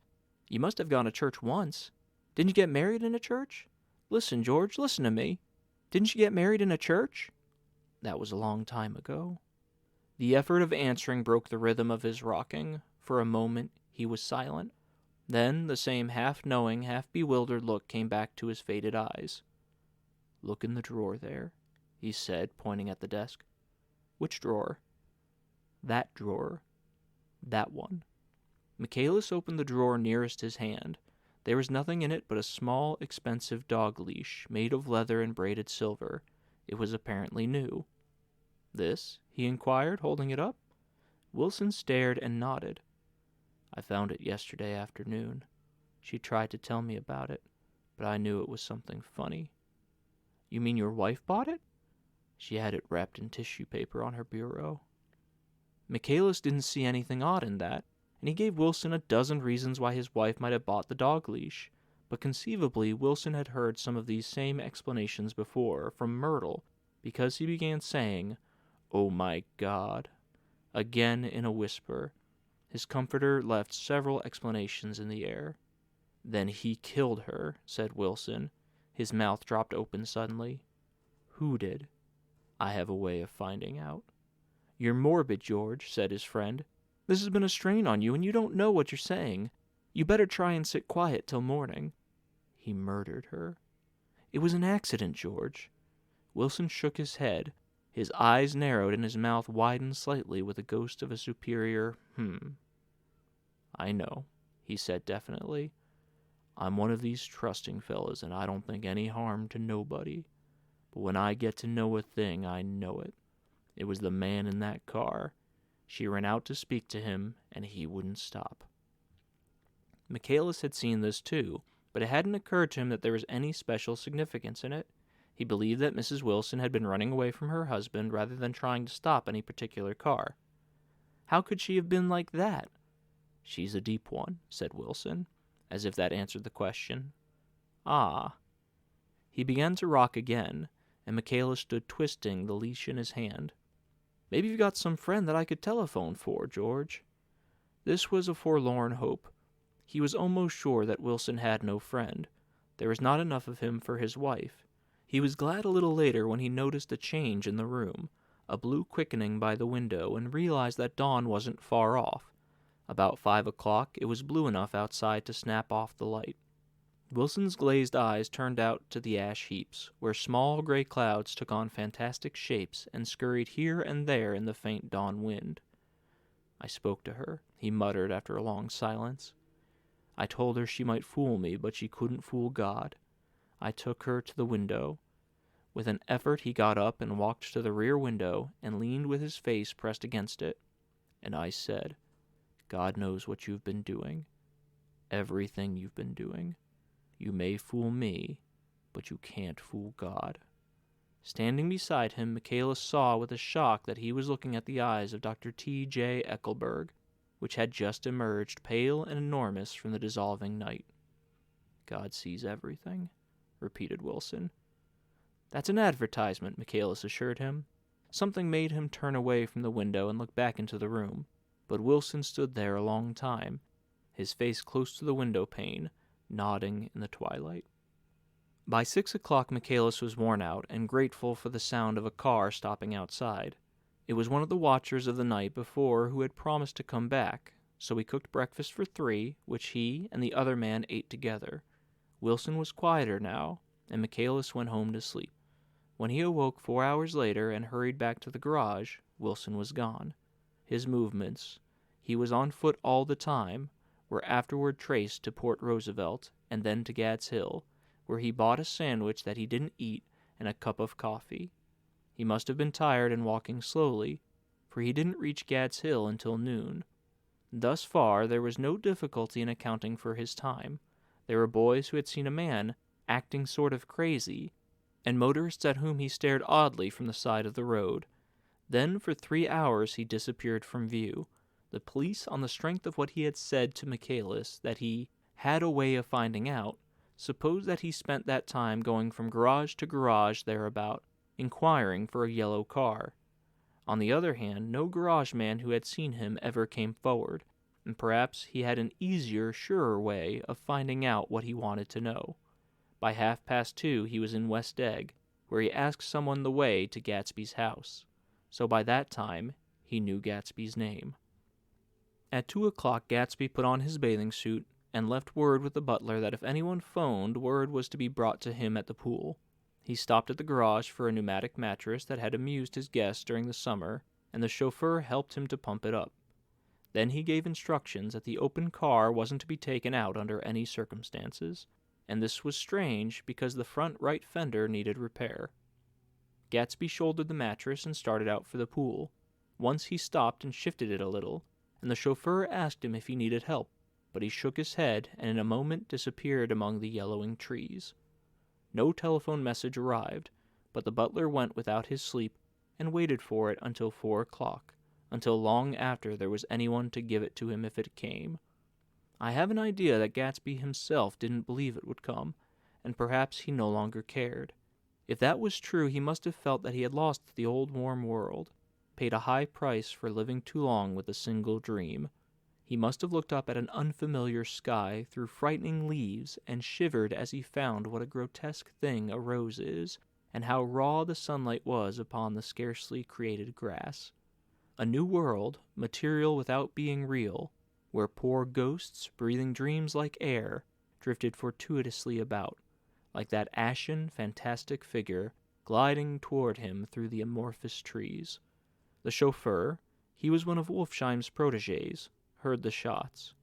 You must have gone to church once. Didn't you get married in a church? Listen, George, listen to me. Didn't you get married in a church? That was a long time ago. The effort of answering broke the rhythm of his rocking. For a moment he was silent. Then the same half-knowing, half-bewildered look came back to his faded eyes. Look in the drawer there, he said, pointing at the desk. Which drawer? That drawer. That one. Michaelis opened the drawer nearest his hand. There was nothing in it but a small, expensive dog leash, made of leather and braided silver. It was apparently new. This? He inquired, holding it up. Wilson stared and nodded. I found it yesterday afternoon. She tried to tell me about it, but I knew it was something funny. You mean your wife bought it? She had it wrapped in tissue paper on her bureau. Michaelis didn't see anything odd in that, and he gave Wilson a dozen reasons why his wife might have bought the dog leash, but conceivably Wilson had heard some of these same explanations before from Myrtle, because he began saying, "Oh my God," again in a whisper. His comforter left several explanations in the air. Then he killed her, said Wilson. His mouth dropped open suddenly. Who did? I have a way of finding out. You're morbid, George, said his friend. This has been a strain on you, and you don't know what you're saying. You better try and sit quiet till morning. He murdered her. It was an accident, George. Wilson shook his head. His eyes narrowed and his mouth widened slightly with a ghost of a superior I know, he said definitely. I'm one of these trusting fellas, and I don't think any harm to nobody. But when I get to know a thing, I know it. It was the man in that car. She ran out to speak to him, and he wouldn't stop. Michaelis had seen this too, but it hadn't occurred to him that there was any special significance in it. He believed that Mrs. Wilson had been running away from her husband rather than trying to stop any particular car. How could she have been like that? She's a deep one, said Wilson, as if that answered the question. Ah. He began to rock again, and Michaelis stood twisting the leash in his hand. Maybe you've got some friend that I could telephone for, George. This was a forlorn hope. He was almost sure that Wilson had no friend. There was not enough of him for his wife. He was glad a little later when he noticed a change in the room, a blue quickening by the window, and realized that dawn wasn't far off. About 5 o'clock, it was blue enough outside to snap off the light. Wilson's glazed eyes turned out to the ash heaps, where small gray clouds took on fantastic shapes and scurried here and there in the faint dawn wind. I spoke to her, he muttered after a long silence. I told her she might fool me, but she couldn't fool God. I took her to the window. With an effort he got up and walked to the rear window and leaned with his face pressed against it. And I said, God knows what you've been doing. Everything you've been doing. You may fool me, but you can't fool God. Standing beside him, Michaelis saw with a shock that he was looking at the eyes of Dr. T.J. Eckelberg, which had just emerged pale and enormous from the dissolving night. God sees everything, repeated Wilson. That's an advertisement, Michaelis assured him. Something made him turn away from the window and look back into the room, but Wilson stood there a long time, his face close to the window pane, nodding in the twilight. By 6 o'clock Michaelis was worn out and grateful for the sound of a car stopping outside. It was one of the watchers of the night before who had promised to come back, so he cooked breakfast for 3, which he and the other man ate together. Wilson was quieter now, and Michaelis went home to sleep. When he awoke 4 hours later and hurried back to the garage, Wilson was gone. his movements, he was on foot all the time, were afterward traced to Port Roosevelt and then to Gad's Hill, where he bought a sandwich that he didn't eat and a cup of coffee. He must have been tired and walking slowly, for he didn't reach Gad's Hill until noon. Thus far, there was no difficulty in accounting for his time. There were boys who had seen a man acting sort of crazy, and motorists at whom he stared oddly from the side of the road. Then for 3 hours he disappeared from view. The police, on the strength of what he had said to Michaelis that he had a way of finding out, supposed that he spent that time going from garage to garage thereabout, inquiring for a yellow car. On the other hand, no garage man who had seen him ever came forward, and perhaps he had an easier, surer way of finding out what he wanted to know. By 2:30 he was in West Egg, where he asked someone the way to Gatsby's house. So by that time, he knew Gatsby's name. At 2 o'clock, Gatsby put on his bathing suit and left word with the butler that if anyone phoned, word was to be brought to him at the pool. He stopped at the garage for a pneumatic mattress that had amused his guests during the summer, and the chauffeur helped him to pump it up. Then he gave instructions that the open car wasn't to be taken out under any circumstances, and this was strange because the front right fender needed repair. Gatsby shouldered the mattress and started out for the pool. Once he stopped and shifted it a little, and the chauffeur asked him if he needed help, but he shook his head and in a moment disappeared among the yellowing trees. No telephone message arrived, but the butler went without his sleep and waited for it until 4 o'clock, until long after there was anyone to give it to him if it came. I have an idea that Gatsby himself didn't believe it would come, and perhaps he no longer cared. If that was true, he must have felt that he had lost the old warm world, paid a high price for living too long with a single dream. He must have looked up at an unfamiliar sky through frightening leaves and shivered as he found what a grotesque thing a rose is, and how raw the sunlight was upon the scarcely created grass. A new world, material without being real, where poor ghosts, breathing dreams like air, drifted fortuitously about, like that ashen, fantastic figure gliding toward him through the amorphous trees. The chauffeur, he was one of Wolfsheim's protégés, heard the shots.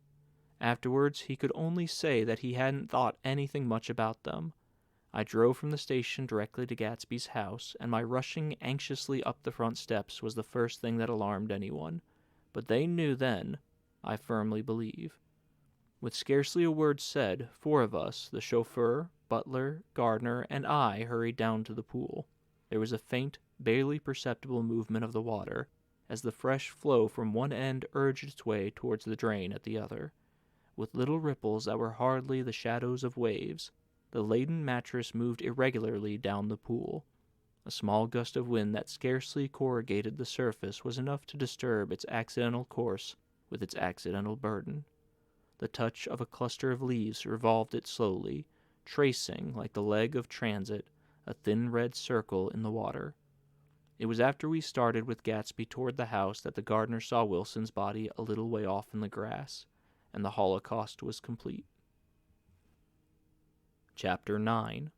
Afterwards, he could only say that he hadn't thought anything much about them. I drove from the station directly to Gatsby's house, and my rushing anxiously up the front steps was the first thing that alarmed anyone. But they knew then, I firmly believe. With scarcely a word said, 4 of us, the chauffeur, butler, gardener, and I, hurried down to the pool. There was a faint, barely perceptible movement of the water, as the fresh flow from one end urged its way towards the drain at the other. With little ripples that were hardly the shadows of waves, the laden mattress moved irregularly down the pool. A small gust of wind that scarcely corrugated the surface was enough to disturb its accidental course with its accidental burden. The touch of a cluster of leaves revolved it slowly, tracing, like the leg of transit, a thin red circle in the water. It was after we started with Gatsby toward the house that the gardener saw Wilson's body a little way off in the grass, and the Holocaust was complete. Chapter 9.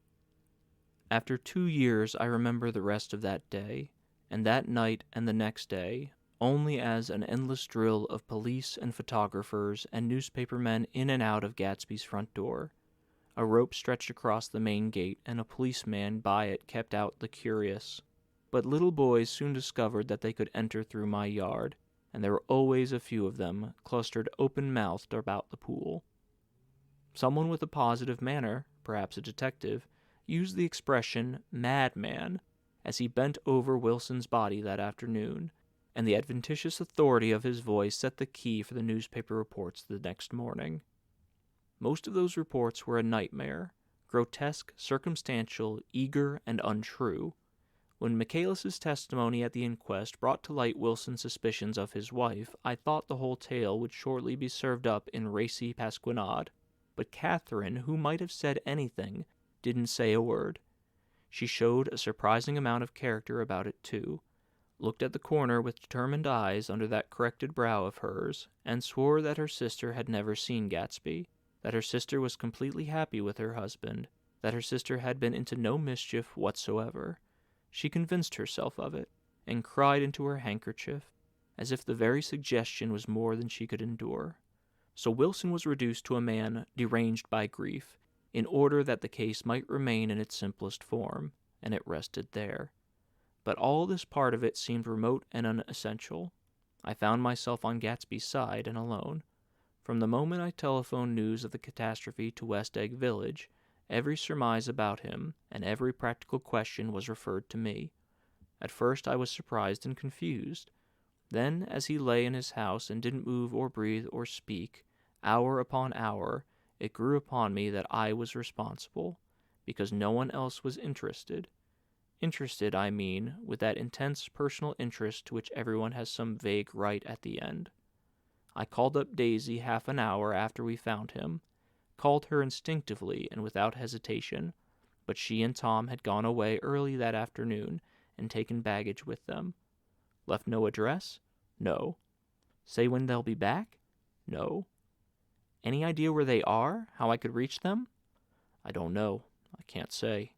After 2 years, I remember the rest of that day, and that night and the next day, only as an endless drill of police and photographers and newspapermen in and out of Gatsby's front door. A rope stretched across the main gate, and a policeman by it kept out the curious. But little boys soon discovered that they could enter through my yard, and there were always a few of them, clustered open-mouthed about the pool. Someone with a positive manner, perhaps a detective, used the expression madman as he bent over Wilson's body that afternoon, and the adventitious authority of his voice set the key for the newspaper reports the next morning. Most of those reports were a nightmare, grotesque, circumstantial, eager, and untrue. When Michaelis's testimony at the inquest brought to light Wilson's suspicions of his wife, I thought the whole tale would shortly be served up in racy pasquinade. But Catherine, who might have said anything, didn't say a word. She showed a surprising amount of character about it, too, looked at the coroner with determined eyes under that corrected brow of hers, and swore that her sister had never seen Gatsby, that her sister was completely happy with her husband, that her sister had been into no mischief whatsoever. She convinced herself of it, and cried into her handkerchief. as if the very suggestion was more than she could endure. So Wilson was reduced to a man deranged by grief, in order that the case might remain in its simplest form, and it rested there. But all this part of it seemed remote and unessential. I found myself on Gatsby's side and alone. From the moment I telephoned news of the catastrophe to West Egg Village, every surmise about him and every practical question was referred to me. At first I was surprised and confused. Then, as he lay in his house and didn't move or breathe or speak, hour upon hour, it grew upon me that I was responsible, because no one else was interested. Interested, I mean, with that intense personal interest to which everyone has some vague right at the end. I called up Daisy half an hour after we found him, called her instinctively and without hesitation, but she and Tom had gone away early that afternoon and taken baggage with them. Left no address? No. Say when they'll be back? No. Any idea where they are? How I could reach them? I don't know. I can't say.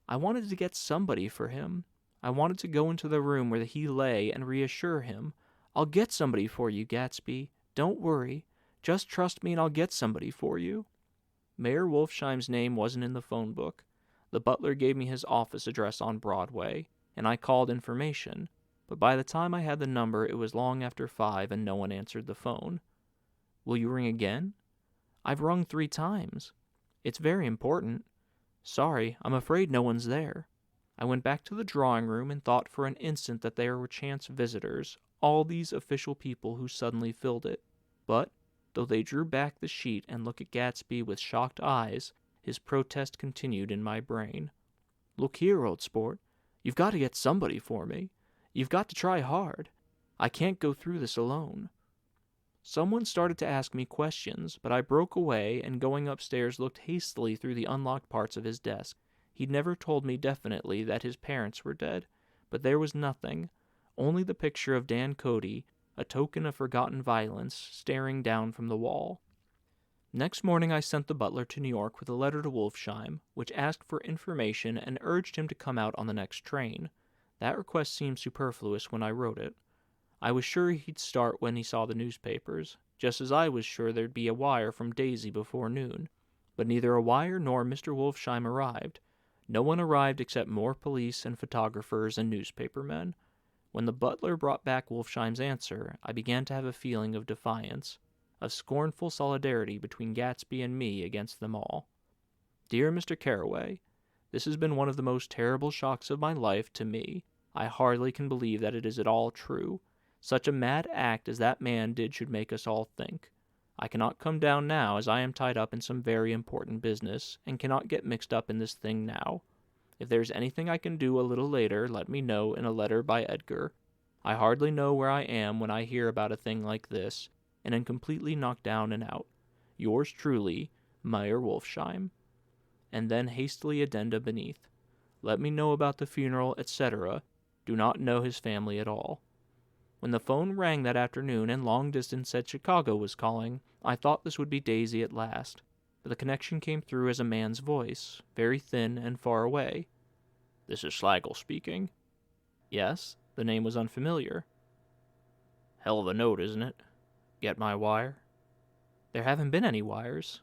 I wanted to get somebody for him. I wanted to go into the room where he lay and reassure him. I'll get somebody for you, Gatsby. Don't worry. Just trust me and I'll get somebody for you. Mayor Wolfsheim's name wasn't in the phone book. The butler gave me his office address on Broadway, and I called information. But by the time I had the number, it was long after 5 and no one answered the phone. Will you ring again? I've rung 3 times. It's very important. Sorry, I'm afraid no one's there. I went back to the drawing room and thought for an instant that there were chance visitors, all these official people who suddenly filled it. But, though they drew back the sheet and looked at Gatsby with shocked eyes, his protest continued in my brain. Look here, old sport. You've got to get somebody for me. You've got to try hard. I can't go through this alone. Someone started to ask me questions, but I broke away and going upstairs looked hastily through the unlocked parts of his desk. He'd never told me definitely that his parents were dead, but there was nothing, only the picture of Dan Cody, a token of forgotten violence, staring down from the wall. Next morning I sent the butler to New York with a letter to Wolfsheim, which asked for information and urged him to come out on the next train. That request seemed superfluous when I wrote it. I was sure he'd start when he saw the newspapers, just as I was sure there'd be a wire from Daisy before noon. But neither a wire nor Mr. Wolfsheim arrived. No one arrived except more police and photographers and newspapermen. When the butler brought back Wolfsheim's answer, I began to have a feeling of defiance, of scornful solidarity between Gatsby and me against them all. Dear Mr. Carroway, this has been one of the most terrible shocks of my life to me. I hardly can believe that it is at all true. Such a mad act as that man did should make us all think. I cannot come down now, as I am tied up in some very important business, and cannot get mixed up in this thing now. If there is anything I can do a little later, let me know in a letter by Edgar. I hardly know where I am when I hear about a thing like this, and am completely knocked down and out. Yours truly, Mayer Wolfsheim. And then hastily addenda beneath. Let me know about the funeral, etc. Do not know his family at all. When the phone rang that afternoon and long distance said Chicago was calling, I thought this would be Daisy at last. But the connection came through as a man's voice, very thin and far away. This is Schlegel speaking. Yes, the name was unfamiliar. Hell of a note, isn't it? Get my wire? There haven't been any wires.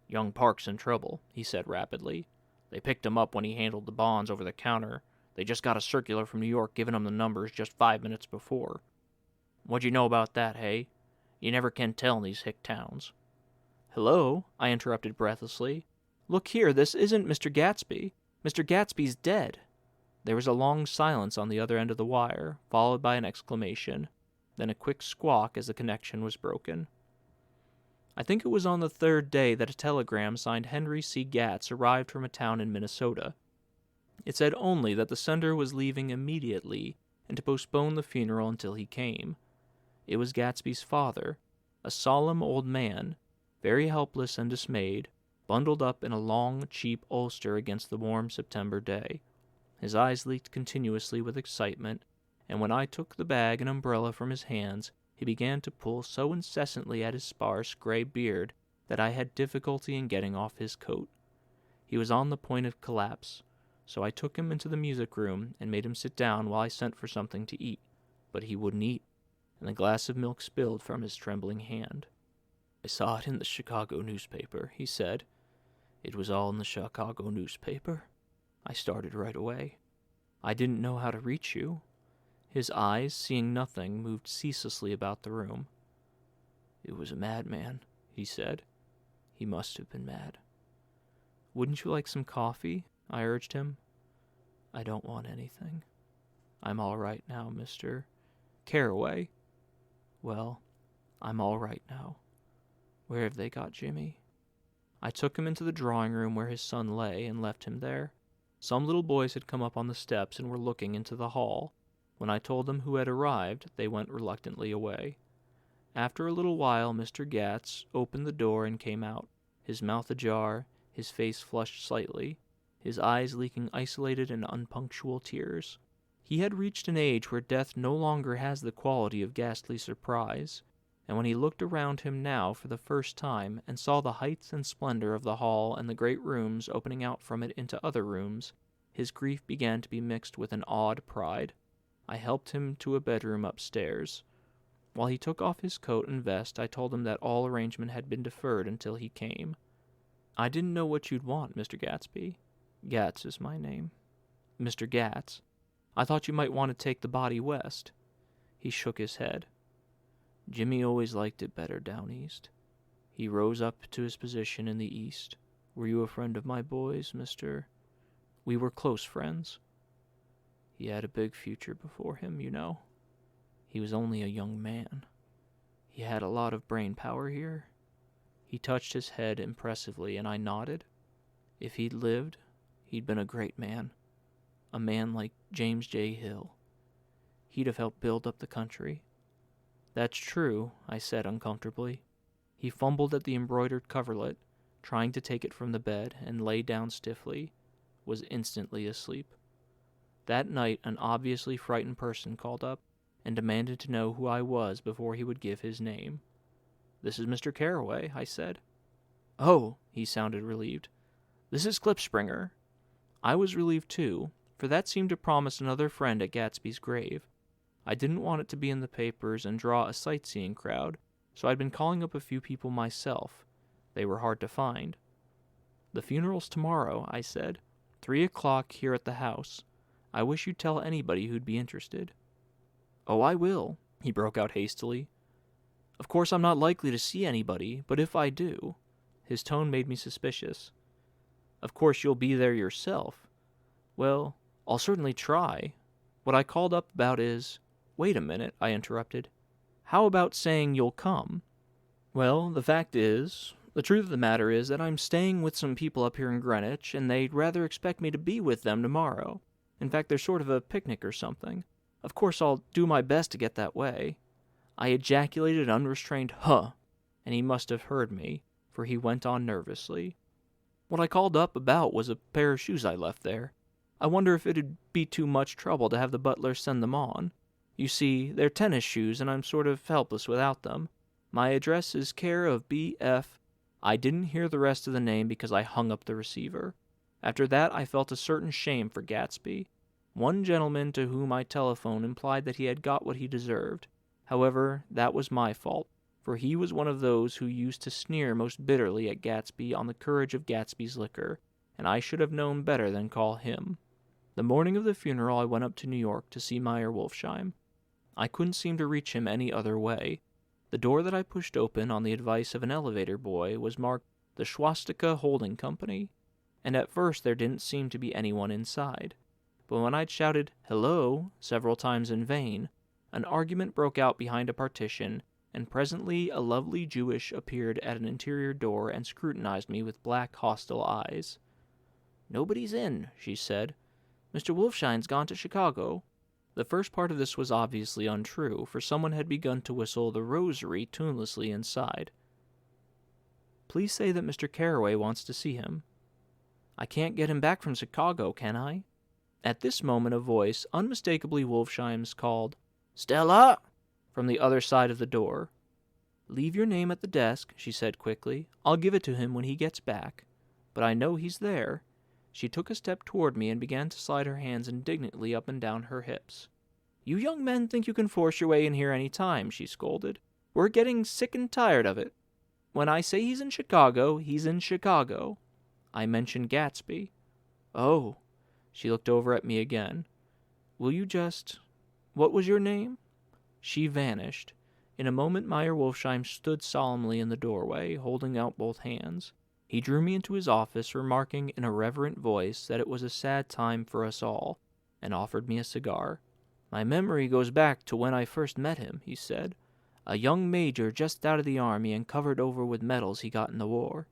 Young Park's in trouble, he said rapidly. They picked him up when he handled the bonds over the counter. They just got a circular from New York giving him the numbers just 5 minutes before. What'd you know about that, hey? You never can tell in these hick towns. Hello, I interrupted breathlessly. Look here, this isn't Mr. Gatsby. Mr. Gatsby's dead. There was a long silence on the other end of the wire, followed by an exclamation, then a quick squawk as the connection was broken. I think it was on the 3rd day that a telegram signed Henry C. Gatz arrived from a town in Minnesota. It said only that the sender was leaving immediately and to postpone the funeral until he came. It was Gatsby's father, a solemn old man, very helpless and dismayed, bundled up in a long, cheap ulster against the warm September day. His eyes leaked continuously with excitement, and when I took the bag and umbrella from his hands, he began to pull so incessantly at his sparse gray beard that I had difficulty in getting off his coat. He was on the point of collapse, so I took him into the music room and made him sit down while I sent for something to eat. but he wouldn't eat, and the glass of milk spilled from his trembling hand. "I saw it in the Chicago newspaper," he said. "It was all in the Chicago newspaper. I started right away. I didn't know how to reach you." His eyes, seeing nothing, moved ceaselessly about the room. "It was a madman," he said. "He must have been mad." "Wouldn't you like some coffee?" I urged him. "I don't want anything. I'm all right now, Mr. Caraway." "Well, I'm all right now. Where have they got Jimmy?" I took him into the drawing room where his son lay and left him there. Some little boys had come up on the steps and were looking into the hall. When I told them who had arrived, they went reluctantly away. After a little while, Mr. Gatz opened the door and came out, his mouth ajar, his face flushed slightly, his eyes leaking isolated and unpunctual tears. He had reached an age where death no longer has the quality of ghastly surprise, and when he looked around him now for the first time and saw the heights and splendor of the hall and the great rooms opening out from it into other rooms, his grief began to be mixed with an awed pride. I helped him to a bedroom upstairs. While he took off his coat and vest, I told him that all arrangement had been deferred until he came. "I didn't know what you'd want, Mr. Gatsby." Gatz is my name. "Mr. Gatz, I thought you might want to take the body west." He shook his head. "Jimmy always liked it better down east. He rose up to his position in the east. Were you a friend of my boy's, Mr.?" "We were close friends." "He had a big future before him, you know. He was only a young man. He had a lot of brain power here." He touched his head impressively, and I nodded. "If he'd lived, he'd been a great man. A man like James J. Hill. He'd have helped build up the country." "That's true," I said uncomfortably. He fumbled at the embroidered coverlet, trying to take it from the bed, and lay down stiffly, was instantly asleep. That night an obviously frightened person called up and demanded to know who I was before he would give his name. "This is Mr. Caraway," I said. "Oh," he sounded relieved. "This is Klipspringer." I was relieved too, for that seemed to promise another friend at Gatsby's grave. I didn't want it to be in the papers and draw a sightseeing crowd, so I'd been calling up a few people myself. They were hard to find. "The funeral's tomorrow," I said. 3:00 here at the house. I wish you'd tell anybody who'd be interested." "Oh, I will," he broke out hastily. "Of course I'm not likely to see anybody, but if I do—" His tone made me suspicious. "Of course you'll be there yourself." "Well, I'll certainly try. What I called up about is—" "Wait a minute," I interrupted. "How about saying you'll come?" "Well, the truth of the matter is that I'm staying with some people up here in Greenwich, and they'd rather expect me to be with them tomorrow. In fact, there's sort of a picnic or something. Of course I'll do my best to get that way." I ejaculated an unrestrained "huh," and he must have heard me, for he went on nervously. "What I called up about was a pair of shoes I left there. I wonder if it'd be too much trouble to have the butler send them on. You see, they're tennis shoes, and I'm sort of helpless without them. My address is care of B.F. I didn't hear the rest of the name because I hung up the receiver. After that I felt a certain shame for Gatsby. One gentleman to whom I telephoned implied that he had got what he deserved. However, that was my fault, for he was one of those who used to sneer most bitterly at Gatsby on the courage of Gatsby's liquor, and I should have known better than call him. The morning of the funeral I went up to New York to see Meyer Wolfsheim. I couldn't seem to reach him any other way. The door that I pushed open on the advice of an elevator boy was marked the Swastika Holding Company, and at first there didn't seem to be anyone inside. But when I'd shouted "hello" several times in vain, an argument broke out behind a partition, and presently a lovely Jewess appeared at an interior door and scrutinized me with black, hostile eyes. "Nobody's in," she said. "Mr. Wolfsheim's gone to Chicago." The first part of this was obviously untrue, for someone had begun to whistle the Rosary tunelessly inside. "Please say that Mr. Caraway wants to see him." "I can't get him back from Chicago, can I?" At this moment a voice, unmistakably Wolfsheim's, called, "Stella!" from the other side of the door. "Leave your name at the desk," she said quickly. "I'll give it to him when he gets back. But I know he's there." She took a step toward me and began to slide her hands indignantly up and down her hips. You young men think you can force your way in here any time, she scolded. We're getting sick and tired of it. When I say he's in Chicago, he's in Chicago. I mentioned Gatsby. Oh, she looked over at me again. Will you what was your name? She vanished. In a moment, Meyer Wolfsheim stood solemnly in the doorway, holding out both hands. He drew me into his office, remarking in a reverent voice that it was a sad time for us all, and offered me a cigar. My memory goes back to when I first met him, he said. A young major just out of the army and covered over with medals he got in the war.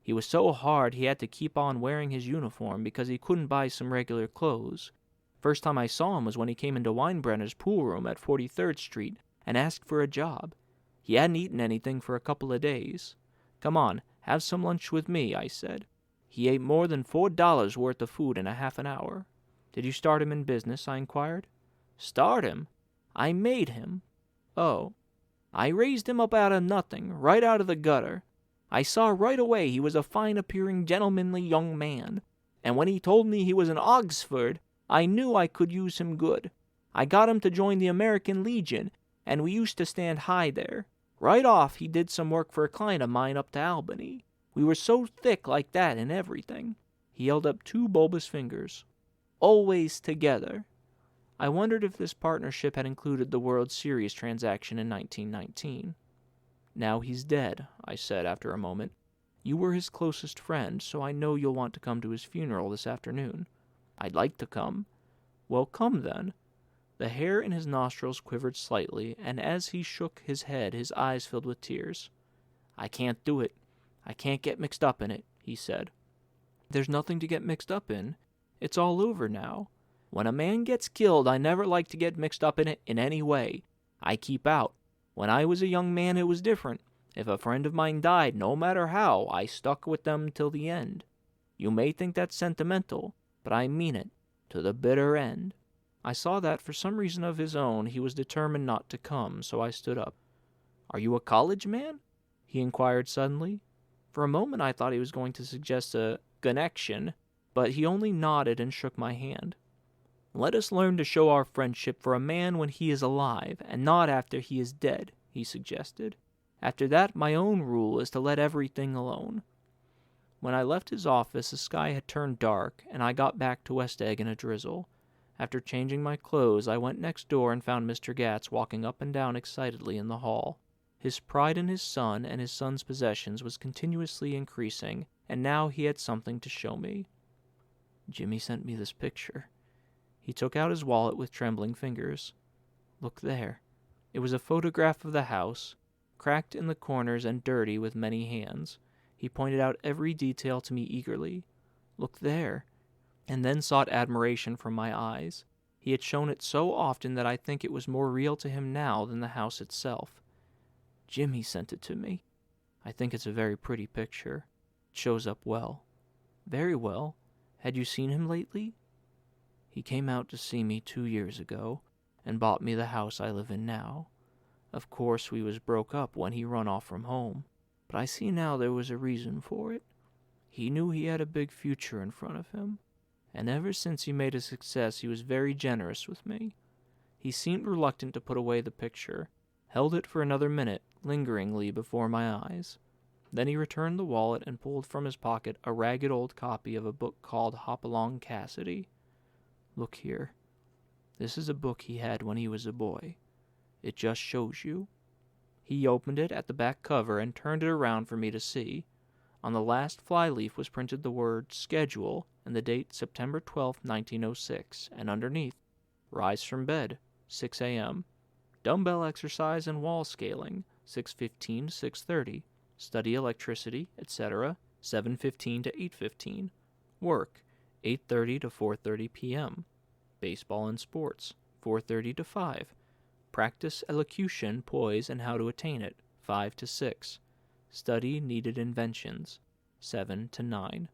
He was so hard he had to keep on wearing his uniform because he couldn't buy some regular clothes. First time I saw him was when he came into Weinbrenner's pool room at 43rd Street and asked for a job. He hadn't eaten anything for a couple of days. Come on, have some lunch with me, I said. He ate more than $4 worth of food in a half an hour. Did you start him in business? I inquired. Start him? I made him. Oh. I raised him up out of nothing, right out of the gutter. I saw right away he was a fine-appearing, gentlemanly young man, and when he told me he was in Oxford, I knew I could use him good. I got him to join the American Legion, and we used to stand high there. Right off, he did some work for a client of mine up to Albany. We were so thick like that in everything. He held up 2 bulbous fingers. Always together. I wondered if this partnership had included the World Series transaction in 1919. Now he's dead, I said after a moment. You were his closest friend, so I know you'll want to come to his funeral this afternoon. I'd like to come. Well, come then. The hair in his nostrils quivered slightly, and as he shook his head, his eyes filled with tears. I can't do it. I can't get mixed up in it, he said. There's nothing to get mixed up in. It's all over now. When a man gets killed, I never like to get mixed up in it in any way. I keep out. When I was a young man, it was different. If a friend of mine died, no matter how, I stuck with them till the end. You may think that's sentimental, but I mean it, to the bitter end. I saw that, for some reason of his own, he was determined not to come, so I stood up. Are you a college man? He inquired suddenly. For a moment I thought he was going to suggest a connection, but he only nodded and shook my hand. Let us learn to show our friendship for a man when he is alive, and not after he is dead, he suggested. After that, my own rule is to let everything alone. When I left his office, the sky had turned dark, and I got back to West Egg in a drizzle. After changing my clothes, I went next door and found Mr. Gatz walking up and down excitedly in the hall. His pride in his son and his son's possessions was continuously increasing, and now he had something to show me. Jimmy sent me this picture. He took out his wallet with trembling fingers. Look there. It was a photograph of the house, cracked in the corners and dirty with many hands. He pointed out every detail to me eagerly. Look there. And then sought admiration from my eyes. He had shown it so often that I think it was more real to him now than the house itself. Jimmy sent it to me. I think it's a very pretty picture. It shows up well. Very well. Had you seen him lately? He came out to see me 2 years ago, and bought me the house I live in now. Of course, we was broke up when he run off from home, but I see now there was a reason for it. He knew he had a big future in front of him, and ever since he made a success he was very generous with me. He seemed reluctant to put away the picture, held it for another minute, lingeringly before my eyes. Then he returned the wallet and pulled from his pocket a ragged old copy of a book called Hopalong Cassidy. Look here. This is a book he had when he was a boy. It just shows you. He opened it at the back cover and turned it around for me to see. On the last flyleaf was printed the word Schedule and the date September 12, 1906, and underneath, Rise from bed, 6 a.m. Dumbbell exercise and wall scaling, 6:15 to 6:30. Study electricity, etc., 7:15 to 8:15. Work, 8:30 to 4:30 p.m. Baseball and sports, 4:30 to 5. Practice elocution, poise, and how to attain it, 5 to 6. Study needed inventions, 7 to 9.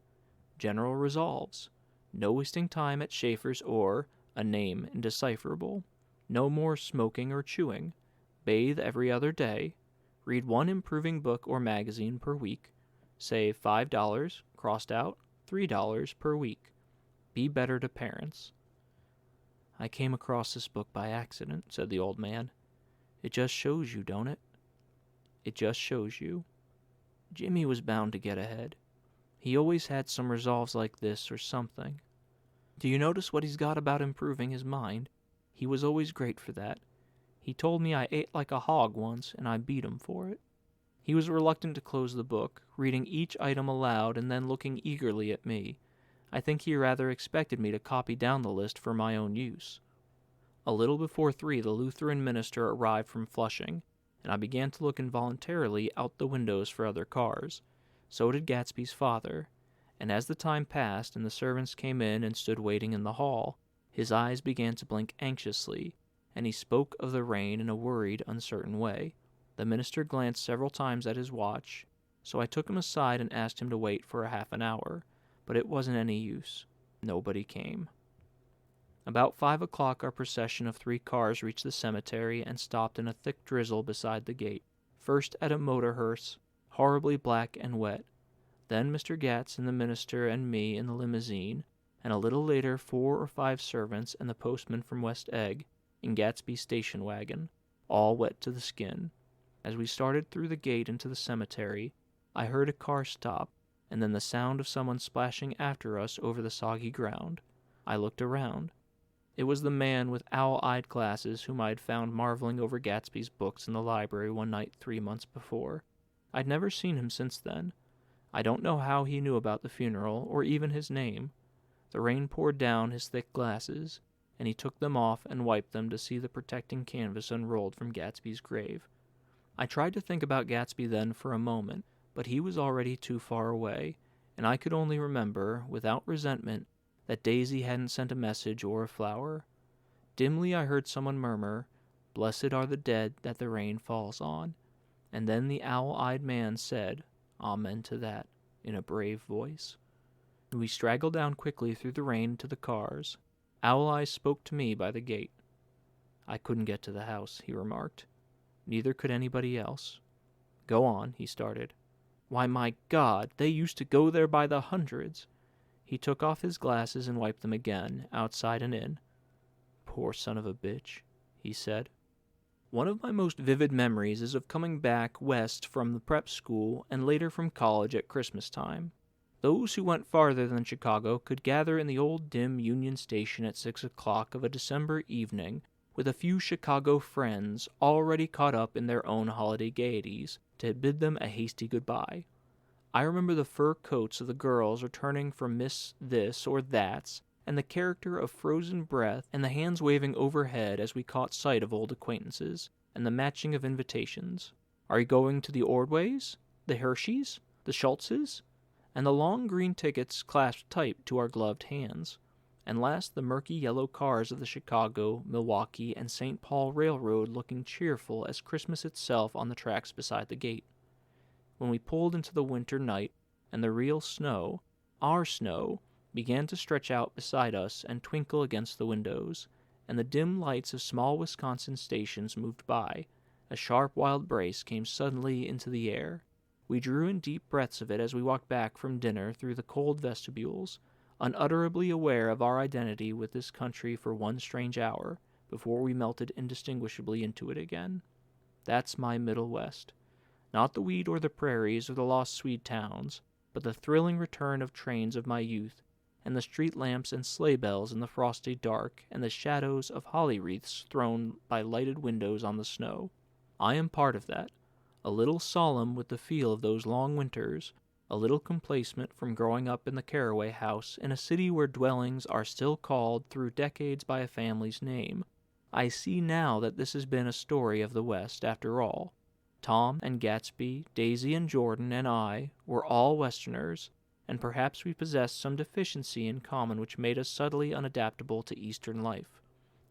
General resolves. No wasting time at Schaefer's or a name indecipherable. No more smoking or chewing. Bathe every other day. Read 1 improving book or magazine per week. Save $5, crossed out, $3 per week. Be better to parents. "I came across this book by accident," said the old man. "It just shows you, don't it? It just shows you. Jimmy was bound to get ahead. He always had some resolves like this or something. Do you notice what he's got about improving his mind? He was always great for that. He told me I ate like a hog once, and I beat him for it." He was reluctant to close the book, reading each item aloud and then looking eagerly at me. I think he rather expected me to copy down the list for my own use. A little before 3, the Lutheran minister arrived from Flushing, and I began to look involuntarily out the windows for other cars. So did Gatsby's father, and as the time passed and the servants came in and stood waiting in the hall, his eyes began to blink anxiously, and he spoke of the rain in a worried, uncertain way. The minister glanced several times at his watch, so I took him aside and asked him to wait for a half an hour, but it wasn't any use. Nobody came. About 5 o'clock, our procession of 3 cars reached the cemetery and stopped in a thick drizzle beside the gate. First at a motor hearse, horribly black and wet, then Mr. Gatz and the minister and me in the limousine, and a little later 4 or 5 servants and the postman from West Egg in Gatsby's station wagon, all wet to the skin. As we started through the gate into the cemetery, I heard a car stop, and then the sound of someone splashing after us over the soggy ground. I looked around. It was the man with owl-eyed glasses whom I had found marveling over Gatsby's books in the library one night 3 months before. I'd never seen him since then. I don't know how he knew about the funeral, or even his name. The rain poured down his thick glasses, and he took them off and wiped them to see the protecting canvas unrolled from Gatsby's grave. I tried to think about Gatsby then for a moment, but he was already too far away, and I could only remember, without resentment, that Daisy hadn't sent a message or a flower. Dimly I heard someone murmur, "Blessed are the dead that the rain falls on," and then the owl-eyed man said, "Amen to that," in a brave voice. We straggled down quickly through the rain to the cars. Owl Eyes spoke to me by the gate. "I couldn't get to the house," he remarked. Neither could anybody else. "Go on," he started. "Why, my God, they used to go there by the hundreds." He took off his glasses and wiped them again, outside and in. "Poor son of a bitch," he said. One of my most vivid memories is of coming back west from the prep school and later from college at Christmas time. Those who went farther than Chicago could gather in the old dim Union Station at 6 o'clock of a December evening with a few Chicago friends already caught up in their own holiday gaieties to bid them a hasty goodbye. I remember the fur coats of the girls returning from Miss This or That's, and the character of frozen breath, and the hands waving overhead as we caught sight of old acquaintances, and the matching of invitations. "Are you going to the Ordways? The Hershey's? The Schultzes?" And the long green tickets clasped tight to our gloved hands. And last, the murky yellow cars of the Chicago, Milwaukee, and St. Paul Railroad looking cheerful as Christmas itself on the tracks beside the gate. When we pulled into the winter night, and the real snow, our snow, began to stretch out beside us and twinkle against the windows, and the dim lights of small Wisconsin stations moved by, a sharp wild brace came suddenly into the air. We drew in deep breaths of it as we walked back from dinner through the cold vestibules, unutterably aware of our identity with this country for one strange hour, before we melted indistinguishably into it again. That's my Middle West. Not the wheat or the prairies or the lost Swede towns, but the thrilling return of trains of my youth, and the street lamps and sleigh bells in the frosty dark, and the shadows of holly wreaths thrown by lighted windows on the snow. I am part of that, a little solemn with the feel of those long winters, a little complacent from growing up in the Caraway house in a city where dwellings are still called through decades by a family's name. I see now that this has been a story of the West after all. Tom and Gatsby, Daisy and Jordan and I were all Westerners, and perhaps we possessed some deficiency in common which made us subtly unadaptable to Eastern life.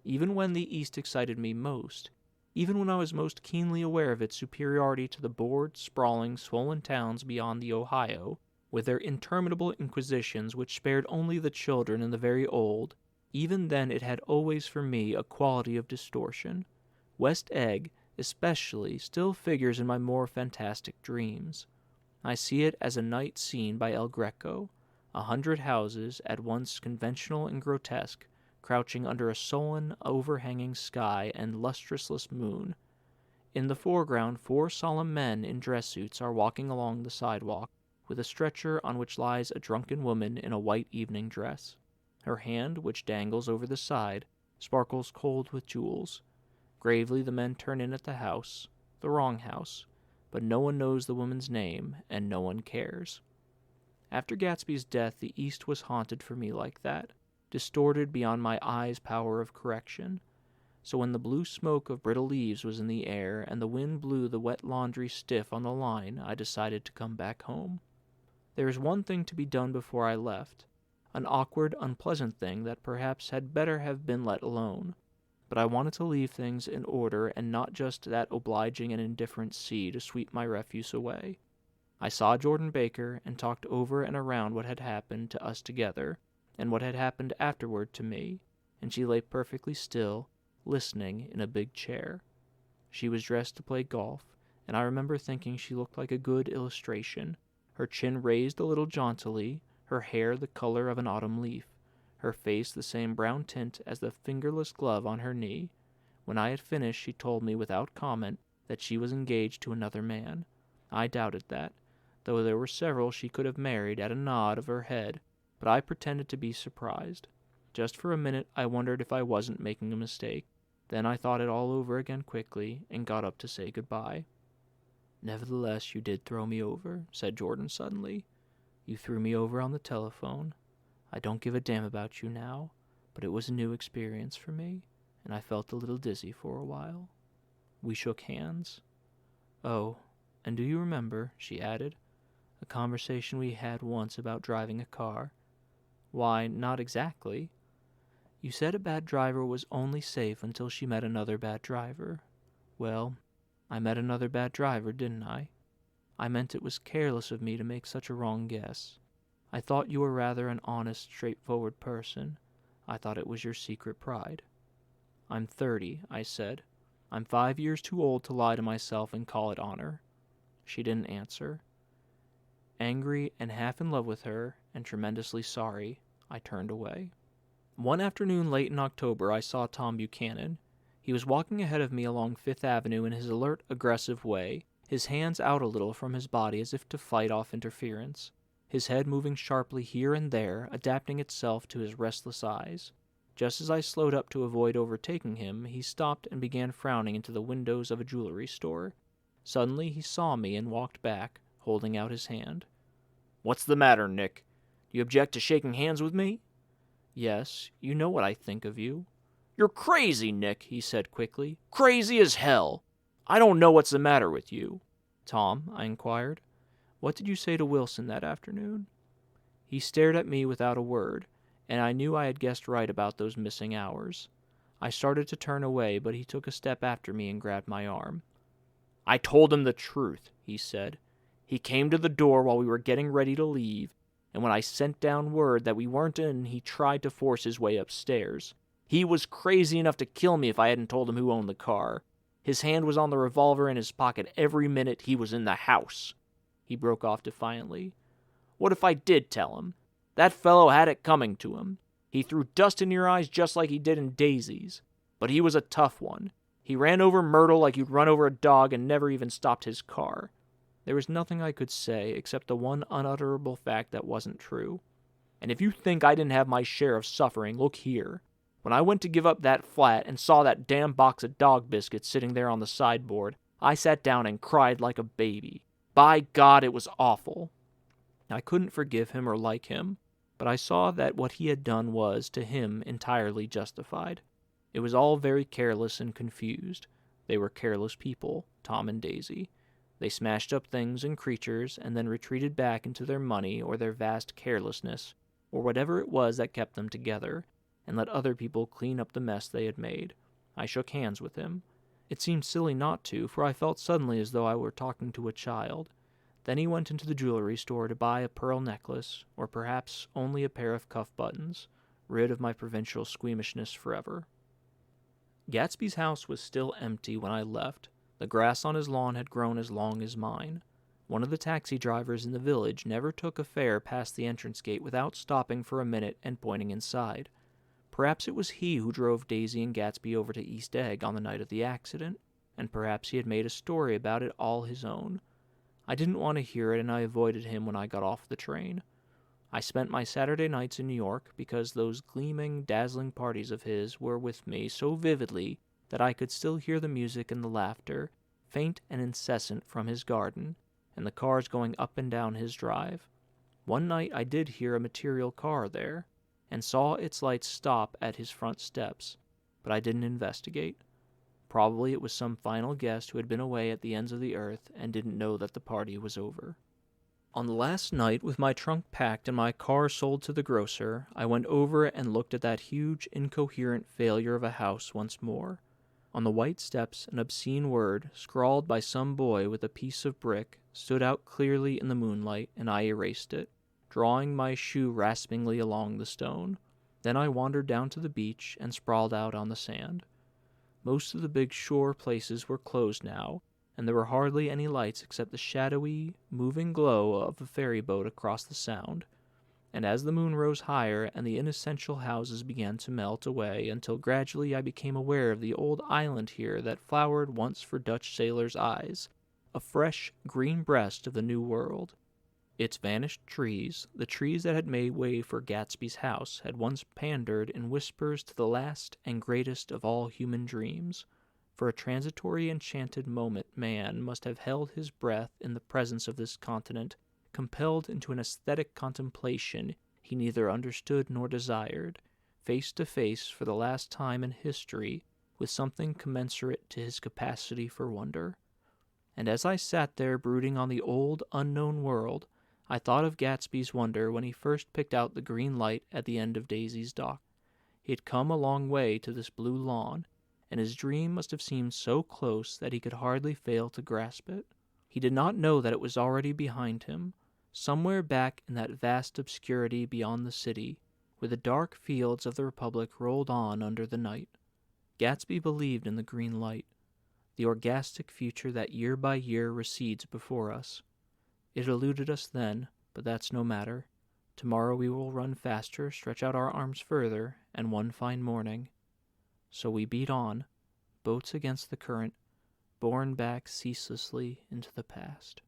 Even when the East excited me most, even when I was most keenly aware of its superiority to the bored, sprawling, swollen towns beyond the Ohio, with their interminable inquisitions which spared only the children and the very old, even then it had always for me a quality of distortion. West Egg, especially, still figures in my more fantastic dreams. I see it as a night scene by El Greco, 100 houses, at once conventional and grotesque, crouching under a sullen, overhanging sky and lustreless moon. In the foreground, 4 solemn men in dress suits are walking along the sidewalk, with a stretcher on which lies a drunken woman in a white evening dress. Her hand, which dangles over the side, sparkles cold with jewels. Gravely the men turn in at the house, the wrong house, but no one knows the woman's name, and no one cares. After Gatsby's death, the East was haunted for me like that, distorted beyond my eyes' power of correction. So when the blue smoke of brittle leaves was in the air, and the wind blew the wet laundry stiff on the line, I decided to come back home. There is one thing to be done before I left, an awkward, unpleasant thing that perhaps had better have been let alone. But I wanted to leave things in order and not just that obliging and indifferent sea to sweep my refuse away. I saw Jordan Baker and talked over and around what had happened to us together, and what had happened afterward to me, and she lay perfectly still, listening in a big chair. She was dressed to play golf, and I remember thinking she looked like a good illustration, her chin raised a little jauntily, her hair the color of an autumn leaf, her face the same brown tint as the fingerless glove on her knee. When I had finished, she told me without comment that she was engaged to another man. I doubted that, though there were several she could have married at a nod of her head, but I pretended to be surprised. Just for a minute I wondered if I wasn't making a mistake. Then I thought it all over again quickly and got up to say goodbye. "Nevertheless, you did throw me over," said Jordan suddenly. "You threw me over on the telephone. I don't give a damn about you now, but it was a new experience for me, and I felt a little dizzy for a while." We shook hands. "Oh, and do you remember," she added, "a conversation we had once about driving a car?" "Why, not exactly." "You said a bad driver was only safe until she met another bad driver. Well, I met another bad driver, didn't I? I meant it was careless of me to make such a wrong guess. I thought you were rather an honest, straightforward person. I thought it was your secret pride." "I'm 30, I said. "I'm 5 years too old to lie to myself and call it honor." She didn't answer. Angry and half in love with her, and tremendously sorry, I turned away. One afternoon late in October, I saw Tom Buchanan. He was walking ahead of me along Fifth Avenue in his alert, aggressive way, his hands out a little from his body as if to fight off interference, his head moving sharply here and there, adapting itself to his restless eyes. Just as I slowed up to avoid overtaking him, he stopped and began frowning into the windows of a jewelry store. Suddenly he saw me and walked back, holding out his hand. "What's the matter, Nick? Do you object to shaking hands with me?" "Yes, you know what I think of you." "You're crazy, Nick," he said quickly. "Crazy as hell. I don't know what's the matter with you." "Tom," I inquired, "what did you say to Wilson that afternoon?" He stared at me without a word, and I knew I had guessed right about those missing hours. I started to turn away, but he took a step after me and grabbed my arm. "I told him the truth," he said. "He came to the door while we were getting ready to leave, and when I sent down word that we weren't in, he tried to force his way upstairs. He was crazy enough to kill me if I hadn't told him who owned the car. His hand was on the revolver in his pocket every minute he was in the house." He broke off defiantly. "What if I did tell him? That fellow had it coming to him. He threw dust in your eyes just like he did in Daisy's. But he was a tough one. He ran over Myrtle like you'd run over a dog and never even stopped his car." There was nothing I could say except the one unutterable fact that wasn't true. "And if you think I didn't have my share of suffering, look here. When I went to give up that flat and saw that damn box of dog biscuits sitting there on the sideboard, I sat down and cried like a baby. By God, it was awful." I couldn't forgive him or like him, but I saw that what he had done was, to him, entirely justified. It was all very careless and confused. They were careless people, Tom and Daisy. They smashed up things and creatures and then retreated back into their money or their vast carelessness, or whatever it was that kept them together, and let other people clean up the mess they had made. I shook hands with him. It seemed silly not to, for I felt suddenly as though I were talking to a child. Then he went into the jewelry store to buy a pearl necklace, or perhaps only a pair of cuff buttons, rid of my provincial squeamishness forever. Gatsby's house was still empty when I left. The grass on his lawn had grown as long as mine. One of the taxi drivers in the village never took a fare past the entrance gate without stopping for a minute and pointing inside. Perhaps it was he who drove Daisy and Gatsby over to East Egg on the night of the accident, and perhaps he had made a story about it all his own. I didn't want to hear it, and I avoided him when I got off the train. I spent my Saturday nights in New York because those gleaming, dazzling parties of his were with me so vividly that I could still hear the music and the laughter, faint and incessant, from his garden, and the cars going up and down his drive. One night I did hear a material car there, and saw its lights stop at his front steps, but I didn't investigate. Probably it was some final guest who had been away at the ends of the earth and didn't know that the party was over. On the last night, with my trunk packed and my car sold to the grocer, I went over and looked at that huge, incoherent failure of a house once more. On the white steps, an obscene word, scrawled by some boy with a piece of brick, stood out clearly in the moonlight, and I erased it, drawing my shoe raspingly along the stone. Then I wandered down to the beach and sprawled out on the sand. Most of the big shore places were closed now, and there were hardly any lights except the shadowy, moving glow of a ferry boat across the sound. And as the moon rose higher and the inessential houses began to melt away until gradually I became aware of the old island here that flowered once for Dutch sailors' eyes, a fresh, green breast of the New World. Its vanished trees, the trees that had made way for Gatsby's house, had once pandered in whispers to the last and greatest of all human dreams. For a transitory enchanted moment man must have held his breath in the presence of this continent, compelled into an aesthetic contemplation he neither understood nor desired, face to face for the last time in history with something commensurate to his capacity for wonder. And as I sat there brooding on the old, unknown world, I thought of Gatsby's wonder when he first picked out the green light at the end of Daisy's dock. He had come a long way to this blue lawn, and his dream must have seemed so close that he could hardly fail to grasp it. He did not know that it was already behind him, somewhere back in that vast obscurity beyond the city, where the dark fields of the Republic rolled on under the night. Gatsby believed in the green light, the orgastic future that year by year recedes before us. It eluded us then, but that's no matter. Tomorrow we will run faster, stretch out our arms further, and one fine morning. So we beat on, boats against the current, borne back ceaselessly into the past.